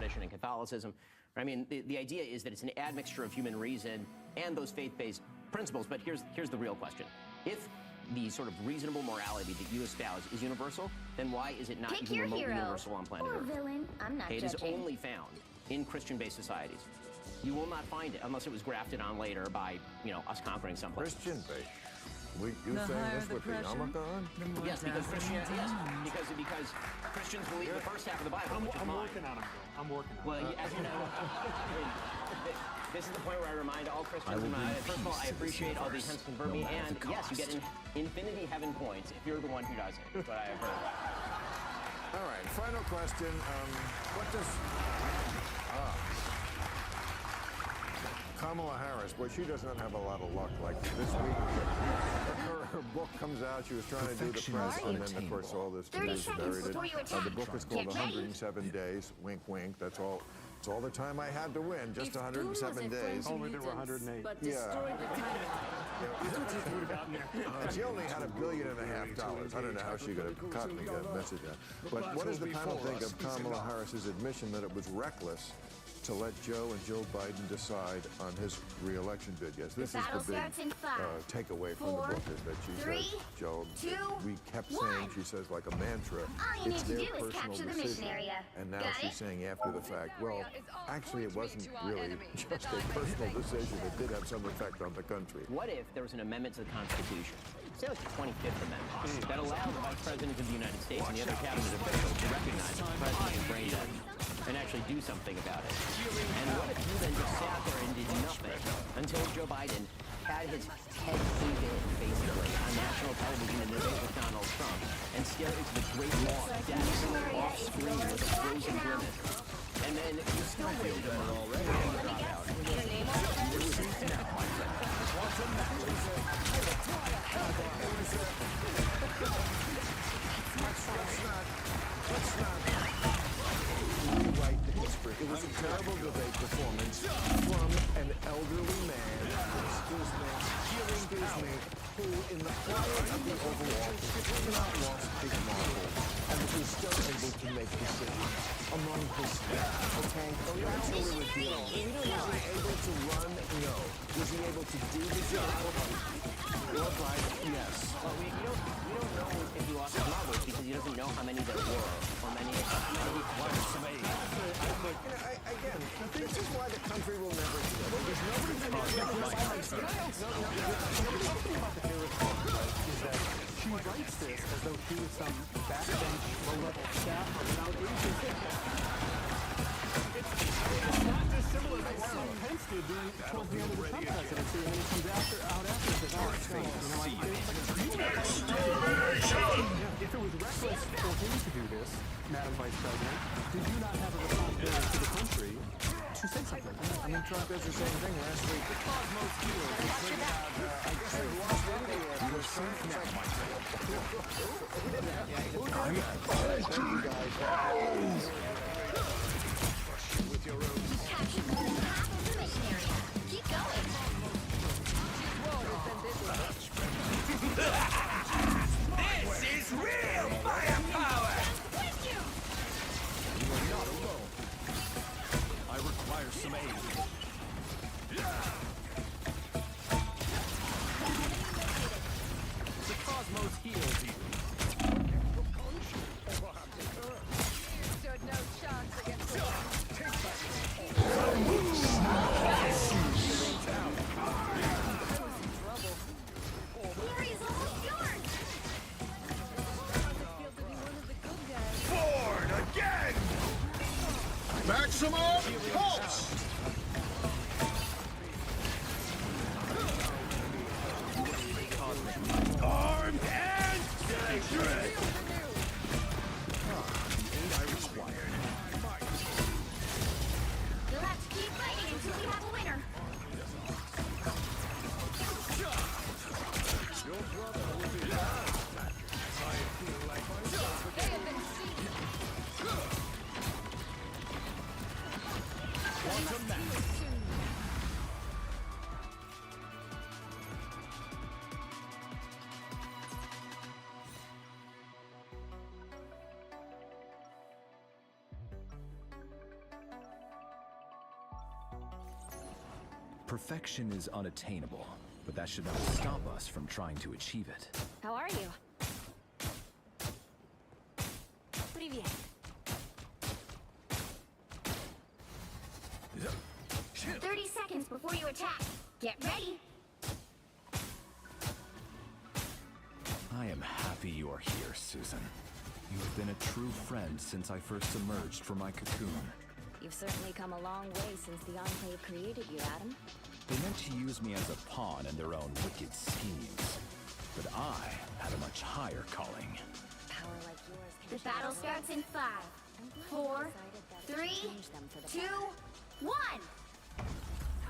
tradition and Catholicism. I mean, the idea is that it's an admixture of human reason and those faith-based principles. But here's the real question. If the sort of reasonable morality that you espouse is universal, then why is it not Pick even your remotely hero. universal on planet Or Earth? villain. I'm not It is judging. only found in Christian-based societies. You will not find it unless it was grafted on later by, us conquering someplace. Christian-based. You saying this with the yarmulke on? Yes, because Christianity. Yes, because Christians believe the first half of the Bible, which is I'm mine. working on it, bro. I'm working on it. Well, as you know, this is the point where I remind all Christians. First of all, I appreciate all the attempts to convert me, and yes, you get infinity heaven points if you're the one who does it. That's what I have heard. All right, final question. What does Kamala Harris? Well, she does not have a lot of luck. Like this week, her book comes out. She was trying to do the press, and then of course all this news buried it. The book is called 107 Days. Wink, wink. That's all. It's all the time I had to win. Just 107 days. Only there were 108. Yeah. She only had $1.5 billion. I don't know how she could have caught me that message out. But what does the panel think of Kamala Harris's admission that it was reckless to let Joe and Jill Biden decide on his re-election bid? Yes, this is the big takeaway from the book is that she says, Joe, we kept saying, she says like a mantra, it's their personal decision. And now she's saying after the fact, well, actually it wasn't really just a personal decision. It did have some effect on the country. What if there was an amendment to the Constitution, say like the 25th Amendment, that allowed the Vice President of the United States and the other cabinet officials to recognize the President is brain dead and actually do something about it? And what if you then just sat there and did nothing until Joe Biden had his head caved in, basically, on national television in the debate with Donald Trump and stared into the great wall of death off screen with a frozen grimace? And then you still feel dumber already and you drop out. Let's not rewrite the history. It was a terrible debate performance from an elderly man, excuse me, who in the quiet of the Oval Office has not lost his marble and who's still able to make decisions among his staff. Okay? That's what we were dealing with. Was he able to run? No. Was he able to do the job? Well, Biden, yes. Well, we don't know if he lost his marbles because he doesn't know how many there were or many. Again, this is why the country will never heal. There's nobody The thing about the Harris book, right, is that she writes this as though she was some backbench, low-level staffer without agency. It's not dissimilar to what Pence did towards the end of the Trump presidency, and then he comes out after and says, oh, it's not, if it was reckless for him to do this, Madam Vice President, did you not have a responsibility to the country to say something? I mean, Trump does the same thing last week. The Cosmos Heroes. I guess they lost India. You were saying that, with your own. Keep going. This is real firepower! You are not alone. I require some aid. The Cosmos heals you. You stood no chance against the Glory's almost yours. field to be one of the good guys. Born again! Maximum pulse! Armed and dangerous! I required. Let's keep fighting until we have a winner. Your brother will be back. I feel like myself They have been seen. Quantum match. Perfection is unattainable, but that should not stop us from trying to achieve it. How are you? Привет. Shit. 30 seconds before you attack. Get ready. I am happy you are here, Susan. You have been a true friend since I first emerged from my cocoon. You've certainly come a long way since the Enclave created you, Adam. They meant to use me as a pawn in their own wicked schemes. But I had a much higher calling. Power like yours can The battle starts in 5, 4, 3, 2, 1.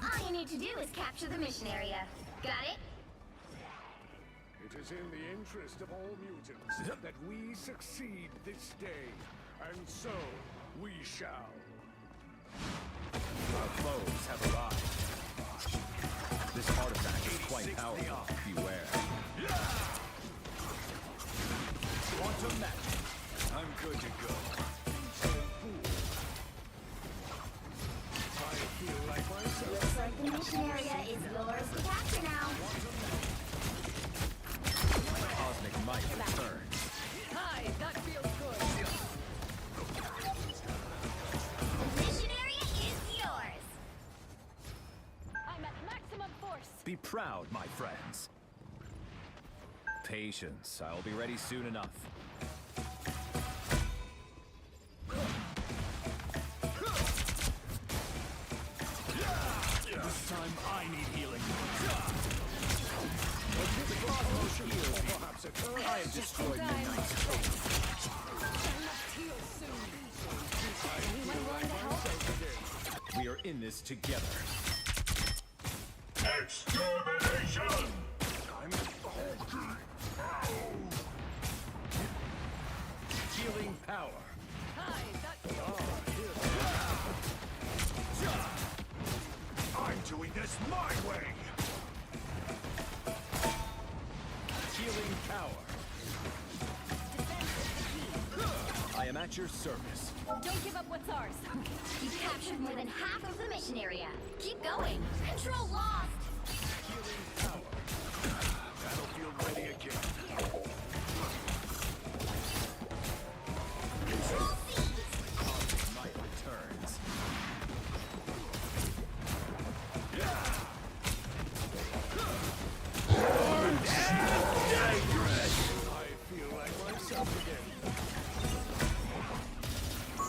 All you need to do is capture the mission area. Got it? It is in the interest of all mutants that we succeed this day, and so we shall. Our foes have arrived. This artifact is quite powerful. Beware. Quantum magic. I'm good to go. I feel like myself. Looks like the mission area is yours to capture now. Cosmic might returns. Hi, that feels good. The mission area is yours. I'm at maximum force. Be proud, my friends. Patience. I will be ready soon enough. This time I need healing. I have destroyed Midnight's Anyone willing to help? We are in this together. Extermination! Healing power. Hi, that I'm doing this my way! Healing power. I am at your service. Don't give up what's ours. You've captured more than half of the mission area. Keep going. Control lost. Healing power. Battlefield ready again. Control seize. Might returns. I feel like myself again.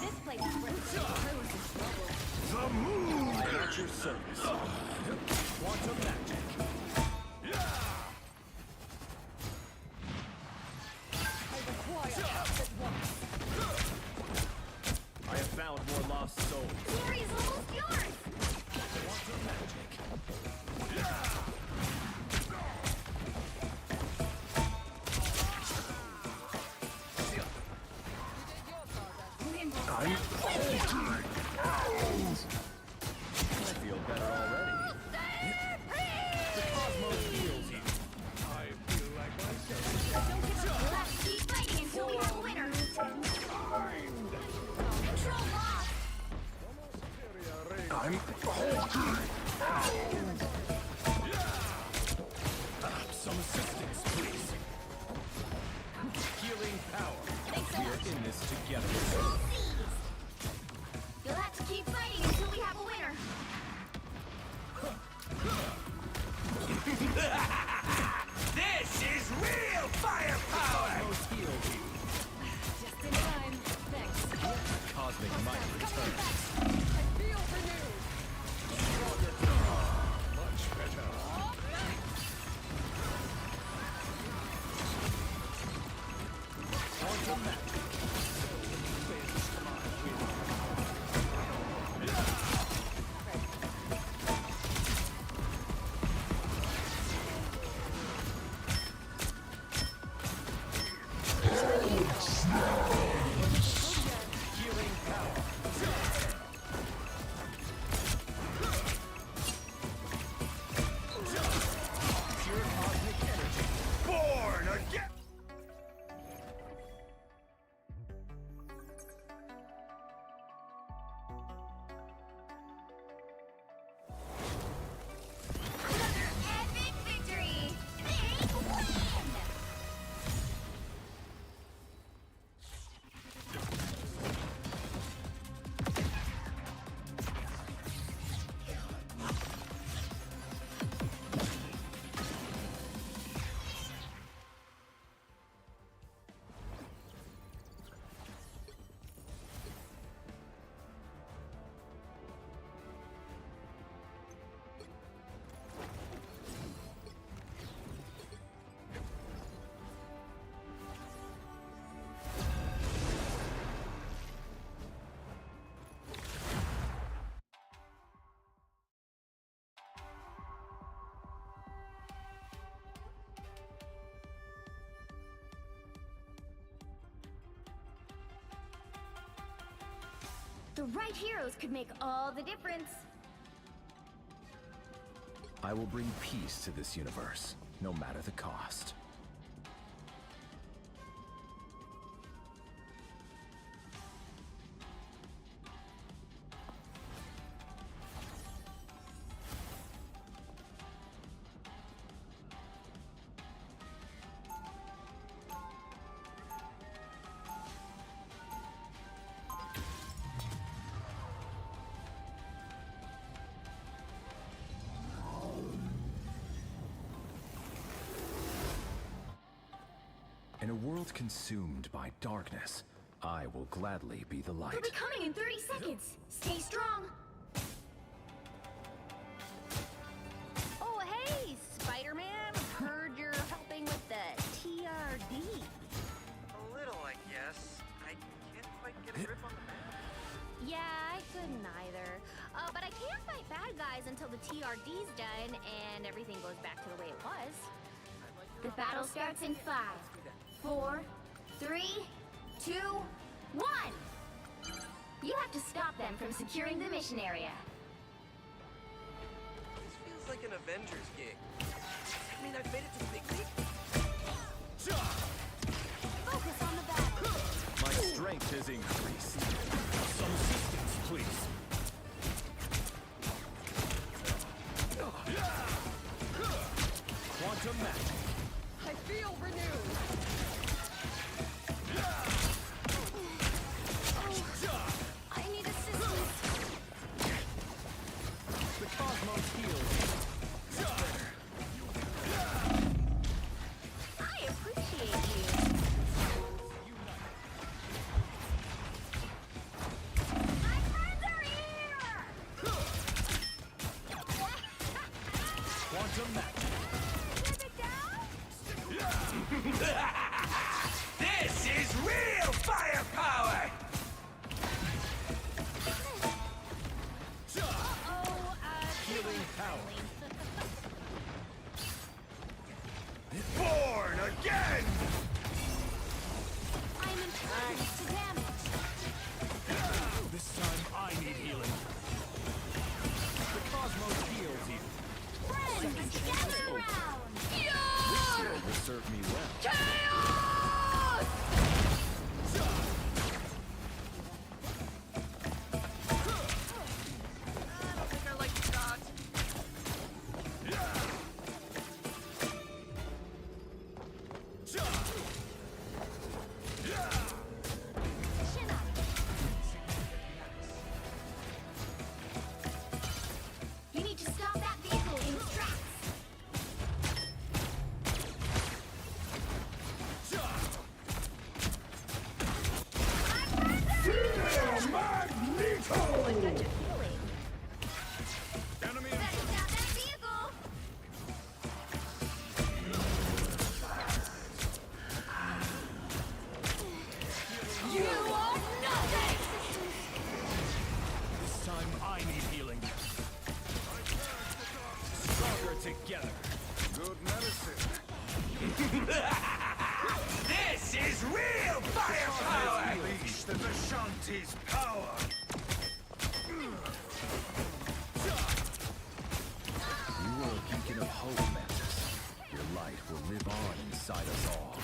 This place is where the crews is trouble. The moon! I am at your service. Quantum magic. I require help at once. I have found more lost souls. The area is almost yours. Quantum magic. I feel better already. The cosmos heals you. I feel like myself. Don't give up. We'll have to keep fighting until we have a winner. Control lost. Some assistance, please. Healing power. Thanks so We much. are in this together. Control seized. You'll have to keep fighting until we have a winner. This is real firepower! Cosmos heals you. Just in time. Thanks. Cosmic might return. I feel renewed. Much better. Quantum magic. The right heroes could make all the difference. I will bring peace to this universe, no matter the cost. In a world consumed by darkness, I will gladly be the light. They'll be coming in 30 seconds. Stay strong. Oh, hey, Spider-Man. Heard you're helping with the TRD. A little, I guess. I can't quite get a grip on the map. Yeah, I couldn't either. But I can't fight bad guys until the TRD's done and everything goes back to the way it was. The battle starts in 5, 4, 3, 2, 1! You have to stop them from securing the mission area. This feels like an Avengers gig. I mean, I've made it to Big League. Focus on the battle. My strength has increased. Some assistance, please. Quantum magic. I feel renewed. I need assistance. The cosmos heals. I appreciate you. My friends are here! Quantum magic. Keep it down? This is real firepower! Healing power. Born again! I'm impervious to damage. This time I need healing. The cosmos heals you. Friends, gather around! This will serve me well. Chaos! I don't think I like the odds. Chin up. You need to stop that vehicle in its tracks. Magneto! A touch of healing. Enemy Better stop that vehicle. You are nothing! This time I need healing. Stronger together. Good medicine. This is real firepower! Unleash the Vishanti's power! You are a beacon of hope, Mantis. Your light will live on inside us all.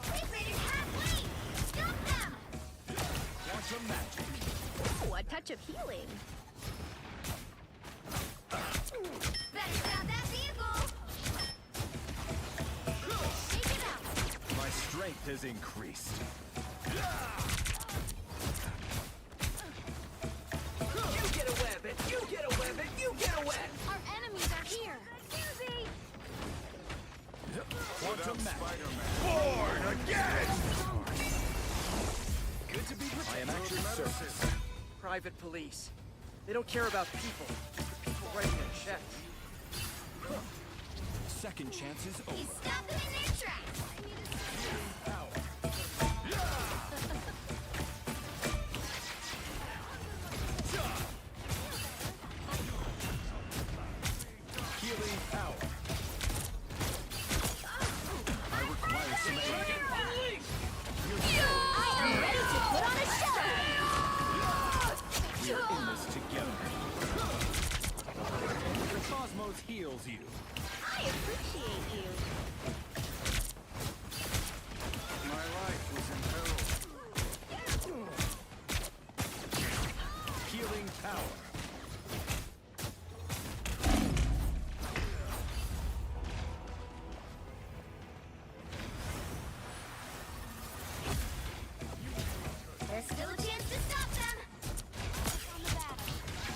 Space Raiders halfway! Stop them! Quantum magic. Oh, a touch of healing. Better stop that vehicle! Shake it out! My strength has increased. You get a weapon! You get a weapon! You get a weapon! Our enemies are here! Susie! Quantum magic. Born again! Good to be with I am at your service. Private police. They don't care about people. The people writing their checks. Second chance is You over. stop them in their tracks! Healing power. I require some aid. I am ready to put on a show! cosmos heals you. I appreciate you. My life was in peril. Healing power. There's still a chance to stop them.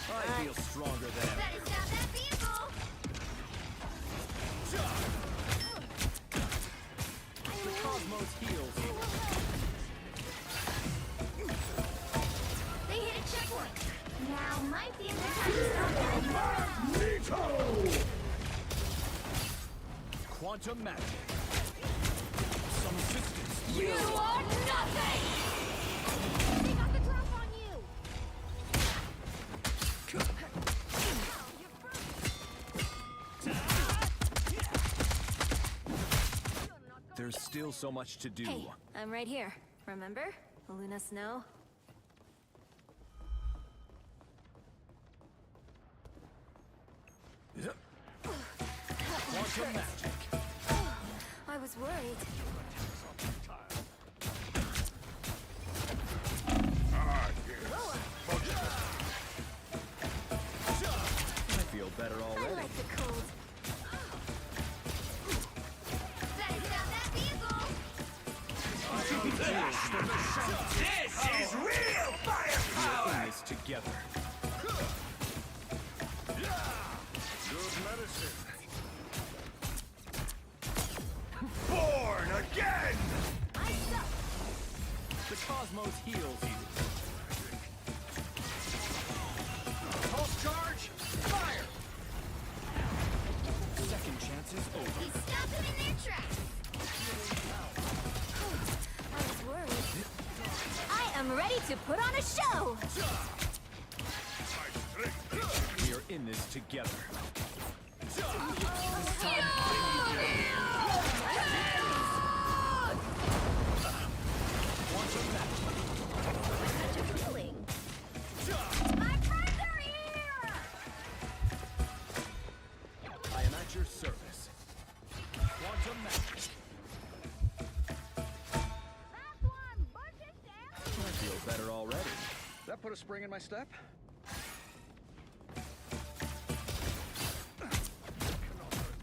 I feel stronger than ever. Better stop that vehicle. The cosmos heals you. They hit a checkpoint. Now might be a good time to stop them. Quantum magic. Some assistance. You are nothing! They got the drop on you! There's still so much to do. Hey, I'm right here. Remember? Luna Snow? Quantum magic. I was worried. I feel better I already. like the cold. Better stop that vehicle! This is real We're firepower! in this together. Good medicine. Born again! I suck! The cosmos heals you. Pulse charge! Fire! Second chance is over. He stopped them in their tracks! I was worried. I am ready to put on a show! We are in this together. Quantum magic. Such a feeling. My friends are here! I am at your service. Quantum magic. Last one! Push it down! I feel better already. That put a spring in my step?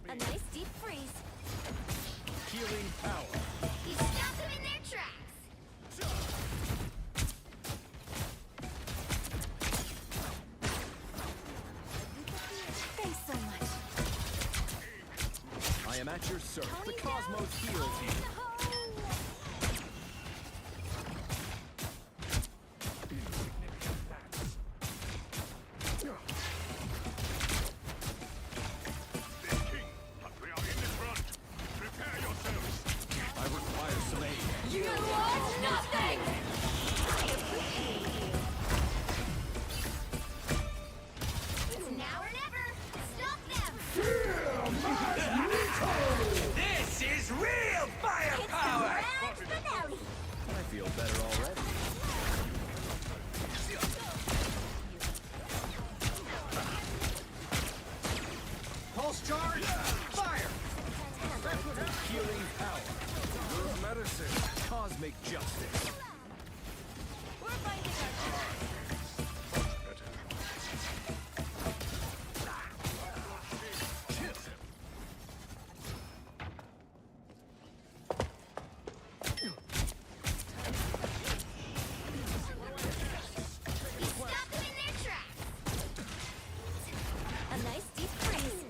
A nice deep freeze. Healing power. He stopped them in their tracks! Thanks so much. I am at your service. The cosmos heals you. We are in the front. Prepare yourselves. I require some aid. You are nothing! It's now or never! Stop them! This is real firepower! Grand finale! I feel better already. Pulse charge! Fire! Healing power. Good medicine. Cosmic justice. We're finding our He stopped them in their tracks! A nice deep freeze.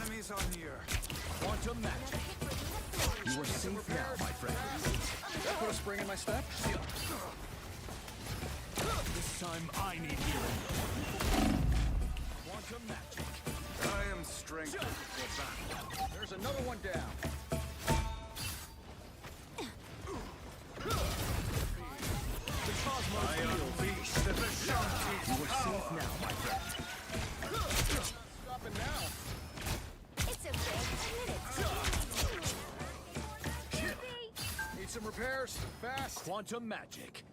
Enemies are near. Quantum magic. You are safe now, my friend. That put a spring in my step? This time I need healing. Quantum magic. I am strengthened for battle. There's another one down. The cosmos heals. Unleash the Vishanti's You are safe power! now, my friend. Stopping now. It's okay. A minute. Need some repairs. Fast. Quantum magic.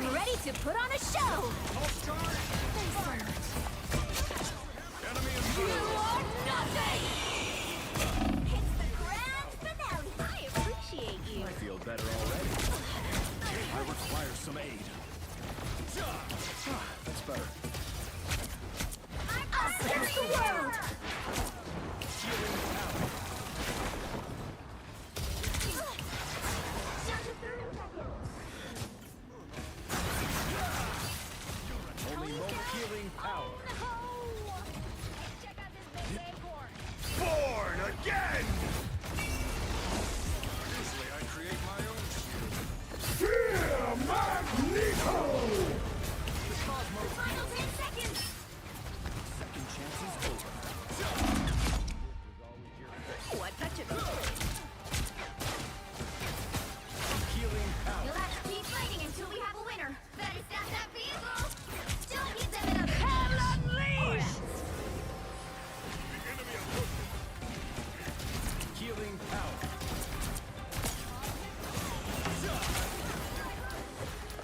am ready to put on a show! You are nothing! It's the grand finale! I appreciate you. I feel better already. I require some aid. That's better. I'll save the world! Only more healing power. Check out this big acorn. Born again! Usually I create my own shield. Fear Magneto! Final 10 seconds! Second chance is over. What touch it? Healing power. You'll have to keep fighting until we have a winner. Better stop that vehicle! Don't hit them in the hell unleashed! Healing power.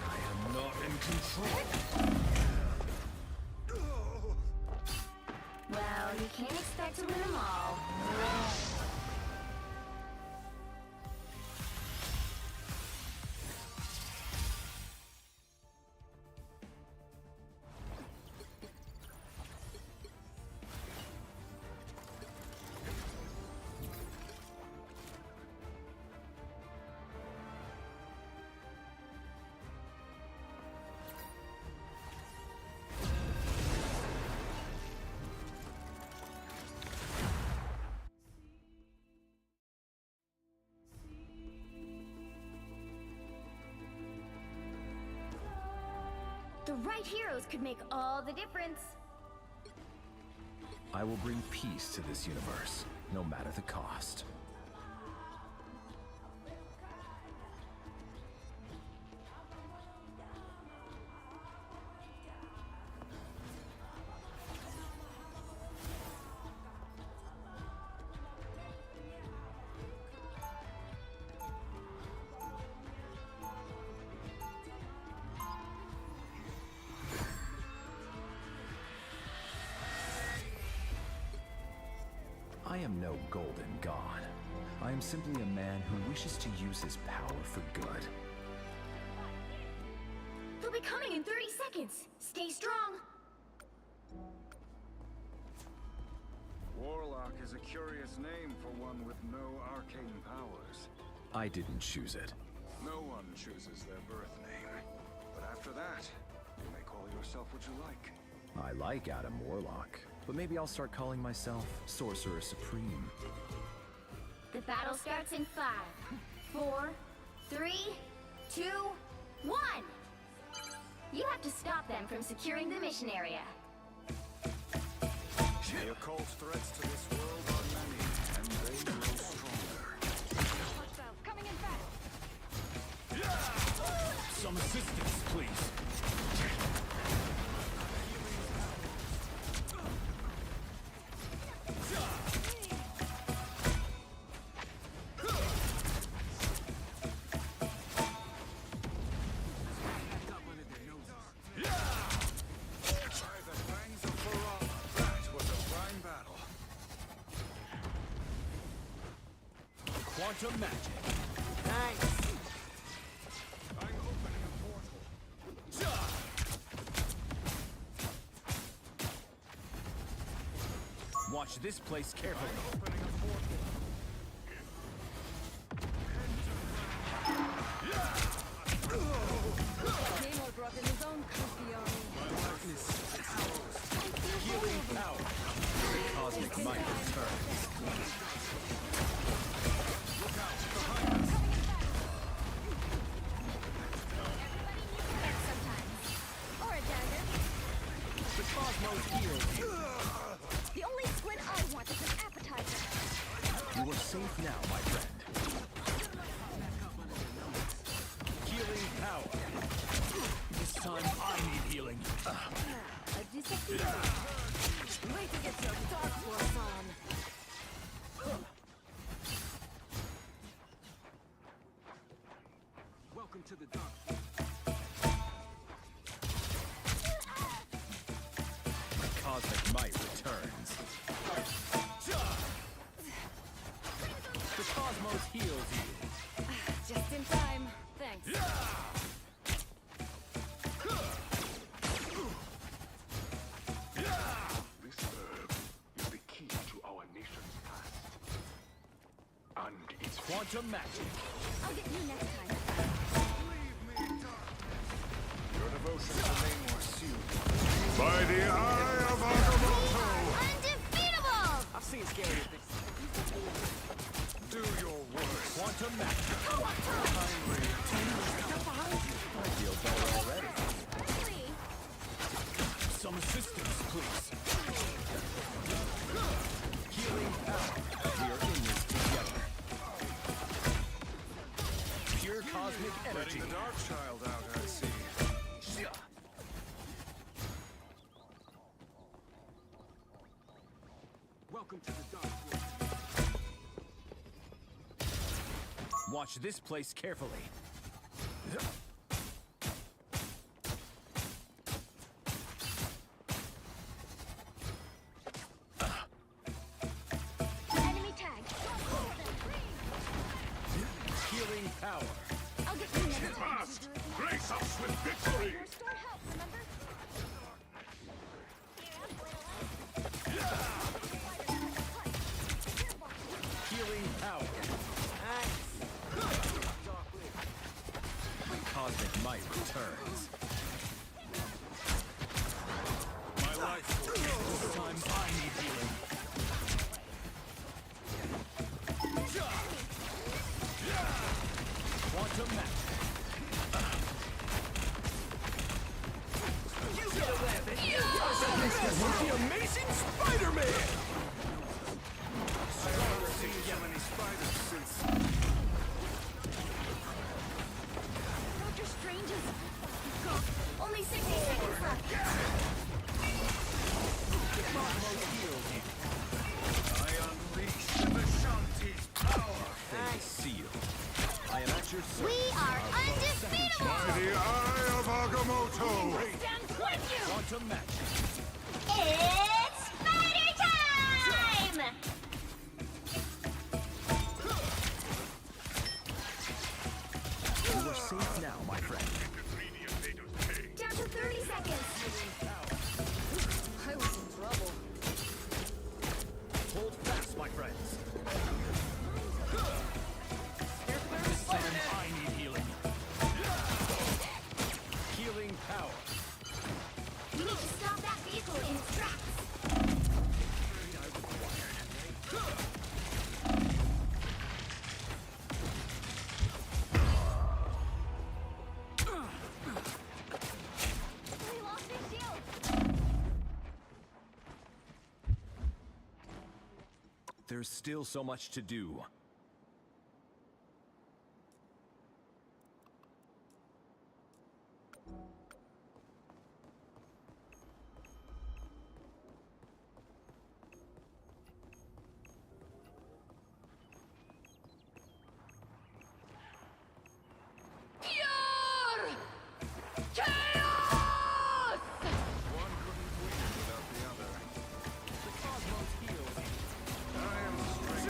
I am not in control. Well, you can't expect to win them all. The right heroes could make all the difference. I will bring peace to this universe, no matter the cost. I am no golden god. I am simply a man who wishes to use his power for good. They'll be coming in 30 seconds. Stay strong. Warlock is a curious name for one with no arcane powers. I didn't choose it. No one chooses their birth name. But after that, you may call yourself what you like. I like Adam Warlock, but maybe I'll start calling myself Sorcerer Supreme. The battle starts in 5, 4, 3, 2, 1! You have to stop them from securing the mission area. The occult threats to this world are many, and they grow stronger. Coming in fast. Some assistance, please. Quantum magic. Thanks. I'm opening a portal. Watch this place carefully. Opening a portal. Namor brought in his own creepy army. Healing power. The cosmic might returns. Or a dagger. The cosmos heals you. The only squid I want is an appetizer. You are safe now, my friend. Healing power. This time I need healing. A disappear. Wait to get your dark force on. Welcome to the dark. cosmic might returns. The cosmos heals you. Just in time. Thanks. This herb is the key to our nation's past. And its Quantum magic. I'll get you next time. your devotion to Namor sealed. By the eye of Agamotto! Undefeatable! I've seen scary things. Do your worst. Quantum magic. I feel better already. Really? Some assistance, please. Healing power. We are in this together. Pure cosmic energy. Letting the Dark Child out, I see. Welcome to the dark world. Watch this place carefully. Enemy tag. Healing power. I'll get you next time. Must grace us with victory. Restore health, remember? Healing power. Cosmic might returns. My life. This time I need healing. Quantum magic. The Amazing Spider-Man! I haven't seen so many spiders since. Doctor Strange is... Only 60 seconds left. I unleash the Shanti's power! Fate sealed. I am at your service. We are undefeatable! By the eye of Agamotto! Stand with you! Quantum magic. It's spider time! You are safe now, my friend. Down to 30 seconds. I was in trouble. Hold fast, my friends. This time I need healing. Healing power. You need to stop that vehicle in its tracks. We lost his shield. There's still so much to do. Pure chaos! One couldn't win without the other. The cosmos heals. I am the strength.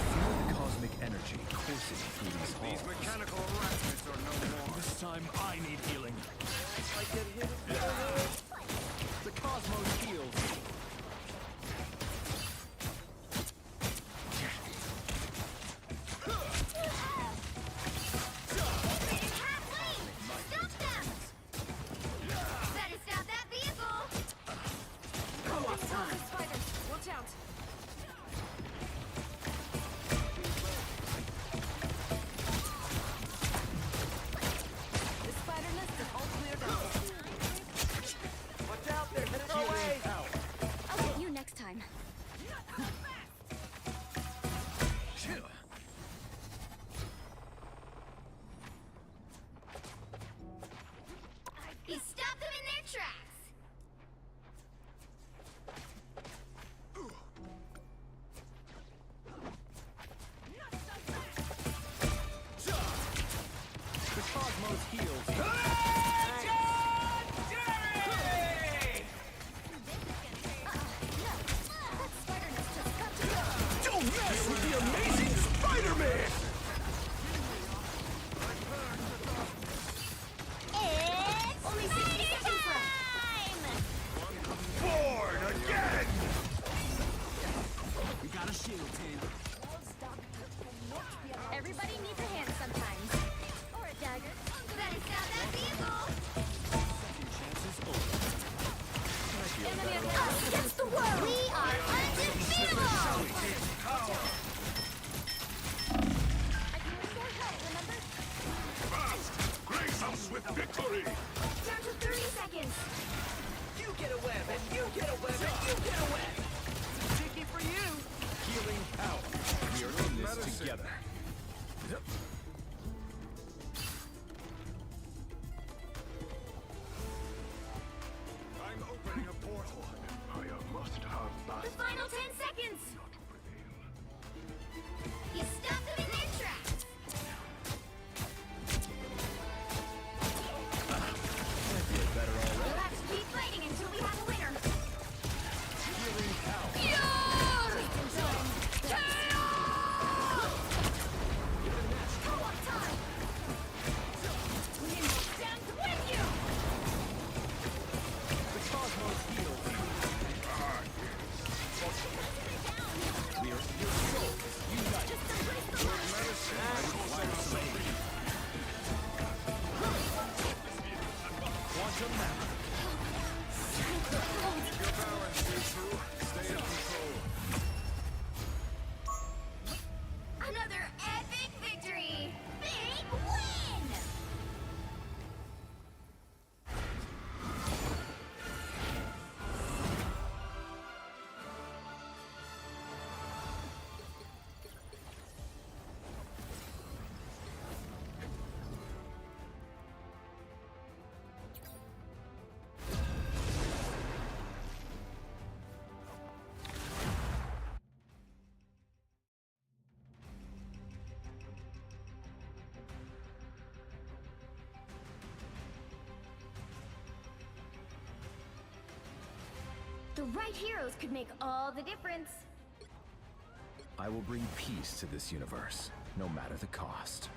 Feel the cosmic energy coursing through these These halls. mechanical arachnids are no more. This time I need healing. I get hit. The cosmos heals. Stop them! Better stop that vehicle! Spiders, watch out! The spider nest is all cleared out. Watch out, they're headed our Healing way! power. I'll get you next time. He stopped them in their tracks! The cosmos heals. This is Victory! Down to 30 seconds. You get a web, and you get a web, and you get a web! Sticky for you! Healing power. We are in this together. I'm opening a portal. I must have that. The final 10 seconds. You stopped them in their tracks. I feel better already. We'll have to keep fighting until we have a winner. Healing power. Co-op time. We will stand with you. The cosmos heals. We are your souls unite. Just embrace the light. Quantum map. Keep your balance, you two. Stay in control. Another epic victory. Big win. The right heroes could make all the difference. I will bring peace to this universe, no matter the cost.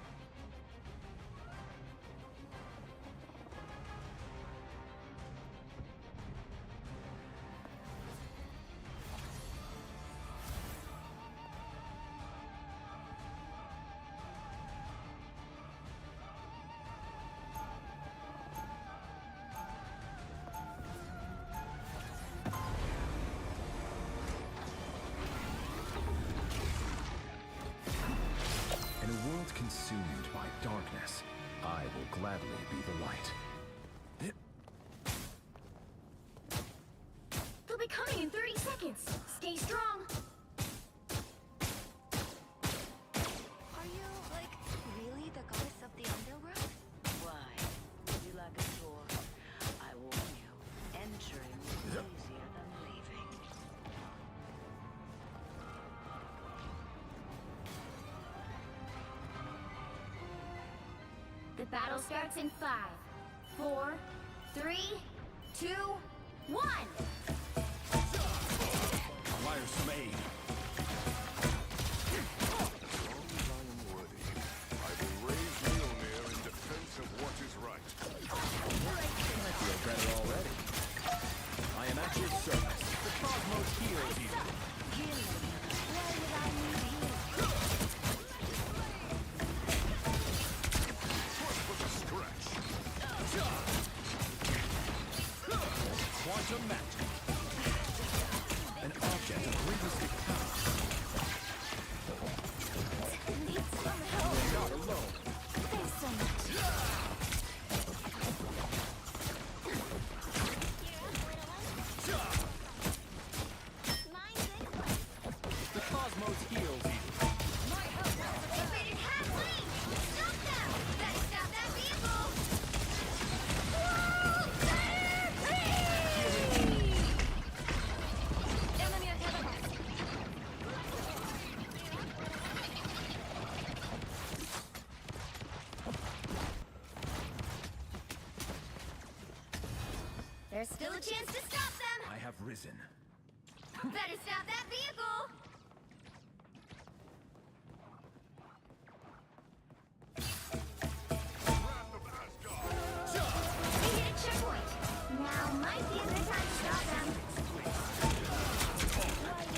In a world consumed by darkness, I will gladly be the light. They'll be coming in 30 seconds. Stay strong. Are you, like, really the goddess of the underworld? Why? You like a door. I warn you, entering is easier than leaving. The battle starts in 5, 4, 3, 2, 1. Liar's made. I will raise Mjolnir in defense of what is right. I feel better already. I am at your service. The cosmos heals you. Why would I need you? Just with a stretch. Quantum magic. An object of realistic power. Need some help. You're not alone. Thanks so much. The cosmos heals you. They made it halfway. Stop them. Better stop that vehicle. Enemy ahead of us. There's still a chance to stop them. I have risen. Better stop that vehicle. We hit a checkpoint. Now might be a good time to stop them.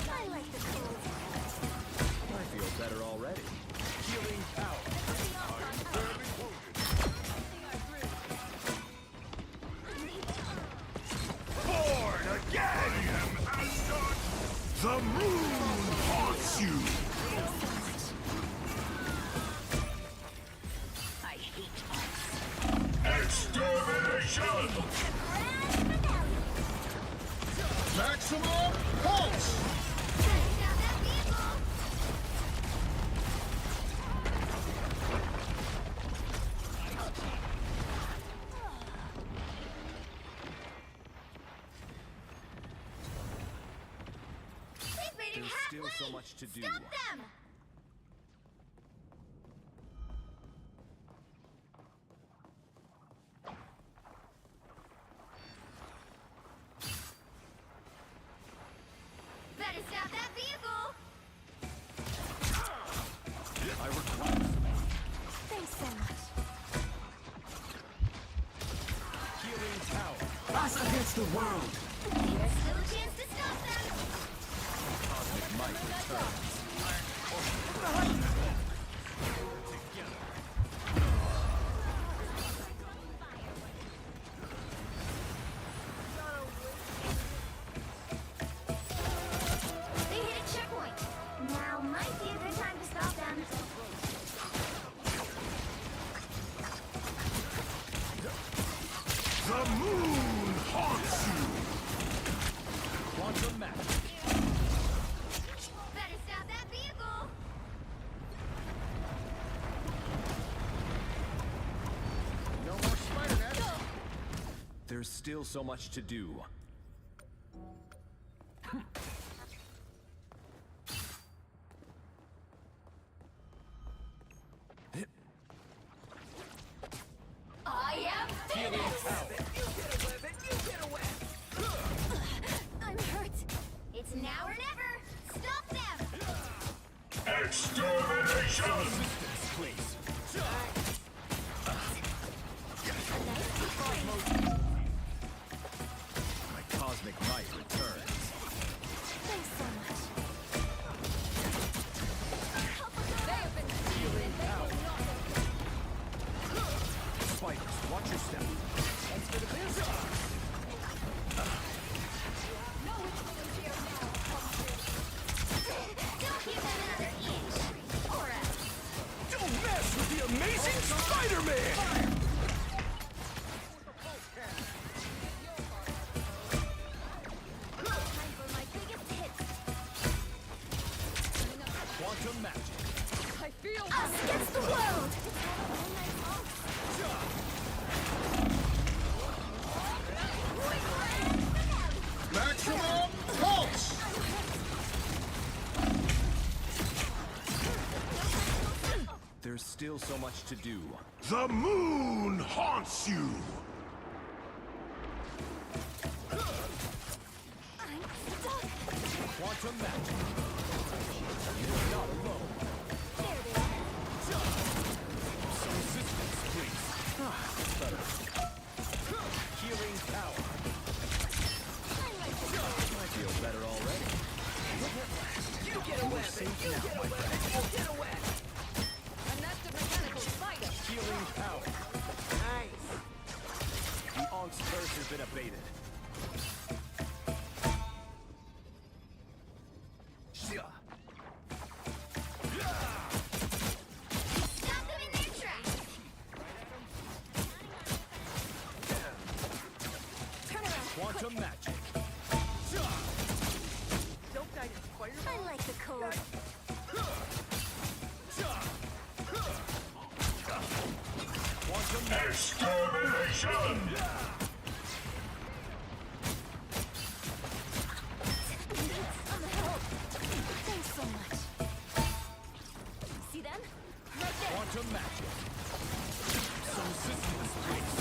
I like the cold. I feel better already. Healing power. Born again! The moon haunts you! I hate us. It's Simulation! Maximum pulse! There's still so much to do. Stop them! Better stop that vehicle! I require. Thanks so much. Healing tower. Us against the world! There's still a chance to stop them! Cosmic might returns. They hit a checkpoint. Now might be a good time to stop them. The moon haunts you! Quantum match. Better stop that vehicle! No more Spider-Man! There's still so much to do. I am finished! I'm hurt. It's now or never! Stop them! Extermination! Please. My cosmic might returns. Thanks so much. Spiders, watch your step. Thanks for the boost. Don't give them another inch! Or else. Don't mess with the amazing Spider-Man! Time for my biggest hit. Quantum magic. I feel Us against the world! Maximum pulse! There's still so much to do. The moon haunts you! I'm stuck! Quantum magic. You're not alone. There they are. Some assistance, please. That's better. Healing power. I feel better already. You get a web! You get a web! You get a web! And that's the mechanical spider! Healing power. Nice! The Onk's curse has been abated. Stop them in their tracks! Turn around. Quantum magic. Don't die to fireball! I like the cold. Quantum magic. Extermination! On the help. Thanks so much. See them? Right there. Quantum magic. Some assistance, please.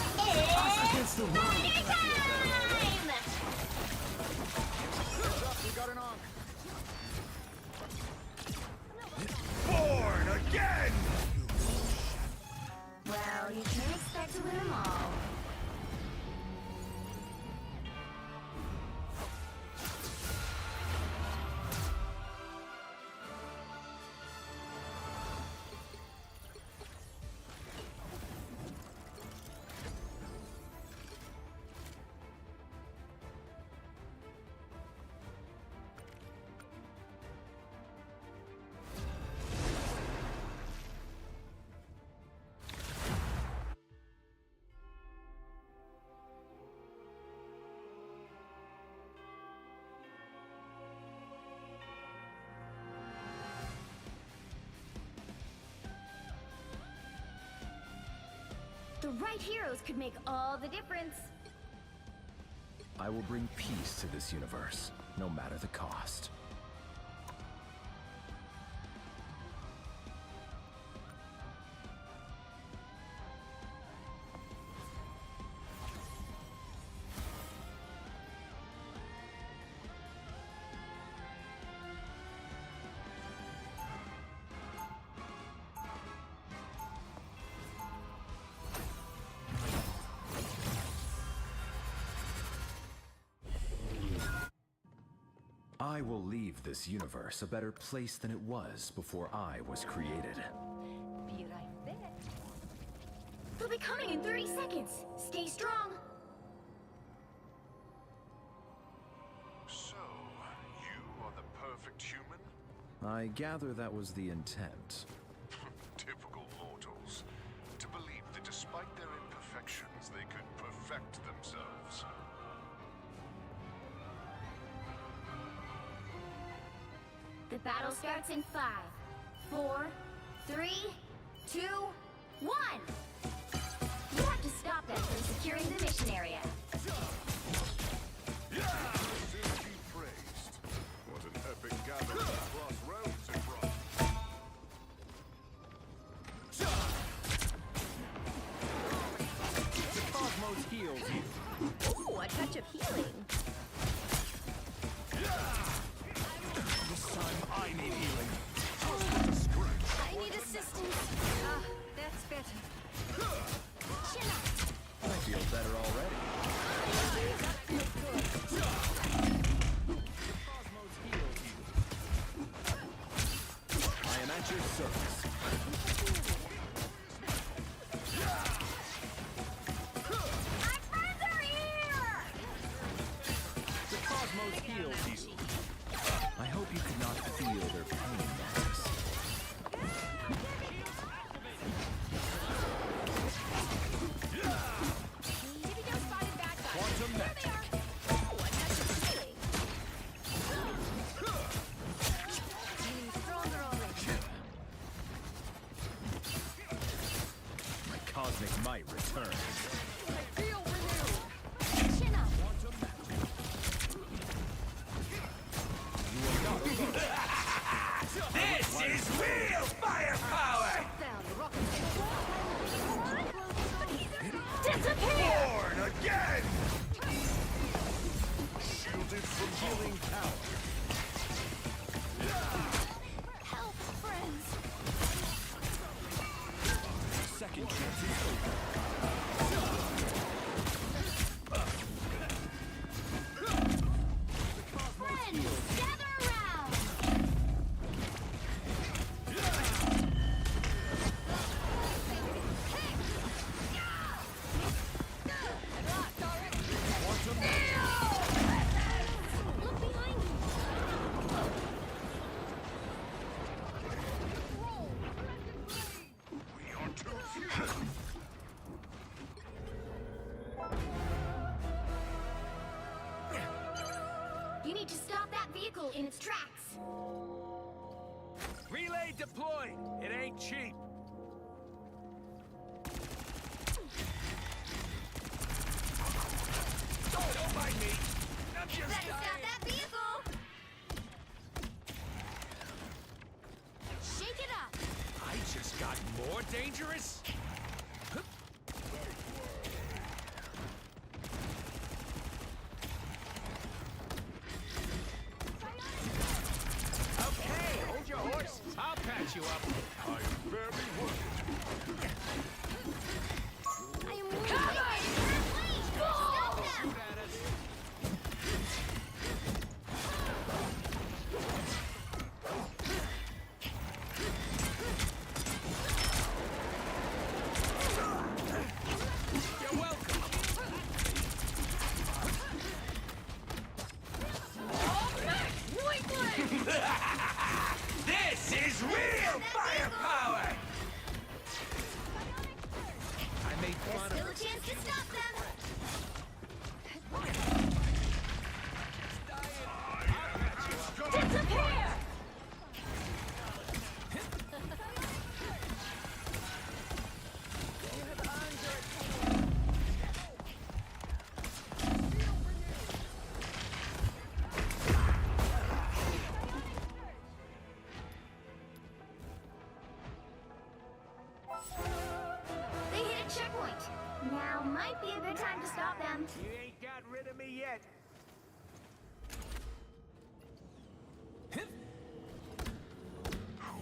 It's spider time! We got an Onk. Born again! Well, you can't expect to win them all. The right heroes could make all the difference. I will bring peace to this universe, no matter the cost. I will leave this universe a better place than it was before I was created. Be right there. They'll be coming in 30 seconds. Stay strong. So, you are the perfect human? I gather that was the intent. Typical mortals. To believe that despite their imperfections, they could perfect themselves. The battle starts in 5, 4, 3, 2, 1. You have to stop them from securing the mission area. Synergy praised. What an epic gathering across realms it brought. The cosmos heals you. Ooh, a touch of healing. This time I need healing. I need assistance. Ah, that's better. Chin up. I feel better already. Cosmos heals you. I am at your service. My friends are here! The cosmos heals you. I hope you could not feel their pain, Nexus. Maybe they'll spot a bad guy. Quantum There magic. they are. Ooh, a touch of healing. Feeling stronger already. My cosmic might return. I feel renewed. Chin up. This is real firepower! Down, rocket. Disappear! Born again! Shielded from healing power. Help, friends! Second chance is over. Friends, gather around! Look behind you! We are too few. You need to stop that vehicle in its tracks. Relay deployed! It ain't cheap! Oh, don't mind me! I'm just Better stop dying. that vehicle! Shake it up! I just got more dangerous? Okay, hold your horse. I'll patch you up. I am very worried. I am wounded! Stop them! Shoot at us. Now might be a good time to stop them. You ain't got rid of me yet.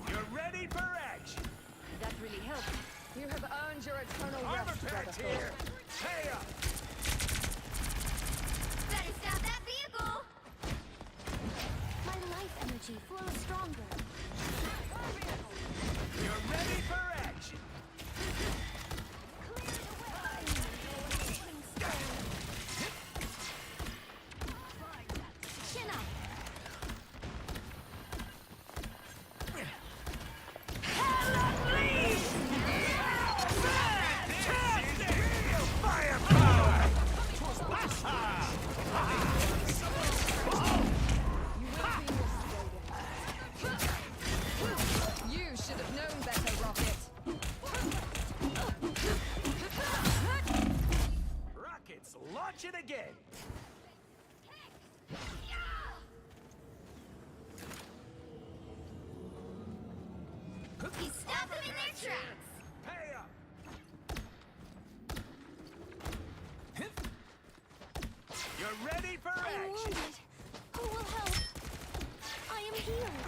You're ready for action. That really helped. You have earned your eternal Armor rest, patch Brotherhood. here. Pay up. Better stop that vehicle! My life energy flows stronger. You're ready for action. Chin up. You should have known better, Rocket. Rockets launching again. He stopped them in their tracks! Pay up. You're ready for I'm action. wounded. Who will help? I am healed.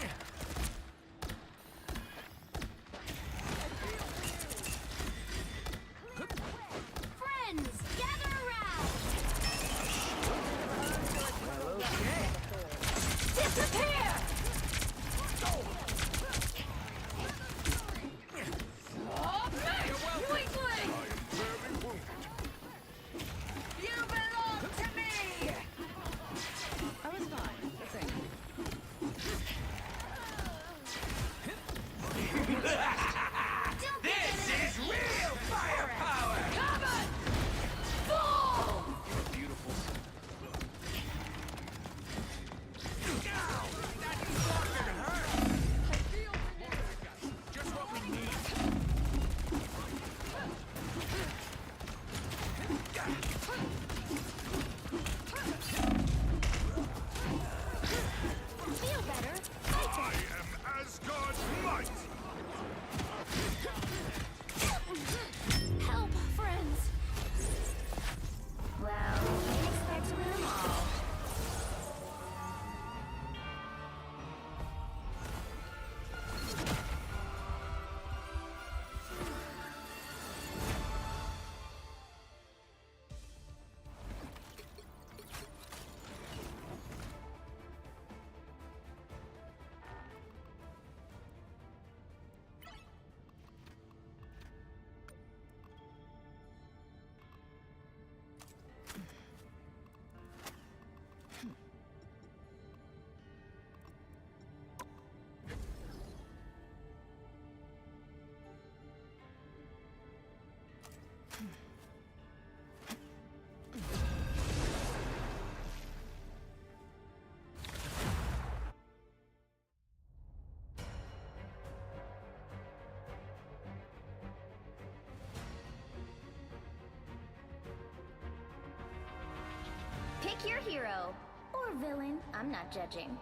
Friends, gather around! Disappear! Weakling! You belong to me! I was fine, I think. This is real firepower. Cover! That fucking hurt. Just what we need. Feel better? I am Asgard's might! Help, friends! Well, we didn't expect to win them all. Pick your hero. Or villain. I'm not judging.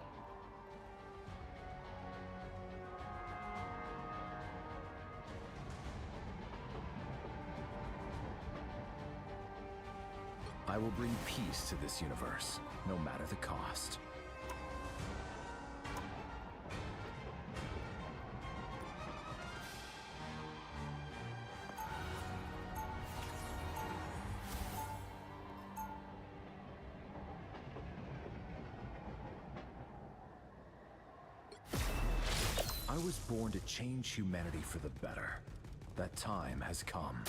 I will bring peace to this universe, no matter the cost. I was born to change humanity for the better. That time has come.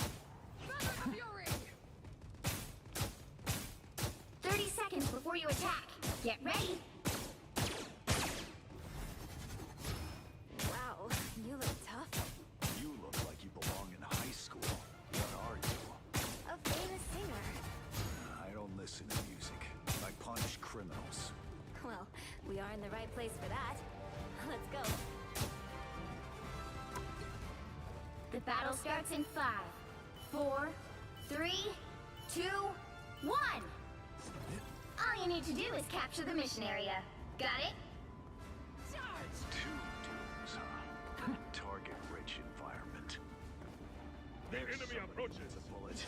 Fury! 30 seconds before you attack. Get ready. Wow, you look tough. You look like you belong in high school. What are you? A famous singer. I don't listen to music. I punish criminals. Well, we are in the right place for that. Let's go. The battle starts in 5, 4, 3, 2, 1. All you need to do is capture the mission area. Got it? Two dudes, huh? Target-rich environment. The enemy approaches. The bullet.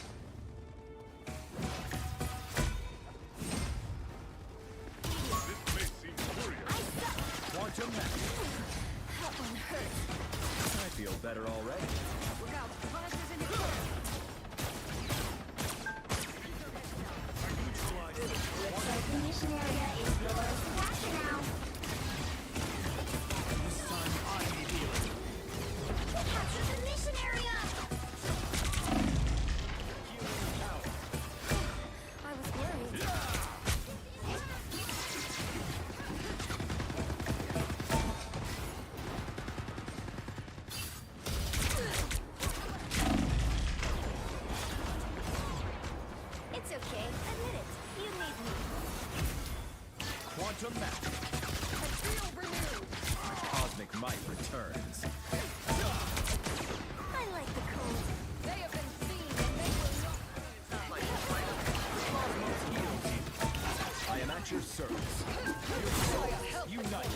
to match. I feel renewed. My cosmic might returns. I like the code. They have been seen and they will not. Cosmos heals you. I am at your service. Your souls unite.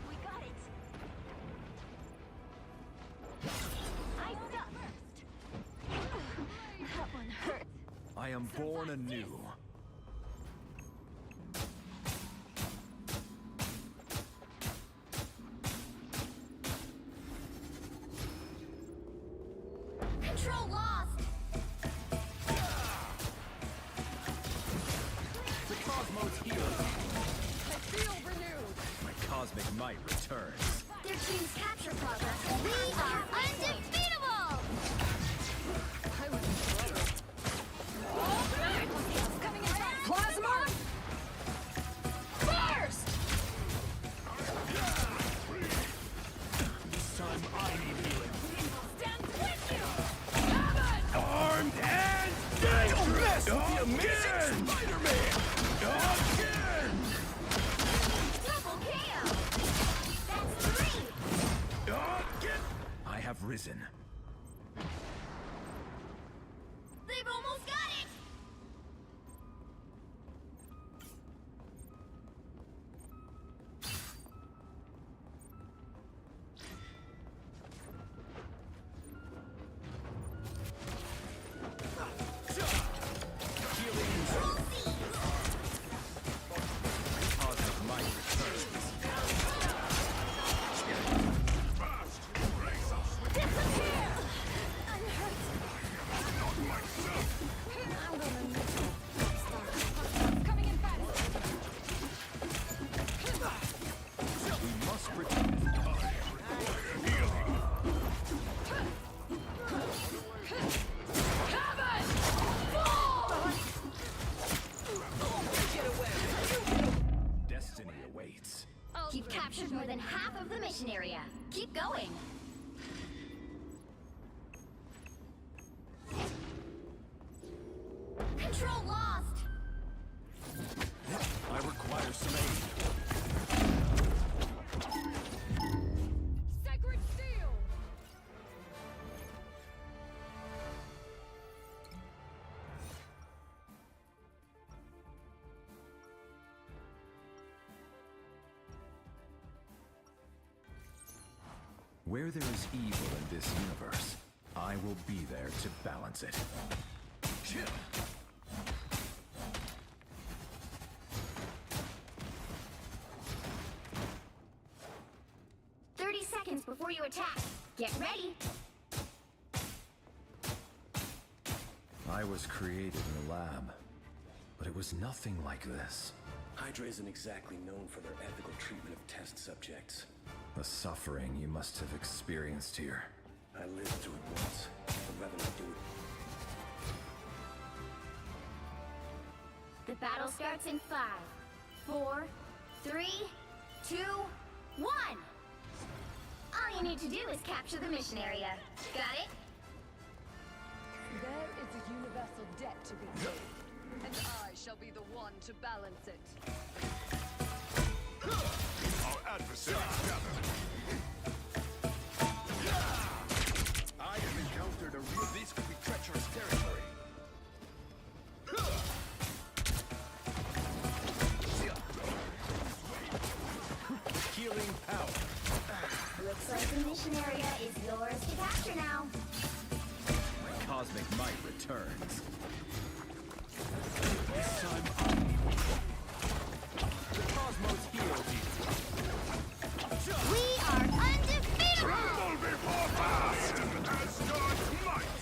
We got it. I suck. That one hurt. I am born anew. Control lost! The cosmos heals. I feel renewed. My cosmic might returns. Their team's capture progress. We are undefeatable! I was in trouble. Coming in fast. Plasma! Burst! This time I need healing. Stand with you! Armed and dangerous! Don't mess with the amazing Spider-Man! Again! Double KO! That's 3! Again! I have risen. They've almost got it! Cosmic might returns. Disappear! I'm hurt. I'm gonna miss it. Coming in fast. We must protect. Destiny awaits. You've captured more than half of the mission area. Keep going. Control lost! I require some aid. Sacred steel! Where there is evil in this universe, I will be there to balance it. 30 seconds before you attack. Get ready. I was created in a lab, but it was nothing like this. Hydra isn't exactly known for their ethical treatment of test subjects. The suffering you must have experienced here. I lived through it once. I'd rather not do it. The battle starts in 5, 4, 3, 2, 1! All you need to do is capture the mission area. Got it? There is a universal debt to be paid, and I shall be the one to balance it. Our adversaries gather. I have encountered a real... This could be treacherous territory. Healing power. Looks like the mission area is yours to capture now. My cosmic might returns. This time The cosmos heals you. We are undefeatable! Tremble before fast! Asgard's might!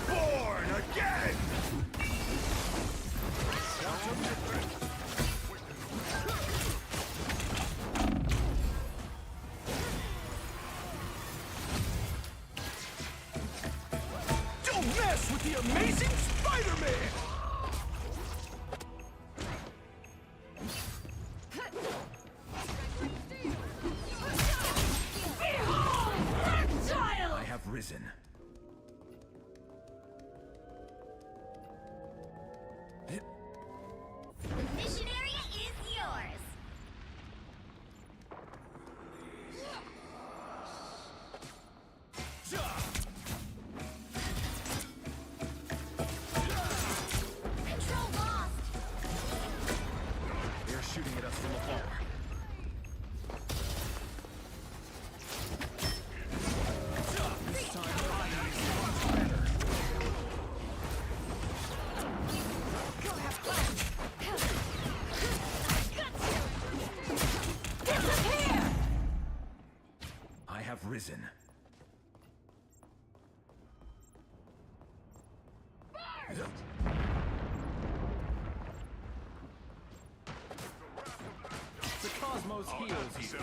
Born again! Don't mess with the amazing Spider-Man! from afar. This time I am much better. Go have fun. Disappear! I have risen. The cosmos heals you.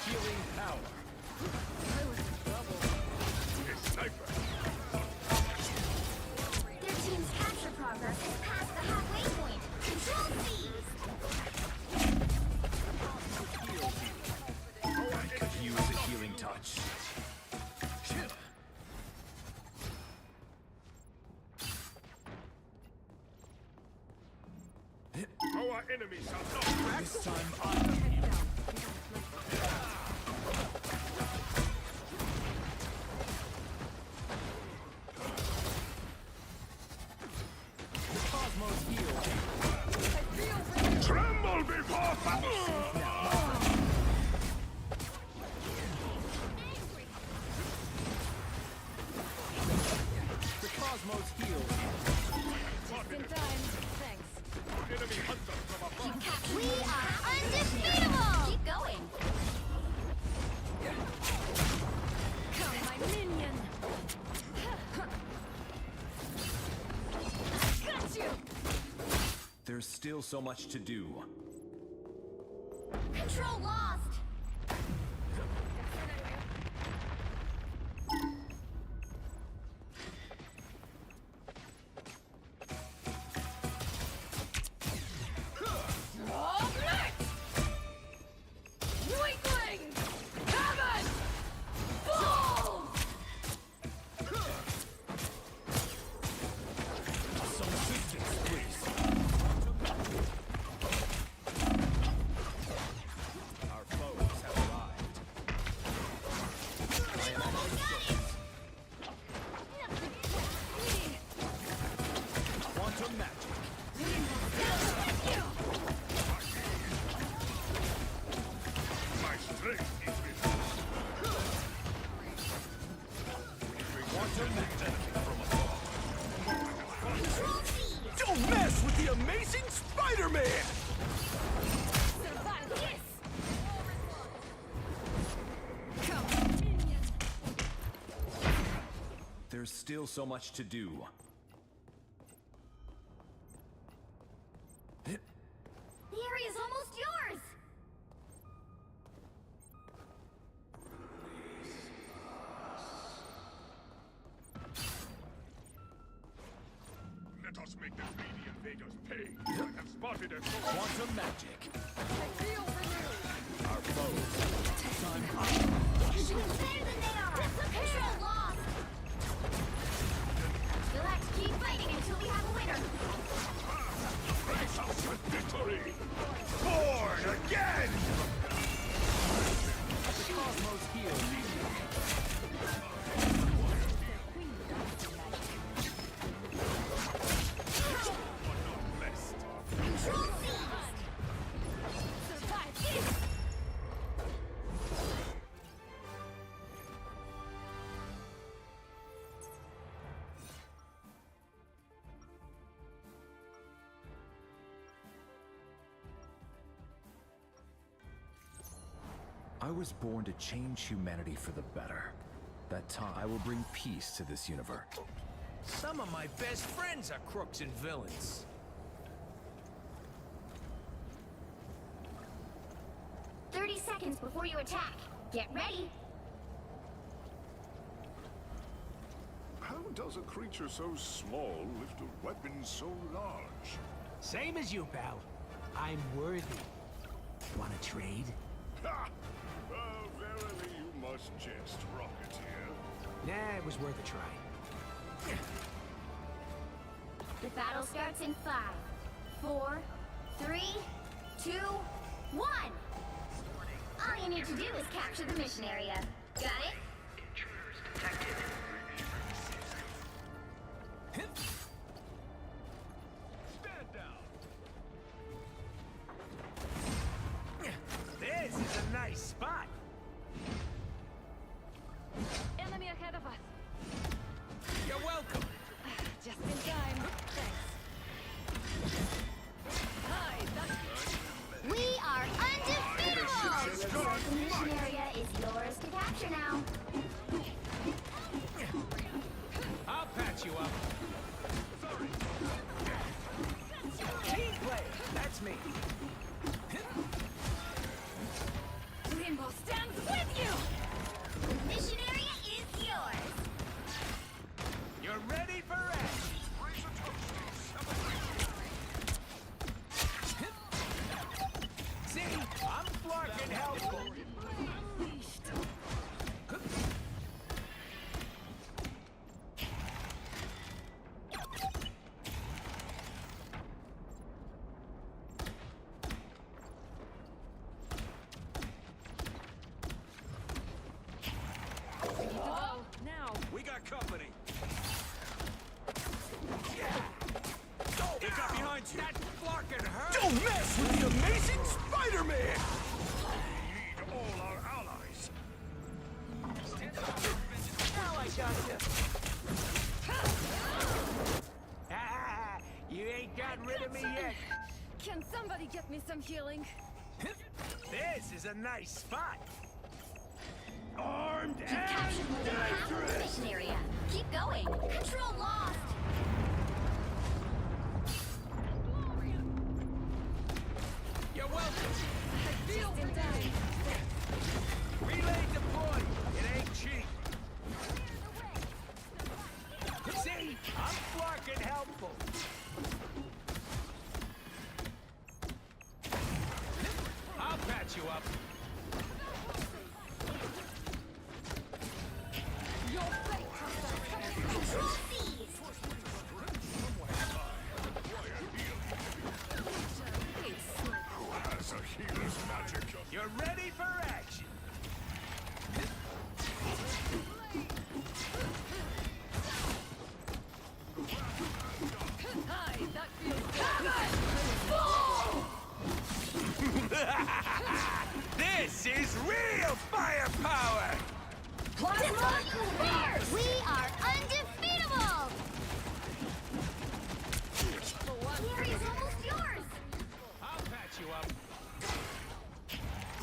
Healing power. Their team's capture progress has passed the halfway point. Control seized! I could use a healing touch. Our enemies are not This time I am healed. The cosmos heals you. tremble before The cosmos heals you. Just in time. Thanks. enemy hunter from above. We are undefeatable! Keep going. Come, my minion. Got you. There's still so much to do. Control lost! Weakling! Heaven! Fall! Some assistance, please. Our foes have arrived. I am at your service. Quantum magic. My strength is with Quantum magic from afar. Control seized! Don't mess with the amazing Spider-Man! Survive this! Come, minion! There's still so much to do. The area's almost yours! Let us make the greedy invaders pay. I have spotted a source. Quantum magic. I feel renewed! Our foes. Time up. You're doing better than they are! Control lost! You'll have to keep fighting until we have a winner! Race us with victory! Born again! The cosmos heals you. Blessed. Control seized! Survive this! I was born to change humanity for the better. That time I will bring peace to this universe. Some of my best friends are crooks and villains. 30 seconds before you attack. Get ready! How does a creature so small lift a weapon so large? Same as you, pal. I'm worthy. Wanna trade? Ha! Verily you must jest, Rocketeer. Nah, it was worth a try. The battle starts in 5, 4, 3, 2, 1. All you need to do is capture the mission area. Got it? Intruders detected. Stand down. This is a nice spot. Enemy ahead of us. You're welcome. Just in time. Thanks. Hi, that's... We are undefeatable! The mission area is yours to capture now. I'll patch you up. Team play. That's me. Rainbow stands with you! The mission area is yours. You're ready for action. See, I'm flarking helpful. Now. We got company. Get up behind you. That flarking hurt. Don't mess with the amazing Spider-Man. We need all our allies. Now I got you. Ah, you ain't got rid of me yet. Can somebody get me some healing? This is a nice spot. Armed You captured more than half of the mission area. Keep going. Control lost. You're welcome. Just in time. Relay deployed. It ain't cheap. See, I'm flarking helpful. I'll patch you up. Your fate has Control seize. Who has a healer's magic? You're ready for action. Hi, that feels This is real firepower. We are undefeatable. The area's almost yours. I'll patch you up.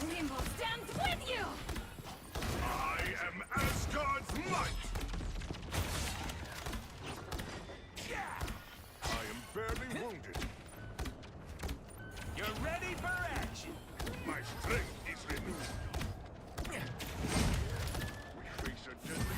Rainbow stands with you! I am Asgard's might. I am barely wounded. You're ready for action. My strength is renewed. We face a deadly.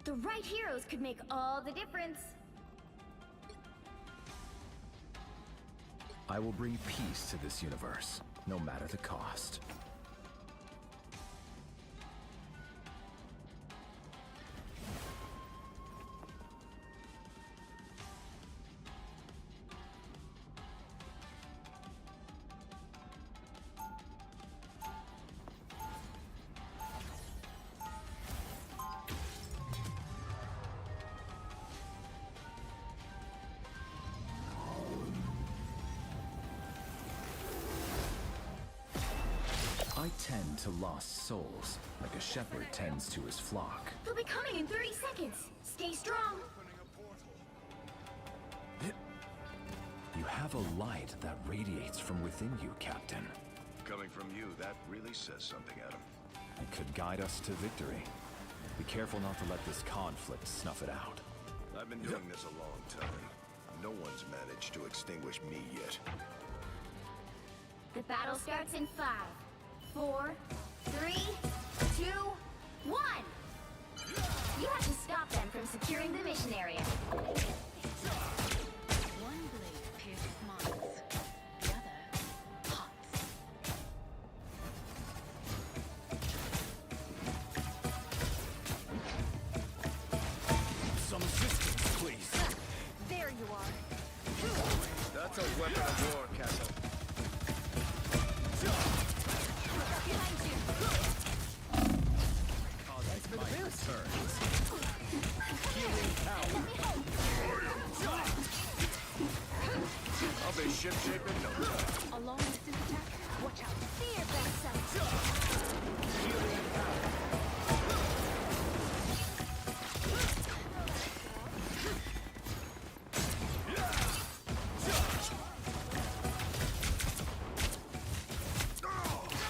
The right heroes could make all the difference. I will bring peace to this universe, no matter the cost. I tend to lost souls, like a shepherd tends to his flock. They'll be coming in 30 seconds. Stay strong. You have a light that radiates from within you, Captain. Coming from you, that really says something, Adam. It could guide us to victory. Be careful not to let this conflict snuff it out. I've been doing this a long time. No one's managed to extinguish me yet. The battle starts in 5, 4, 3, 2, 1. You have to stop them from securing the mission area. One blade pierces minds, the other hearts. Some assistance, please. There you are. That's a weapon of war, Castle. Behind you. Thanks for the boost. Healing power. I'll be ship-shape in no time. A long distance attack. Watch out. Fear backside. Healing power.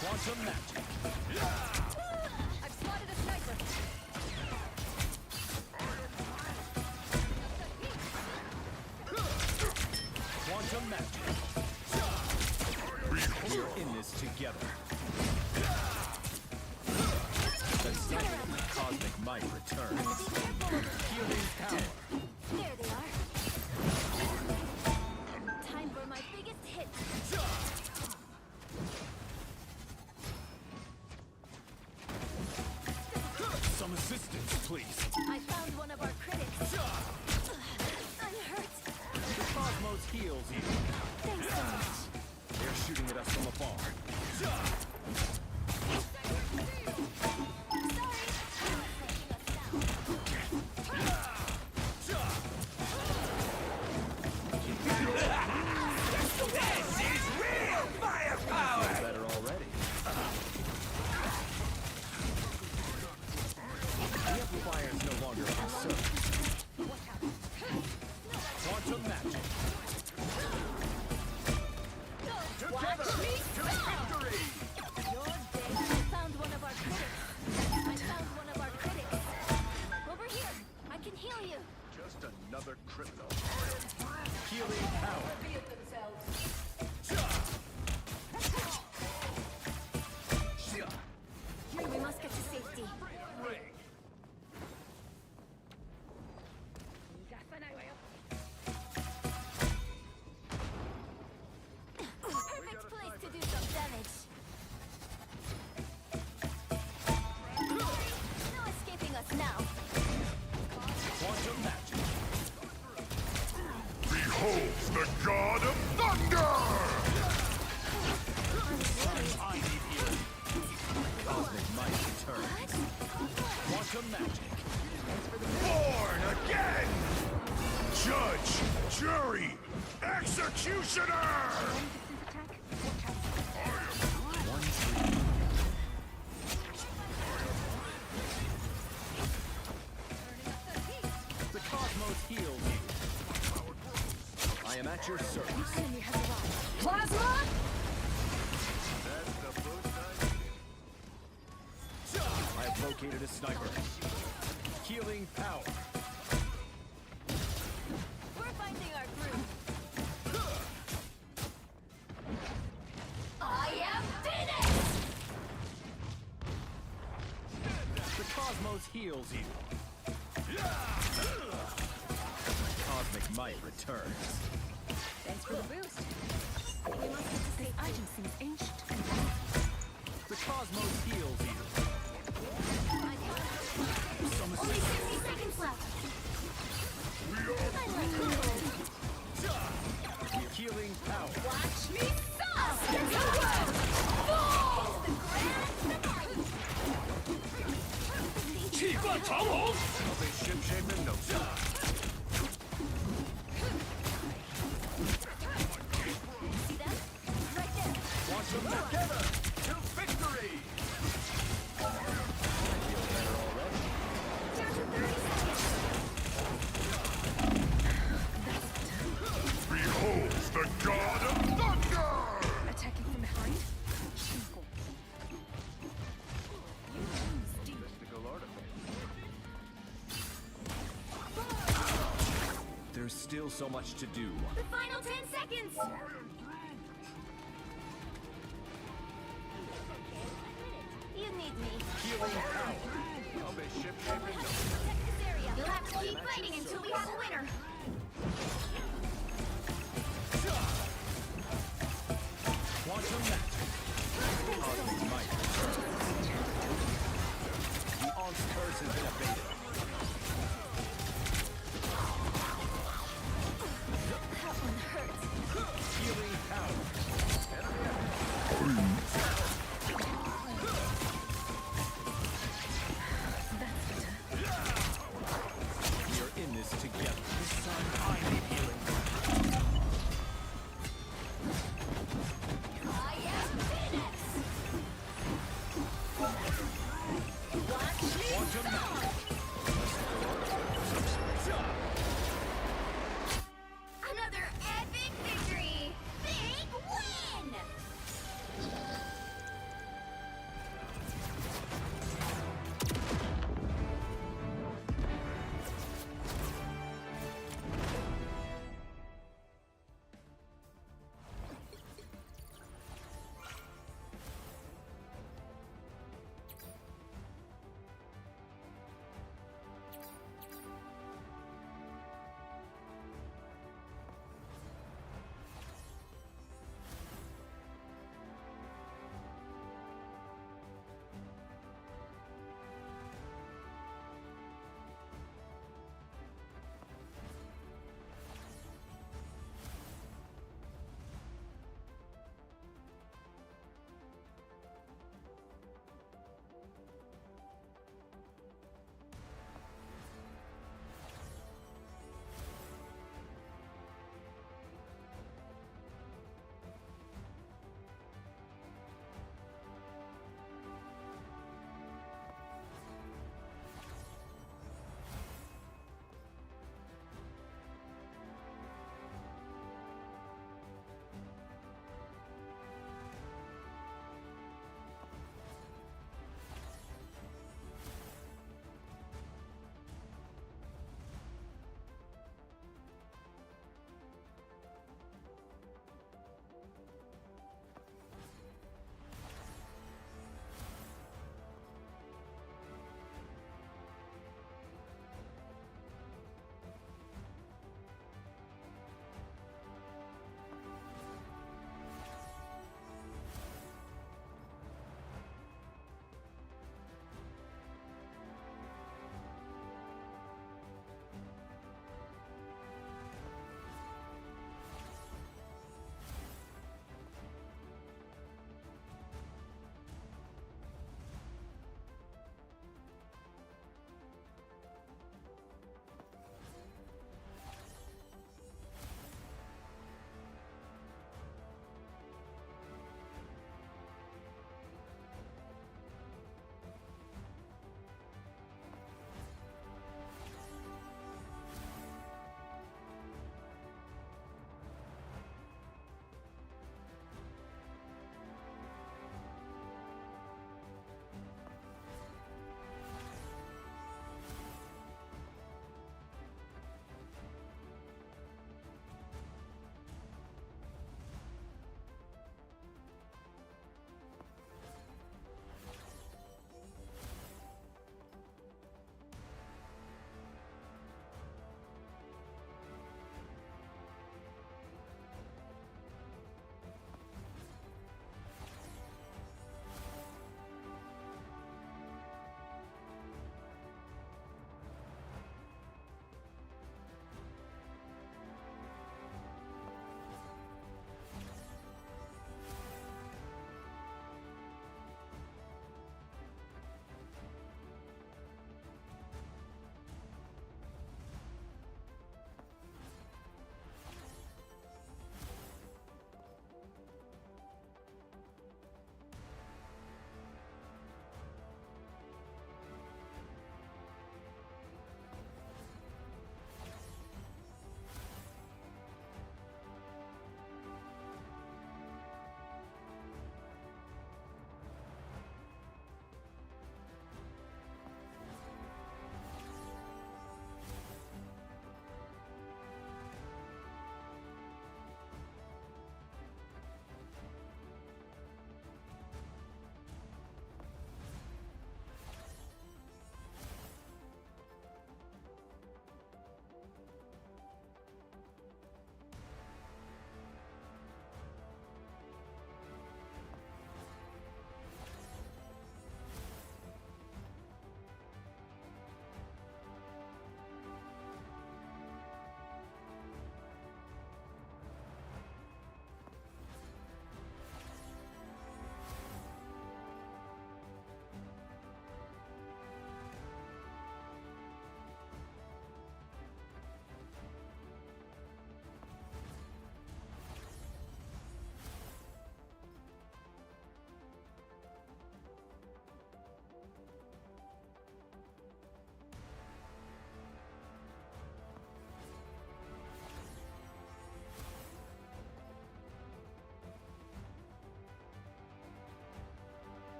Quantum magic. I've spotted a sniper. Quantum magic. We're in this together. The cycle of cosmic might returns. Healing power. There they are. Time for my biggest hit. Some assistance, please. I found one of our critics. I'm hurt. The cosmos heals you. Thanks so much. They're shooting at us from afar. This is real firepower! Better already. The amplifier is no longer a concern. Quantum magic. Watch me go! Your day. I found one of our critics. I found one of our critics. Over here. I can heal you. Just another criminal. Healing power. We must get to safety. Perfect place to do some damage. No escaping us now. Quantum magic. Behold the god of thunder! I need healing. Cosmic might returns. Quantum magic. Born again! Judge, jury, executioner! One tree. The cosmos heals you. I am at your service. Enemy has arrived. Plasma! That's the boost I needed. I have located a sniper. Healing power. We're finding our group. I am finished! The cosmos heals you. Cosmic might returns. Thanks for the boost. We must get to this item seems ancient. The cosmos heals you. Only 60 seconds left. Healing power. Watch me sauce! I'll be ship-shape in no time. See them? Right there. Watch them together to victory! Down to 30 seconds. Behold the god of thunder! Attacking from behind? Shameful. Mystical artifact. There's still so much to do. The final 10 seconds. You need me. Healing power. I'll be ship-shape in no Protect this area. You'll have to keep fighting until we have a winner. Quantum magic. Cosmic might returns. The Aunt's curse has been abated. That one hurts. Healing power. We are in this together. Son, I need healing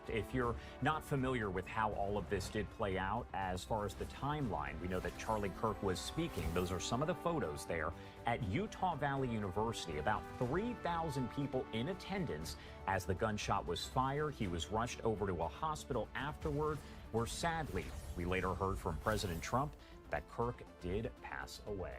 If you're not familiar with how all of this did play out, as far as the timeline, we know that Charlie Kirk was speaking. Those are some of the photos there at Utah Valley University. About 3,000 people in attendance as the gunshot was fired. He was rushed over to a hospital afterward, where sadly, we later heard from President Trump that Kirk did pass away.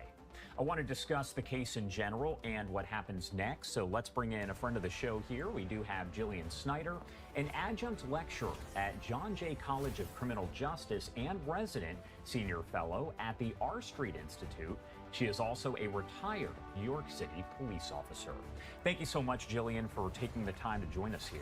I want to discuss the case in general and what happens next, so let's bring in a friend of the show here. We do have Jillian Snyder, an adjunct lecturer at John Jay College of Criminal Justice and resident senior fellow at the R Street Institute. She is also a retired New York City police officer. Thank you so much, Jillian, for taking the time to join us here.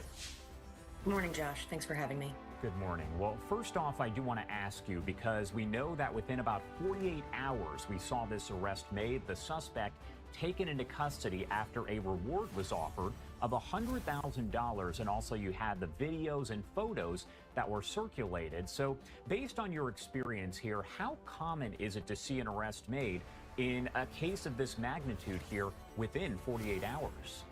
Good morning, Josh. Thanks for having me. Good morning. Well, first off, I do want to ask you, because we know that within about 48 hours, we saw this arrest made, the suspect taken into custody after a reward was offered of $100,000. And also you had the videos and photos that were circulated. So based on your experience here, how common is it to see an arrest made in a case of this magnitude here within 48 hours?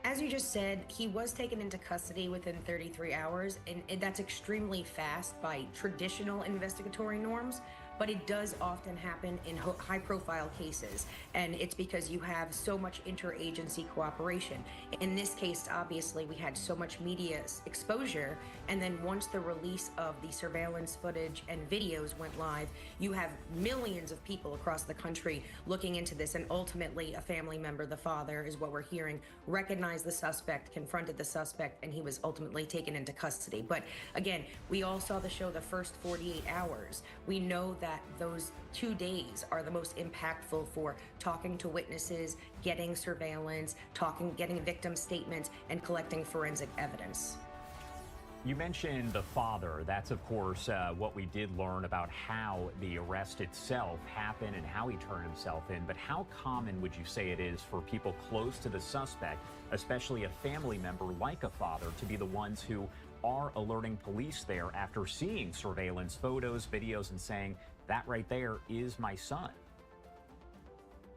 As you just said, he was taken into custody within 33 hours, and that's extremely fast by traditional investigatory norms. But it does often happen in high-profile cases, and it's because you have so much interagency cooperation. In this case, obviously, we had so much media exposure, and then once the release of the surveillance footage and videos went live, you have millions of people across the country looking into this, and ultimately a family member, the father, is what we're hearing, recognized the suspect, confronted the suspect, and he was ultimately taken into custody. But again, we all saw the show the first 48 hours. We know that those 2 days are the most impactful for talking to witnesses, getting surveillance, getting victim statements, and collecting forensic evidence. You mentioned the father. That's, of course, what we did learn about how the arrest itself happened and how he turned himself in. But how common would you say it is for people close to the suspect, especially a family member like a father, to be the ones who are alerting police there after seeing surveillance photos, videos, and saying, that right there is my son?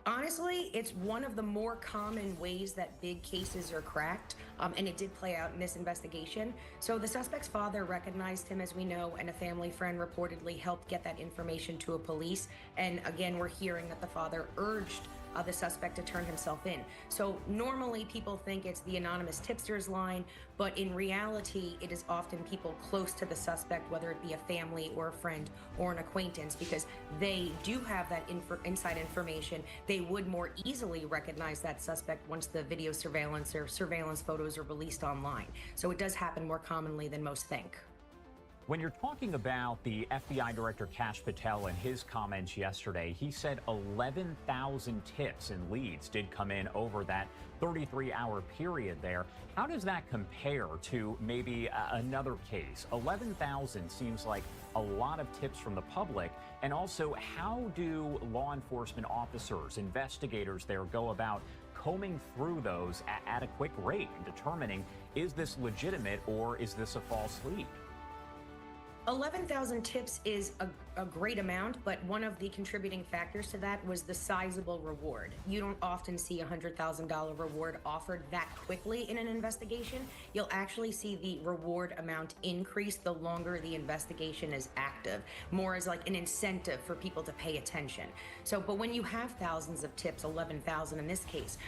Honestly, it's one of the more common ways that big cases are cracked, and it did play out in this investigation. So the suspect's father recognized him, as we know, and a family friend reportedly helped get that information to a police. And again, we're hearing that the father urged the suspect to turn himself in. So normally people think it's the anonymous tipster's line, but in reality, it is often people close to the suspect, whether it be a family or a friend or an acquaintance, because they do have that inside information. They would more easily recognize that suspect once the video surveillance or surveillance photos are released online. So it does happen more commonly than most think. When you're talking about the FBI Director Kash Patel and his comments yesterday, he said 11,000 tips and leads did come in over that 33-hour period there. How does that compare to maybe another case? 11,000 seems like a lot of tips from the public. And also, how do law enforcement officers, investigators there go about combing through those at a quick rate and determining, is this legitimate or is this a false lead? 11,000 tips is a great amount, but one of the contributing factors to that was the sizable reward. You don't often see a $100,000 reward offered that quickly in an investigation. You'll actually see the reward amount increase the longer the investigation is active, more as like an incentive for people to pay attention. So, but when you have thousands of tips, 11,000 in this case,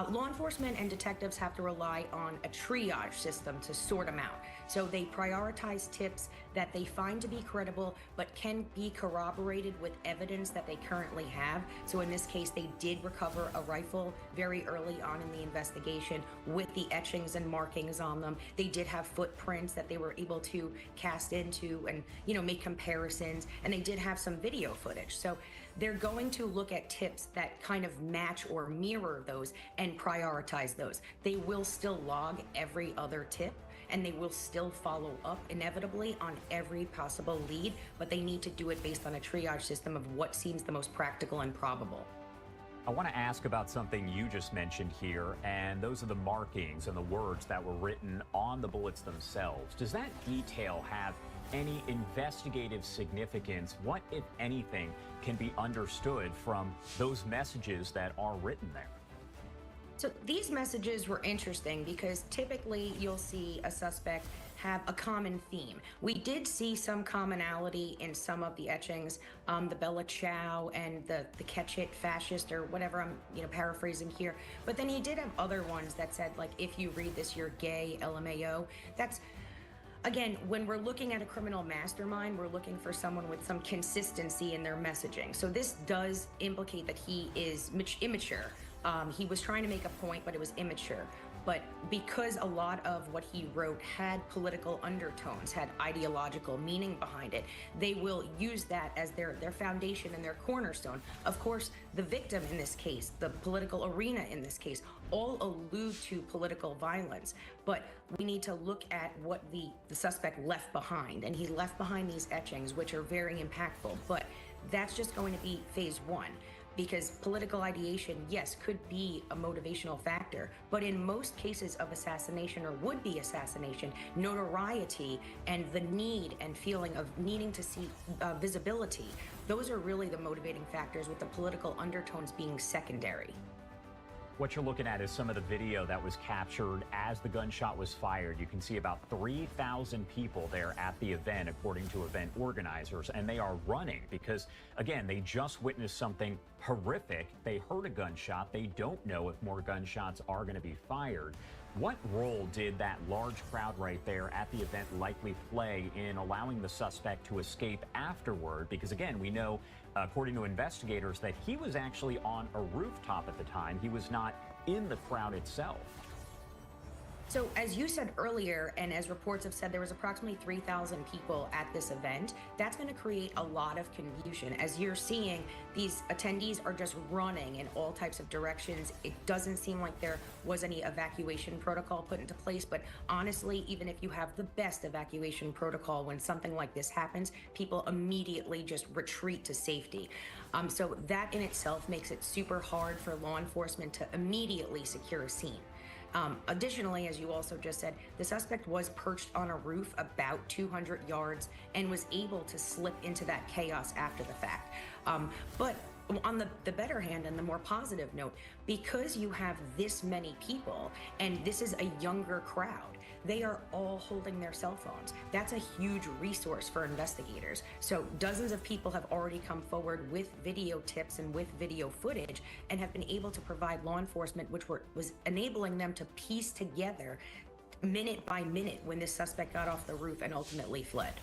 law enforcement and detectives have to rely on a triage system to sort them out. So they prioritize tips that they find to be credible, but can be corroborated with evidence that they currently have. So in this case, they did recover a rifle very early on in the investigation with the etchings and markings on them. They did have footprints that they were able to cast into and, you know, make comparisons. And they did have some video footage. So they're going to look at tips that kind of match or mirror those and prioritize those. They will still log every other tip, and they will still follow up inevitably on every possible lead, but they need to do it based on a triage system of what seems the most practical and probable. I want to ask about something you just mentioned here, and those are the markings and the words that were written on the bullets themselves. Does that detail have any investigative significance? What, if anything, can be understood from those messages that are written there? So these messages were interesting because typically you'll see a suspect have a common theme. We did see some commonality in some of the etchings, the Bella Ciao and the catch it fascist or whatever I'm paraphrasing here. But then he did have other ones that said like, if you read this, you're gay, LMAO. That's again, when we're looking at a criminal mastermind, we're looking for someone with some consistency in their messaging. So this does implicate that he is immature. He was trying to make a point, but it was immature. But because a lot of what he wrote had political undertones, had ideological meaning behind it, they will use that as their foundation and their cornerstone. Of course, the victim in this case, the political arena in this case, all allude to political violence. But we need to look at what the suspect left behind. And he left behind these etchings, which are very impactful. But that's just going to be phase one. Because political ideation, yes, could be a motivational factor, but in most cases of assassination or would-be assassination, notoriety and the need and feeling of needing to see visibility, those are really the motivating factors, with the political undertones being secondary. What you're looking at is some of the video that was captured as the gunshot was fired. You can see about 3,000 people there at the event, according to event organizers, and they are running because, again, they just witnessed something horrific. They heard a gunshot. They don't know if more gunshots are going to be fired. What role did that large crowd right there at the event likely play in allowing the suspect to escape afterward? Because, again, we know, according to investigators, that he was actually on a rooftop at the time. He was not in the crowd itself. So as you said earlier, and as reports have said, there was approximately 3,000 people at this event. That's going to create a lot of confusion. As you're seeing, these attendees are just running in all types of directions. It doesn't seem like there was any evacuation protocol put into place, but honestly, even if you have the best evacuation protocol, when something like this happens, people immediately just retreat to safety. So that in itself makes it super hard for law enforcement to immediately secure a scene. Additionally, as you also just said, the suspect was perched on a roof about 200 yards and was able to slip into that chaos after the fact. But on the better hand and the more positive note, because you have this many people and this is a younger crowd, they are all holding their cell phones. That's a huge resource for investigators. So dozens of people have already come forward with video tips and with video footage and have been able to provide law enforcement, which was enabling them to piece together minute by minute when this suspect got off the roof and ultimately fled.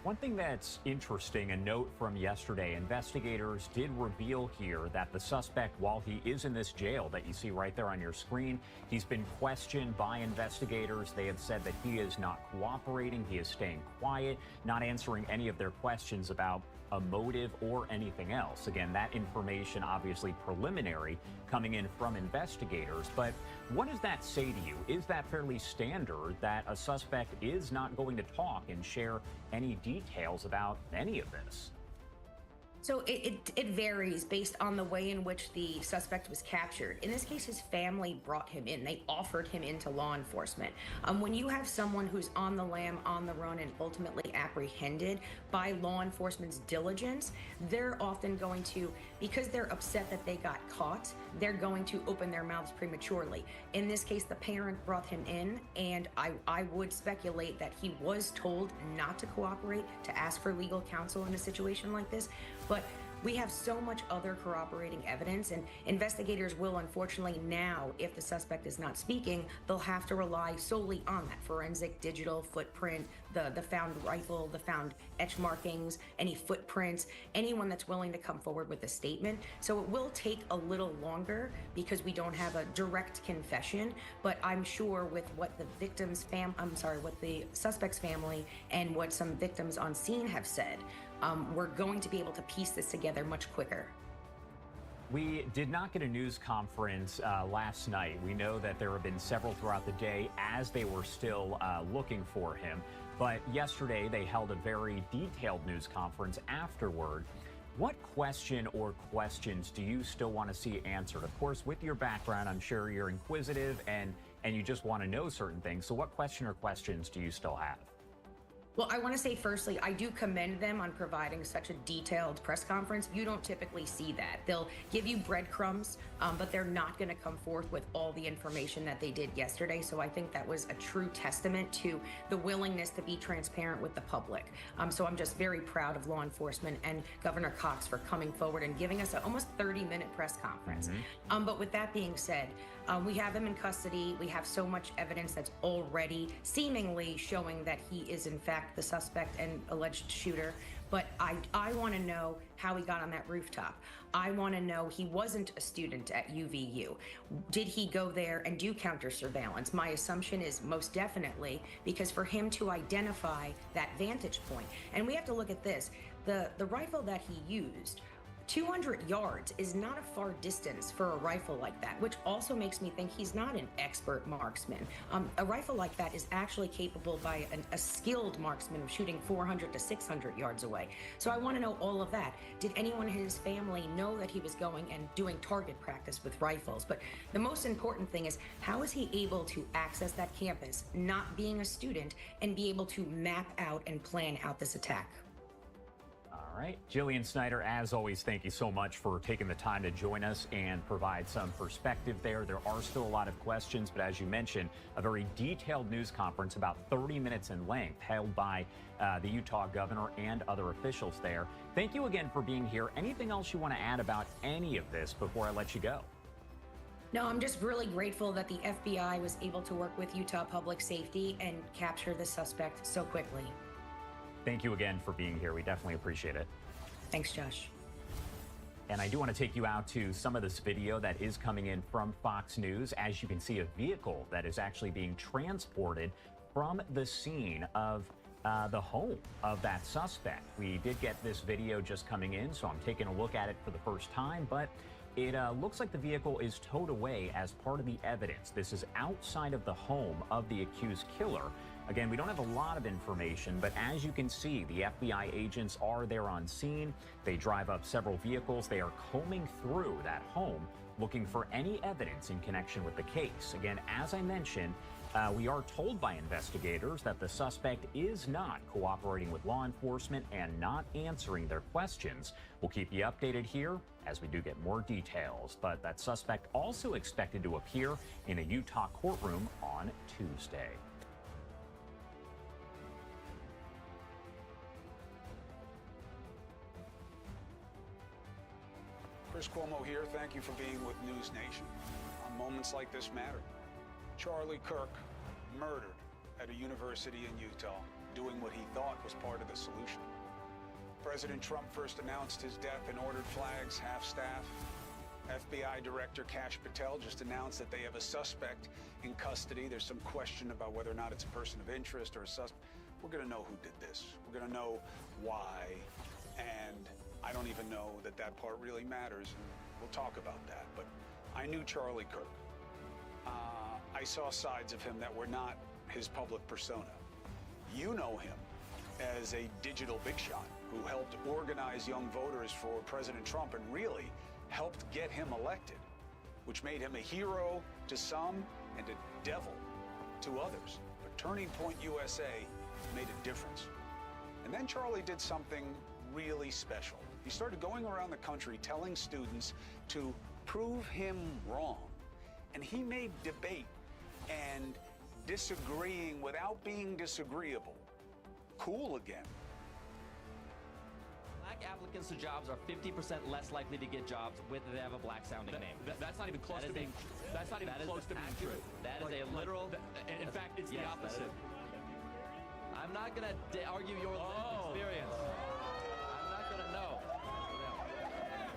One thing that's interesting, a note from yesterday, investigators did reveal here that the suspect, while he is in this jail that you see right there on your screen, he's been questioned by investigators. They have said that he is not cooperating, he is staying quiet, not answering any of their questions about a motive or anything else. Again, that information obviously preliminary coming in from investigators, but what does that say to you? Is that fairly standard that a suspect is not going to talk and share any details about any of this? So it varies based on the way in which the suspect was captured. In this case, his family brought him in. They offered him into law enforcement. When you have someone who's on the lam, on the run, and ultimately apprehended by law enforcement's diligence, they're often going to, because they're upset that they got caught, they're going to open their mouths prematurely. In this case, the parent brought him in, and I would speculate that he was told not to cooperate, to ask for legal counsel in a situation like this. But we have so much other corroborating evidence, and investigators will unfortunately now, if the suspect is not speaking, they'll have to rely solely on that forensic digital footprint, the found rifle, the found etch markings, any footprints, anyone that's willing to come forward with a statement. So it will take a little longer because we don't have a direct confession, but I'm sure with what the victim's what the suspect's family and what some victims on scene have said, we're going to be able to piece this together much quicker. We did not get a news conference last night. We know that there have been several throughout the day as they were still looking for him. But yesterday they held a very detailed news conference afterward. What question or questions do you still want to see answered? Of course, with your background, I'm sure you're inquisitive and you just want to know certain things. So what question or questions do you still have? Well, I want to say firstly, I do commend them on providing such a detailed press conference. You don't typically see that. They'll give you breadcrumbs, but they're not going to come forth with all the information that they did yesterday. So I think that was a true testament to the willingness to be transparent with the public. So I'm just very proud of law enforcement and Governor Cox for coming forward and giving us an almost 30-minute press conference. But with that being said, we have him in custody. We have so much evidence that's already seemingly showing that he is in fact the suspect and alleged shooter. But I want to know how he got on that rooftop. I want to know he wasn't a student at UVU. Did he go there and do counter surveillance? My assumption is most definitely, because for him to identify that vantage point, and we have to look at this, the rifle that he used, 200 yards is not a far distance for a rifle like that, which also makes me think he's not an expert marksman. A rifle like that is actually capable by a skilled marksman of shooting 400 to 600 yards away. So I want to know all of that. Did anyone in his family know that he was going and doing target practice with rifles? But the most important thing is, how is he able to access that campus, not being a student, and be able to map out and plan out this attack? All right. Jillian Snyder, as always, thank you so much for taking the time to join us and provide some perspective there. There are still a lot of questions, but as you mentioned, a very detailed news conference, about 30 minutes in length, held by the Utah governor and other officials there. Thank you again for being here. Anything else you want to add about any of this before I let you go? No, I'm just really grateful that the FBI was able to work with Utah Public Safety and capture the suspect so quickly. Thank you again for being here. We definitely appreciate it. Thanks, Josh. And I do want to take you out to some of this video that is coming in from Fox News. As you can see, a vehicle that is actually being transported from the scene of the home of that suspect. We did get this video just coming in, so I'm taking a look at it for the first time, but it looks like the vehicle is towed away as part of the evidence. This is outside of the home of the accused killer. Again, we don't have a lot of information, but as you can see, the FBI agents are there on scene. They drive up several vehicles. They are combing through that home, looking for any evidence in connection with the case. Again, as I mentioned, we are told by investigators that the suspect is not cooperating with law enforcement and not answering their questions. We'll keep you updated here as we do get more details. But that suspect also expected to appear in a Utah courtroom on Tuesday. Chris Cuomo here. Thank you for being with News Nation. Moments like this matter. Charlie Kirk murdered at a university in Utah, doing what he thought was part of the solution. President Trump first announced his death and ordered flags half-staff. FBI Director Kash Patel just announced that they have a suspect in custody. There's some question about whether or not it's a person of interest or a suspect. We're going to know who did this. We're going to know why, and I don't even know that that part really matters, and we'll talk about that. But I knew Charlie Kirk. I saw sides of him that were not his public persona. You know him as a digital big shot who helped organize young voters for President Trump and really helped get him elected, which made him a hero to some and a devil to others. But Turning Point USA made a difference. And then Charlie did something really special. He started going around the country telling students to prove him wrong. And he made debate and disagreeing without being disagreeable cool again. Black applicants to jobs are 50% less likely to get jobs whether they have a black-sounding name. That's not even close to being. That's not even close to being true. That is a literal. In fact, it's the opposite. I'm not gonna argue your lived experience. I'm not gonna know.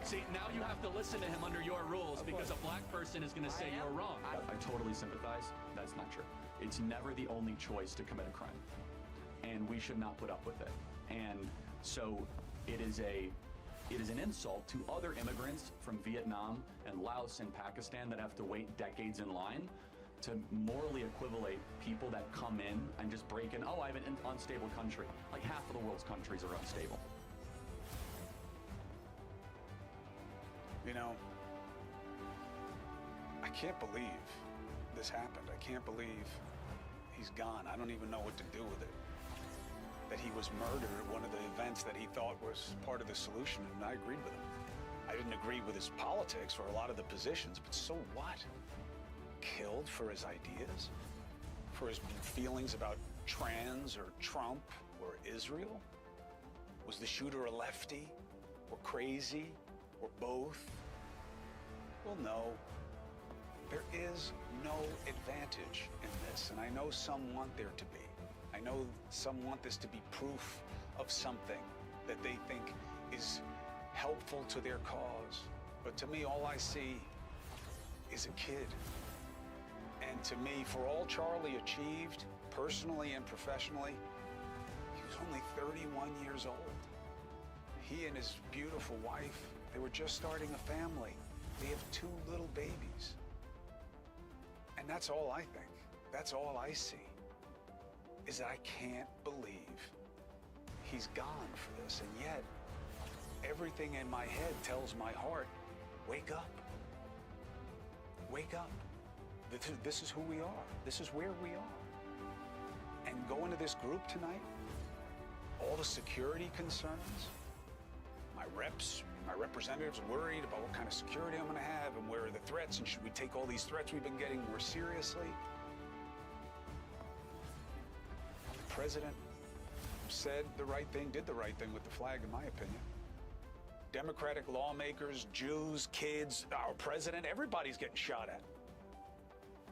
See, now you have to listen to him under your rules because a black person is going to say you're wrong. I totally sympathize. That's not true. It's never the only choice to commit a crime, and we should not put up with it. And so it is an insult to other immigrants from Vietnam and Laos and Pakistan that have to wait decades in line to morally equivalate people that come in and just break in. Oh, I have an unstable country. Like half of the world's countries are unstable. You know, I can't believe this happened. I can't believe he's gone. I don't even know what to do with it. that he was murdered at one of the events that he thought was part of the solution, and I agreed with him. I didn't agree with his politics or a lot of the positions, but so what? Killed for his ideas? For his feelings about trans or Trump or Israel? Was the shooter a lefty or crazy or both? Well, no. There is no advantage in this, and I know some want there to be. I know some want this to be proof of something that they think is helpful to their cause. But to me, all I see is a kid. And to me, for all Charlie achieved, personally and professionally, he was only 31 years old. He and his beautiful wife, they were just starting a family. They have 2 little babies. And that's all I think. That's all I see. Is that I can't believe he's gone for this. And yet, everything in my head tells my heart, wake up. Wake up. This is who we are. This is where we are. And going to this group tonight, all the security concerns, my representatives worried about what kind of security I'm going to have and where are the threats and should we take all these threats we've been getting more seriously? The president said the right thing, did the right thing with the flag, in my opinion. Democratic lawmakers, Jews, kids, our president, everybody's getting shot at.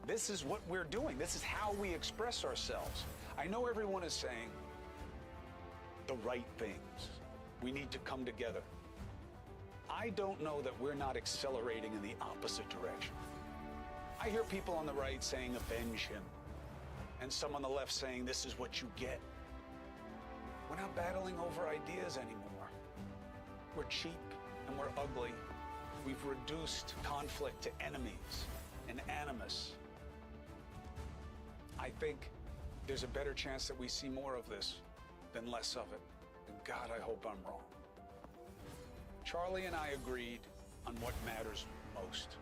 This is what we're doing. This is how we express ourselves. I know everyone is saying the right things. We need to come together. I don't know that we're not accelerating in the opposite direction. I hear people on the right saying avenge him, and some on the left saying this is what you get. We're not battling over ideas anymore. We're cheap and we're ugly. We've reduced conflict to enemies and animus. I think there's a better chance that we see more of this than less of it. And God, I hope I'm wrong. Charlie and I agreed on what matters most.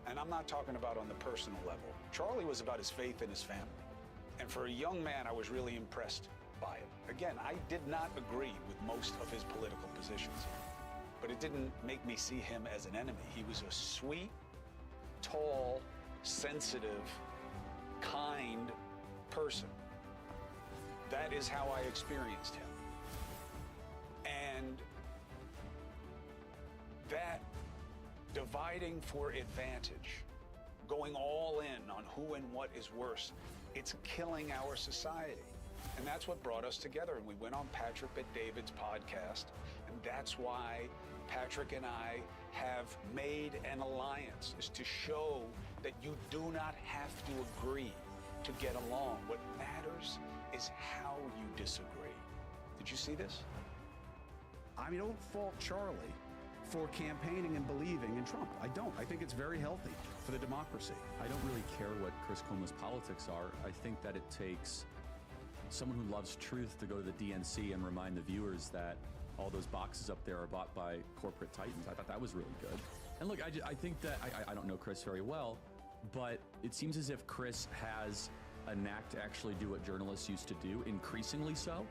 And I'm not talking about on the personal level. Charlie was about his faith in his family. And for a young man, I was really impressed by it. Again, I did not agree with most of his political positions, but it didn't make me see him as an enemy. He was a sweet, tall, sensitive, kind person. That is how I experienced him. And that dividing for advantage, going all in on who and what is worse, it's killing our society. And that's what brought us together. And we went on Patrick Bet-David's podcast. And that's why Patrick and I have made an alliance, is to show that you do not have to agree to get along. What matters is how you disagree. Did you see this? I mean, don't fault Charlie for campaigning and believing in Trump. I don't. I think it's very healthy for the democracy. I don't really care what Chris Cuomo's politics are. I think that it takes someone who loves truth to go to the DNC and remind the viewers that all those boxes up there are bought by corporate titans. I thought that was really good. And look, I think that, I don't know Chris very well, but it seems as if Chris has a knack to actually do what journalists used to do, increasingly so.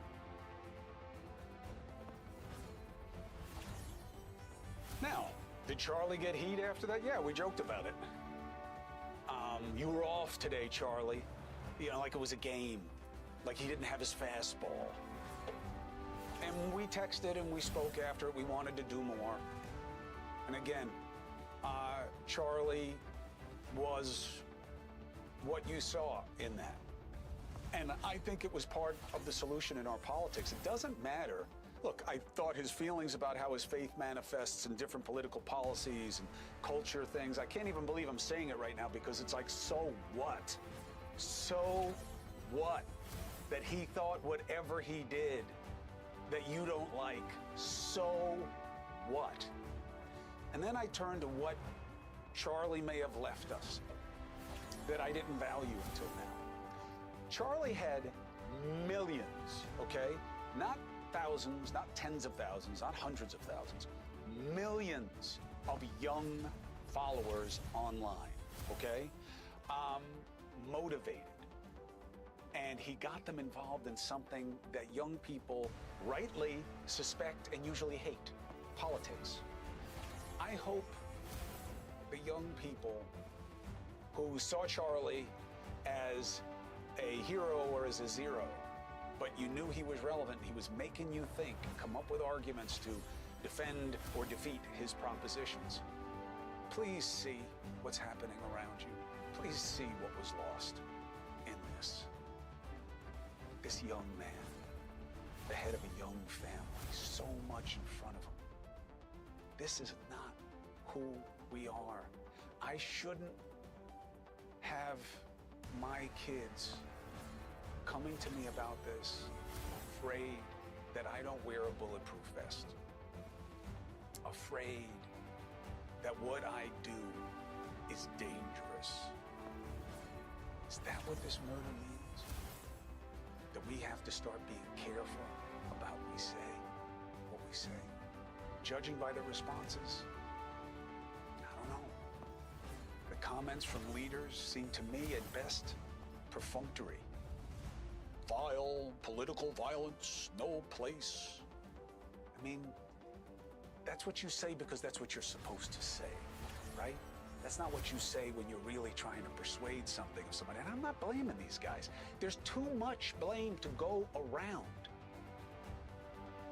Now, did Charlie get heat after that? Yeah, we joked about it. You were off today, Charlie. You know, like it was a game. Like he didn't have his fastball. And we texted and we spoke after it. We wanted to do more. And again, Charlie was what you saw in that. And I think it was part of the solution in our politics. It doesn't matter. Look, I thought his feelings about how his faith manifests in different political policies and culture things, I can't even believe I'm saying it right now because it's like, so what? So what? That he thought whatever he did that you don't like, so what? And then I turn to what Charlie may have left us that I didn't value until now. Charlie had millions, okay? Not thousands, not tens of thousands, not hundreds of thousands, millions of young followers online, okay? Motivated, And he got them involved in something that young people rightly suspect and usually hate: politics. I hope the young people who saw Charlie as a hero or as a zero, but you knew he was relevant, he was making you think and come up with arguments to defend or defeat his propositions. Please see what's happening around you. Please see what was lost in this. This young man, the head of a young family, so much in front of him. This is not who we are. I shouldn't have my kids coming to me about this, afraid that I don't wear a bulletproof vest, afraid that what I do is dangerous. Is that what this murder means? That we have to start being careful about what we say, judging by the responses? I don't know. The comments from leaders seem to me at best perfunctory. Vile political violence, no place. I mean, that's what you say because that's what you're supposed to say, right? That's not what you say when you're really trying to persuade something of somebody. And I'm not blaming these guys. There's too much blame to go around.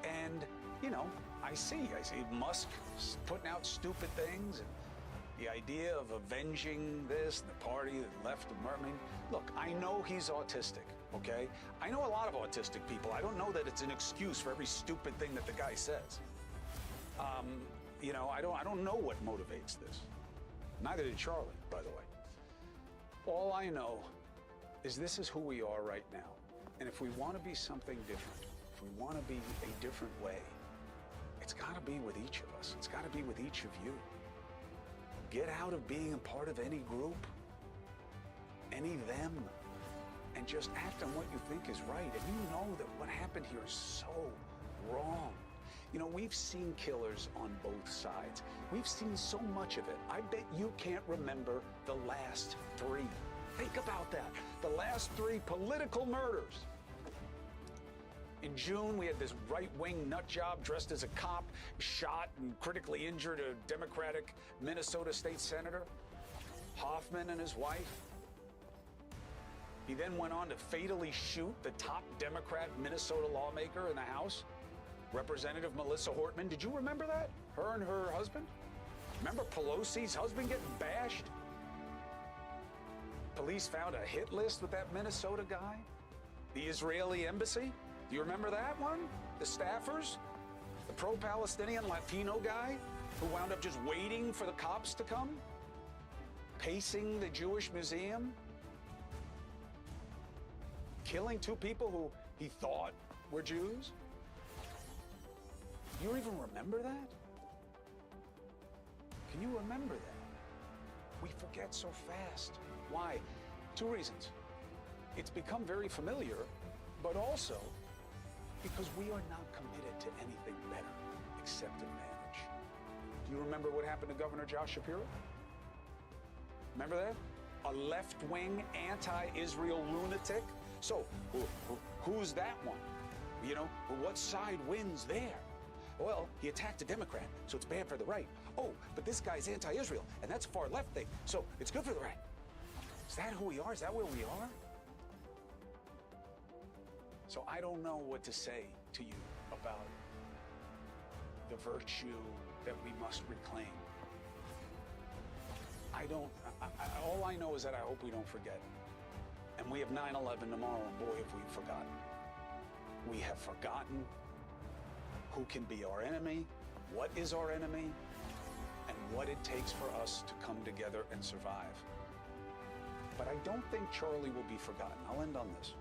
And, you know, I see Musk putting out stupid things, and the idea of avenging this, and the party that left him. I mean, look, I know he's autistic, okay? I know a lot of autistic people. I don't know that it's an excuse for every stupid thing that the guy says. You know, I don't know what motivates this. Neither did Charlie, by the way. All I know is this is who we are right now. And if we want to be something different, if we want to be a different way, it's got to be with each of us. It's got to be with each of you. Get out of being a part of any group, any them, and just act on what you think is right. And you know that what happened here is so wrong. You know, we've seen killers on both sides. We've seen so much of it. I bet you can't remember the last 3. Think about that. The last 3 political murders. In June, we had this right-wing nutjob dressed as a cop, shot and critically injured a Democratic Minnesota state senator, Hoffman, and his wife. He then went on to fatally shoot the top Democrat Minnesota lawmaker in the House, Representative Melissa Hortman. Did you remember that? Her and her husband? Remember Pelosi's husband getting bashed? Police found a hit list with that Minnesota guy. The Israeli embassy. Do you remember that one? The staffers? The pro-Palestinian Latino guy who wound up just waiting for the cops to come? Pacing the Jewish museum? Killing 2 people who he thought were Jews? You even remember that? Can you remember that? We forget so fast. Why? 2 reasons. It's become very familiar, but also because we are not committed to anything better except advantage. Do you remember what happened to Governor Josh Shapiro? Remember that? A left-wing, anti-Israel lunatic? So, who's that one? You know, what side wins there? Well, he attacked a Democrat, so it's bad for the right. Oh, but this guy's anti-Israel, and that's a far left thing, so it's good for the right. Is that who we are? Is that where we are? So I don't know what to say to you about the virtue that we must reclaim. All I know is that I hope we don't forget. And we have 9/11 tomorrow, and boy, have we forgotten. We have forgotten who can be our enemy, what is our enemy, and what it takes for us to come together and survive. But I don't think Charlie will be forgotten. I'll end on this.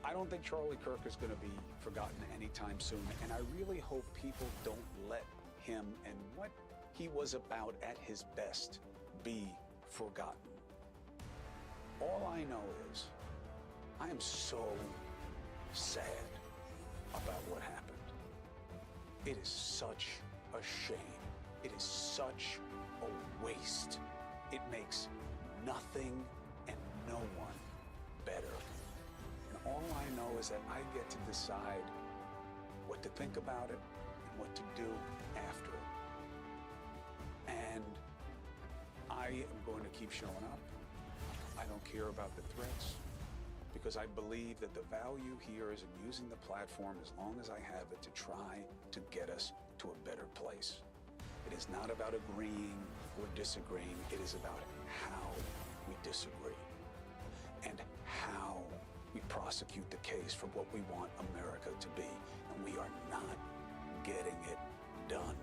I don't think Charlie Kirk is going to be forgotten anytime soon, and I really hope people don't let him and what he was about at his best be forgotten. All I know is I am so sad about what happened. It is such a shame. It is such a waste. It makes nothing and no one better. And all I know is that I get to decide what to think about it and what to do after it. And I am going to keep showing up. I don't care about the threats, because I believe that the value here is in using the platform as long as I have it to try to get us to a better place. It is not about agreeing or disagreeing. It is about how we disagree and how we prosecute the case for what we want America to be. And we are not getting it done.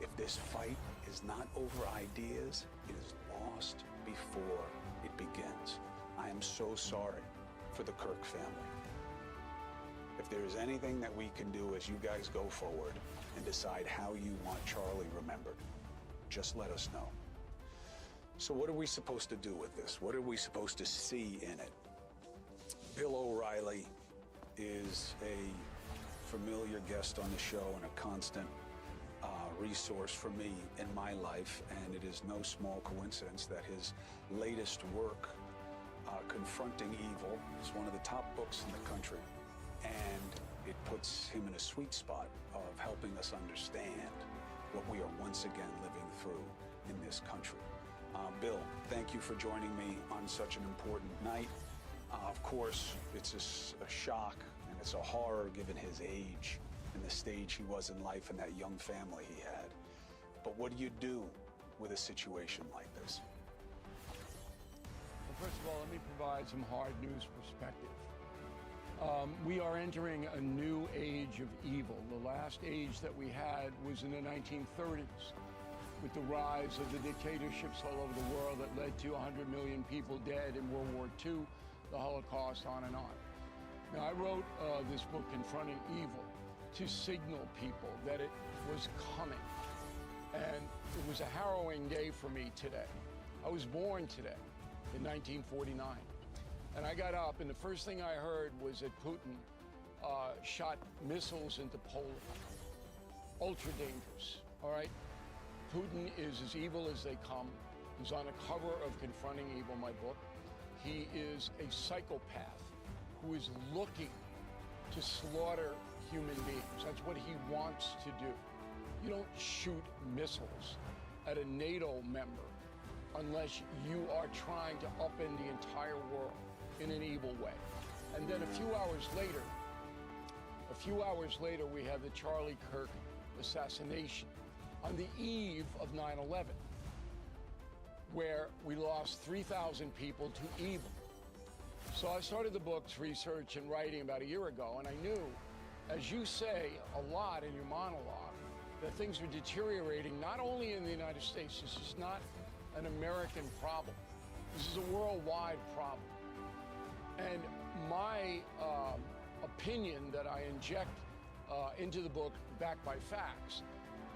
If this fight is not over ideas, it is lost before it begins. I am so sorry for the Kirk family. If there is anything that we can do as you guys go forward and decide how you want Charlie remembered, just let us know. So what are we supposed to do with this? What are we supposed to see in it? Bill O'Reilly is a familiar guest on the show and a constant resource for me in my life, and it is no small coincidence that his latest work, Confronting Evil, is one of the top books in the country, and it puts him in a sweet spot of helping us understand what we are once again living through in this country. Bill, thank you for joining me on such an important night. Of course, it's a shock and it's a horror given his age and the stage he was in life and that young family he had. But what do you do with a situation like this? Well, first of all, let me provide some hard news perspective. We are entering a new age of evil. The last age that we had was in the 1930s, with the rise of the dictatorships all over the world that led to 100 million people dead in World War II, the Holocaust, on and on. Now, I wrote this book, Confronting Evil, to signal people that it was coming. And it was a harrowing day for me today. I was born today in 1949. And I got up, and the first thing I heard was that Putin shot missiles into Poland. Ultra dangerous, all right? Putin is as evil as they come. He's on the cover of Confronting Evil, my book. He is a psychopath who is looking to slaughter human beings. That's what he wants to do. You don't shoot missiles at a NATO member unless you are trying to upend the entire world in an evil way. And then a few hours later, we have the Charlie Kirk assassination on the eve of 9/11, where we lost 3,000 people to evil. So I started the book's research and writing about a year ago, and I knew, as you say a lot in your monologue, that things were deteriorating not only in the United States. This is not an American problem. This is a worldwide problem. And my opinion that I inject into the book, backed by facts,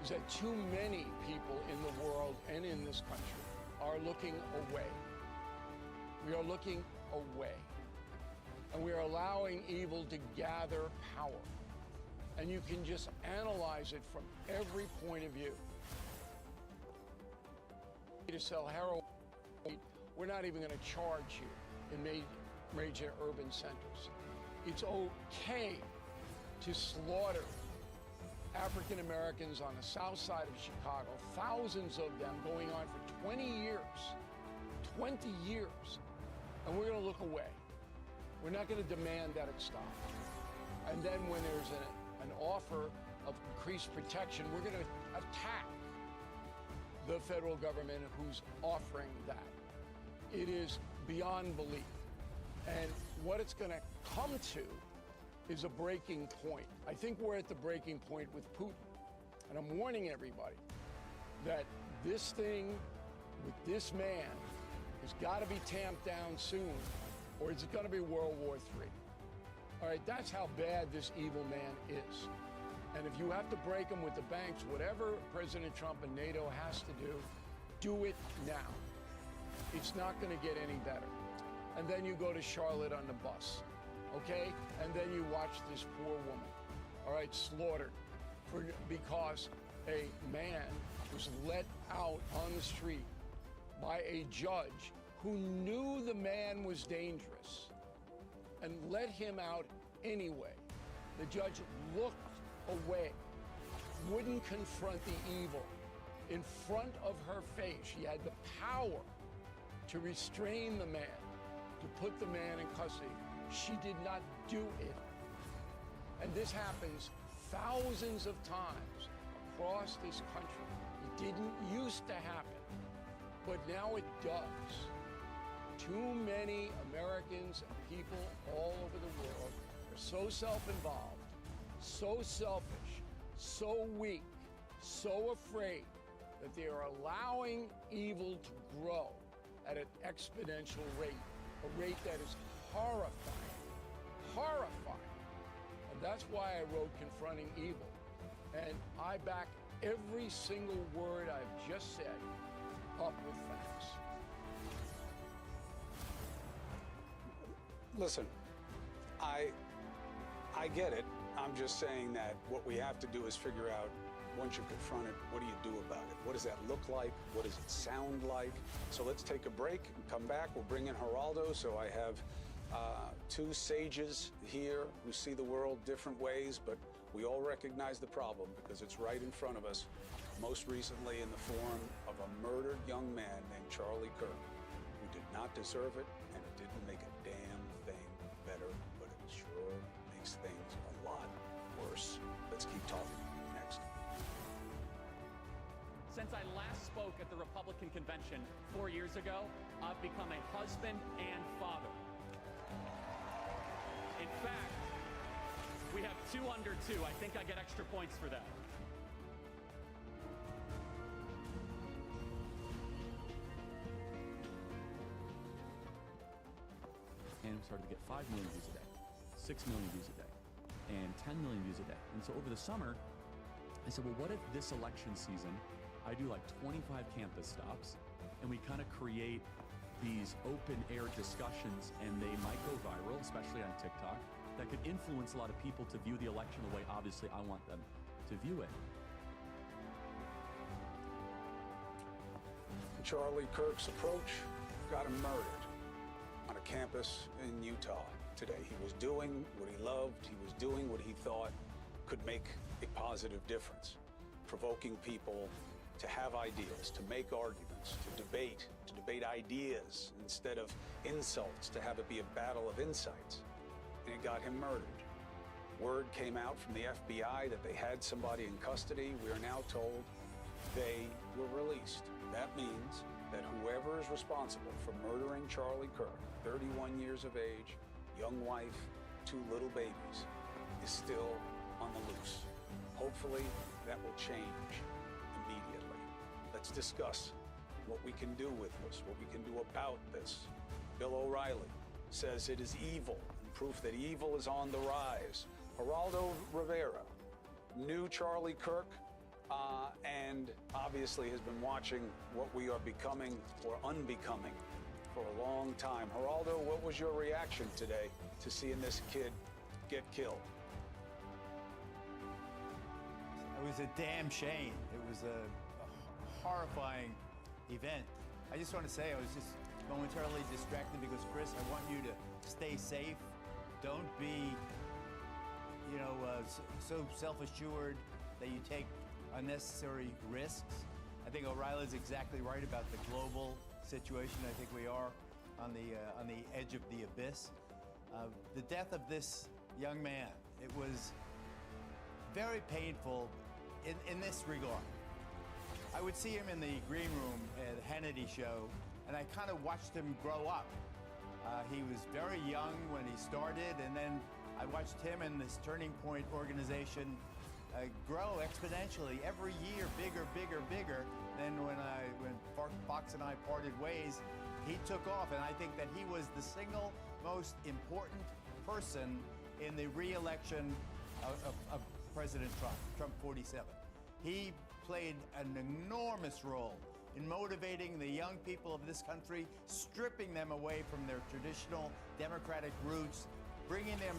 is that too many people in the world and in this country are looking away. We are looking away. And we are allowing evil to gather power. And you can just analyze it from every point of view. To sell heroin, we're not even going to charge you in major urban centers. It's okay to slaughter African Americans on the south side of Chicago, thousands of them going on for 20 years. 20 years. And we're going to look away. We're not going to demand that it stop. And then when there's an offer of increased protection, we're going to attack the federal government who's offering that. It is beyond belief. And what it's going to come to is a breaking point. I think we're at the breaking point with Putin. And I'm warning everybody that this thing with this man has got to be tamped down soon, or it's going to be World War III. All right, that's how bad this evil man is. And if you have to break him with the banks, whatever President Trump and NATO has to do it now. It's not going to get any better. And then you go to Charlotte on the bus, okay? And then you watch this poor woman, all right, slaughtered because a man was let out on the street by a judge who knew the man was dangerous and let him out anyway. The judge looked away, wouldn't confront the evil in front of her face. She had the power to restrain the man, to put the man in custody. She did not do it. And this happens thousands of times across this country. It didn't used to happen, but now it does. Too many Americans and people all over the world are so self-involved, so selfish, so weak, so afraid that they are allowing evil to grow at an exponential rate, a rate that is horrifying, horrifying. And that's why I wrote Confronting Evil. And I back every single word I've just said up with facts. Listen, I get it. I'm just saying that what we have to do is figure out, once you confront it, what do you do about it? What does that look like? What does it sound like? So let's take a break and come back. We'll bring in Geraldo. So I have two sages here who see the world different ways, but we all recognize the problem because it's right in front of us, most recently in the form of a murdered young man named Charlie Kirk, who did not deserve it, and it didn't make a damn thing better, but it sure makes things a lot worse. Let's keep talking. Next. Since I last spoke at the Republican convention 4 years ago, I've become a husband and father. In fact, we have 2 under 2. I think I get extra points for that. And we started to get 5 million views a day, 6 million views a day, and 10 million views a day. And so over the summer, I said, well, what if this election season, I do like 25 campus stops, and we kind of create these open air discussions, and they might go viral, especially on TikTok, that could influence a lot of people to view the election the way, obviously, I want them to view it. Charlie Kirk's approach got him murdered on a campus in Utah today. He was doing what he loved. He was doing what he thought could make a positive difference, provoking people to have ideas, to make arguments, to debate ideas instead of insults, to have it be a battle of insights. And it got him murdered. Word came out from the FBI that they had somebody in custody. We are now told they were released. That means that whoever is responsible for murdering Charlie Kirk, 31 years of age, young wife, 2 little babies, is still on the loose. Hopefully, that will change immediately. Let's discuss what we can do with this, what we can do about this. Bill O'Reilly says it is evil, and proof that evil is on the rise. Geraldo Rivera knew Charlie Kirk, and obviously has been watching what we are becoming or unbecoming for a long time. Geraldo, what was your reaction today to seeing this kid get killed? It was a damn shame. It was a horrifying event. I just want to say I was just momentarily distracted because, Chris, I want you to stay safe. Don't be, so self-assured that you take unnecessary risks. I think O'Reilly's exactly right about the global situation. I think we are on the edge of the abyss. The death of this young man, it was very painful in this regard. I would see him in the green room at the Hannity show, and I kind of watched him grow up. He was very young when he started, and then I watched him and this Turning Point organization grow exponentially every year, bigger, bigger, bigger. Then when Fox and I parted ways, he took off, and I think that he was the single most important person in the re-election of President Trump 47. He played an enormous role in motivating the young people of this country, stripping them away from their traditional Democratic roots, bringing them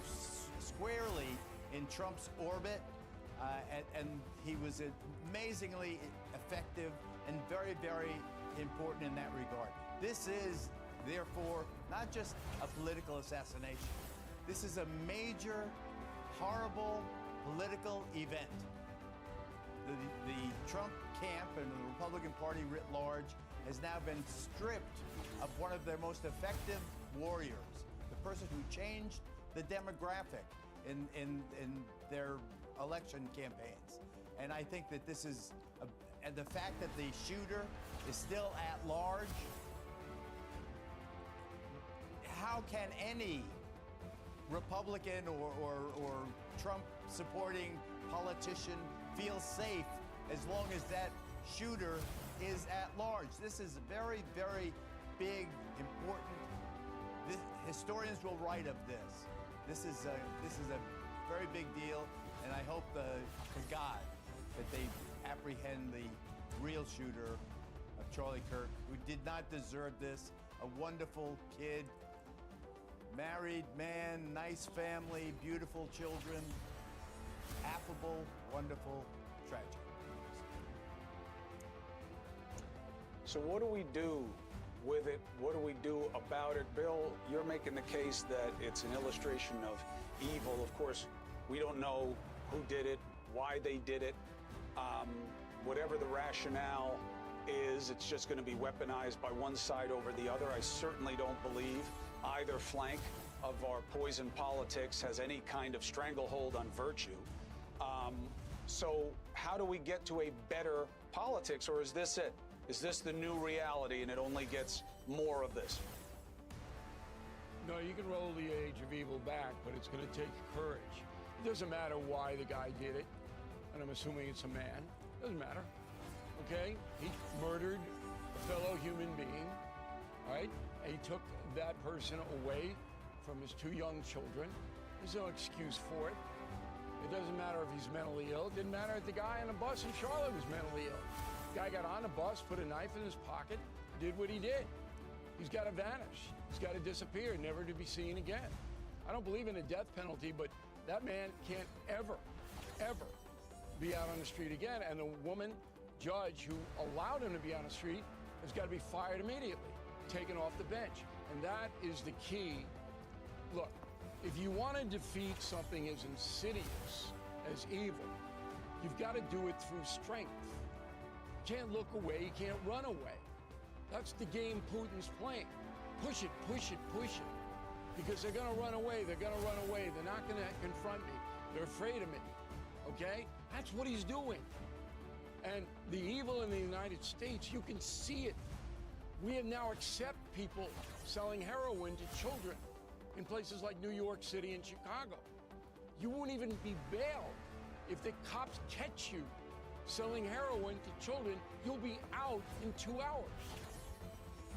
squarely in Trump's orbit, and he was amazingly effective and very, very important in that regard. This is therefore not just a political assassination. This is a major, horrible political event. The Trump camp and the Republican Party writ large has now been stripped of one of their most effective warriors, the person who changed the demographic in their election campaigns. And I think that this is, and the fact that the shooter is still at large, how can any Republican or Trump-supporting politician feel safe as long as that shooter is at large? This is very, very big, important. Historians will write of this. This is a very big deal, and I hope to God that they apprehend the real shooter of Charlie Kirk, who did not deserve this. A wonderful kid, married man, nice family, beautiful children, affable, wonderful, tragic. So what do we do with it? What do we do about it? Bill, you're making the case that it's an illustration of evil. Of course, we don't know who did it, why they did it. Whatever the rationale is, it's just going to be weaponized by one side over the other. I certainly don't believe either flank of our poison politics has any kind of stranglehold on virtue. So how do we get to a better politics, or is this it? Is this the new reality and it only gets more of this? No, you can roll the age of evil back, but it's going to take courage. It doesn't matter why the guy did it, and I'm assuming it's a man. Doesn't matter, okay? He murdered a fellow human being, right? And he took that person away from his two young children. There's no excuse for it. It doesn't matter if he's mentally ill. It didn't matter if the guy on the bus in Charlotte was mentally ill. The guy got on the bus, put a knife in his pocket, did what he did. He's got to vanish. He's got to disappear, never to be seen again. I don't believe in a death penalty, but that man can't ever, ever be out on the street again. And the woman judge who allowed him to be on the street has got to be fired immediately, taken off the bench. And that is the key. Look, if you want to defeat something as insidious as evil, you've got to do it through strength. You can't look away, you can't run away. That's the game Putin's playing. Push it, push it, push it. Because they're going to run away, they're going to run away. They're not going to confront me. They're afraid of me, okay? That's what he's doing. And the evil in the United States, you can see it. We have now accept people selling heroin to children in places like New York City and Chicago. You won't even be bailed. If the cops catch you selling heroin to children, you'll be out in 2 hours.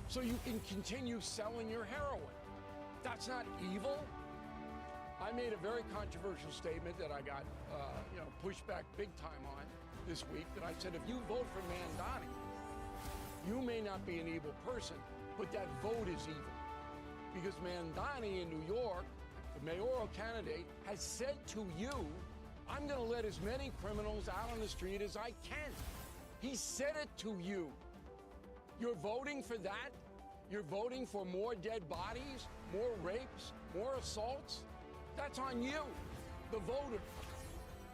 So you can continue selling your heroin. That's not evil. I made a very controversial statement that I got pushed back big time on this week, that I said, if you vote for Mandani, you may not be an evil person, but that vote is evil. Because Mandani in New York, the mayoral candidate, has said to you, I'm going to let as many criminals out on the street as I can. He said it to you. You're voting for that? You're voting for more dead bodies, more rapes, more assaults? That's on you, the voter.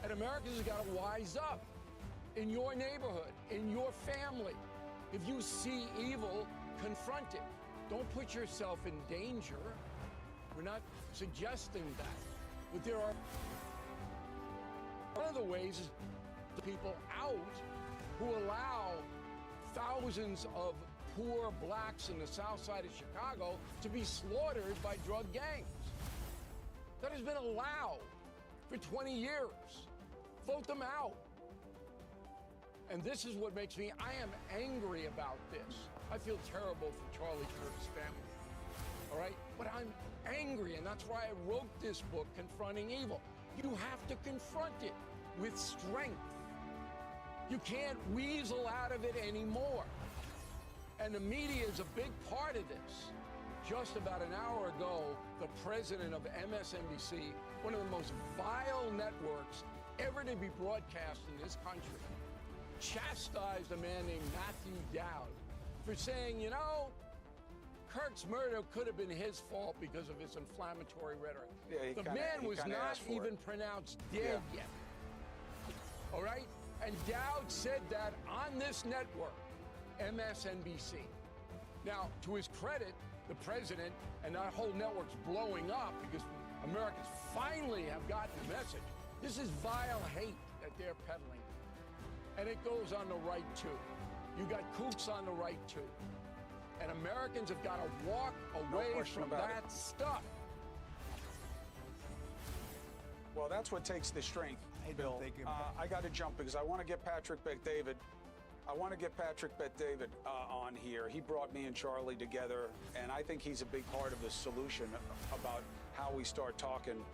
And Americans have got to wise up in your neighborhood, in your family. If you see evil, confront it. Don't put yourself in danger. We're not suggesting that. But there are one of the ways is the people out who allow thousands of poor blacks in the south side of Chicago to be slaughtered by drug gangs. That has been allowed for 20 years. Vote them out. And this is what makes me, I am angry about this. I feel terrible for Charlie Kirk's family, all right? But I'm angry, and that's why I wrote this book, Confronting Evil. You have to confront it with strength. You can't weasel out of it anymore. And the media is a big part of this. Just about an hour ago, the president of MSNBC, one of the most vile networks ever to be broadcast in this country, chastised a man named Matthew Dowd for saying, Kirk's murder could have been his fault because of his inflammatory rhetoric. Yeah, the man was not even pronounced dead yet. All right? And Dowd said that on this network, MSNBC. Now, to his credit, the president and that whole network's blowing up because Americans finally have gotten the message. This is vile hate that they're peddling. And it goes on the right, too. You got kooks on the right, too. And Americans have got to walk away from that stuff. Well, that's what takes the strength, Bill. I got to jump because I want to get Patrick Bet-David. On here. He brought me and Charlie together, and I think he's a big part of the solution about how we start talking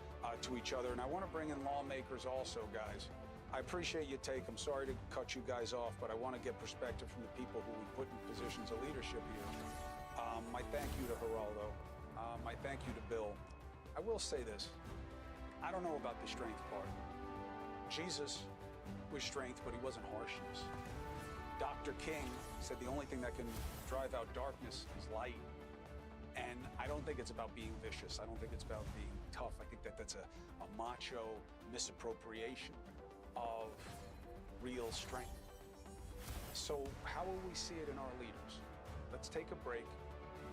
to each other. And I want to bring in lawmakers also, guys. I appreciate your take. I'm sorry to cut you guys off, but I want to get perspective from the people who we put in positions of leadership here. My thank you to Geraldo. My thank you to Bill. I will say this. I don't know about the strength part. Jesus was strength, but he wasn't harshness. Dr. King said the only thing that can drive out darkness is light. And I don't think it's about being vicious. I don't think it's about being tough. I think that that's a macho misappropriation of real strength. So how will we see it in our leaders? Let's take a break.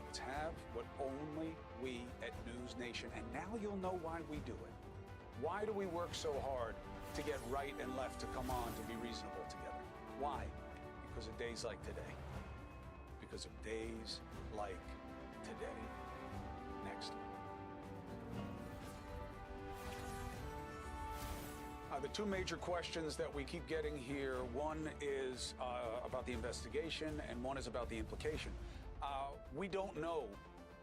Let's have what only we at News Nation, and now you'll know why we do it. Why do we work so hard to get right and left to come on to be reasonable together? Why? Because of days like today. Because of days like today. Next. The two major questions that we keep getting here, one is about the investigation and one is about the implication. We don't know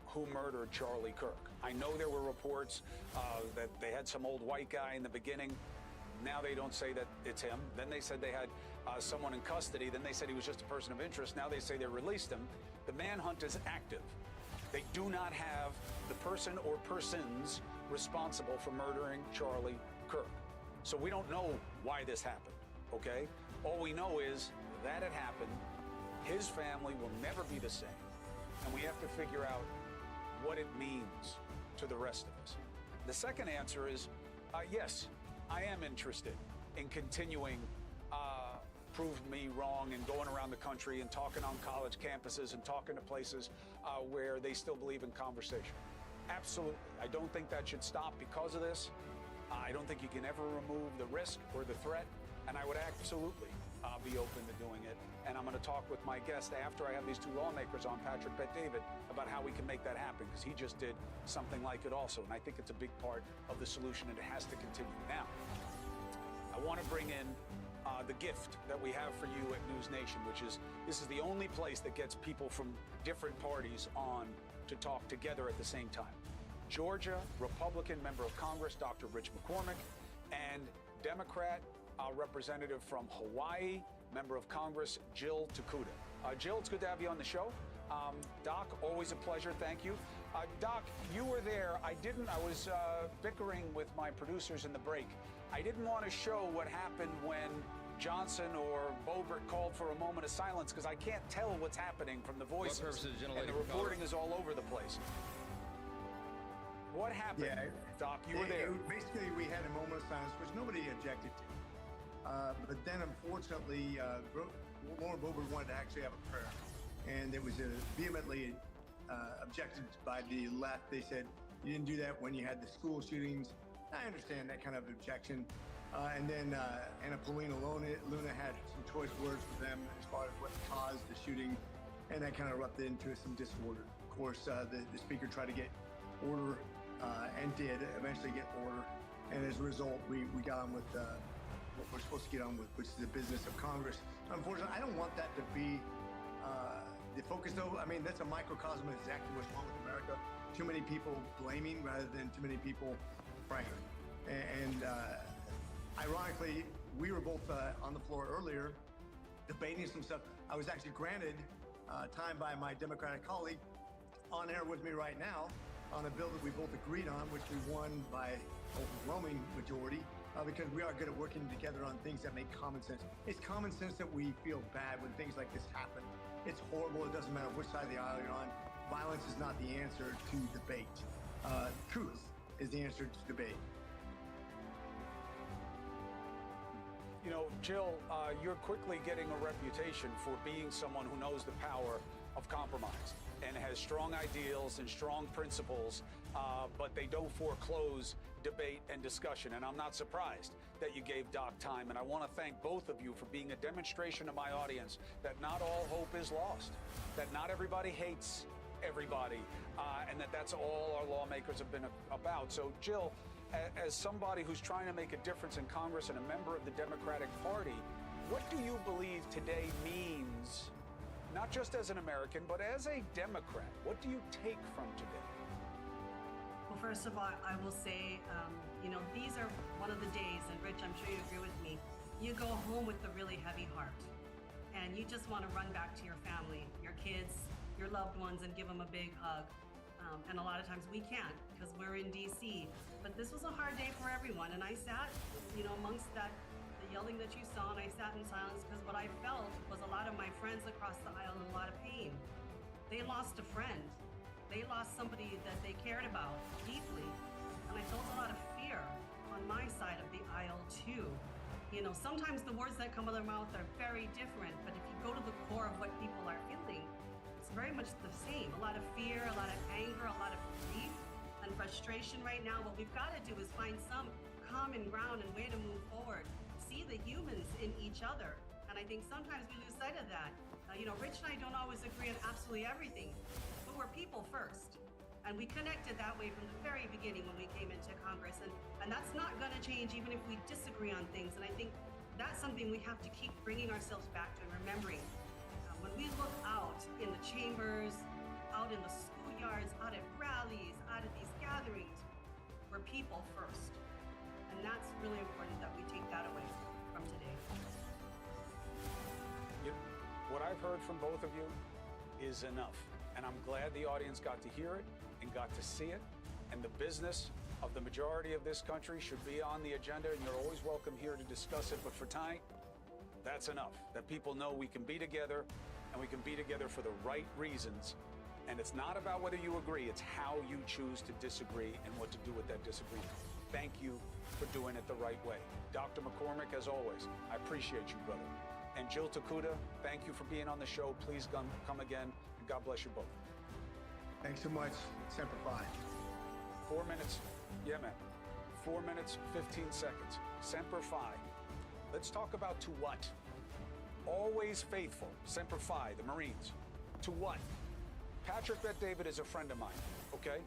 who murdered Charlie Kirk. I know there were reports that they had some old white guy in the beginning. Now they don't say that it's him. Then they said they had someone in custody. Then they said he was just a person of interest. Now they say they released him. The manhunt is active. They do not have the person or persons responsible for murdering Charlie Kirk. So we don't know why this happened, okay? All we know is that it happened. His family will never be the same. And we have to figure out what it means to the rest of us. The second answer is, yes, I am interested in continuing Prove Me Wrong and going around the country and talking on college campuses and talking to places where they still believe in conversation. Absolutely. I don't think that should stop because of this. I don't think you can ever remove the risk or the threat, and I would absolutely be open to doing it. And I'm going to talk with my guest after I have these two lawmakers on, Patrick Bet-David, about how we can make that happen, because he just did something like it also, and I think it's a big part of the solution, and it has to continue. Now, I want to bring in the gift that we have for you at News Nation, which is, this is the only place that gets people from different parties on to talk together at the same time. Georgia Republican Member of Congress, Dr. Rich McCormick, and Democrat representative from Hawaii, Member of Congress, Jill Takuda. Jill, it's good to have you on the show. Doc, always a pleasure. Thank you. Doc, you were there. I was bickering with my producers in the break. I didn't want to show what happened when Johnson or Boebert called for a moment of silence, because I can't tell what's happening from the voices, and the reporting is all over the place. What happened, Doc? You were there. Basically, we had a moment of silence, which nobody objected to. But then, unfortunately, Lauren Boebert wanted to actually have a prayer. And it was vehemently objected by the left. They said, you didn't do that when you had the school shootings. I understand that kind of objection. And then Anna Paulina Luna had some choice words for them as far as what caused the shooting. And that kind of erupted into some disorder. Of course, the speaker tried to get order and did eventually get order. And as a result, we got on with what we're supposed to get on with, which is the business of Congress. Unfortunately, I don't want that to be the focus, though. I mean, that's a microcosm of exactly what's wrong with America. Too many people blaming rather than too many people praying. And ironically, we were both on the floor earlier debating some stuff. I was actually granted time by my Democratic colleague on air with me right now on a bill that we both agreed on, which we won by overwhelming majority, because we are good at working together on things that make common sense. It's common sense that we feel bad when things like this happen. It's horrible. It doesn't matter which side of the aisle you're on. violence is not the answer to debate. Truth is the answer to debate. You know, Jill, you're quickly getting a reputation for being someone who knows the power of compromise and has strong ideals and strong principles, but they don't foreclose debate and discussion. And I'm not surprised that you gave Doc time. And I want to thank both of you for being a demonstration to my audience that not all hope is lost, that not everybody hates everybody, and that's all our lawmakers have been about. So, Jill, as somebody who's trying to make a difference in Congress and a member of the Democratic Party, what do you believe today means, not just as an American, but as a Democrat? What do you take from today? Well, first of all, I will say, you know, these are one of the days, and Rich, I'm sure you agree with me, you go home with a really heavy heart, and you just want to run back to your family, your kids, your loved ones, and give them a big hug. And a lot of times we can't because we're in DC. But this was a hard day for everyone. And I sat, you know, amongst the yelling that you saw, and I sat in silence because what I felt was a lot of my friends across the aisle in a lot of pain. They lost a friend. They lost somebody that they cared about deeply. And I felt a lot of fear on my side of the aisle too. You know, sometimes the words that come out of their mouth are very different, but if you go to the core of what people are feeling, it's very much the same. A lot of fear, a lot of anger, a lot of grief and frustration right now. What we've got to do is find some common ground and way to move forward. See the humans in each other. And I think sometimes we lose sight of that. You know, Rich and I don't always agree on absolutely everything, but we're people first. And we connected that way from the very beginning when we came into Congress. And that's not going to change even if we disagree on things. And I think that's something we have to keep bringing ourselves back to and remembering. When we look out in the chambers, out in the schoolyards, out at rallies, out at these gatherings, we're people first. And that's really important that we take that away from today. What I've heard from both of you is enough. And I'm glad the audience got to hear it and got to see it. And the business of the majority of this country should be on the agenda, and you're always welcome here to discuss it. But for tonight, that's enough. That people know we can be together, and we can be together for the right reasons. And it's not about whether you agree, it's how you choose to disagree and what to do with that disagreement. Thank you for doing it the right way. Dr. McCormick, as always, I appreciate you, brother. And Jill Takuda, thank you for being on the show. Please come again, and God bless you both. Thanks so much. Semper Fi. 4 minutes. Yeah, man. 4 minutes, 15 seconds. Semper Fi. Let's talk about to what? Always faithful. Semper Fi, the Marines. To what? Patrick Bet-David is a friend of mine, okay?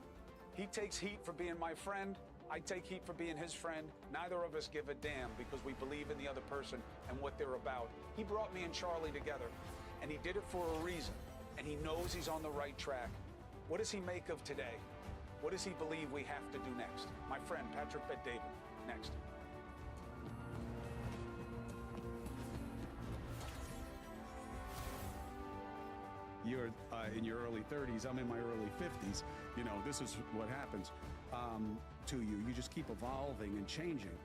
He takes heat for being my friend. I take heat for being his friend. Neither of us give a damn because we believe in the other person and what they're about. He brought me and Charlie together, and he did it for a reason, and he knows he's on the right track. What does he make of today? What does he believe we have to do next? My friend, Patrick Bet-David, next. You're in your early 30s, I'm in my early 50s. You know, this is what happens to you. You just keep evolving and changing.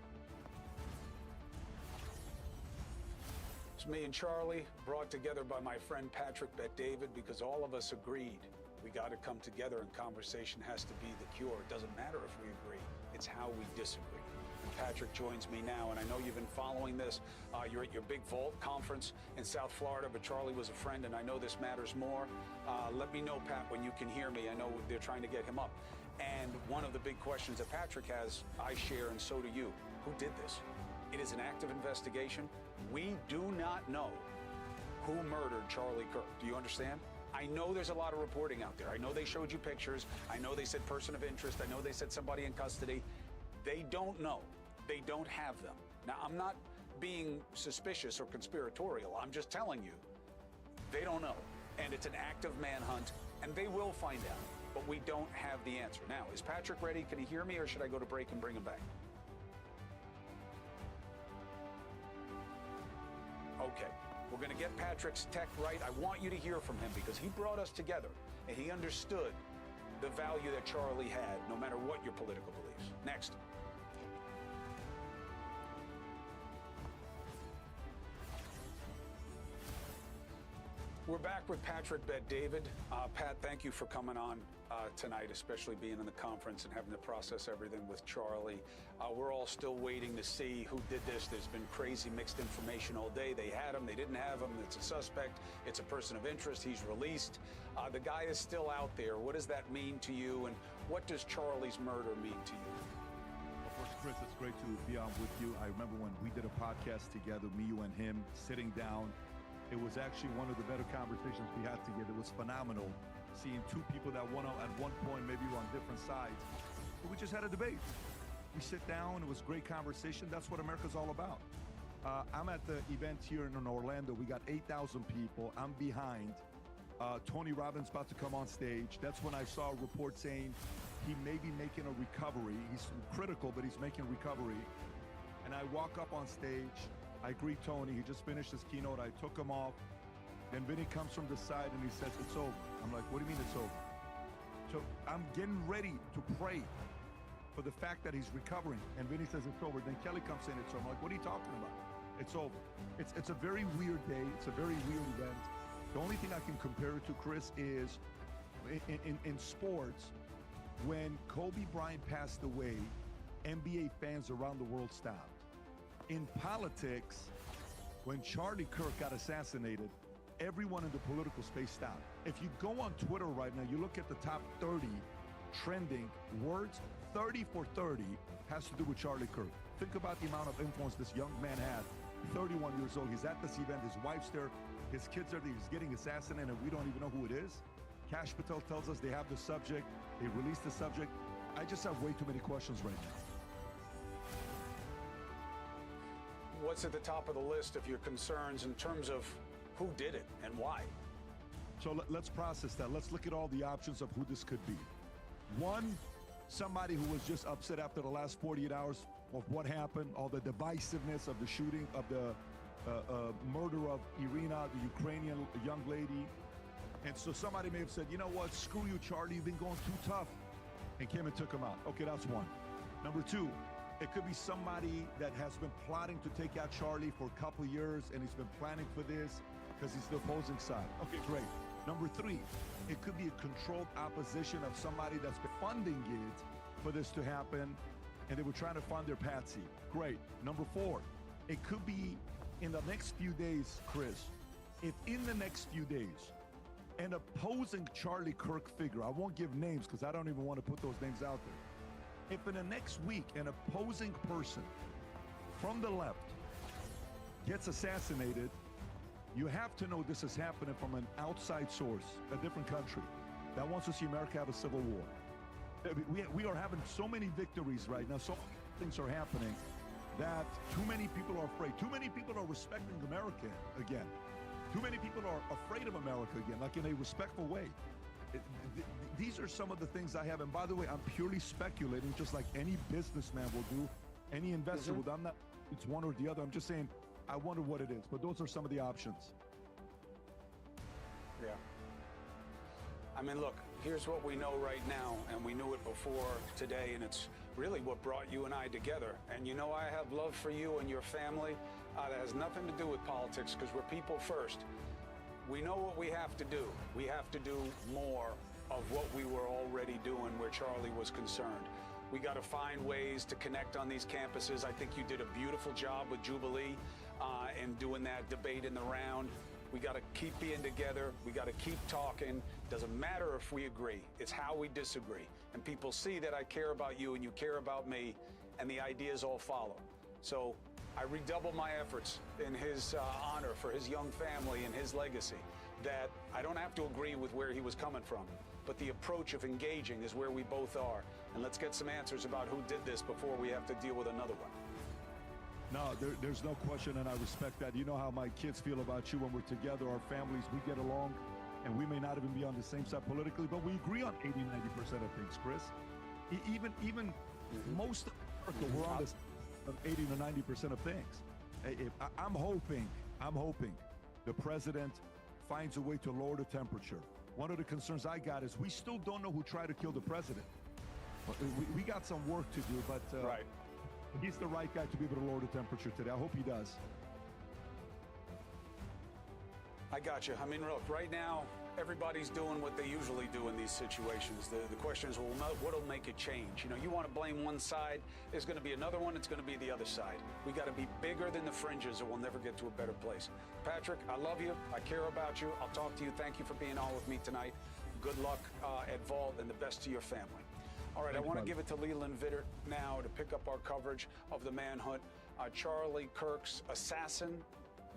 It's me and Charlie, brought together by my friend Patrick Bet-David, because all of us agreed we got to come together and conversation has to be the cure. It doesn't matter if we agree, it's how we disagree. And Patrick joins me now, and I know you've been following this. You're at your big Vault conference in South Florida, but Charlie was a friend, and I know this matters more. Let me know, Pat, when you can hear me. I know they're trying to get him up. And one of the big questions that Patrick has, I share, and so do you. Who did this? It is an active investigation. We do not know who murdered Charlie Kirk. Do you understand? I know there's a lot of reporting out there. I know they showed you pictures. I know they said person of interest. I know they said somebody in custody. They don't know. They don't have them. Now, I'm not being suspicious or conspiratorial. I'm just telling you, they don't know. And it's an active manhunt, and they will find out. But we don't have the answer. Now, is Patrick ready? Can he hear me, or should I go to break and bring him back? Okay. We're going to get Patrick's tech right. I want you to hear from him because he brought us together and he understood the value that Charlie had, no matter what your political beliefs. Next. We're back with Patrick Bet-David. Pat, thank you for coming on tonight, especially being in the conference and having to process everything with Charlie. We're all still waiting to see who did this. There's been crazy mixed information all day. They had him, they didn't have him. It's a suspect. It's a person of interest. He's released. The guy is still out there. What does that mean to you, and what does Charlie's murder mean to you? Well, first, Chris, it's great to be on with you. I remember when we did a podcast together, me, you, and him, sitting down. It was actually one of the better conversations we had together. It was phenomenal seeing two people that at one point maybe were on different sides. But we just had a debate. We sit down. It was a great conversation. That's what America's all about. I'm at the event here in Orlando. We got 8,000 people. I'm behind. Tony Robbins about to come on stage. That's when I saw a report saying he may be making a recovery. He's critical, but he's making recovery. And I walk up on stage. I greet Tony. He just finished his keynote. I took him off. Then Vinny comes from the side and he says, "It's over." I'm like, "What do you mean it's over?" So I'm getting ready to pray for the fact that he's recovering. And Vinny says it's over. Then Kelly comes in. It's over. I'm like, "What are you talking about?" It's over. It's a very weird day. It's a very weird event. The only thing I can compare it to, Chris, is in sports, when Kobe Bryant passed away, NBA fans around the world stopped. In politics, when Charlie Kirk got assassinated, everyone in the political space stopped. If you go on Twitter right now, you look at the top 30 trending words, 30 for 30 has to do with Charlie Kirk. Think about the amount of influence this young man had. 31 years old. He's at this event. His wife's there. His kids are there. He's getting assassinated, and we don't even know who it is. Cash Patel tells us they have the subject. They released the subject. I just have way too many questions right now. What's at the top of the list of your concerns in terms of who did it and why? So let's process that. Let's look at all the options of who this could be. One, somebody who was just upset after the last 48 hours of what happened, all the divisiveness of the shooting, of the murder of Irina, the Ukrainian young lady. And so somebody may have said, "You know what, screw you, Charlie, you've been going too tough," and came and took him out. Okay, that's one. Number two, it could be somebody that has been plotting to take out Charlie for a couple years, and he's been planning for this because he's the opposing side. Okay, great. Number three, it could be a controlled opposition of somebody that's been funding it for this to happen, and they were trying to fund their patsy. Great. Number four, it could be in the next few days, Chris, if in the next few days, an opposing Charlie Kirk figure, I won't give names because I don't even want to put those names out there. If in the next week an opposing person from the left gets assassinated, you have to know this is happening from an outside source, a different country, that wants to see America have a civil war. We are having so many victories right now, so many things are happening that too many people are afraid. Too many people are respecting America again. Too many people are afraid of America again, like in a respectful way. These are some of the things I have. And by the way, I'm purely speculating, just like any businessman will do, any investor will do. I'm not, it's one or the other. I'm just saying, I wonder what it is. But those are some of the options. Yeah. I mean, look, here's what we know right now, and we knew it before today, and it's really what brought you and I together. And you know, I have love for you and your family. That has nothing to do with politics, because we're people first. We know what we have to do. We have to do more of what we were already doing where Charlie was concerned. We got to find ways to connect on these campuses. I think you did a beautiful job with Jubilee and doing that debate in the round. We got to keep being together. We got to keep talking. Doesn't matter if we agree. It's how we disagree. And people see that I care about you and you care about me, and the ideas all follow. So I redouble my efforts in his honor for his young family and his legacy, that I don't have to agree with where he was coming from, but the approach of engaging is where we both are. And let's get some answers about who did this before we have to deal with another one. No, there's no question, and I respect that. You know how my kids feel about you when we're together, our families, we get along, and we may not even be on the same side politically, but we agree on 80, 90% of things, Chris. Even most of America, we're on this of 80 to 90% of things. I'm hoping the president finds a way to lower the temperature. One of the concerns I got is we still don't know who tried to kill the president. We got some work to do, but right. He's the right guy to be able to lower the temperature today. I hope he does. I got you. I mean, look, right now, everybody's doing what they usually do in these situations. The question is, well, what'll make it change? You know, you want to blame one side, there's going to be another one, it's going to be the other side. We got to be bigger than the fringes or we'll never get to a better place. Patrick, I love you. I care about you. I'll talk to you. Thank you for being on with me tonight. Good luck at Vault and the best to your family. All right, I want to give it to Leland Vittert now to pick up our coverage of the manhunt. Charlie Kirk's assassin.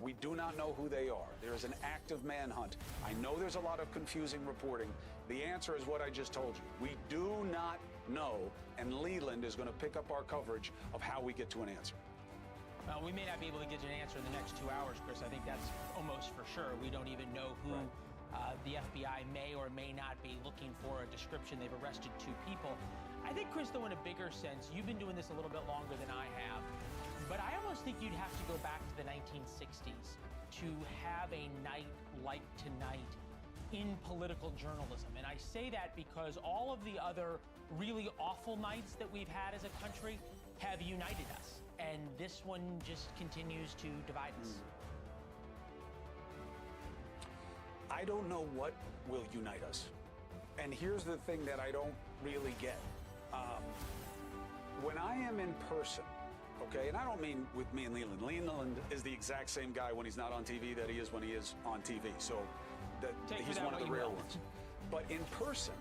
We do not know who they are. There is an active manhunt. I know there's a lot of confusing reporting. The answer is what I just told you. We do not know, and Leland is going to pick up our coverage of how we get to an answer. Well, we may not be able to get you an answer in the next 2 hours, Chris. I think that's almost for sure. We don't even know who the FBI may or may not be looking for a description. They've arrested 2 people. I think, Chris, though, in a bigger sense, you've been doing this a little bit longer than I have. But I almost think you'd have to go back to the 1960s to have a night like tonight in political journalism. And I say that because all of the other really awful nights that we've had as a country have united us. And this one just continues to divide us. I don't know what will unite us. And here's the thing that I don't really get. When I am in person, okay, and I don't mean with me and Leland. Leland is the exact same guy when he's not on TV that he is when he is on TV. So he's one of the rare ones. But in person,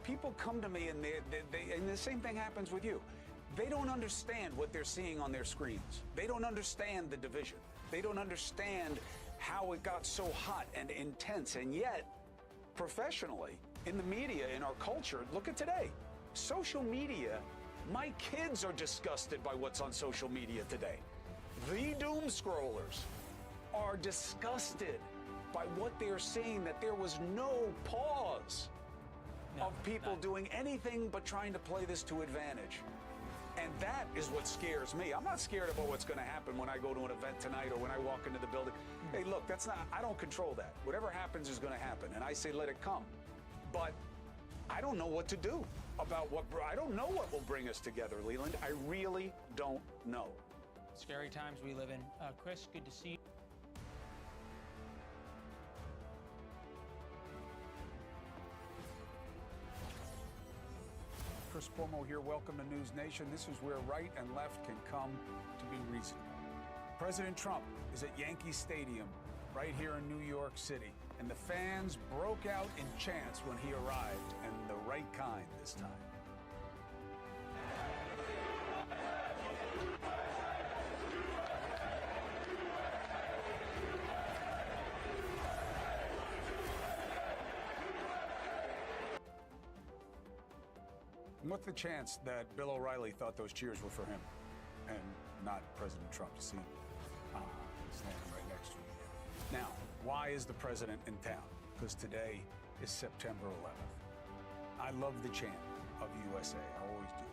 people come to me and and the same thing happens with you. They don't understand what they're seeing on their screens. They don't understand the division. They don't understand how it got so hot and intense. And yet, professionally, in the media, in our culture, look at today. Social media, my kids are disgusted by what's on social media today. The doom scrollers are disgusted by what they're seeing, that there was no pause of people doing anything but trying to play this to advantage. And that is what scares me. I'm not scared about what's going to happen when I go to an event tonight or when I walk into the building. Hey, look, I don't control that. Whatever happens is going to happen. And I say, let it come. But I don't know what to do about I don't know what will bring us together, Leland. I really don't know. Scary times we live in. Chris, good to see you. Chris Cuomo here. Welcome to News Nation. This is where right and left can come to be reasonable. President Trump is at Yankee Stadium right here in New York City, and the fans broke out in chants when he arrived, and the right kind this time. What's the chance that Bill O'Reilly thought those cheers were for him and not President Trump? You see him standing right next to him. Now, why is the president in town? Because today is September 11th. I love the chant of USA. I always do.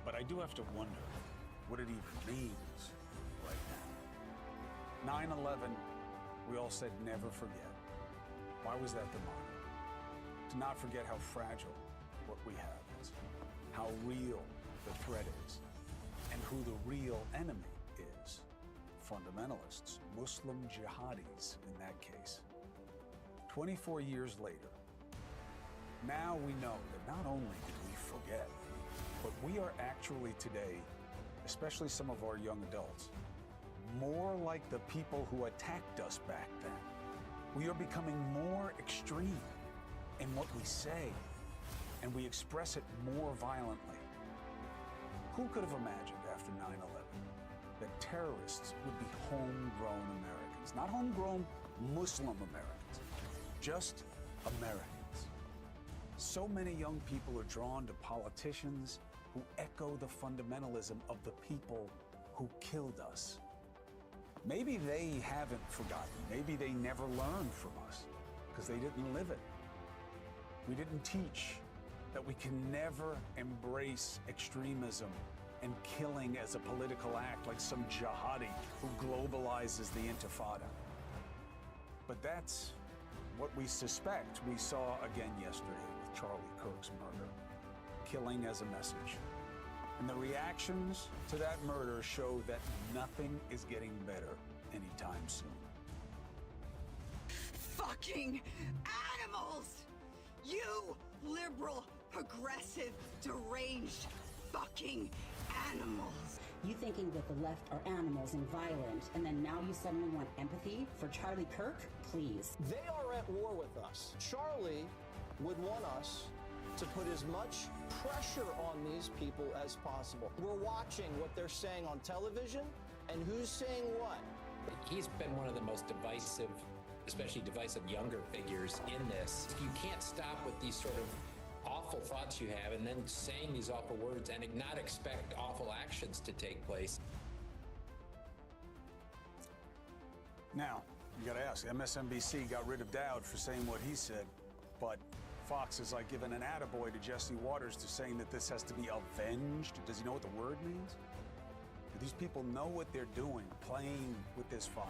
But I do have to wonder what it even means right now. 9/11, we all said never forget. Why was that the motto? To not forget how fragile what we have is, how real the threat is, and who the real enemy is. Fundamentalists, Muslim jihadis in that case. 24 years later, now we know that not only did we forget, but we are actually today, especially some of our young adults, more like the people who attacked us back then. We are becoming more extreme in what we say, and we express it more violently. Who could have imagined after 9/11 that terrorists would be homegrown Americans? Not homegrown Muslim Americans, just Americans. So many young people are drawn to politicians who echo the fundamentalism of the people who killed us. Maybe they haven't forgotten. Maybe they never learned from us because they didn't live it. We didn't teach that we can never embrace extremism and killing as a political act like some jihadi who globalizes the intifada. But that's what we suspect we saw again yesterday with Charlie Kirk's murder. Killing as a message. And the reactions to that murder show that nothing is getting better anytime soon. Fucking animals! You liberal, progressive, deranged fucking animals! You thinking that the left are animals and violent, and then now you suddenly want empathy for Charlie Kirk? Please. They are at war with us. Charlie would want us to put as much pressure on these people as possible. We're watching what they're saying on television and who's saying what. He's been one of the most divisive, especially divisive younger figures in this. If you can't stop with these sort of awful thoughts you have and then saying these awful words and not expect awful actions to take place. Now, you gotta ask, MSNBC got rid of Dowd for saying what he said, but Fox is like giving an attaboy to Jesse Waters to saying that this has to be avenged. Does he know what the word means? Do these people know what they're doing, playing with this fire?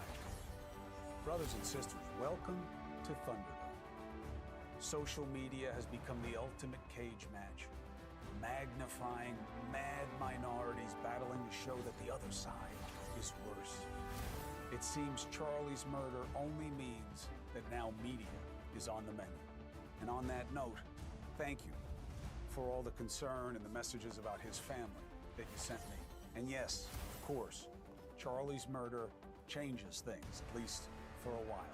Brothers and sisters, welcome to Thunderdome. Social media has become the ultimate cage match, magnifying mad minorities battling to show that the other side is worse. It seems Charlie's murder only means that now media is on the menu. And on that note, thank you for all the concern and the messages about his family that you sent me. And yes, of course, Charlie's murder changes things, at least for a while.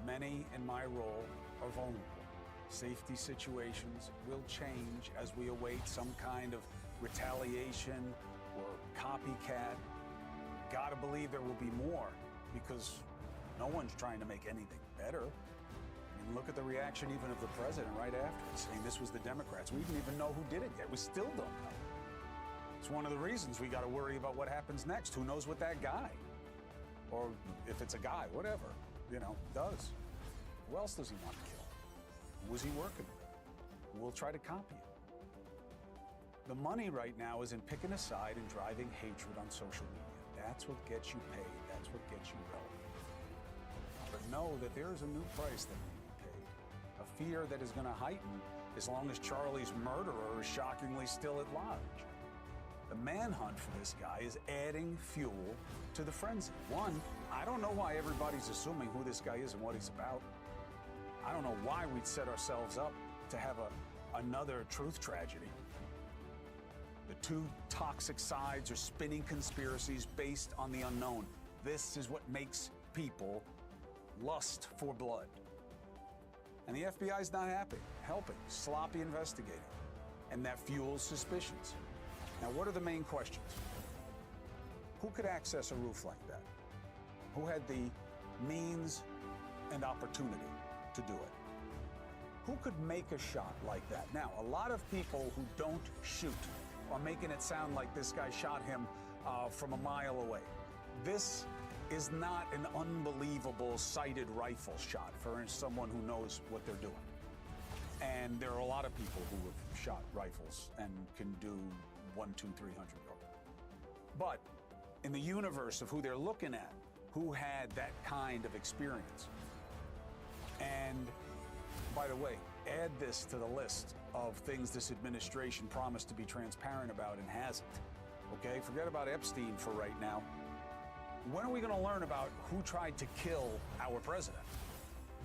Many in my role are vulnerable. Safety situations will change as we await some kind of retaliation or copycat. Gotta believe there will be more, because no one's trying to make anything better. I mean, look at the reaction even of the president right after it, saying this was the Democrats. We didn't even know who did it yet. We still don't know. It's one of the reasons we gotta worry about what happens next. Who knows what that guy, or if it's a guy, whatever, does. Who else does he want to kill? Who was he working with? Who will try to copy it? The money right now is in picking a side and driving hatred on social media. That's what gets you paid. That's what gets you relevant. But know that there is a new price that may be paid. A fear that is going to heighten as long as Charlie's murderer is shockingly still at large. The manhunt for this guy is adding fuel to the frenzy. One, I don't know why everybody's assuming who this guy is and what he's about. I don't know why we'd set ourselves up to have another truth tragedy. The two toxic sides are spinning conspiracies based on the unknown. This is what makes people lust for blood. And the FBI's not helping, sloppy investigating. And that fuels suspicions. Now, what are the main questions? Who could access a roof like that? Who had the means and opportunity to do it? Who could make a shot like that? Now, a lot of people who don't shoot are making it sound like this guy shot him from a mile away. This is not an unbelievable sighted rifle shot for someone who knows what they're doing. And there are a lot of people who have shot rifles and can do 100, 200, 300 yards. But in the universe of who they're looking at, who had that kind of experience? And by the way, add this to the list of things this administration promised to be transparent about and hasn't. Okay, forget about Epstein for right now. When are we going to learn about who tried to kill our president?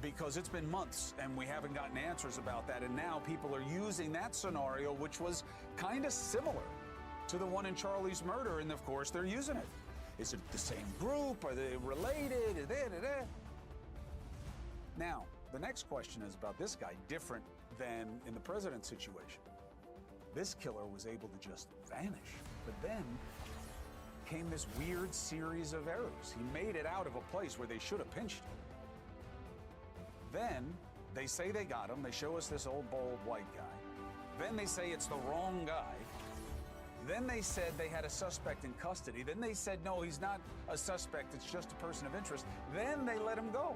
Because it's been months and we haven't gotten answers about that. And now people are using that scenario, which was kind of similar to the one in Charlie's murder. And of course, they're using it. Is it the same group? Are they related? Now, the next question is about this guy, different than in the president's situation. This killer was able to just vanish, but then came this weird series of errors. He made it out of a place where they should have pinched him. Then they say they got him. They show us this old bald white guy. Then they say it's the wrong guy. Then they said they had a suspect in custody. Then they said, no, he's not a suspect. It's just a person of interest. Then they let him go.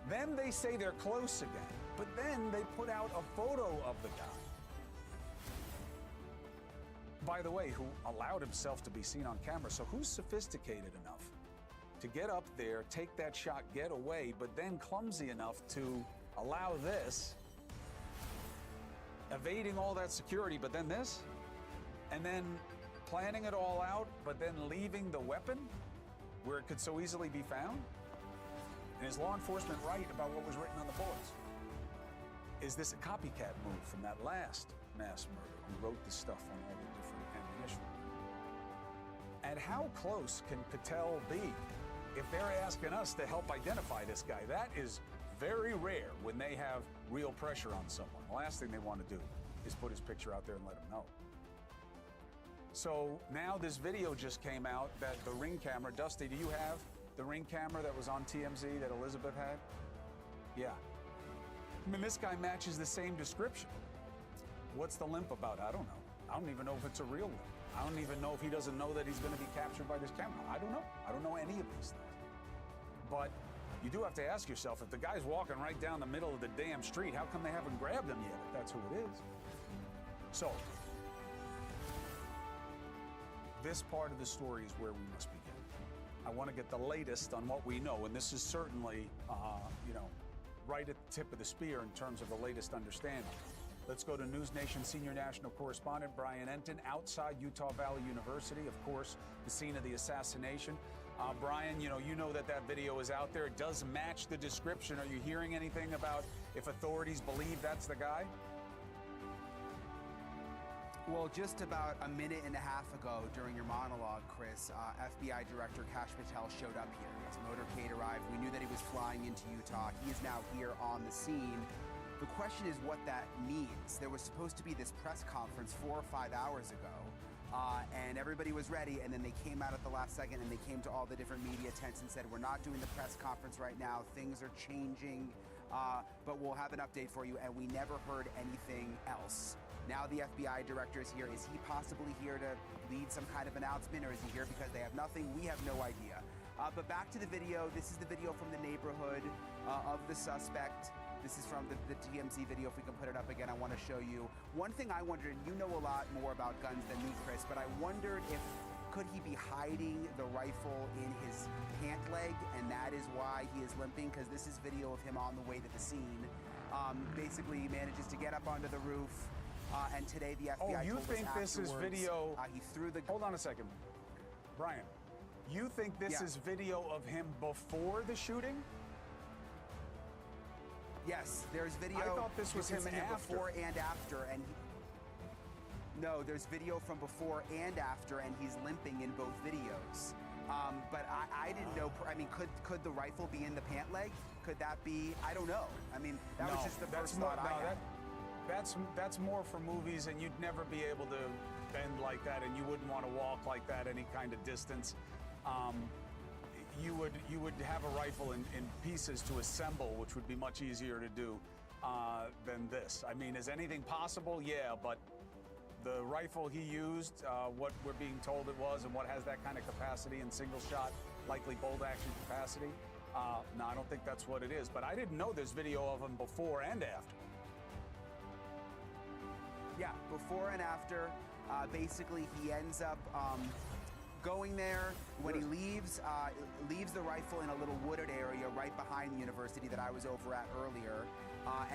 Then they say they're close again. But then they put out a photo of the guy, by the way, who allowed himself to be seen on camera. So who's sophisticated enough to get up there, take that shot, get away, but then clumsy enough to allow this, evading all that security, but then this? and then planning it all out, but then leaving the weapon where it could so easily be found? And is law enforcement right about what was written on the bullets? Is this a copycat move from that last mass murder who wrote the stuff on all the different ammunition? And how close can Patel be if they're asking us to help identify this guy? That is very rare when they have real pressure on someone. The last thing they want to do is put his picture out there and let him know. So now this video just came out that the Ring camera, Dusty, do you have the Ring camera that was on TMZ that Elizabeth had? Yeah. I mean, this guy matches the same description. What's the limp about? I don't know. I don't even know if it's a real limp. I don't even know if he doesn't know that he's going to be captured by this camera. I don't know. I don't know any of these things. But you do have to ask yourself, if the guy's walking right down the middle of the damn street, how come they haven't grabbed him yet, if that's who it is? So, this part of the story is where we must begin. I want to get the latest on what we know, and this is certainly, right at the tip of the spear in terms of the latest understanding. Let's go to News Nation senior national correspondent Brian Enton outside Utah Valley University, of course, the scene of the assassination. Brian, you know that video is out there. It does match the description. Are you hearing anything about if authorities believe that's the guy? Well, just about a minute and a half ago during your monologue, Chris, FBI Director Kash Patel showed up here. His motorcade arrived. We knew that he was flying into Utah. He is now here on the scene. The question is what that means. There was supposed to be this press conference 4 or 5 hours ago, and everybody was ready, and then they came out at the last second, and they came to all the different media tents and said, we're not doing the press conference right now. Things are changing, but we'll have an update for you, and we never heard anything else. Now the FBI director is here. Is he possibly here to lead some kind of announcement, or is he here because they have nothing? We have no idea. But back to the video. This is the video from the neighborhood of the suspect. This is from the TMZ video. If we can put it up again, I want to show you. One thing I wondered, and you know a lot more about guns than me, Chris, but I wondered if could he be hiding the rifle in his pant leg, and that is why he is limping, because this is video of him on the way to the scene. Basically, he manages to get up onto the roof. And today the FBI you told think us this is video? He threw the. Hold on a second, Brian. You think this is video of him before the shooting? Yes, there's video. I thought this was him after. Before and after, and no, there's video from before and after, and he's limping in both videos. But I didn't know. I mean, could the rifle be in the pant leg? Could that be? I don't know. I mean, that was just the first thought I had. That's more for movies, and you'd never be able to bend like that, and you wouldn't want to walk like that any kind of distance. You would have a rifle in pieces to assemble, which would be much easier to do than this. I mean, is anything possible? Yeah, but the rifle he used, what we're being told it was, and what has that kind of capacity in single shot, likely bolt action capacity, no, I don't think that's what it is. But I didn't know there's video of him before and after. Yeah, before and after. Basically, he ends up going there. When he leaves the rifle in a little wooded area right behind the university that I was over at earlier.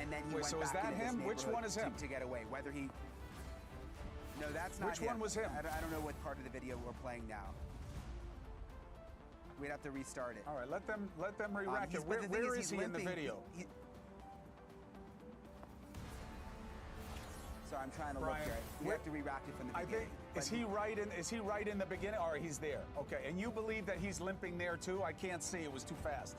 And then he went so back is that into his him? Which one is him? To get away. Whether he... No, that's not Which him. one was him? I don't know what part of the video we're playing now. We'd have to restart it. All right, let them re-rack it. Where is he in the video? So I'm trying to Brian, look here. We have to re-rack it from the beginning. Is he right in the beginning, or he's there? Okay, and you believe that he's limping there too? I can't see; it was too fast.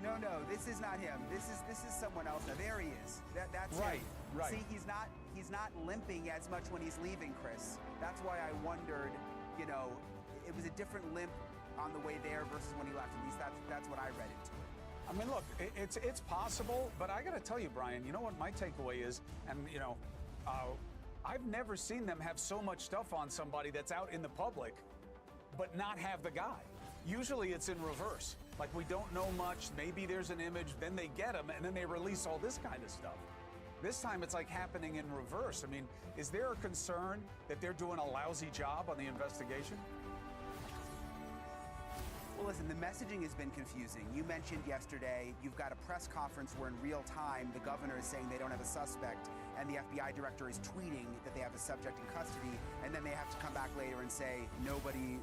No, this is not him. This is someone else. Now there he is. That's right. him. Right. See, he's not limping as much when he's leaving, Chris. That's why I wondered. It was a different limp on the way there versus when he left. At least that's what I read into it. I mean, look, it's possible, but I got to tell you, Brian. You know what my takeaway is, and I've never seen them have so much stuff on somebody that's out in the public, but not have the guy. Usually it's in reverse. Like, we don't know much, maybe there's an image, then they get him, and then they release all this kind of stuff. This time it's like happening in reverse. I mean, is there a concern that they're doing a lousy job on the investigation? Well, listen, the messaging has been confusing. You mentioned yesterday you've got a press conference where in real time the governor is saying they don't have a suspect and the FBI director is tweeting that they have a subject in custody, and then they have to come back later and say nobody,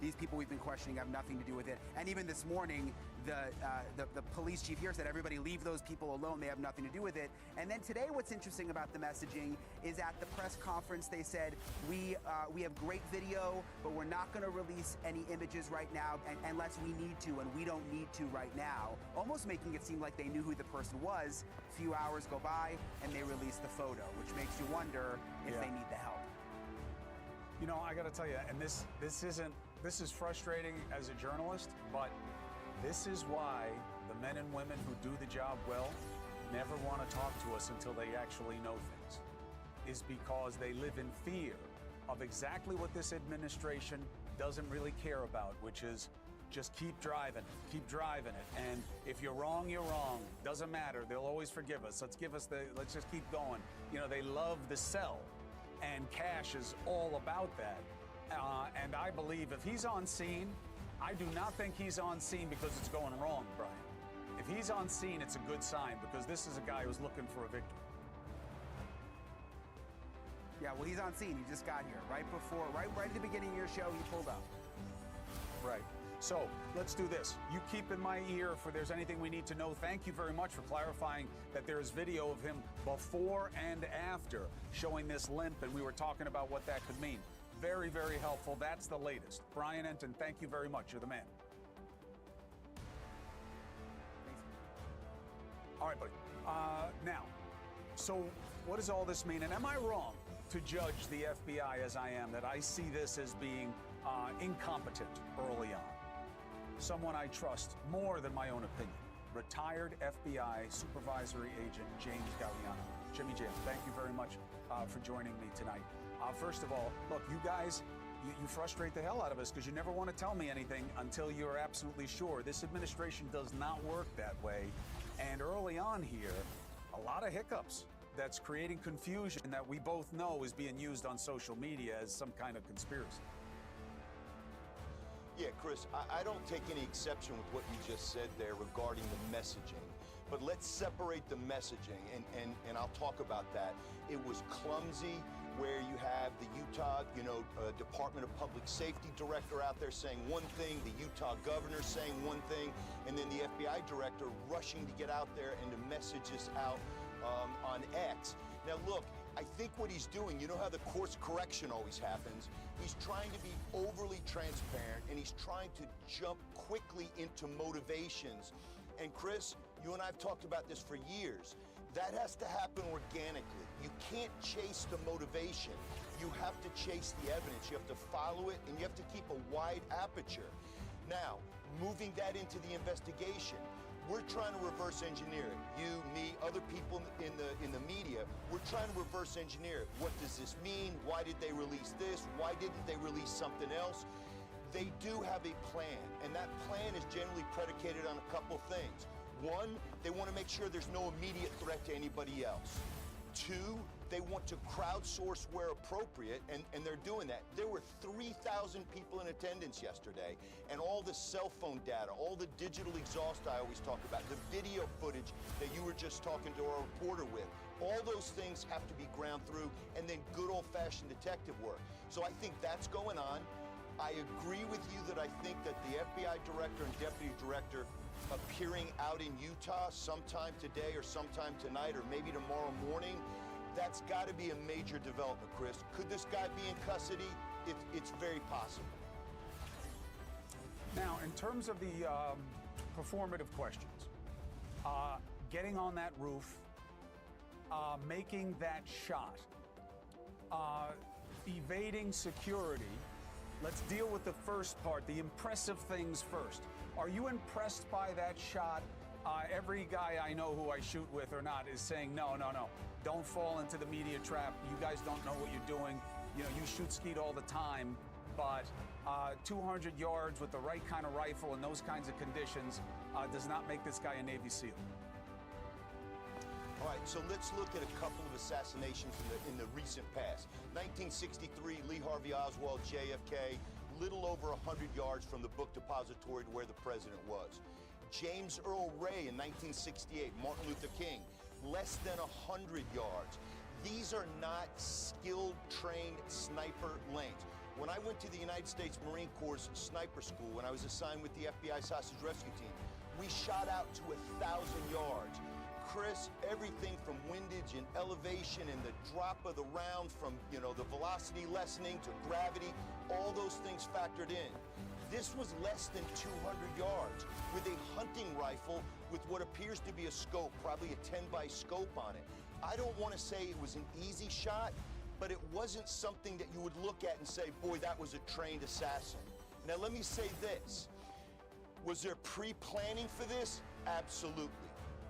these people we've been questioning have nothing to do with it. And even this morning, the police chief here said everybody leave those people alone, they have nothing to do with it. And then today what's interesting about the messaging is at the press conference they said we have great video, but we're not going to release any images right now unless we need to, and we don't need to right now, almost making it seem like they knew who the person was. A few hours go by and they release the photo, which makes you wonder if they need the help. I got to tell you, and this is frustrating as a journalist, but this is why the men and women who do the job well never want to talk to us until they actually know things, is because they live in fear of exactly what this administration doesn't really care about, which is just keep driving it. And if you're wrong, you're wrong. Doesn't matter. They'll always forgive us. Let's just keep going. They love the sell, and cash is all about that. And I believe if he's on scene, I do not think he's on scene because it's going wrong, Brian. If he's on scene, it's a good sign, because this is a guy who's looking for a victory. Yeah, well, he's on scene. He just got here right at the beginning of your show. He pulled up. Right. So let's do this. You keep in my ear if there's anything we need to know. Thank you very much for clarifying that there is video of him before and after showing this limp, and we were talking about what that could mean. Very, very helpful. That's the latest. Brian Enton, thank you very much. You're the man. All right, buddy. Now, so what does all this mean? And am I wrong to judge the FBI as I am, that I see this as being incompetent early on? Someone I trust more than my own opinion. Retired FBI supervisory agent James Galliano. Jimmy Jam, thank you very much for joining me tonight. First of all, look, you guys, you frustrate the hell out of us because you never want to tell me anything until you're absolutely sure. This administration does not work that way. And early on here, a lot of hiccups that's creating confusion that we both know is being used on social media as some kind of conspiracy. Yeah, Chris, I don't take any exception with what you just said there regarding the messaging. But let's separate the messaging, and I'll talk about that. It was clumsy, where you have the Utah, Department of Public Safety director out there saying one thing, the Utah governor saying one thing, and then the FBI director rushing to get out there and to message this out on X. Now, look, I think what he's doing, you know how the course correction always happens? He's trying to be overly transparent, and he's trying to jump quickly into motivations. And Chris, you and I have talked about this for years. That has to happen organically. You can't chase the motivation. You have to chase the evidence. You have to follow it, and you have to keep a wide aperture. Now, moving that into the investigation, we're trying to reverse engineer it. You, me, other people in the media, we're trying to reverse engineer it. What does this mean? Why did they release this? Why didn't they release something else? They do have a plan, and that plan is generally predicated on a couple things. One, they want to make sure there's no immediate threat to anybody else. Two, they want to crowdsource where appropriate, and they're doing that. There were 3,000 people in attendance yesterday, and all the cell phone data, all the digital exhaust I always talk about, the video footage that you were just talking to our reporter with, all those things have to be ground through, and then good old-fashioned detective work. So I think that's going on. I agree with you that I think that the FBI director and deputy director appearing out in Utah sometime today or sometime tonight or maybe tomorrow morning, that's got to be a major development, Chris. Could this guy be in custody? It's very possible. Now, in terms of the performative questions, getting on that roof, making that shot, evading security, let's deal with the first part, the impressive things first. Are you impressed by that shot? Every guy I know who I shoot with or not is saying, no, don't fall into the media trap. You guys don't know what you're doing. You shoot skeet all the time, but 200 yards with the right kind of rifle in those kinds of conditions does not make this guy a Navy SEAL. All right, so let's look at a couple of assassinations in the recent past. 1963, Lee Harvey Oswald, JFK, little over 100 yards from the book depository to where the president was. James Earl Ray in 1968, Martin Luther King, less than 100 yards. These are not skilled, trained sniper lanes. When I went to the United States Marine Corps sniper school, when I was assigned with the FBI's hostage rescue team, we shot out to 1,000 yards. Chris, everything from windage and elevation and the drop of the round, from, you know, the velocity lessening to gravity, all those things factored in. This was less than 200 yards with a hunting rifle with what appears to be a scope, probably a 10-by scope on it. I don't want to say it was an easy shot, but it wasn't something that you would look at and say, boy, that was a trained assassin. Now, let me say this. Was there pre-planning for this? Absolutely.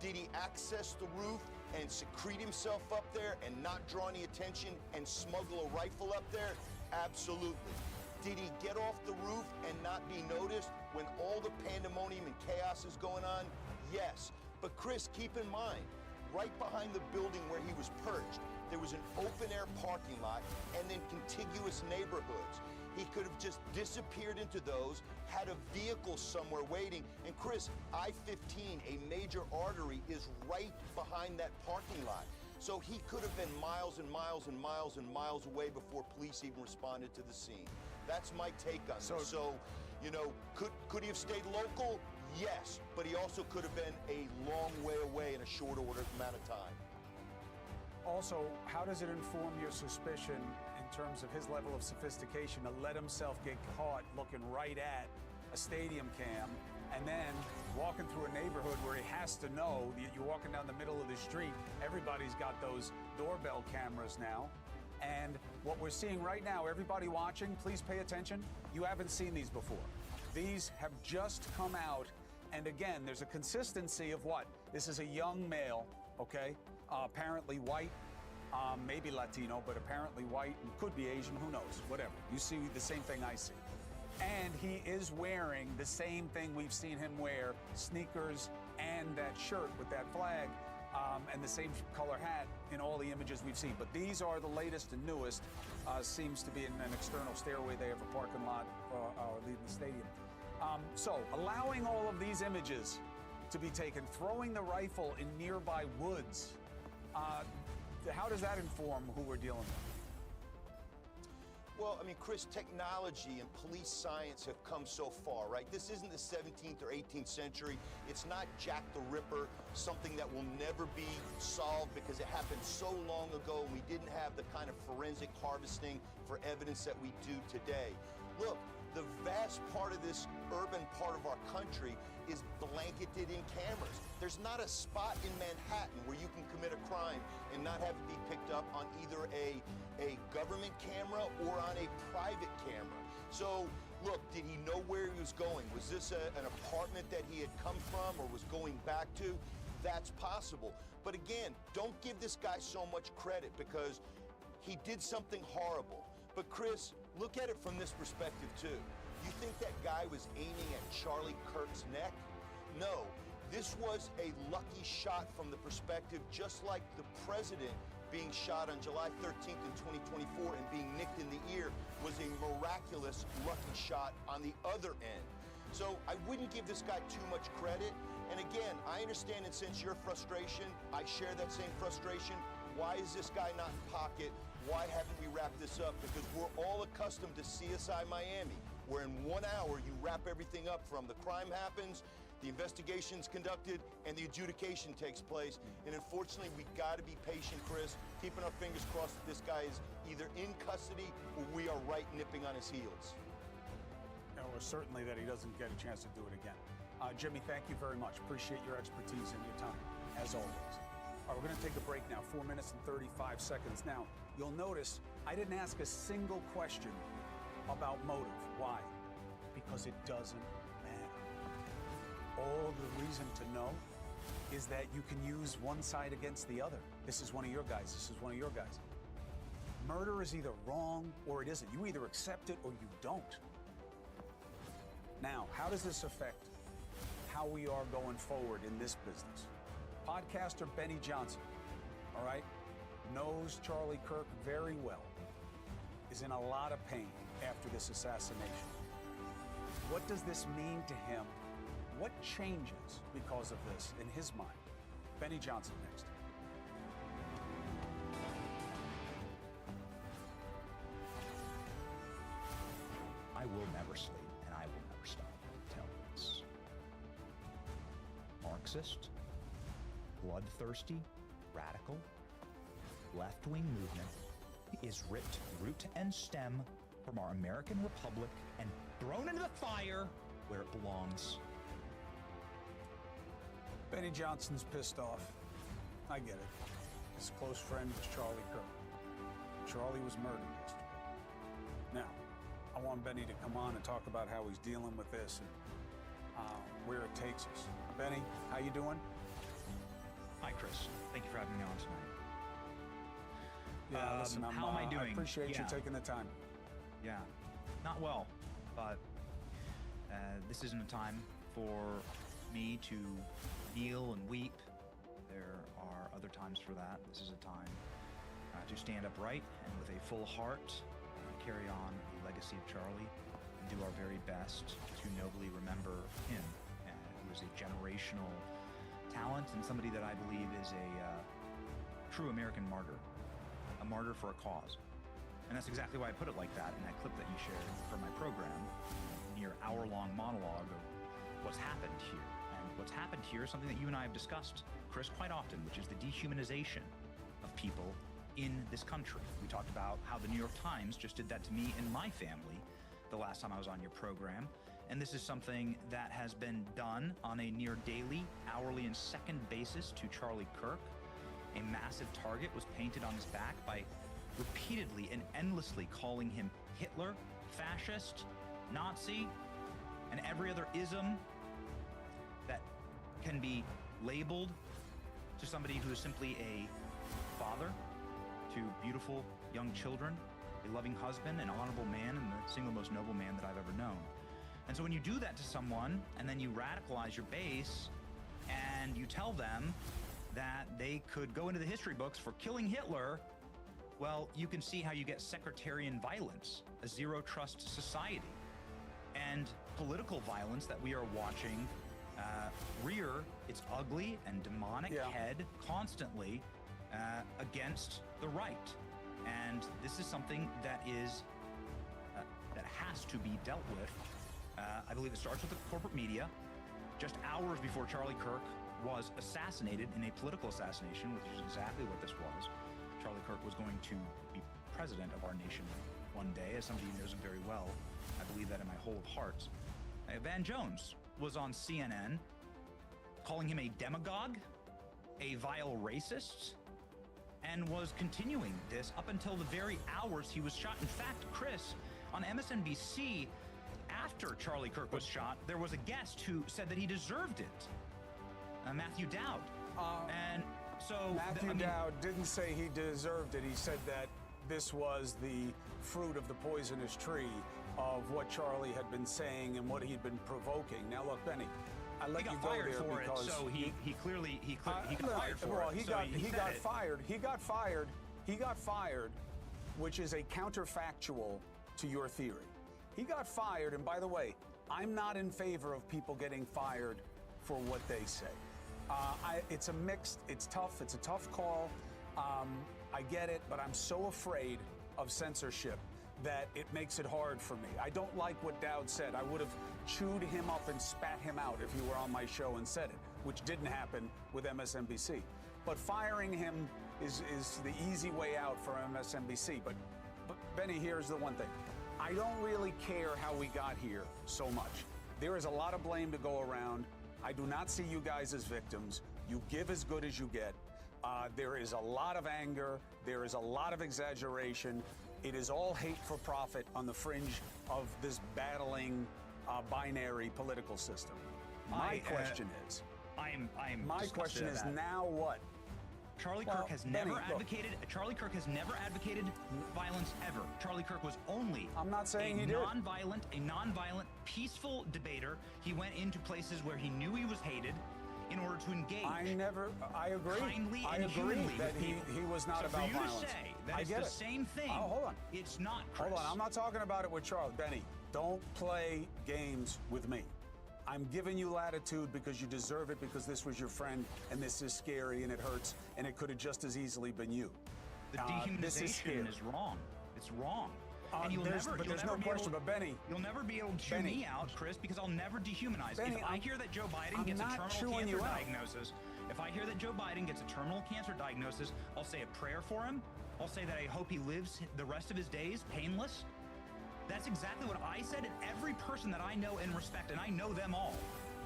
Did he access the roof and secrete himself up there and not draw any attention and smuggle a rifle up there? Absolutely. Did he get off the roof and not be noticed when all the pandemonium and chaos is going on? Yes. But Chris, keep in mind, right behind the building where he was perched, there was an open-air parking lot and then contiguous neighborhoods. He could have just disappeared into those, had a vehicle somewhere waiting. And Chris, I-15, a major artery, is right behind that parking lot. So he could have been miles and miles and miles and miles away before police even responded to the scene. That's my take on this. So, you know, could he have stayed local? Yes, but he also could have been a long way away in a short order amount of time. Also, how does it inform your suspicion in terms of his level of sophistication to let himself get caught looking right at a stadium cam and then walking through a neighborhood where he has to know that you're walking down the middle of the street? Everybody's got those doorbell cameras now. And what we're seeing right now, everybody watching, please pay attention. You haven't seen these before. These have just come out. And again, there's a consistency of what? This is a young male, okay? Apparently white, maybe Latino, but apparently white, and could be Asian, who knows, whatever. You see the same thing I see. And he is wearing the same thing we've seen him wear, sneakers and that shirt with that flag, and the same color hat in all the images we've seen. But these are the latest and newest. Seems to be in an external stairway. They have a parking lot leading the stadium. So allowing all of these images to be taken, throwing the rifle in nearby woods, how does that inform who we're dealing with? Well, I mean, Chris, technology and police science have come so far, right? This isn't the 17th or 18th century. It's not Jack the Ripper, something that will never be solved because it happened so long ago and we didn't have the kind of forensic harvesting for evidence that we do today. Look, the vast part of this urban part of our country is blanketed in cameras. There's not a spot in Manhattan where you can commit a crime and not have it be picked up on either a government camera or on a private camera. So, look, did he know where he was going? Was this an apartment that he had come from or was going back to? That's possible. But again, don't give this guy so much credit because he did something horrible. But Chris, look at it from this perspective too. You think that guy was aiming at Charlie Kirk's neck? No, this was a lucky shot from the perspective, just like the president being shot on July 13th in 2024 and being nicked in the ear was a miraculous lucky shot on the other end. So I wouldn't give this guy too much credit. And again, I understand and sense your frustration. I share that same frustration. Why is this guy not in pocket? Why haven't we wrapped this up? Because we're all accustomed to CSI Miami, where in 1 hour you wrap everything up from the crime happens, the investigation's conducted, and the adjudication takes place. And unfortunately, we gotta be patient, Chris, keeping our fingers crossed that this guy is either in custody or we are right nipping on his heels. Or certainly that he doesn't get a chance to do it again. Jimmy, thank you very much. Appreciate your expertise and your time, as always. All right, we're gonna take a break now, 4 minutes and 35 seconds. Now, you'll notice I didn't ask a single question about motive. Why? Because it doesn't matter. All the reason to know is that you can use one side against the other. This is one of your guys, this is one of your guys. Murder is either wrong or it isn't. You either accept it or you don't. Now, how does this affect how we are going forward in this business? Podcaster Benny Johnson, all right, knows Charlie Kirk very well, is in a lot of pain. after this assassination. What does this mean to him? What changes because of this in his mind? Benny Johnson next. I will never sleep, and I will never stop until this Marxist, bloodthirsty, radical, left-wing movement is ripped root and stem from our American republic and thrown into the fire where it belongs. Benny Johnson's pissed off. I get it. His close friend was Charlie Kirk. Charlie was murdered yesterday. Now, I want Benny to come on and talk about how he's dealing with this and where it takes us. Benny, how you doing? Hi, Chris. Thank you for having me on tonight. Yeah, listen, how am I doing? I appreciate you taking the time. Yeah, not well, but this isn't a time for me to kneel and weep. There are other times for that. This is a time to stand upright and with a full heart carry on the legacy of Charlie and do our very best to nobly remember him, who is a generational talent and somebody that I believe is a true American martyr, a martyr for a cause. And that's exactly why I put it like that in that clip that you shared from my program, near hour-long monologue of what's happened here. And what's happened here is something that you and I have discussed, Chris, quite often, which is the dehumanization of people in this country. We talked about how the New York Times just did that to me and my family the last time I was on your program. And this is something that has been done on a near daily, hourly, and second basis to Charlie Kirk. A massive target was painted on his back by repeatedly and endlessly calling him Hitler, fascist, Nazi, and every other ism that can be labeled to somebody who is simply a father to beautiful young children, a loving husband, an honorable man, and the single most noble man that I've ever known. And so when you do that to someone, and then you radicalize your base, and you tell them that they could go into the history books for killing Hitler, well, you can see how you get sectarian violence, a zero-trust society, and political violence that we are watching rear its ugly and demonic head constantly against the right. And this is something that is that has to be dealt with. I believe it starts with the corporate media. Just hours before Charlie Kirk was assassinated in a political assassination, which is exactly what this was. Charlie Kirk was going to be president of our nation one day. As somebody who knows him very well, I believe that in my whole heart. Van Jones was on CNN calling him a demagogue, a vile racist, and was continuing this up until the very hours he was shot. In fact, Chris, on MSNBC, after Charlie Kirk was shot, there was a guest who said that he deserved it. Matthew Dowd. And so Matthew Dowd didn't say he deserved it. He said that this was the fruit of the poisonous tree of what Charlie had been saying and what he'd been provoking. Now, look, Benny, I let you go there because so he clearly got fired for well, it. He got fired. He got fired, which is a counterfactual to your theory. He got fired, and by the way, I'm not in favor of people getting fired for what they say. It's a mixed, it's tough, it's a tough call. I get it, but I'm so afraid of censorship that it makes it hard for me. I don't like what Dowd said. I would have chewed him up and spat him out if he were on my show and said it, which didn't happen with MSNBC. But firing him is the easy way out for MSNBC. But Benny, here's the one thing. I don't really care how we got here so much. There is a lot of blame to go around. I do not see you guys as victims. You give as good as you get. There is a lot of anger. There is a lot of exaggeration. It is all hate for profit on the fringe of this battling binary political system. My question is, my question is now what? Charlie Kirk has never advocated. Charlie Kirk has never advocated violence ever. Charlie Kirk was only I'm not saying a he did. nonviolent, peaceful debater. He went into places where he knew he was hated, in order to engage. I agree. Kindly I and agree humanly that with people. he was not so about for you violence. to say that I it's get the it. same thing, Oh, hold on. it's not, Chris. Hold on, I'm not talking about it with Charlie. Benny, don't play games with me. I'm giving you latitude because you deserve it, because this was your friend, and this is scary, and it hurts, and it could have just as easily been you. The This is scary. dehumanization is wrong. It's wrong. And there's no question, but Benny, you'll never be able to chew me out, Chris, because I'll never dehumanize. Benny, if I hear that Joe Biden I'm gets a not terminal chewing cancer you out. diagnosis, if I hear that Joe Biden gets a terminal cancer diagnosis, I'll say a prayer for him. I'll say that I hope he lives the rest of his days painless. That's exactly what I said, and every person that I know and respect, and I know them all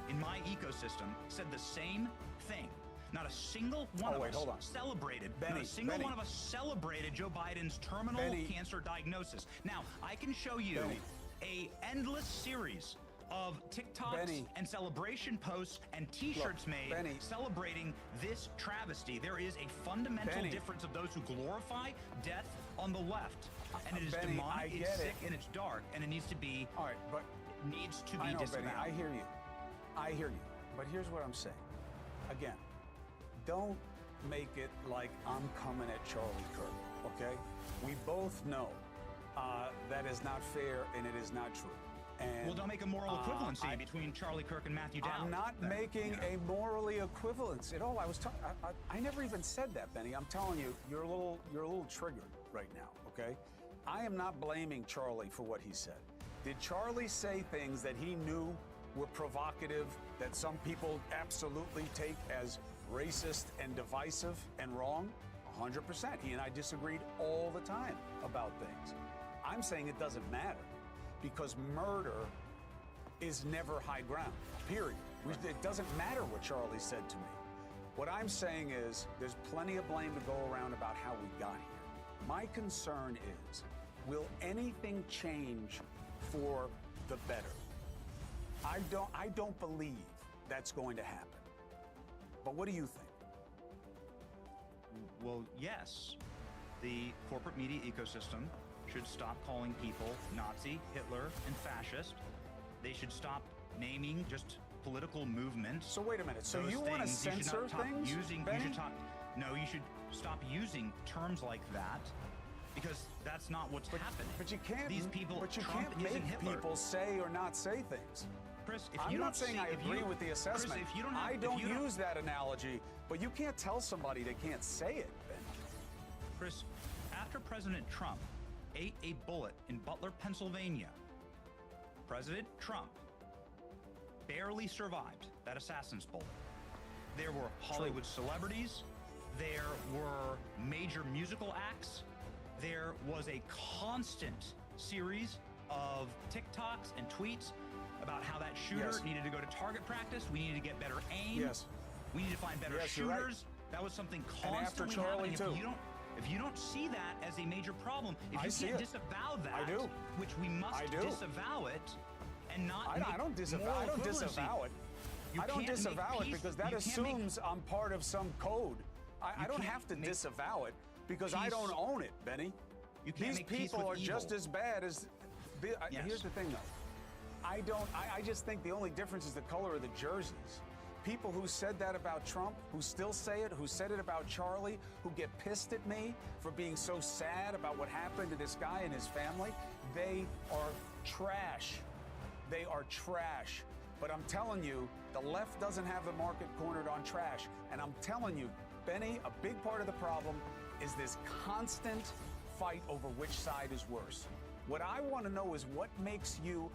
in my ecosystem, said the same thing. Not a single one of us celebrated. Not a single one of us celebrated Joe Biden's terminal cancer diagnosis. Now, I can show you a endless series of TikToks and celebration posts and T-shirts made celebrating this travesty. There is a fundamental difference of those who glorify death on the left, and it is demonic, it's sick, and it's dark, and it needs to be. All right, but it needs to be disavowed. Benny, I hear you. I hear you. But here's what I'm saying. Again, don't make it like I'm coming at Charlie Kirk, okay? We both know that is not fair and it is not true. And, well, don't make a moral equivalency between Charlie Kirk and Matthew Dowd. I'm not making a morally equivalence at all. I never even said that, Benny. I'm telling you, you're a little triggered right now, okay? I am not blaming Charlie for what he said. Did Charlie say things that he knew were provocative, that some people absolutely take as racist and divisive and wrong? 100%. He and I disagreed all the time about things. I'm saying it doesn't matter, because murder is never high ground, period. It doesn't matter what Charlie said to me. What I'm saying is there's plenty of blame to go around about how we got here. My concern is, will anything change for the better? I don't believe that's going to happen. But what do you think? Well, yes. The corporate media ecosystem should stop calling people Nazi, Hitler, and fascist. They should stop naming just political movements. So wait a minute. So you want to censor things, Benny? You should stop using terms like that, because that's not what's happening. But you can't. These people. But you Trump can't make Hitler. people say or not say things. Chris, if I'm you not don't saying see, I agree with the assessment. Chris, if you don't have, I don't use that analogy, but you can't tell somebody they can't say it, Ben. Chris, after President Trump ate a bullet in Butler, Pennsylvania, President Trump barely survived that assassin's bullet. There were Hollywood celebrities. There were major musical acts. There was a constant series of TikToks and tweets about how that shooter needed to go to target practice. We needed to get better aim. We need to find better shooters. Right. That was something And constantly after Charlie happening. too. If you don't see that as a major problem, if you can't disavow that, I do. which we must disavow it, and not I don't disavow it. I don't disavow it because that assumes I'm part of some code. I don't have to disavow it because I don't own it, Benny. These people are just as bad as. Here's the thing, though. I just think the only difference is the color of the jerseys. People who said that about Trump, who still say it, who said it about Charlie, who get pissed at me for being so sad about what happened to this guy and his family, they are trash. They are trash. But I'm telling you, the left doesn't have the market cornered on trash. And I'm telling you, Benny, a big part of the problem is this constant fight over which side is worse. What I want to know is what makes you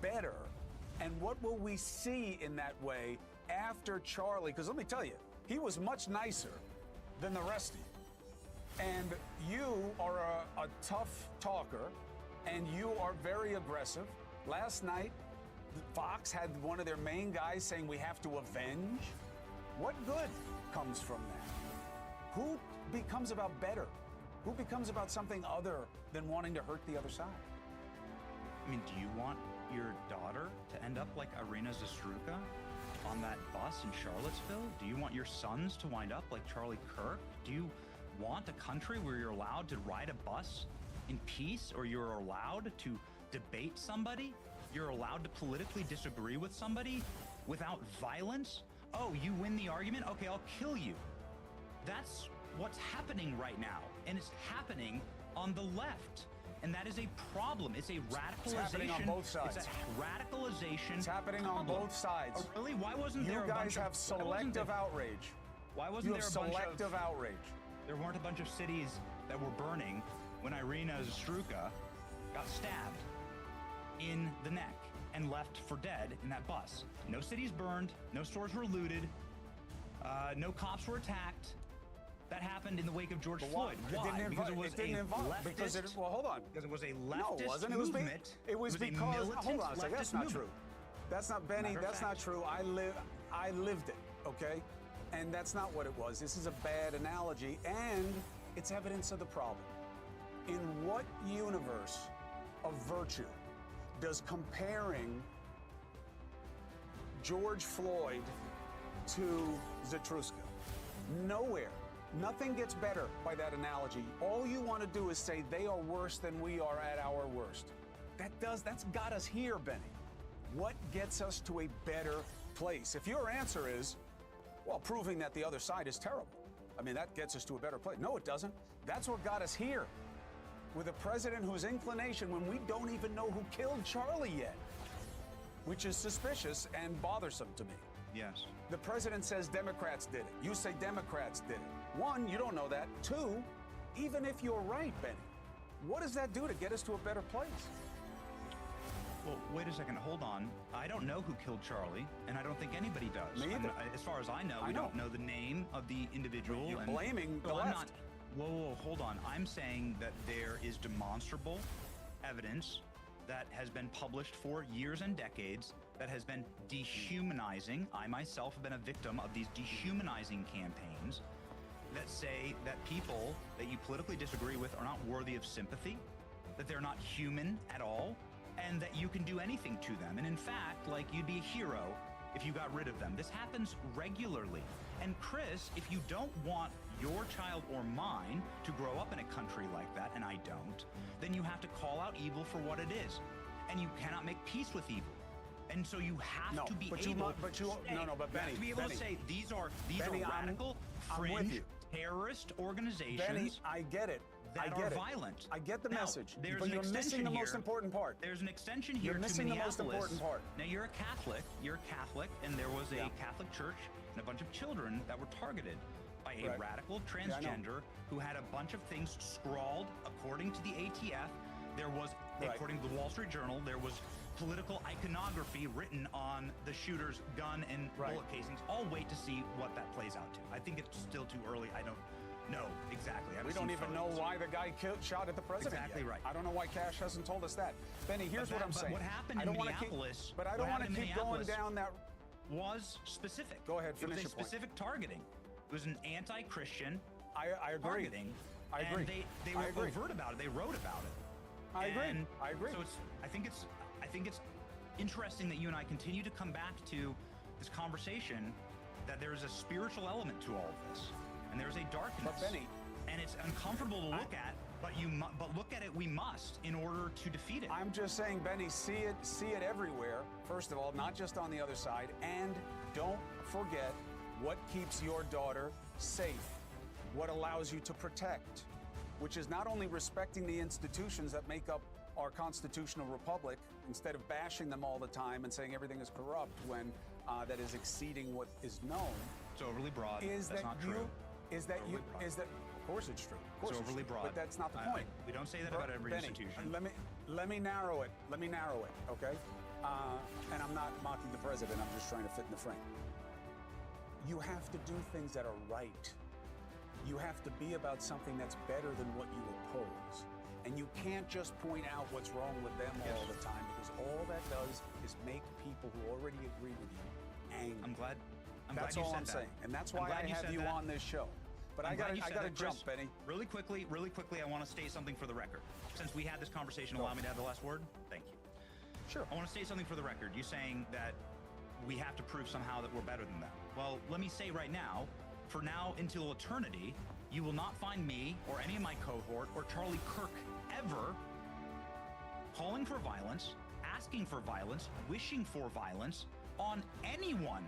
better, and what will we see in that way after Charlie? Because let me tell you, he was much nicer than the rest of you. And you are a tough talker, and you are very aggressive. Last night, Fox had one of their main guys saying we have to avenge. What good comes from that? Who becomes about better? Who becomes about something other than wanting to hurt the other side? I mean, do you want your daughter to end up like Irina Zastruka on that bus in Charlottesville? Do you want your sons to wind up like Charlie Kirk? Do you want a country where you're allowed to ride a bus in peace, or you're allowed to debate somebody? You're allowed to politically disagree with somebody without violence? oh, you win the argument? Okay, I'll kill you. That's what's happening right now. And it's happening on the left. And that is a problem. It's a radicalization. It's happening on both sides. It's a radicalization. It's happening on both sides. Oh, really? Why wasn't there a bunch of... You guys have selective outrage. Why wasn't there a bunch of... selective outrage. There weren't a bunch of cities that were burning when Irina Zastruka got stabbed in the neck and left for dead in that bus. No cities burned, no stores were looted, no cops were attacked. That happened in the wake of George Floyd. Why? Because it was a leftist. Well, hold on. Because it was a leftist no, it wasn't. movement. It was because. Hold on a second. That's not true. That's not Benny. That's not true. I lived it. Okay, and that's not what it was. This is a bad analogy, and it's evidence of the problem. In what universe of virtue does comparing George Floyd to Zastruka? Nowhere. Nothing gets better by that analogy. All you want to do is say they are worse than we are at our worst. That's got us here, Benny. What gets us to a better place? If your answer is, well, proving that the other side is terrible, I mean, that gets us to a better place. No, it doesn't. That's what got us here. With a president whose inclination, when we don't even know who killed Charlie yet, which is suspicious and bothersome to me. Yes. The president says Democrats did it. You say Democrats did it. One, you don't know that. Two, even if you're right, Benny, what does that do to get us to a better place? Well, wait a second. Hold on. I don't know who killed Charlie, and I don't think anybody does. Me either. As far as I know, we don't know the name of the individual. You're blaming the left. Whoa, hold on. I'm saying that there is demonstrable evidence that has been published for years and decades that has been dehumanizing. I myself have been a victim of these dehumanizing campaigns that say that people that you politically disagree with are not worthy of sympathy, that they're not human at all, and that you can do anything to them. And in fact, like, you'd be a hero if you got rid of them. This happens regularly. And Chris, if you don't want your child or mine to grow up in a country like that, and I don't, then you have to call out evil for what it is. And you cannot make peace with evil. And so you have to be able to be able to say these are radical, fringe, terrorist organizations. Benny, I get it. That are violent. I get the message, but you're missing the most important part. There's an extension here You're missing to the Minneapolis. most important part. Now, you're a Catholic, and there was a Catholic church and a bunch of children that were targeted by a radical transgender who had a bunch of things scrawled according to the ATF. There was, according to the Wall Street Journal, there was political iconography written on the shooter's gun and bullet casings. I'll wait to see what that plays out to. I think it's still too early. I don't know exactly. We don't even know why the guy shot at the president. Exactly right. I don't know why Cash hasn't told us that. Benny, here's what I'm saying. What happened in Minneapolis? But I don't want to keep going down that. Was specific. Go ahead, finish your point. It was a specific targeting. It was an anti-Christian targeting. I agree. And they were overt about it. They wrote about it. I agree. So I think it's interesting that you and I continue to come back to this conversation that there is a spiritual element to all of this, and there's a darkness. But Benny, and it's uncomfortable to look at. But look at it, we must, in order to defeat it. I'm just saying, Benny, see it everywhere. First of all, not just on the other side, and don't forget what keeps your daughter safe, what allows you to protect, which is not only respecting the institutions that make up our constitutional republic, instead of bashing them all the time and saying everything is corrupt when that is exceeding what is known. It's overly broad. That's not true. Of course it's true. It's overly broad. But that's not the point. We don't say that about every institution. Let me narrow it. Okay? And I'm not mocking the president. I'm just trying to fit in the frame. You have to do things that are right. You have to be about something that's better than what you oppose. And you can't just point out what's wrong with them all the time, because all that does is make people who already agree with you angry. I'm glad that's you all said I'm that. saying. And that's why I have you on this show. But I gotta jump, Chris. Benny. Really quickly, I want to state something for the record. Since we had this conversation, allow me to have the last word? Thank you. Sure. I want to state something for the record. You saying that we have to prove somehow that we're better than them. Well, let me say right now, for now until eternity, you will not find me or any of my cohort or Charlie Kirk ever calling for violence, asking for violence, wishing for violence on anyone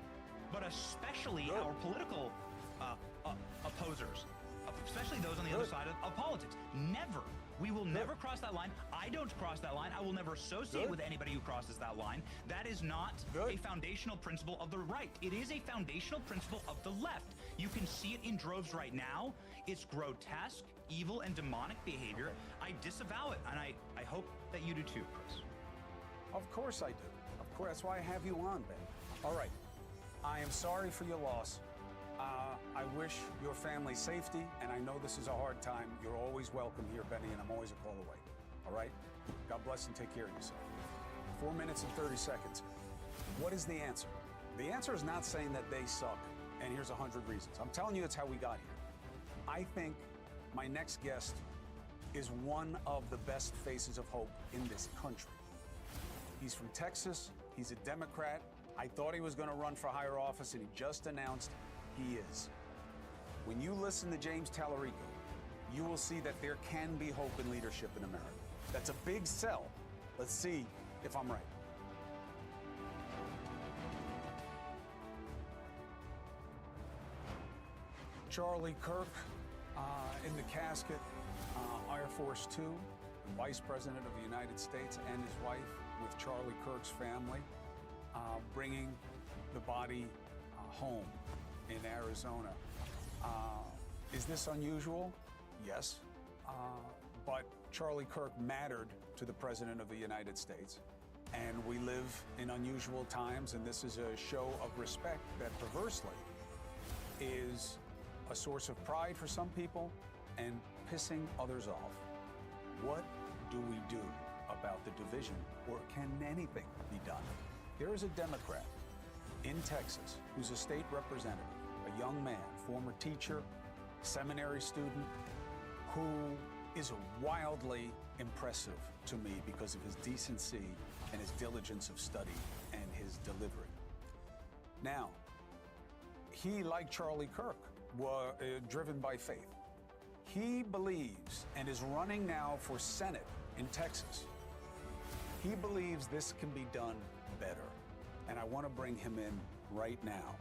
but especially our political opposers, especially those on the other side of politics. Never. We will never cross that line. I don't cross that line. I will never associate with anybody who crosses that line. That is not a foundational principle of the right. It is a foundational principle of the left. You can see it in droves right now. It's grotesque, evil, and demonic behavior. I disavow it, and I hope that you do too, Chris. Of course I do. Of course, that's why I have you on, Ben. All right. I am sorry for your loss. I wish your family safety, and I know this is a hard time. You're always welcome here, Benny, and I'm always a call away. All right? God bless and take care of yourself. 4 minutes and 30 seconds. What is the answer? The answer is not saying that they suck, and here's 100 reasons. I'm telling you, it's how we got here. I think my next guest is one of the best faces of hope in this country. He's from Texas. He's a Democrat. I thought he was going to run for higher office, and he just announced he is. When you listen to James Tallarico, you will see that there can be hope in leadership in America. That's a big sell. Let's see if I'm right. Charlie Kirk in the casket, Air Force Two, Vice President of the United States, and his wife with Charlie Kirk's family, bringing the body home in Arizona. Is this unusual? Yes. But Charlie Kirk mattered to the President of the United States. And we live in unusual times, and this is a show of respect that perversely is a source of pride for some people and pissing others off. What do we do about the division, or can anything be done? There is a Democrat in Texas who's a state representative, a young man, former teacher, seminary student, who is wildly impressive to me because of his decency and his diligence of study and his delivery. Now, he, like Charlie Kirk, was driven by faith. He believes, and is running now for Senate in Texas, he believes this can be done better. And I want to bring him in right now.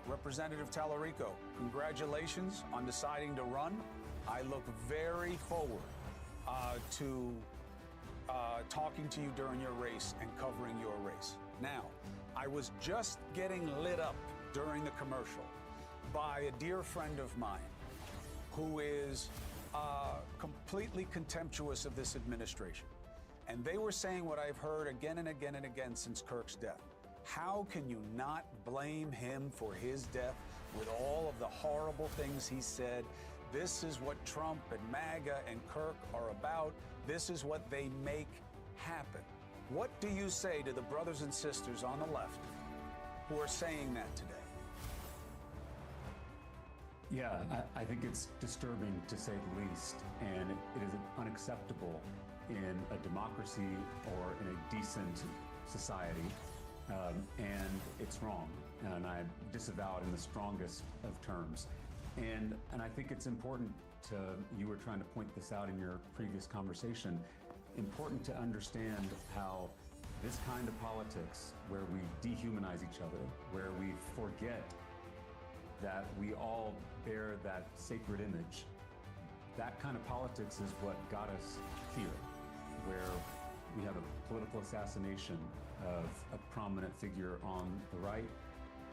Representative Tallarico, congratulations on deciding to run. I look very forward to talking to you during your race and covering your race. Now, I was just getting lit up during the commercial by a dear friend of mine who is completely contemptuous of this administration. And they were saying what I've heard again and again and again since Kirk's death. How can you not blame him for his death with all of the horrible things he said? This is what Trump and MAGA and Kirk are about. This is what they make happen. What do you say to the brothers and sisters on the left who are saying that today? Yeah, I think it's disturbing to say the least, and it is unacceptable in a democracy or in a decent society, and it's wrong, and I disavow it in the strongest of terms. And I think it's important to, you were trying to point this out in your previous conversation, important to understand how this kind of politics, where we dehumanize each other, where we forget that we all bear that sacred image, that kind of politics is what got us here, where we have a political assassination of a prominent figure on the right,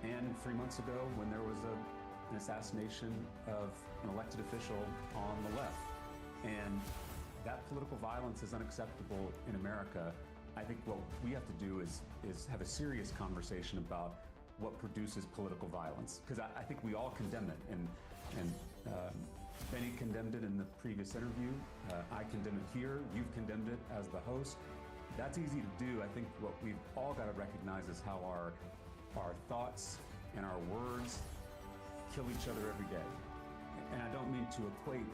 and 3 months ago when there was an assassination of an elected official on the left. And that political violence is unacceptable in America. I think what we have to do is have a serious conversation about what produces political violence, because I think we all condemn it, and Benny condemned it in the previous interview. I condemn it here. You've condemned it as the host. That's easy to do. I think what we've all got to recognize is how our thoughts and our words kill each other every day. And I don't mean to equate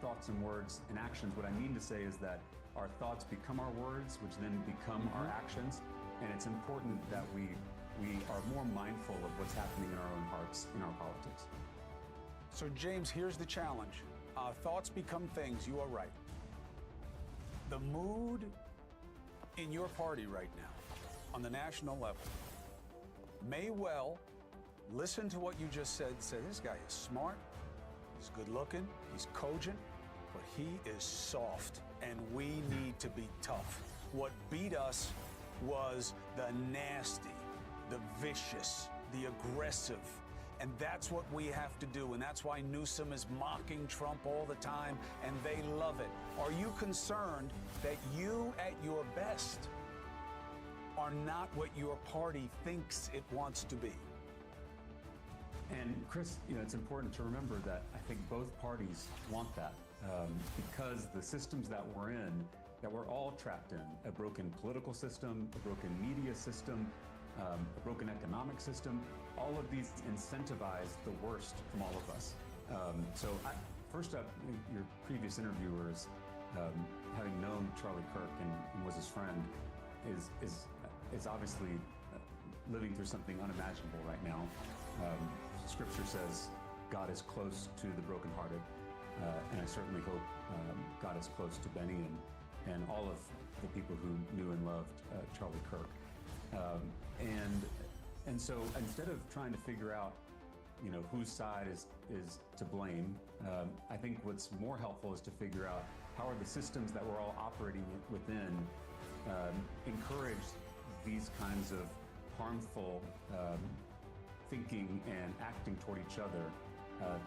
thoughts and words and actions. What I mean to say is that our thoughts become our words, which then become our actions. And it's important that we are more mindful of what's happening in our own hearts in our politics. So, James, here's the challenge. Thoughts become things. You are right. The mood in your party right now, on the national level, may well listen to what you just said. Say, this guy is smart, he's good looking, he's cogent, but he is soft, and we need to be tough. What beat us was the nasty, the vicious, the aggressive. And that's what we have to do. And that's why Newsom is mocking Trump all the time, and they love it. Are you concerned that you, at your best, are not what your party thinks it wants to be? And Chris, it's important to remember that I think both parties want that because the systems that we're in, that we're all trapped in, a broken political system, a broken media system, a broken economic system, all of these incentivize the worst from all of us. First up, your previous interviewers, having known Charlie Kirk and was his friend, is obviously living through something unimaginable right now. Scripture says God is close to the brokenhearted, and I certainly hope God is close to Benny and all of the people who knew and loved Charlie Kirk. And so instead of trying to figure out, whose side is to blame, I think what's more helpful is to figure out how are the systems that we're all operating within encourage these kinds of harmful thinking and acting toward each other.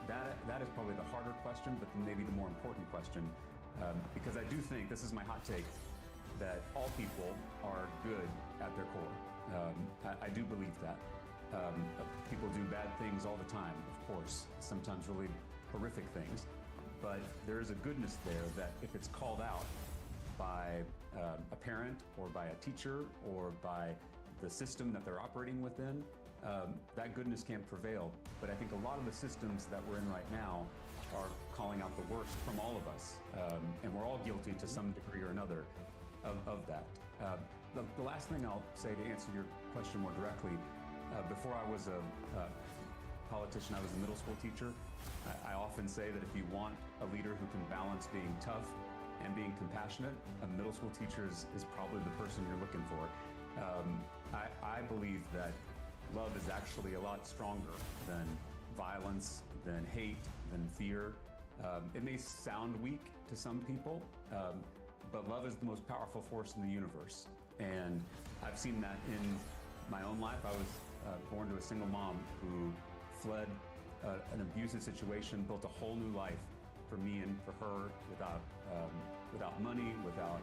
That is probably the harder question, but maybe the more important question, because I do think, this is my hot take, that all people are good at their core. I do believe that. People do bad things all the time, of course, sometimes really horrific things, but there is a goodness there that if it's called out by a parent or by a teacher or by the system that they're operating within, that goodness can't prevail. But I think a lot of the systems that we're in right now are calling out the worst from all of us, and we're all guilty to some degree or another of that. The last thing I'll say to answer your question more directly, before I was a politician, I was a middle school teacher. I often say that if you want a leader who can balance being tough and being compassionate, a middle school teacher is probably the person you're looking for. I believe that love is actually a lot stronger than violence, than hate, than fear. It may sound weak to some people, but love is the most powerful force in the universe. And I've seen that in my own life. I was born to a single mom who fled an abusive situation, built a whole new life for me and for her without money, without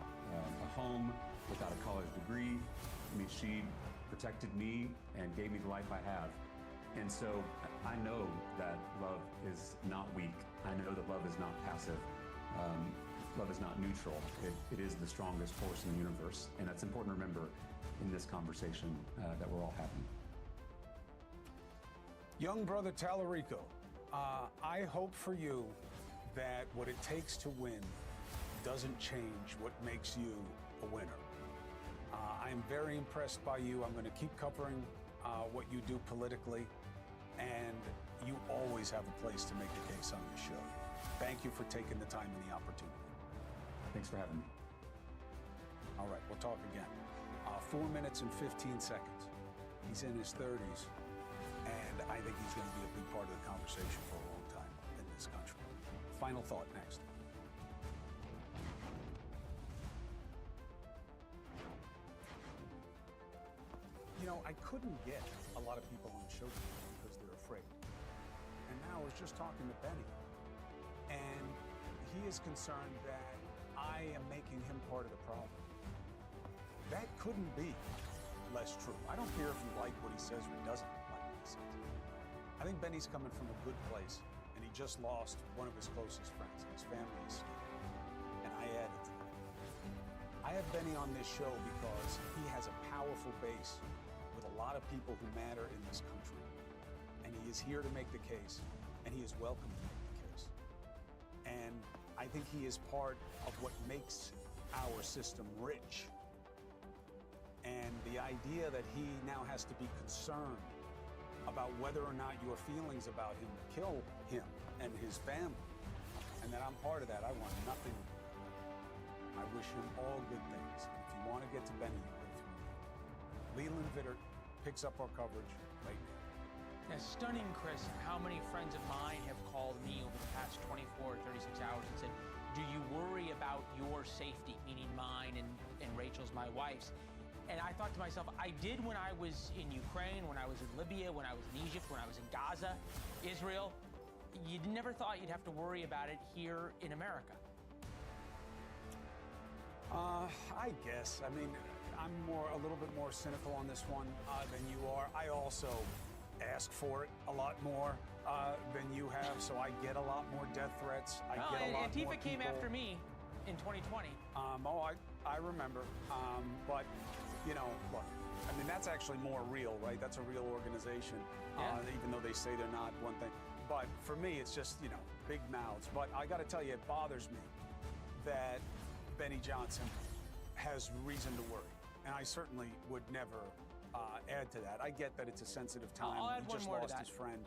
a home, without a college degree. I mean, she protected me and gave me the life I have. And so I know that love is not weak. I know that love is not passive. Love is not neutral. It is the strongest force in the universe. And that's important to remember in this conversation that we're all having. Young brother Tallarico, I hope for you that what it takes to win doesn't change what makes you a winner. I am very impressed by you. I'm going to keep covering what you do politically, and you always have a place to make a case on this show. Thank you for taking the time and the opportunity. Thanks for having me. All right, we'll talk again. 4 minutes and 15 seconds. He's in his 30s, and I think he's going to be a big part of the conversation for a long time in this country. Final thought next. I couldn't get a lot of people on the show today because they're afraid. And now I was just talking to Benny, and he is concerned that I am making him part of the problem. That couldn't be less true. I don't care if you like what he says or doesn't like what he says. I think Benny's coming from a good place, and he just lost one of his closest friends, and his family is scared. And I added to that. I have Benny on this show because he has a powerful base with a lot of people who matter in this country. And he is here to make the case, and he is welcome to make the case. And I think he is part of what makes our system rich. And the idea that he now has to be concerned about whether or not your feelings about him kill him and his family, and that I'm part of that, I want nothing to do with that. I wish him all good things. And if you want to get to Benny, you go through me. Leland Vittert picks up our coverage right now. Yeah, stunning, Chris, how many friends of mine have called me over the past 24 or 36 hours and said, do you worry about your safety, meaning mine and Rachel's, my wife's? And I thought to myself, I did when I was in Ukraine, when I was in Libya, when I was in Egypt, when I was in Gaza, Israel. You never thought you'd have to worry about it here in America. I guess. I mean, I'm a little bit more cynical on this one than you are. I also ask for it a lot more than you have, so I get a lot more death threats. I get a lot more Antifa came people. after me in 2020. I remember. But, you know, look, I mean, that's actually more real, right? That's a real organization, even though they say they're not one thing. But for me, it's just, you know, big mouths. But I got to tell you, it bothers me that Benny Johnson has reason to worry. And I certainly would never add to that. I get that it's a sensitive time. I'll add he one just more to lost that. his friend.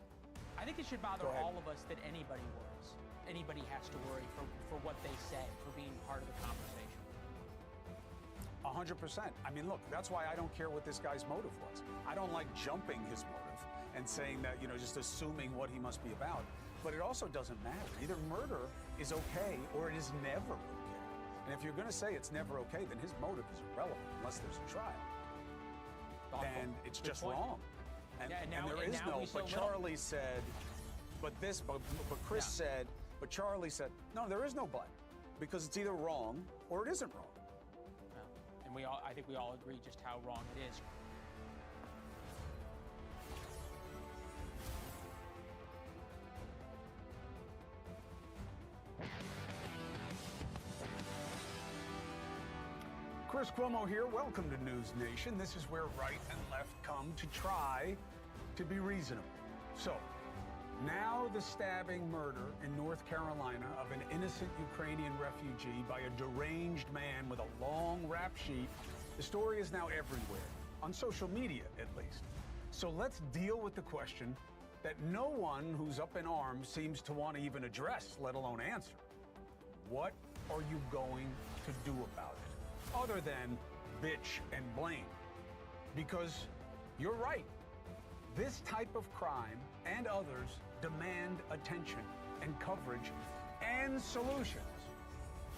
I think it should bother Go ahead. all of us that anybody worries. Anybody has to worry for what they say, for being part of the conversation. 100%. I mean, look, that's why I don't care what this guy's motive was. I don't like jumping his motive and saying that, you know, just assuming what he must be about. But it also doesn't matter. Either murder is okay or it is never okay. And if you're going to say it's never okay, then his motive is irrelevant unless there's a trial. And it's just wrong. And, and there is no, but Charlie said, but Chris said, but Charlie said, no, there is no but, because it's either wrong or it isn't wrong. And I think we all agree just how wrong it is. Chris Cuomo here. Welcome to News Nation. This is where right and left come to try to be reasonable. So, now the stabbing murder in North Carolina of an innocent Ukrainian refugee by a deranged man with a long rap sheet. The story is now everywhere, on social media at least. So let's deal with the question that no one who's up in arms seems to want to even address, let alone answer. What are you going to do about it? Other than bitch and blame. Because you're right. This type of crime and others demand attention and coverage and solutions.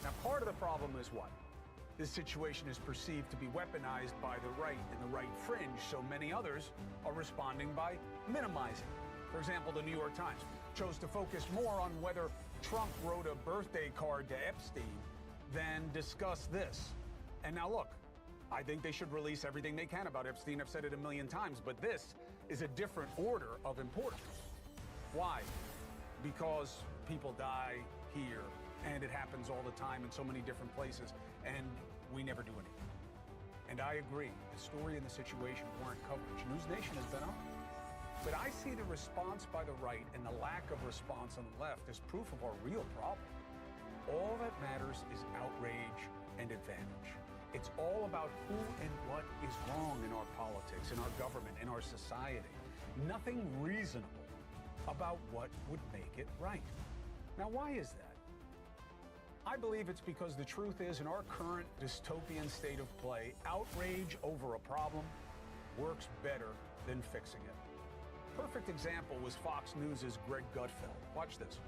Now, part of the problem is what? This situation is perceived to be weaponized by the right and the right fringe, so many others are responding by minimizing. For example, the New York Times chose to focus more on whether Trump wrote a birthday card to Epstein than discuss this. And now look, I think they should release everything they can about Epstein. I've said it a million times, but this is a different order of importance. Why? Because people die here, and it happens all the time in so many different places, and we never do anything. And I agree, the story and the situation warrant coverage. News Nation has been on. But I see the response by the right and the lack of response on the left as proof of our real problem. All that matters is outrage and advantage. It's all about who and what is wrong in our politics, in our government, in our society. Nothing reasonable about what would make it right. Now, why is that? I believe it's because the truth is, in our current dystopian state of play, outrage over a problem works better than fixing it. Perfect example was Fox News' Greg Gutfeld. Watch this.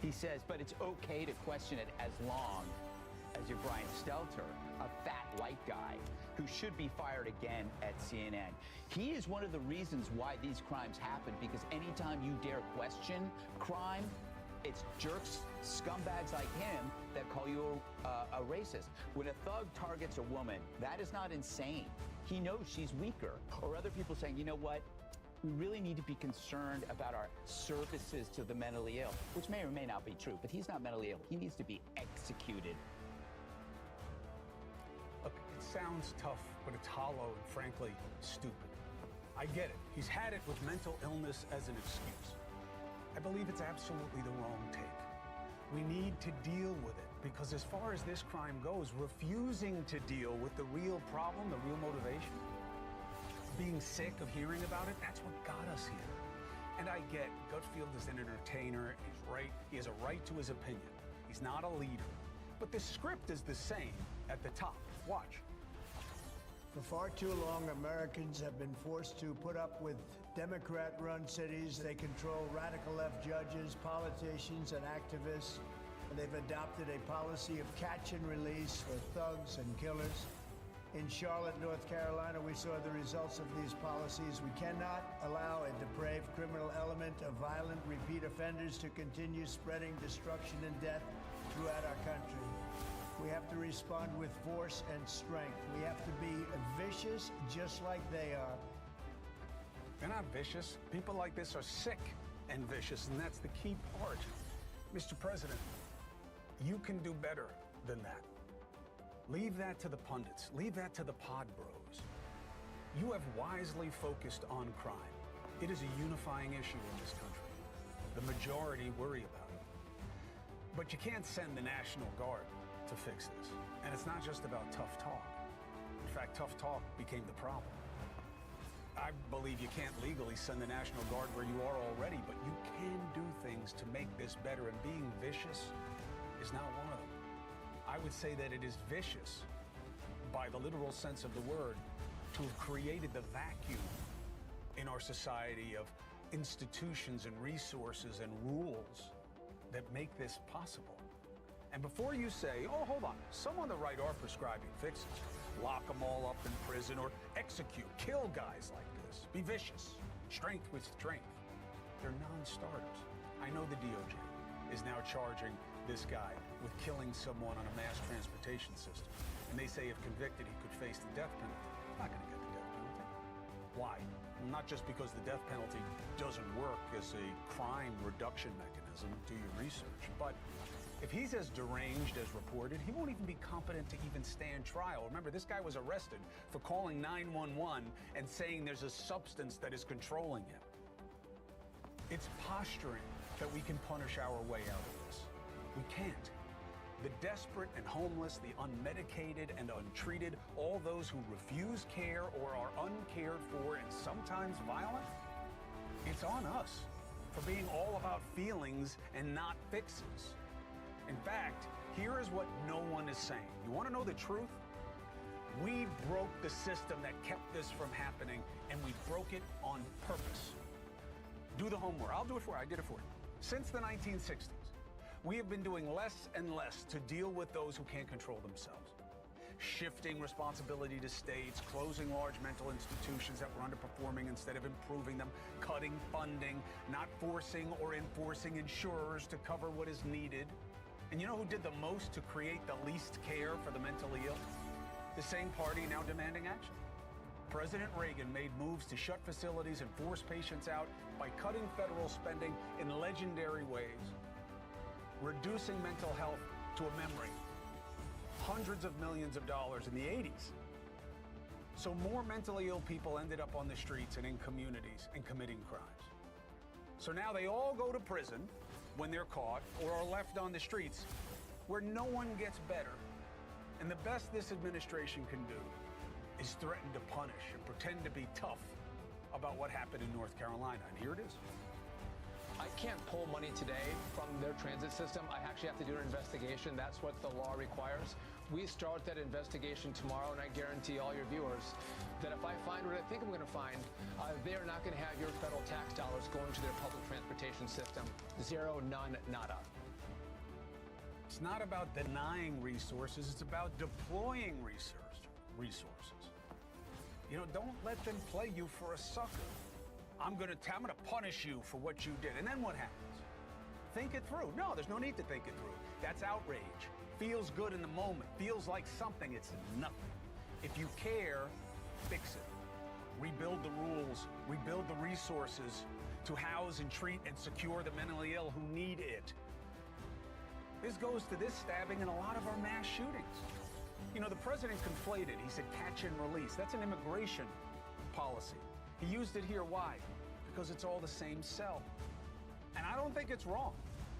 He says, but it's okay to question it as long as you're Brian Stelter, a fat white guy who should be fired again at CNN. He is one of the reasons why these crimes happen, because anytime you dare question crime, it's jerks, scumbags like him that call you a racist. When a thug targets a woman, that is not insane. He knows she's weaker. Or other people saying, you know what? We really need to be concerned about our services to the mentally ill, which may or may not be true, but he's not mentally ill. He needs to be executed. Look, it sounds tough, but it's hollow and frankly stupid. I get it. He's had it with mental illness as an excuse. I believe it's absolutely the wrong take. We need to deal with it because as far as this crime goes, refusing to deal with the real problem, the real motivation, being sick of hearing about it, that's what got us here. And I get Gutfeld is an entertainer, and he's right. He has a right to his opinion. He's not a leader. But the script is the same at the top. Watch. For far too long, Americans have been forced to put up with Democrat-run cities, they control radical left judges, politicians, and activists. And they've adopted a policy of catch and release for thugs and killers. In Charlotte, North Carolina, we saw the results of these policies. We cannot allow a depraved criminal element of violent repeat offenders to continue spreading destruction and death throughout our country. We have to respond with force and strength. We have to be vicious just like they are. They're not vicious. People like this are sick and vicious, and that's the key part. Mr. President, you can do better than that. Leave that to the pundits. Leave that to the pod bros. You have wisely focused on crime. It is a unifying issue in this country. The majority worry about it. But you can't send the National Guard to fix this. And it's not just about tough talk. In fact, tough talk became the problem. I believe you can't legally send the National Guard where you are already, but you can do things to make this better, and being vicious is not one of them. I would say that it is vicious, by the literal sense of the word, to have created the vacuum in our society of institutions and resources and rules that make this possible. And before you say, oh, hold on, some on the right are prescribing fixes, lock them all up in prison or execute, kill guys like this, be vicious, strength with strength. They're non-starters. I know the DOJ is now charging this guy with killing someone on a mass transportation system. And they say if convicted, he could face the death penalty. He's not going to get the death penalty. Why? Not just because the death penalty doesn't work as a crime reduction mechanism, do your research, but if he's as deranged as reported, he won't even be competent to even stand trial. Remember, this guy was arrested for calling 911 and saying there's a substance that is controlling him. It's posturing that we can punish our way out of this. We can't. The desperate and homeless, the unmedicated and untreated, all those who refuse care or are uncared for and sometimes violent, it's on us for being all about feelings and not fixes. In fact, here is what no one is saying. You want to know the truth? We broke the system that kept this from happening, and we broke it on purpose. Do the homework. I'll do it for you. I did it for you. Since the 1960s, we have been doing less and less to deal with those who can't control themselves. Shifting responsibility to states, closing large mental institutions that were underperforming instead of improving them, cutting funding, not forcing or enforcing insurers to cover what is needed. And you know who did the most to create the least care for the mentally ill? The same party now demanding action. President Reagan made moves to shut facilities and force patients out by cutting federal spending in legendary ways, reducing mental health to a memory, hundreds of millions of dollars in the 80s. So more mentally ill people ended up on the streets and in communities and committing crimes. So now they all go to prison when they're caught or are left on the streets where no one gets better. And the best this administration can do is threaten to punish and pretend to be tough about what happened in North Carolina. And here it is. I can't pull money today from their transit system. I actually have to do an investigation. That's what the law requires. We start that investigation tomorrow, and I guarantee all your viewers that if I find what I think I'm going to find, they are not going to have your federal tax dollars going to their public transportation system. Zero, none, nada. It's not about denying resources. It's about deploying resources. You know, don't let them play you for a sucker. I'm gonna punish you for what you did. And then what happens? Think it through. No, there's no need to think it through. That's outrage. Feels good in the moment. Feels like something. It's nothing. If you care, fix it. Rebuild the rules. Rebuild the resources to house and treat and secure the mentally ill who need it. This goes to this stabbing and a lot of our mass shootings. You know, the president conflated. He said catch and release. That's an immigration policy. He used it here. Why? Because it's all the same cell. And I don't think it's wrong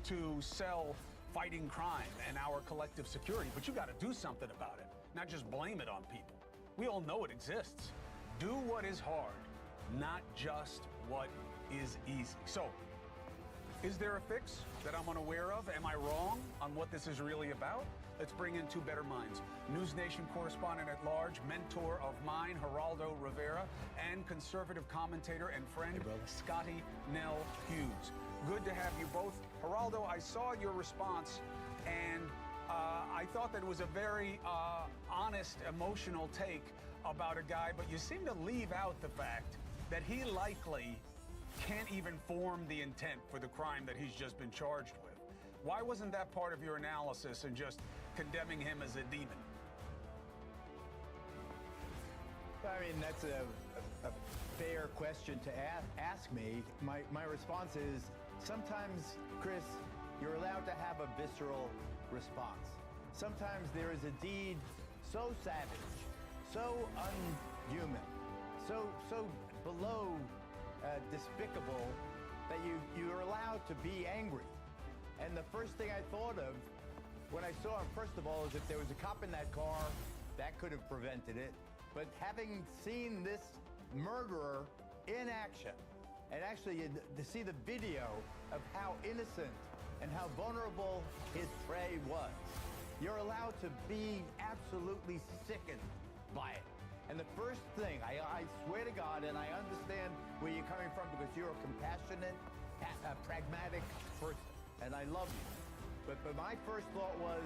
to sell fighting crime and our collective security, but you got to do something about it, not just blame it on people. We all know it exists. Do what is hard, not just what is easy. So, Is there a fix that I'm unaware of? Am I wrong on what this is really about? Let's bring in two better minds. News Nation correspondent at large, mentor of mine, Geraldo Rivera, and conservative commentator and friend, Scotty Nell Hughes. Good to have you both. Geraldo, I saw your response, and I thought that it was a very honest, emotional take about a guy, but you seem to leave out the fact that he likely can't even form the intent for the crime that he's just been charged with. Why wasn't that part of your analysis and just condemning him as a demon? I mean, that's a fair question to ask me. My response is, sometimes, Chris, you're allowed to have a visceral response. Sometimes there is a deed so savage, so unhuman, so below despicable that you're allowed to be angry. And the first thing I thought of when I saw him, first of all, is if there was a cop in that car, that could have prevented it. But having seen this murderer in action, and actually to see the video of how innocent and how vulnerable his prey was, you're allowed to be absolutely sickened by it. And the first thing, I swear to God, and I understand where you're coming from because you're a compassionate, pragmatic person, and I love you. But my first thought was,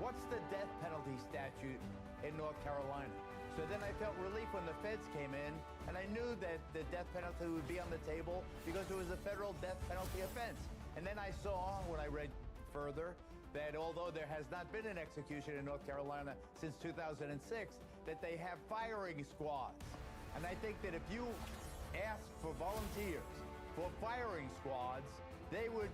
what's the death penalty statute in North Carolina? So then I felt relief when the feds came in, and I knew that the death penalty would be on the table because it was a federal death penalty offense. And then I saw, when I read further, that although there has not been an execution in North Carolina since 2006, that they have firing squads. And I think that if you ask for volunteers for firing squads, they would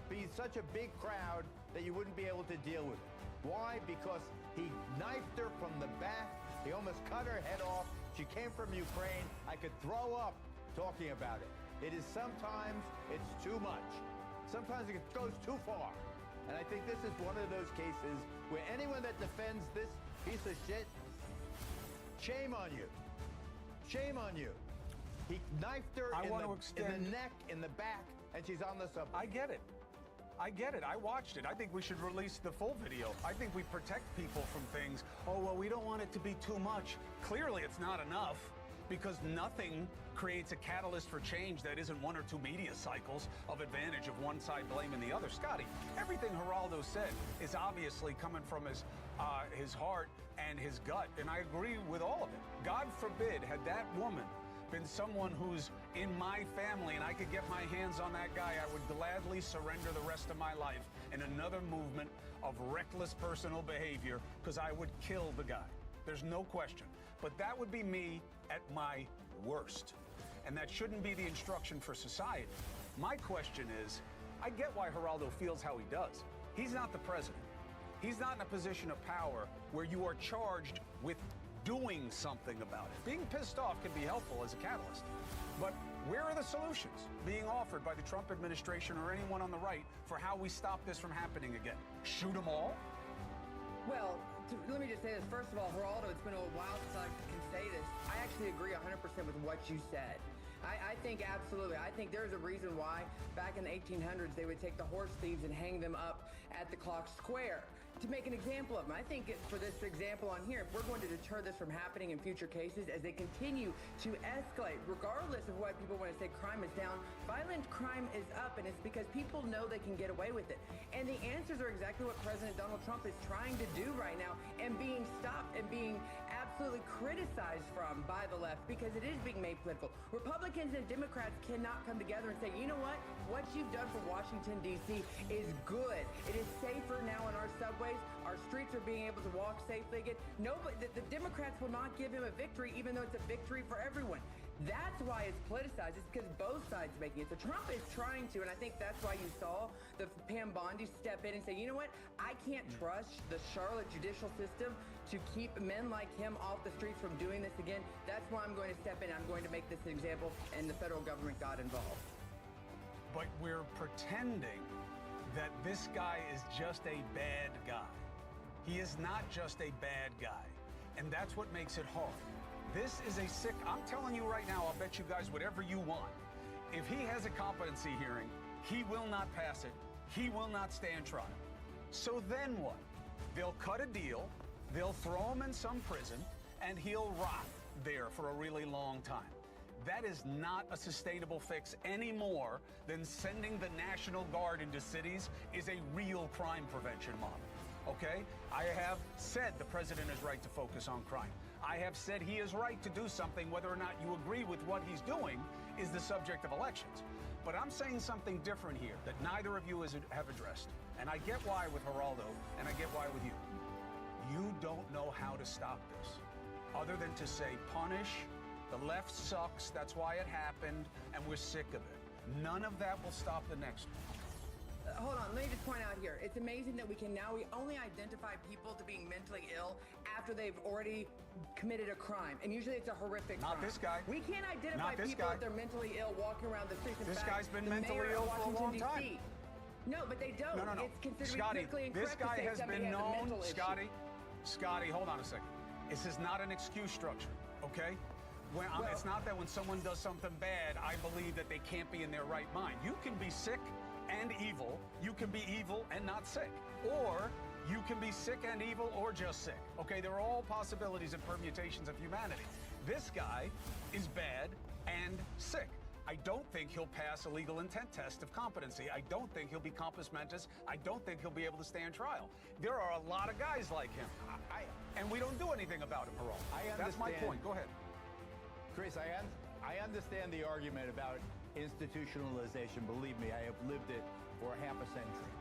be such a big crowd that you wouldn't be able to deal with it. Why? Because he knifed her from the back. He almost cut her head off. She came from Ukraine. I could throw up talking about it. It is sometimes, it's too much. Sometimes it goes too far. And I think this is one of those cases where anyone that defends this piece of shit, shame on you. Shame on you. He knifed her in the neck, in the back, and she's on the subway. I get it. I get it. I watched it. I think we should release the full video. I think we protect people from things. Oh, well, we don't want it to be too much. Clearly, it's not enough, because nothing creates a catalyst for change that isn't one or two media cycles of advantage of one side blaming the other. Scotty, everything Geraldo said is obviously coming from his heart and his gut, and I agree with all of it. God forbid, had that woman been someone who's in my family and I could get my hands on that guy, I would gladly surrender the rest of my life in another movement of reckless personal behavior, because I would kill the guy. There's no question. But that would be me at my worst. And that shouldn't be the instruction for society. My question is, I get why Geraldo feels how he does. He's not the president. He's not in a position of power where you are charged with doing something about it. Being pissed off can be helpful as a catalyst. But where are the solutions being offered by the Trump administration or anyone on the right for how we stop this from happening again? Shoot them all? Well, let me just say this. First of all, Geraldo, it's been a while since I can say this. I actually agree 100% with what you said. I think absolutely. I think there's a reason why back in the 1800s they would take the horse thieves and hang them up at the clock square to make an example of them. I think for this example on here, if we're going to deter this from happening in future cases as they continue to escalate, regardless of what people want to say crime is down, violent crime is up, and it's because people know they can get away with it. And the answers are exactly what President Donald Trump is trying to do right now and being stopped and being absolutely criticized from by the left because it is being made political. Republicans and Democrats cannot come together and say, you know what you've done for Washington, D.C. is good. It is safer now in our subways. Our streets are being able to walk safely again. Nobody, the Democrats will not give him a victory, even though it's a victory for everyone. That's why it's politicized. It's because both sides are making it. So Trump is trying to, and I think that's why you saw the Pam Bondi step in and say, you know what? I can't trust the Charlotte judicial system to keep men like him off the streets from doing this again. That's why I'm going to step in. I'm going to make this an example, and the federal government got involved. But we're pretending that this guy is just a bad guy. He is not just a bad guy, and that's what makes it hard. This is a sick, I'm telling you right now, I'll bet you guys whatever you want. If he has a competency hearing, He will not pass it. He will not stand trial. So then what? They'll cut a deal, they'll throw him in some prison, and he'll rot there for a really long time. That is not a sustainable fix any more than sending the National Guard into cities is a real crime prevention model. Okay? I have said the president is right to focus on crime. I have said he is right to do something, whether or not you agree with what he's doing is the subject of elections. But I'm saying something different here that neither of you have addressed. And I get why with Geraldo, and I get why with you. You don't know how to stop this, other than to say, punish, the left sucks, that's why it happened, and we're sick of it. None of that will stop the next one. Hold on, let me just point out here. It's amazing that we only identify people to being mentally ill after they've already committed a crime. And usually it's a horrific crime. Not this guy. We can't identify people if they're mentally ill walking around the streets. This guy's been mentally ill for a long time. No, but they don't. No. It's considered Scotty, politically incorrect this guy to say has somebody been has a known, mental issue. Scotty, hold on a second. This is not an excuse structure, okay? It's not that when someone does something bad, I believe that they can't be in their right mind. You can be sick and evil. You can be evil and not sick. Or you can be sick and evil or just sick. Okay, there are all possibilities and permutations of humanity. This guy is bad and sick. I don't think he'll pass a legal intent test of competency. I don't think he'll be compos mentis. I don't think he'll be able to stand trial. There are a lot of guys like him. And we don't do anything about him, Geraldo. That's my point. Go ahead. Chris, I understand the argument about institutionalization. Believe me, I have lived it for half a century.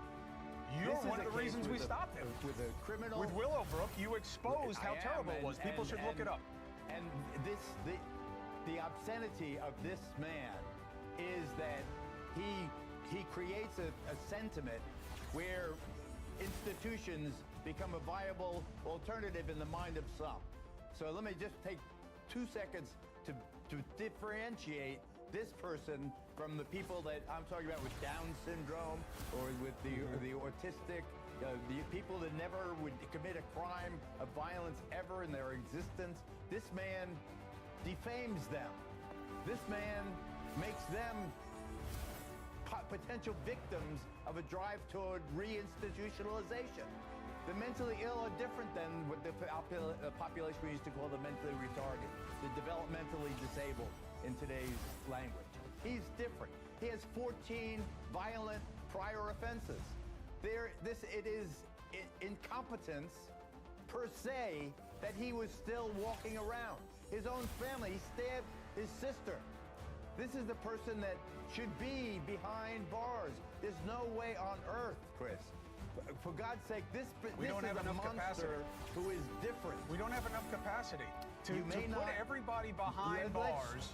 You're one of the reasons we stopped it. With a criminal... With Willowbrook, you exposed how terrible it was. People should look it up. And the obscenity of this man is that he creates a sentiment where institutions become a viable alternative in the mind of some. So let me just take 2 seconds to differentiate this person from the people that I'm talking about with Down syndrome or with the autistic, the people that never would commit a crime of violence ever in their existence. This man defames them. This man makes them potential victims of a drive toward reinstitutionalization. The mentally ill are different than what the population we used to call the mentally retarded, the developmentally disabled in today's language. He's different. He has 14 violent prior offenses. It is incompetence per se that he was still walking around. His own family, he stabbed his sister. This is the person that should be behind bars. There's no way on earth, Chris. For God's sake, this is a monster who is different. We don't have enough capacity to put everybody behind bars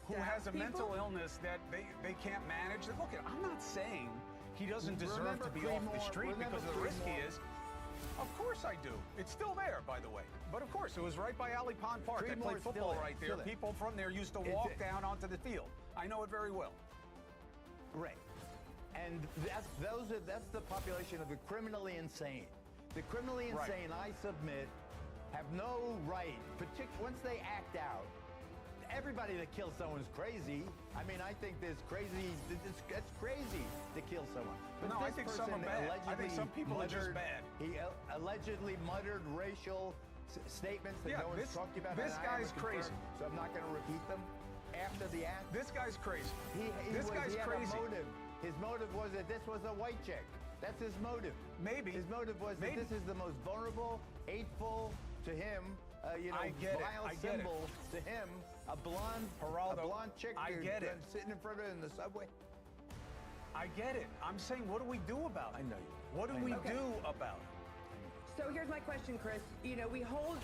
who has a mental illness that they can't manage. Look, I'm not saying he doesn't deserve to be off the street because of the risk he is. Of course I do. It's still there, by the way. But of course, it was right by Alley Pond Park. They played football right there. People from there used to walk down onto the field. I know it very well. Right. And that's the population of the criminally insane. The criminally insane, I submit, have no right, particularly once they act out. Everybody that kills someone is crazy. I mean, I think that's crazy to kill someone. But no, I think some are bad. I think some people are just bad. He allegedly muttered racial statements that no one's talked about. This guy's crazy. So I'm not going to repeat them after the act. This guy's crazy. This guy's crazy. His motive was that this was a white chick. That's his motive. Maybe. His motive was that this is the most vulnerable, hateful to him, vile symbol to him. A blonde chick sitting in front of him in the subway. I get it. I'm saying, what do we do about it? I know you. What do we do about it? So here's my question, Chris. We hold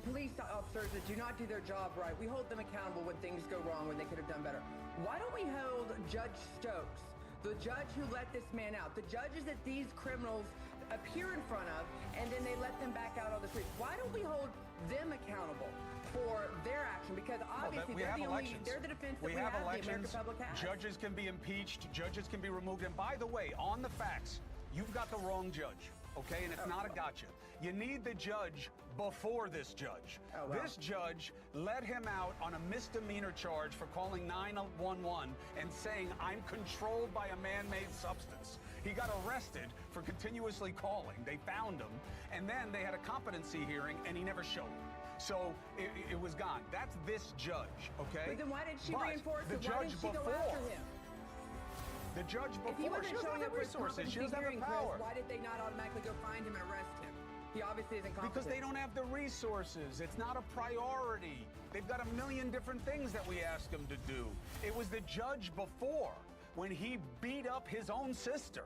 police officers that do not do their job right. We hold them accountable when things go wrong, when they could have done better. Why don't we hold Judge Stokes, the judge who let this man out, the judges that these criminals appear in front of, and then they let them back out on the streets? Why don't we hold them accountable for their action? Because obviously they're the defense that we have, the American public has. Judges can be impeached, judges can be removed. And by the way, on the facts, you've got the wrong judge, okay? And it's not a gotcha. You need the judge before this judge. Oh, wow. This judge let him out on a misdemeanor charge for calling 911 and saying, I'm controlled by a man-made substance. He got arrested for continuously calling. They found him, and then they had a competency hearing, and he never showed. So it was gone. That's this judge, okay? But then why did she But reinforce the it? Why judge didn't she go before, after him? The judge If he before, she wasn't doesn't showing have up the for his resources. She doesn't have hearing, the power. Chris, why did they not automatically go find him and arrest him? He obviously isn't competent. Because they don't have the resources. It's not a priority. They've got a million different things that we ask them to do. It was the judge before when he beat up his own sister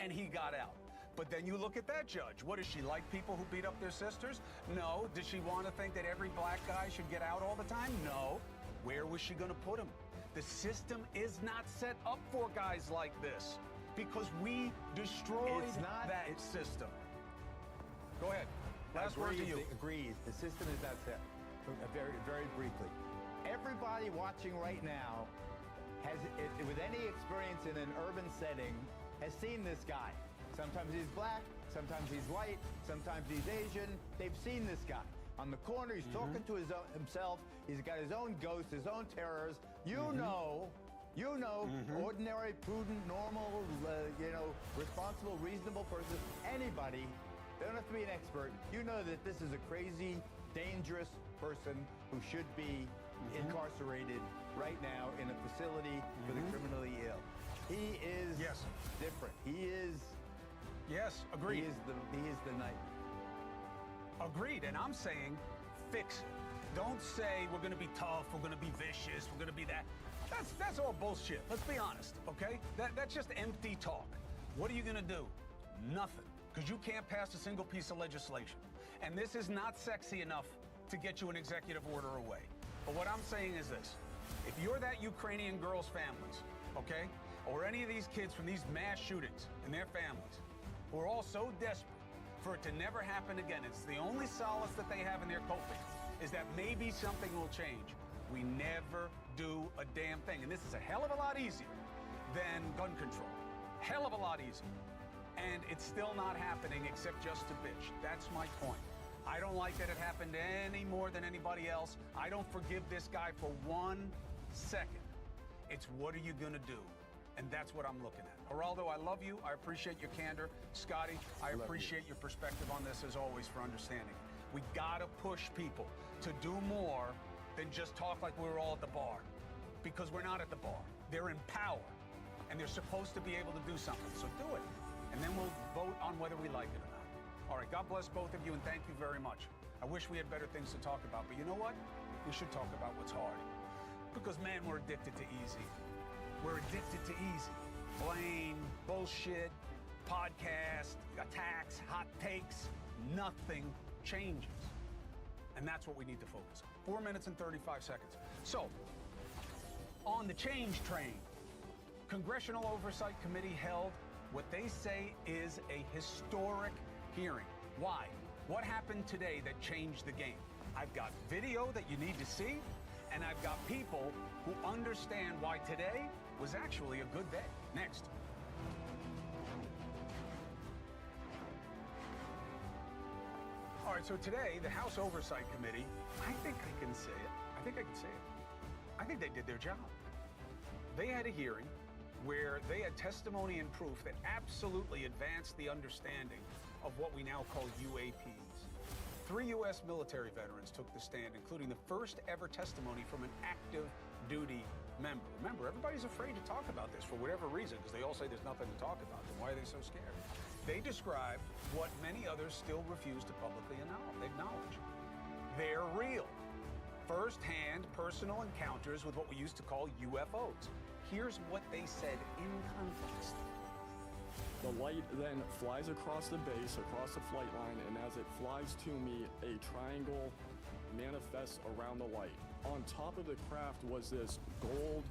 and he got out. But then you look at that judge. What, does she like people who beat up their sisters? No. Does she want to think that every black guy should get out all the time? No. Where was she going to put him? The system is not set up for guys like this because we destroyed that system. Go ahead. Last word to you. Agreed. The system is not set. Very, very briefly. Everybody watching right now has, with any experience in an urban setting, has seen this guy. Sometimes he's black, sometimes he's white, sometimes he's Asian. They've seen this guy. On the corner, he's talking to himself. He's got his own ghosts, his own terrors. You know, ordinary, prudent, normal, responsible, reasonable person, anybody, they don't have to be an expert. You know that this is a crazy, dangerous person who should be incarcerated right now in a facility for the criminally ill. He is different. He is... Yes, agreed. He is the night. Agreed, and I'm saying fix it. Don't say we're going to be tough, we're going to be vicious, we're going to be that. That's all bullshit. Let's be honest, okay? That's just empty talk. What are you going to do? Nothing, because you can't pass a single piece of legislation. And this is not sexy enough to get you an executive order away. But what I'm saying is this. If you're that Ukrainian girl's families, okay, or any of these kids from these mass shootings and their families, who are all so desperate for it to never happen again, it's the only solace that they have in their coping, is that maybe something will change. We never do a damn thing. And this is a hell of a lot easier than gun control. Hell of a lot easier. And it's still not happening except just to bitch. That's my point. I don't like that it happened any more than anybody else. I don't forgive this guy for 1 second. It's what are you gonna do? And that's what I'm looking at. Geraldo, I love you. I appreciate your candor. Scotty, I appreciate your perspective on this as always for understanding. We gotta push people to do more than just talk like we were all at the bar. Because we're not at the bar. They're in power. And they're supposed to be able to do something. So do it. And then we'll vote on whether we like it or not. All right, God bless both of you and thank you very much. I wish we had better things to talk about, but you know what? We should talk about what's hard. Because man, we're addicted to easy. We're addicted to easy. Blame, bullshit, podcast, attacks, hot takes. Nothing changes. And that's what we need to focus on. 4 minutes and 35 seconds. So, on the change train, Congressional Oversight Committee held what they say is a historic hearing. Why? What happened today that changed the game? I've got video that you need to see, and I've got people who understand why today was actually a good day. Next. All right, so today, the House Oversight Committee, I think I can say it. I think they did their job. They had a hearing where they had testimony and proof that absolutely advanced the understanding of what we now call UAPs. 3 U.S. military veterans took the stand, including the first ever testimony from an active duty member. Remember, everybody's afraid to talk about this for whatever reason, because they all say there's nothing to talk about. Then why are they so scared? They described what many others still refuse to publicly acknowledge. They're real. First-hand personal encounters with what we used to call UFOs. Here's what they said in context. The light then flies across the base, across the flight line, and as it flies to me, a triangle manifests around the light. On top of the craft was this gold,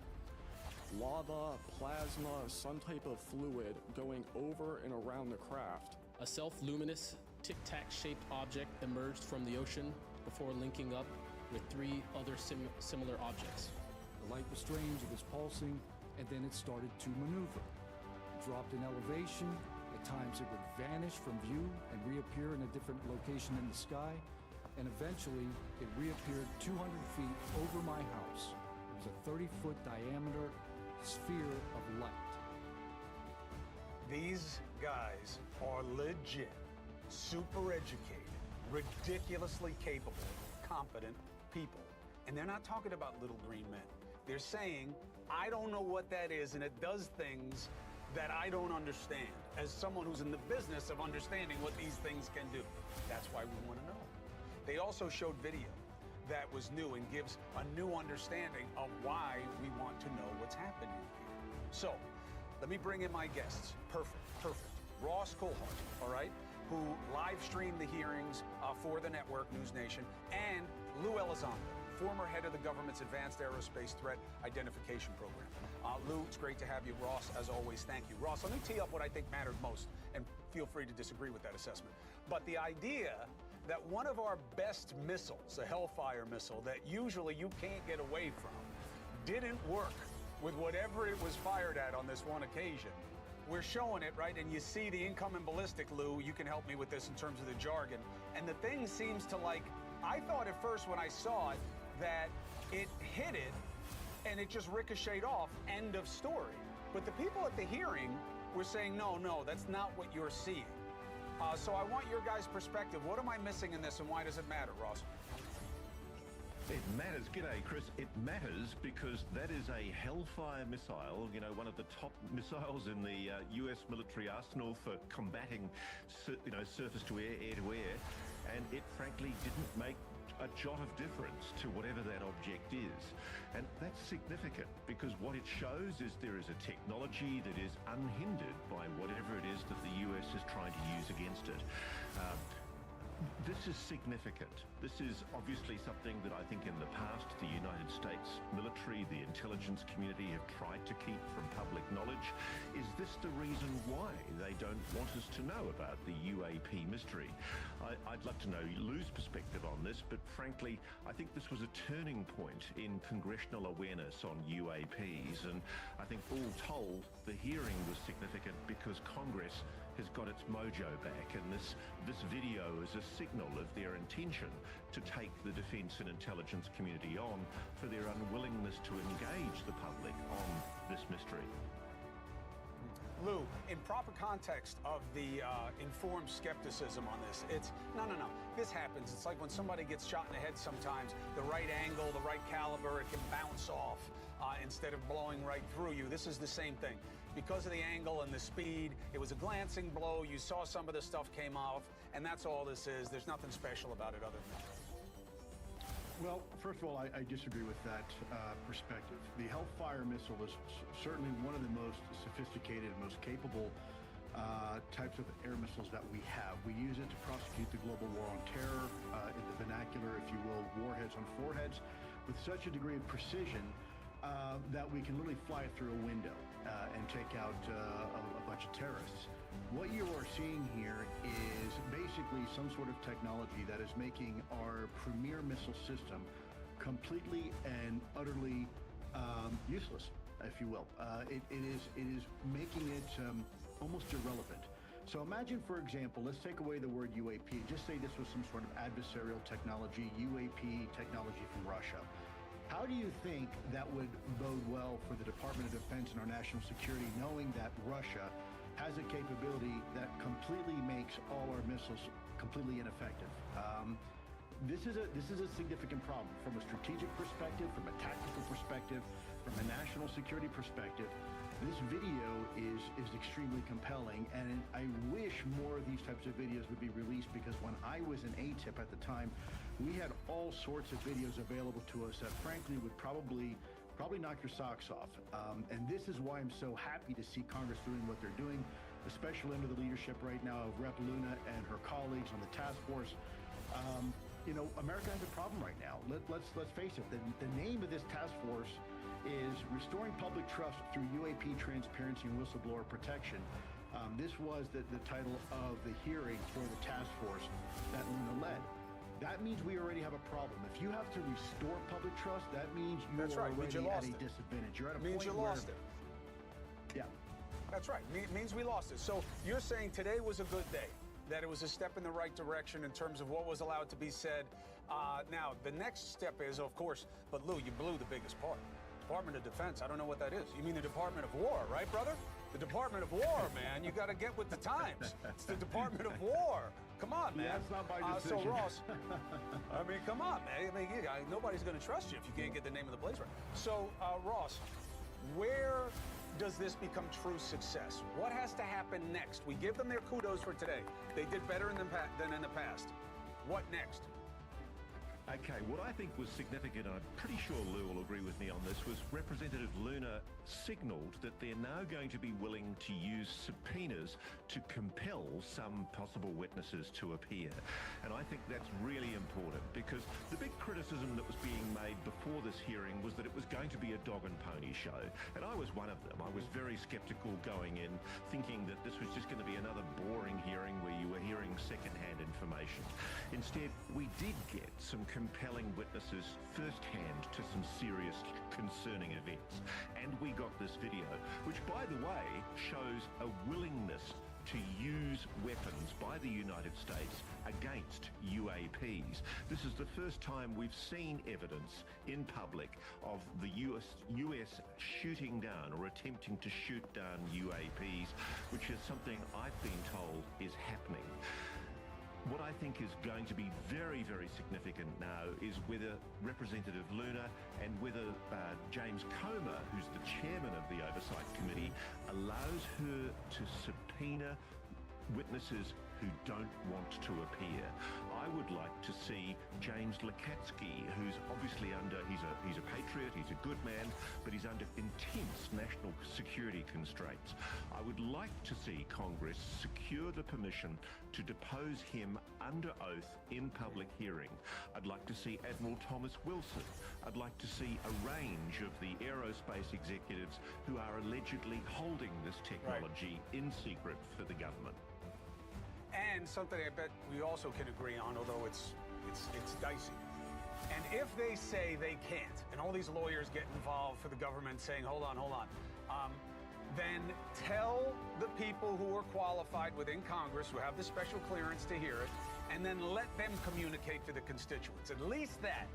lava, plasma, some type of fluid going over and around the craft. A self-luminous, tic-tac-shaped object emerged from the ocean before linking up with 3 other similar objects. The light was strange, it was pulsing, and then it started to maneuver. It dropped in elevation, At times it would vanish from view and reappear in a different location in the sky, and eventually it reappeared 200 feet over my house. It was a 30-foot diameter sphere of light. These guys are legit, super educated, ridiculously capable, competent people. And they're not talking about little green men. They're saying, I don't know what that is, and it does things that I don't understand, as someone who's in the business of understanding what these things can do. That's why we want to know. They also showed video that was new and gives a new understanding of why we want to know what's happening here. So, let me bring in my guests. Perfect. Ross Coulthart, all right, who live streamed the hearings for the network, News Nation, and Lou Elizondo, former head of the government's Advanced Aerospace Threat Identification Program. Lou, it's great to have you. Ross, as always, thank you. Ross, let me tee up what I think mattered most, and feel free to disagree with that assessment. But the idea that one of our best missiles, a Hellfire missile that usually you can't get away from, didn't work with whatever it was fired at on this one occasion. We're showing it, right? And you see the incoming ballistic, Lou. You can help me with this in terms of the jargon. And the thing seems to, like, I thought at first when I saw it that it hit it and it just ricocheted off, end of story. But the people at the hearing were saying, no, that's not what you're seeing. So I want your guys' perspective. What am I missing in this, and why does it matter, Ross? It matters. G'day, Chris. It matters because that is a Hellfire missile, you know, one of the top missiles in the U.S. military arsenal for combating, surface-to-air, air-to-air, and it frankly didn't make a jot of difference to whatever that object is. And that's significant because what it shows is there is a technology that is unhindered by whatever it is that the US is trying to use against it. This is significant. This is obviously something that I think in the past the United States military, the intelligence community have tried to keep from public knowledge. Is this the reason why they don't want us to know about the UAP mystery? I'd love to know Lou's perspective on this, but frankly, I think this was a turning point in congressional awareness on UAPs, and I think all told, the hearing was significant because Congress has got its mojo back, and this video is a signal of their intention to take the defence and intelligence community on for their unwillingness to engage the public on this mystery. Lou, in proper context of the informed skepticism on this, it's no. This happens. It's like when somebody gets shot in the head sometimes, the right angle, the right caliber, it can bounce off instead of blowing right through you. This is the same thing. Because of the angle and the speed, it was a glancing blow. You saw some of the stuff came off, and that's all this is. There's nothing special about it other than that. Well, first of all, I disagree with that perspective. The Hellfire missile is certainly one of the most sophisticated and most capable types of air missiles that we have. We use it to prosecute the global war on terror, in the vernacular, if you will, warheads on foreheads, with such a degree of precision that we can literally fly it through a window and take out a bunch of terrorists. What you are seeing here is basically some sort of technology that is making our premier missile system completely and utterly useless, if you will. It is making it almost irrelevant. So imagine, for example, let's take away the word UAP. Just say this was some sort of adversarial technology, UAP technology from Russia. How do you think that would bode well for the Department of Defense and our national security, knowing that Russia has a capability that completely makes all our missiles completely ineffective? This is a significant problem from a strategic perspective, from a tactical perspective, from a national security perspective. This video is extremely compelling, and I wish more of these types of videos would be released, because when I was an ATIP at the time, we had all sorts of videos available to us that frankly would probably knock your socks off. And this is why I'm so happy to see Congress doing what they're doing, especially under the leadership right now of Rep. Luna and her colleagues on the task force. America has a problem right now. Let's face it. The name of this task force is Restoring Public Trust Through UAP Transparency and Whistleblower Protection. This was the title of the hearing for the task force that Luna led. That means we already have a problem. If you have to restore public trust, that means you are already at a disadvantage. You're at a point where... you lost it. Yeah. That's right. It means we lost it. So you're saying today was a good day, that it was a step in the right direction in terms of what was allowed to be said. Now, the next step is, of course, but Lou, you blew the biggest part. Department of Defense, I don't know what that is. You mean the Department of War, right, brother? The Department of War, man. You got to get with the times. It's the Department of War. Come on, man. That's not my decision. So, Ross, I mean, come on, man. I mean, nobody's going to trust you if you can't get the name of the place right. So, Ross, where does this become true success? What has to happen next? We give them their kudos for today. They did better than in the past. What next? Okay, what I think was significant, and I'm pretty sure Lou will agree with me on this, was Representative Luna signalled that they're now going to be willing to use subpoenas to compel some possible witnesses to appear. And I think that's really important because the big criticism that was being made before this hearing was that it was going to be a dog and pony show. And I was one of them. I was very sceptical going in, thinking that this was just going to be another boring hearing where you were hearing second-hand information. Instead, we did get some compelling witnesses firsthand to some serious concerning events. And we got this video, which, by the way, shows a willingness to use weapons by the United States against UAPs. This is the first time we've seen evidence in public of the US shooting down or attempting to shoot down UAPs, which is something I've been told is happening. What I think is going to be very, very significant now is whether Representative Luna and whether James Comer, who's the chairman of the Oversight Committee, allows her to subpoena witnesses who don't want to appear. I would like to see James Lakatsky, who's obviously he's a patriot, he's a good man, but he's under intense national security constraints. I would like to see Congress secure the permission to depose him under oath in public hearing. I'd like to see Admiral Thomas Wilson. I'd like to see a range of the aerospace executives who are allegedly holding this technology in secret for the government. And something I bet we also can agree on, although it's dicey. And if they say they can't, and all these lawyers get involved for the government saying, hold on, then tell the people who are qualified within Congress, who have the special clearance to hear it, and then let them communicate to the constituents. At least that.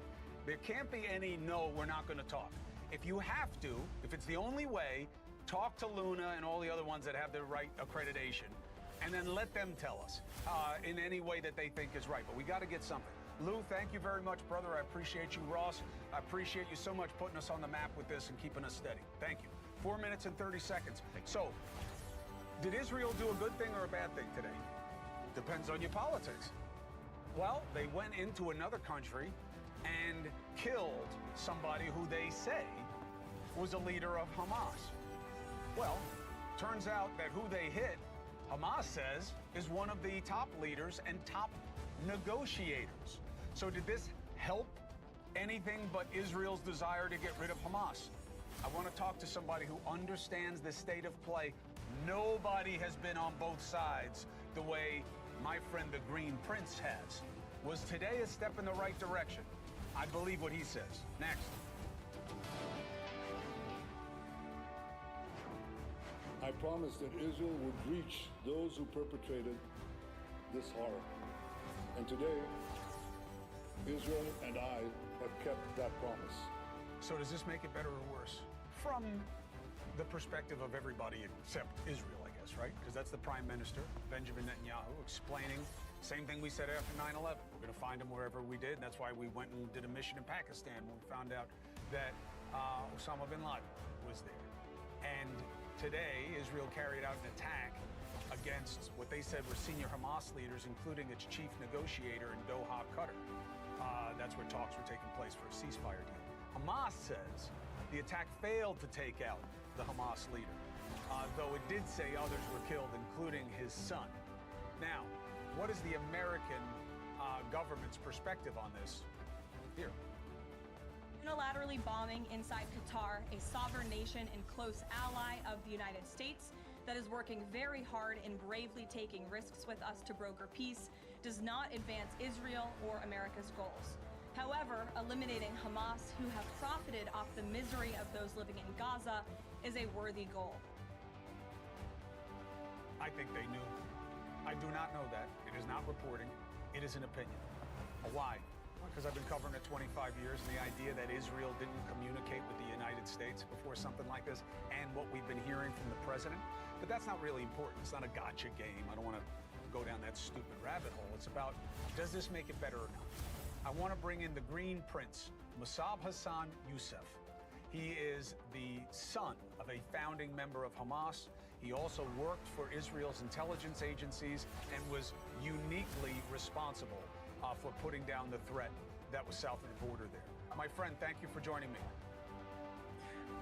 There can't be any, no, we're not going to talk. If you have to, if it's the only way, talk to Luna and all the other ones that have the right accreditation, and then let them tell us in any way that they think is right. But we got to get something. Lou, thank you very much, brother. I appreciate you. Ross, I appreciate you so much putting us on the map with this and keeping us steady. Thank you. 4 minutes and 30 seconds. So, did Israel do a good thing or a bad thing today? Depends on your politics. Well, they went into another country and killed somebody who they say was a leader of Hamas. Well, turns out that who they hit, Hamas says, is one of the top leaders and top negotiators. So did this help anything but Israel's desire to get rid of Hamas? I want to talk to somebody who understands the state of play. Nobody has been on both sides the way my friend the Green Prince has. Was today a step in the right direction? I believe what he says. Next. I promised that Israel would reach those who perpetrated this horror. And today, Israel and I have kept that promise. So does this make it better or worse? From the perspective of everybody except Israel, I guess, right? Because that's the Prime Minister, Benjamin Netanyahu, explaining same thing we said after 9/11. We're going to find him wherever we did. And that's why we went and did a mission in Pakistan when we found out that Osama bin Laden was there. And today, Israel carried out an attack against what they said were senior Hamas leaders, including its chief negotiator in Doha, Qatar. That's where talks were taking place for a ceasefire deal. Hamas says the attack failed to take out the Hamas leader, though it did say others were killed, including his son. Now, what is the American government's perspective on this? Here. Unilaterally bombing inside Qatar, a sovereign nation and close ally of the United States that is working very hard and bravely taking risks with us to broker peace, does not advance Israel or America's goals. However, eliminating Hamas, who have profited off the misery of those living in Gaza, is a worthy goal. I think they knew. I do not know that. It is not reporting. It is an opinion. Why? Because I've been covering it 25 years, and the idea that Israel didn't communicate with the United States before something like this, and what we've been hearing from the president. But that's not really important. It's not a gotcha game. I don't want to go down that stupid rabbit hole. It's about, does this make it better or not? I want to bring in the Green Prince, Musab Hassan Youssef. He is the son of a founding member of Hamas. He also worked for Israel's intelligence agencies and was uniquely responsible for putting down the threat that was south of the border there. My friend, thank you for joining me.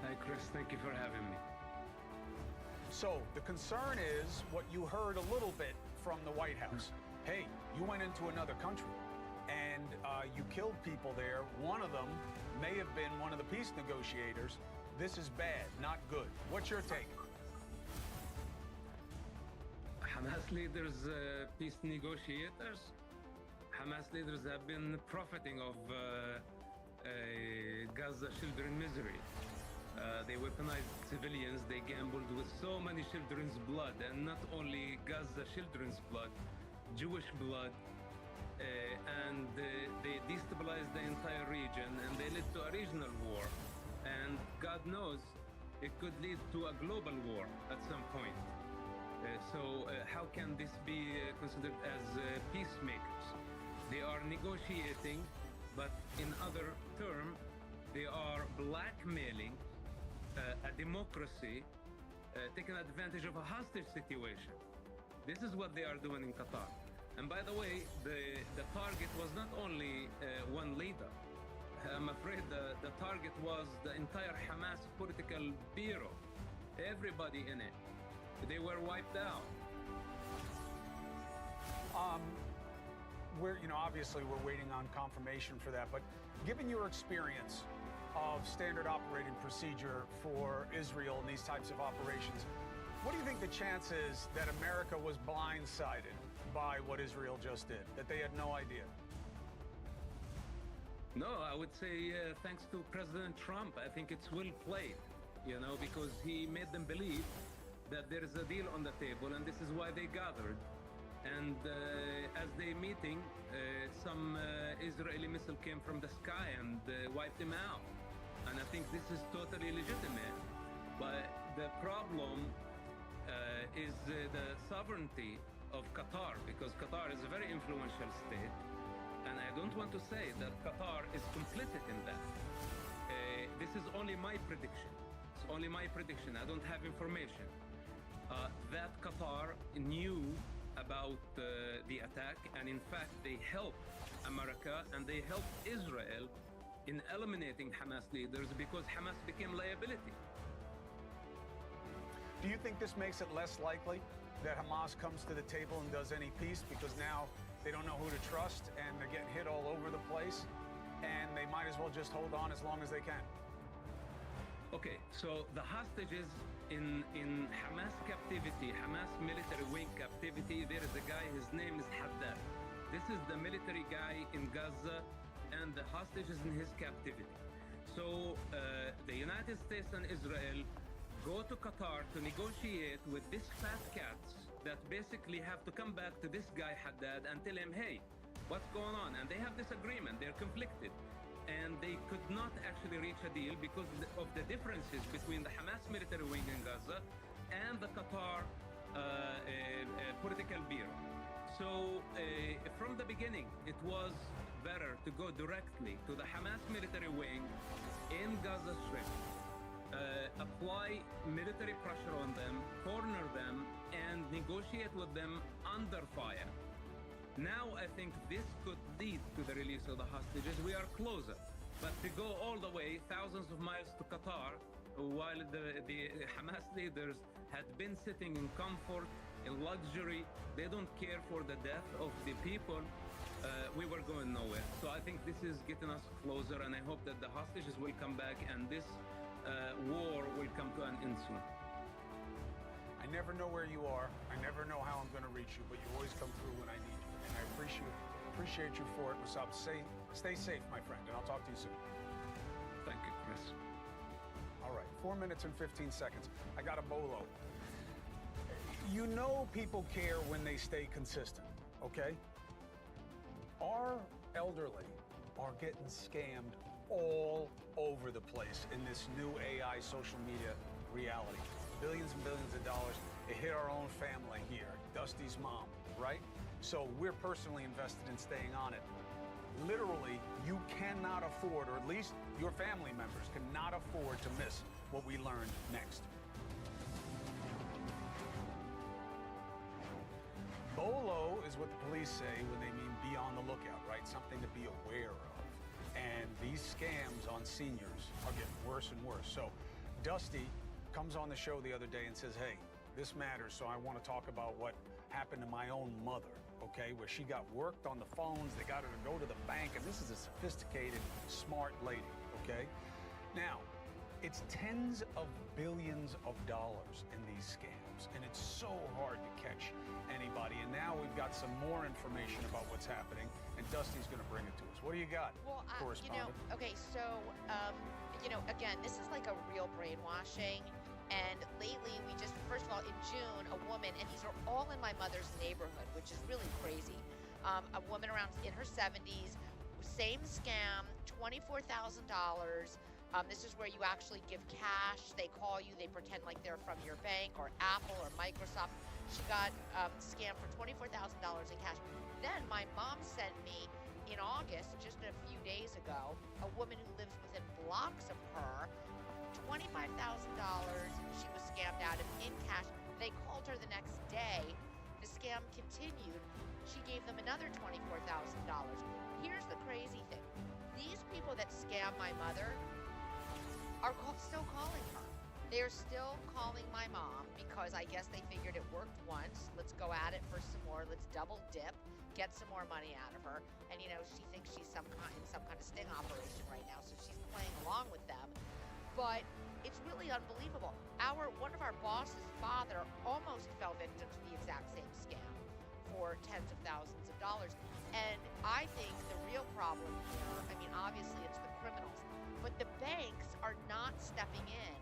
Hi, Chris. Thank you for having me. So the concern is what you heard a little bit from the White House. Hey, you went into another country and you killed people there. One of them may have been one of the peace negotiators. This is bad, not good. What's your take? Hamas leaders, peace negotiators. Hamas leaders have been profiting of Gaza children misery. They weaponized civilians. They gambled with so many children's blood, and not only Gaza children's blood, Jewish blood, and they destabilized the entire region, and they led to a regional war. And God knows, it could lead to a global war at some point. So how can this be considered as peacemakers? They are negotiating, but in other terms, they are blackmailing a democracy, taking advantage of a hostage situation. This is what they are doing in Qatar. And by the way, the target was not only one leader. I'm afraid the target was the entire Hamas political bureau, everybody in it. They were wiped out. Obviously we're waiting on confirmation for that, but given your experience of standard operating procedure for Israel in these types of operations, what do you think the chance is that America was blindsided by what Israel just did, that they had no idea? No, I would say thanks to President Trump. I think it's well played, because he made them believe that there is a deal on the table, and this is why they gathered. And as they meeting, some Israeli missile came from the sky and wiped them out. And I think this is totally legitimate. But the problem is the sovereignty of Qatar, because Qatar is a very influential state. And I don't want to say that Qatar is complicit in that. This is only my prediction. It's only my prediction. I don't have information. That Qatar knew about the attack, and in fact they helped America and they helped Israel in eliminating Hamas leaders because Hamas became liability. Do you think this makes it less likely that Hamas comes to the table and does any peace because now they don't know who to trust and they're getting hit all over the place and they might as well just hold on as long as they can? Okay, so the hostages in Hamas captivity, Hamas military wing captivity, there is a guy, his name is Haddad. This is the military guy in Gaza and the hostages in his captivity. So the United States and Israel go to Qatar to negotiate with these fat cats that basically have to come back to this guy Haddad and tell him, hey, what's going on? And they have this agreement, they're conflicted. And they could not actually reach a deal because of the differences between the Hamas military wing in Gaza and the Qatar political bureau. So from the beginning, it was better to go directly to the Hamas military wing in Gaza Strip, apply military pressure on them, corner them, and negotiate with them under fire. Now I think this could lead to the release of the hostages. We are closer. But to go all the way, thousands of miles to Qatar, while the Hamas leaders had been sitting in comfort, in luxury, they don't care for the death of the people, we were going nowhere. So I think this is getting us closer, and I hope that the hostages will come back and this war will come to an end soon. I never know where you are. I never know how I'm going to reach you, but you always come through when I need you. And I appreciate you for it, Musab. Stay safe, my friend, and I'll talk to you soon. Thank you, Chris. All right, 4 minutes and 15 seconds. I got a bolo. You know people care when they stay consistent, okay? Our elderly are getting scammed all over the place in this new AI social media reality. Billions and billions of dollars. It hit our own family here, Dusty's mom, right? So we're personally invested in staying on it. Literally, you cannot afford, or at least your family members cannot afford to miss what we learn next. BOLO is what the police say when they mean be on the lookout, right? Something to be aware of. And these scams on seniors are getting worse and worse. So Dusty comes on the show the other day and says, hey, this matters, so I want to talk about what happened to my own mother, okay, where she got worked on the phones, they got her to go to the bank, and this is a sophisticated, smart lady, okay? Now, it's tens of billions of dollars in these scams, and it's so hard to catch anybody. And now we've got some more information about what's happening, and Dusty's going to bring it to us. What do you got, correspondent? Okay, so, again, this is like a real brainwashing. And lately, first of all, in June, a woman, and these are all in my mother's neighborhood, which is really crazy. A woman around in her 70s, same scam, $24,000. This is where you actually give cash. They call you, they pretend like they're from your bank or Apple or Microsoft. She got scammed for $24,000 in cash. Then my mom sent me, in August, just a few days ago, a woman who lives within blocks of her, $25,000 she was scammed out of in cash. They called her the next day. The scam continued. She gave them another $24,000. Here's the crazy thing. These people that scam my mother are still calling her. They're still calling my mom because I guess they figured it worked once. Let's go at it for some more. Let's double dip, get some more money out of her. And, she thinks she's in some kind of sting operation right now, so she's playing along with them. But it's really unbelievable. One of our boss's father almost fell victim to the exact same scam for tens of thousands of dollars. And I think the real problem here, obviously it's the criminals, but the banks are not stepping in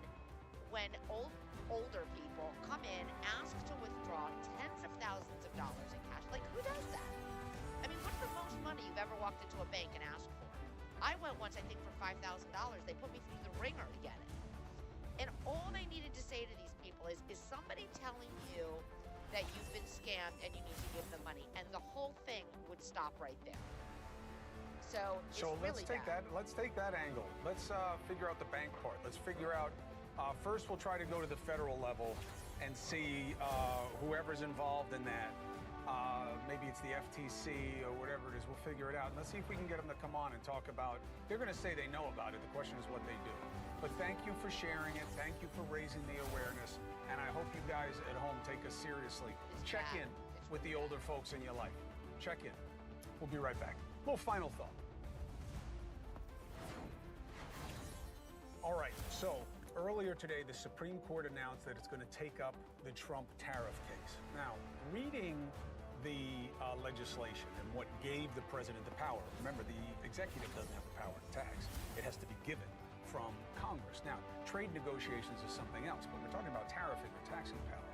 when older people come in, ask to withdraw tens of thousands of dollars in cash. Like, who does that? What's the most money you've ever walked into a bank and asked for? I went once, I think, for $5,000. They put me through the ringer to get it. And all they needed to say to these people is somebody telling you that you've been scammed and you need to give them money? And the whole thing would stop right there. So let's take that angle. Let's figure out the bank part. Let's figure out, first we'll try to go to the federal level and see whoever's involved in that. Maybe it's the FTC or whatever it is. We'll figure it out. And let's see if we can get them to come on and talk about. They're going to say they know about it. The question is what they do. But thank you for sharing it. Thank you for raising the awareness. And I hope you guys at home take us seriously. Check in with the older folks in your life. Check in. We'll be right back. A little final thought. All right. So earlier today, the Supreme Court announced that it's going to take up the Trump tariff case. Now, reading the legislation and what gave the president the power. Remember, the executive doesn't have the power to tax. It has to be given from Congress. Now, trade negotiations is something else, but we're talking about tariffing or taxing power.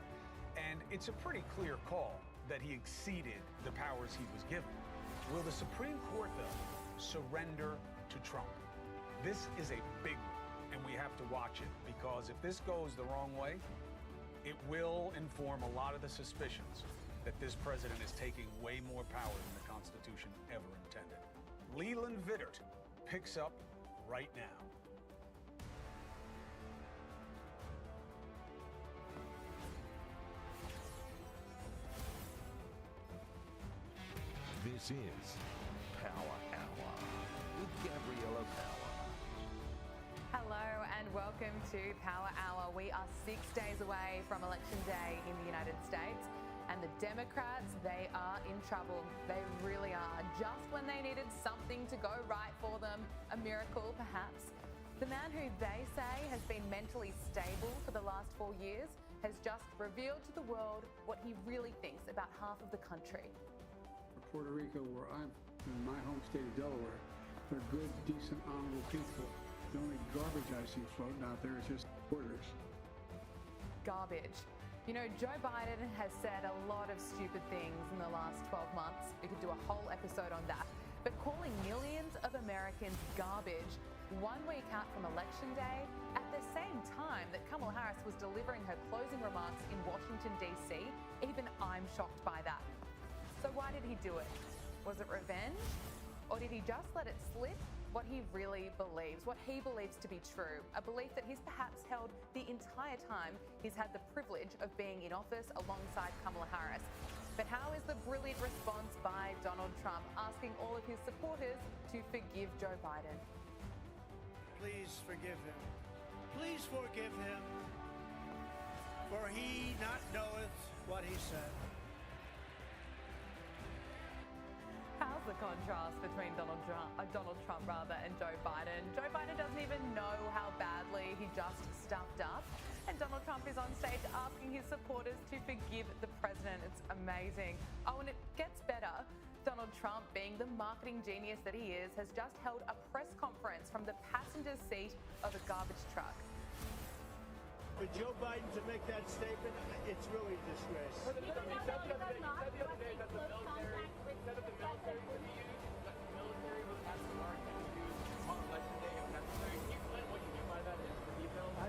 And it's a pretty clear call that he exceeded the powers he was given. Will the Supreme Court, though, surrender to Trump? This is a big one, and we have to watch it, because if this goes the wrong way, it will inform a lot of the suspicions that this president is taking way more power than the Constitution ever intended. Leland Vittert picks up right now. This is Power Hour with Gabriella Power. Hello and welcome to Power Hour. We are 6 days away from Election Day in the United States, and the Democrats, they are in trouble. They really are. Just when they needed something to go right for them, a miracle perhaps, the man who they say has been mentally stable for the last 4 years has just revealed to the world what he really thinks about half of the country. Puerto Rico, where I'm in my home state of Delaware, they're good, decent, honorable people. The only garbage I see floating out there is just borders. Garbage. You know, Joe Biden has said a lot of stupid things in the last 12 months. We could do a whole episode on that. But calling millions of Americans garbage 1 week out from Election Day, at the same time that Kamala Harris was delivering her closing remarks in Washington, D.C., even I'm shocked by that. So why did he do it? Was it revenge? Or did he just let it slip what he really believes, what he believes to be true, a belief that he's perhaps held the entire time he's had the privilege of being in office alongside Kamala Harris? But how is the brilliant response by Donald Trump asking all of his supporters to forgive Joe Biden? Please forgive him. Please forgive him, for he not knoweth what he said. How's the contrast between Donald Trump and Joe Biden? Joe Biden doesn't even know how badly he just stuffed up. And Donald Trump is on stage asking his supporters to forgive the president. It's amazing. Oh, and it gets better. Donald Trump, being the marketing genius that he is, has just held a press conference from the passenger seat of a garbage truck. For Joe Biden to make that statement, it's really a disgrace. I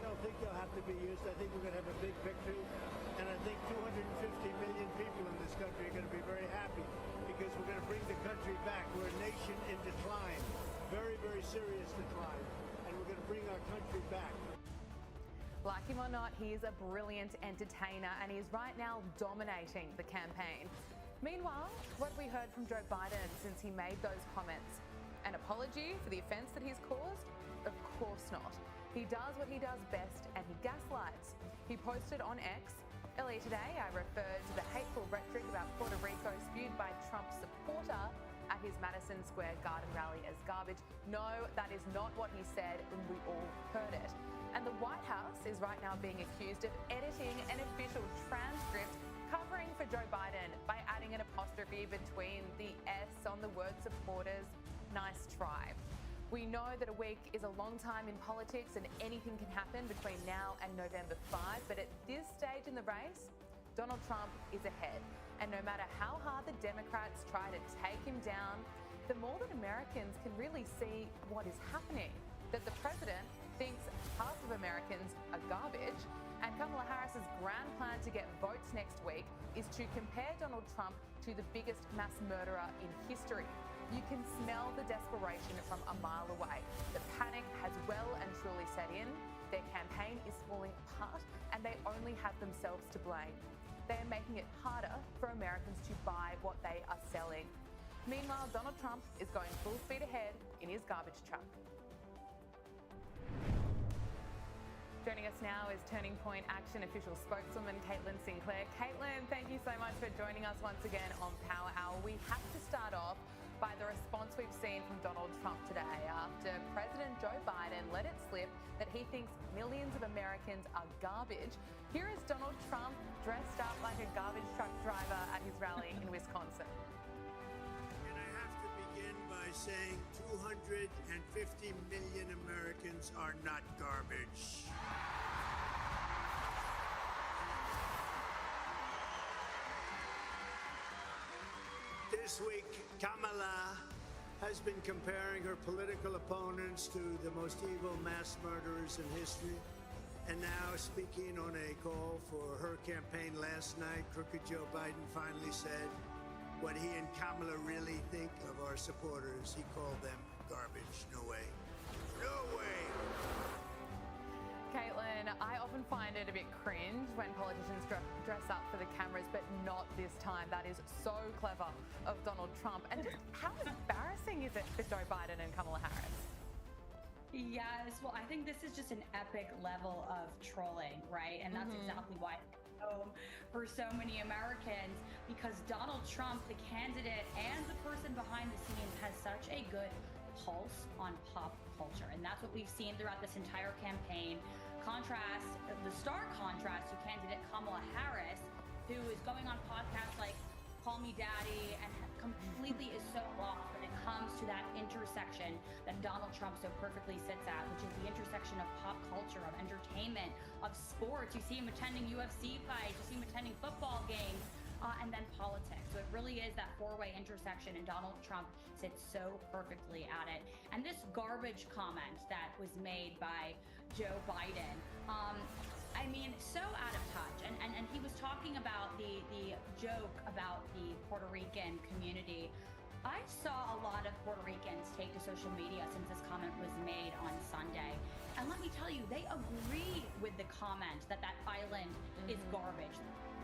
don't think they'll have to be used. I think we're going to have a big victory. And I think 250 million people in this country are going to be very happy because we're going to bring the country back. We're a nation in decline, very, very serious decline. And we're going to bring our country back. Like him or not, he is a brilliant entertainer and he is right now dominating the campaign. Meanwhile, what have we heard from Joe Biden since he made those comments? An apology for the offence that he's caused? Of course not. He does what he does best and he gaslights. He posted on X, earlier today I referred to the hateful rhetoric about Puerto Rico spewed by Trump's supporter at his Madison Square Garden rally as garbage. No, that is not what he said, and we all heard it. And the White House is right now being accused of editing an official transcript covering for Joe Biden by adding an apostrophe between the S on the word supporters. Nice try. We know that a week is a long time in politics and anything can happen between now and November 5, but at this stage in the race, Donald Trump is ahead. And no matter how hard the Democrats try to take him down, the more that Americans can really see what is happening, that the president thinks half of Americans are garbage, and Kamala Harris's grand plan to get votes next week is to compare Donald Trump to the biggest mass murderer in history. You can smell the desperation from a mile away. The panic has well and truly set in. Their campaign is falling apart, and they only have themselves to blame. They are making it harder for Americans to buy what they are selling. Meanwhile, Donald Trump is going full speed ahead in his garbage truck. Joining us now is Turning Point Action official spokeswoman Caitlin Sinclair. Caitlin, thank you so much for joining us once again on Power Hour. We have to start off by the response we've seen from Donald Trump today after President Joe Biden let it slip that he thinks millions of Americans are garbage. Here is Donald Trump dressed up like a garbage truck driver at his rally in Wisconsin. And I have to begin by saying 250 million Americans are not garbage. This week, Kamala has been comparing her political opponents to the most evil mass murderers in history. And now, speaking on a call for her campaign last night, crooked Joe Biden finally said what he and Kamala really think of our supporters. He called them garbage. No way. No way. Caitlin, I often find it a bit cringe when politicians dress up for the cameras, but not this time. That is so clever of Donald Trump. And just how embarrassing is it for Joe Biden and Kamala Harris? Yes, well, I think this is just an epic level of trolling, right? And that's exactly why it's home for so many Americans, because Donald Trump, the candidate and the person behind the scenes, has such a good pulse on pop culture. And that's what we've seen throughout this entire campaign. The stark contrast to candidate Kamala Harris, who is going on podcasts like Call Me Daddy and completely is so off when it comes to that intersection that Donald Trump so perfectly sits at, which is the intersection of pop culture, of entertainment, of sports. You see him attending UFC fights, you see him attending football games, and then politics. So it really is that four-way intersection, and Donald Trump sits so perfectly at it. And this garbage comment that was made by Joe Biden, I mean, so out of touch. And he was talking about the joke about the Puerto Rican community. I saw a lot of Puerto Ricans take to social media since this comment was made on Sunday. And let me tell you, they agree with the comment that that island is garbage.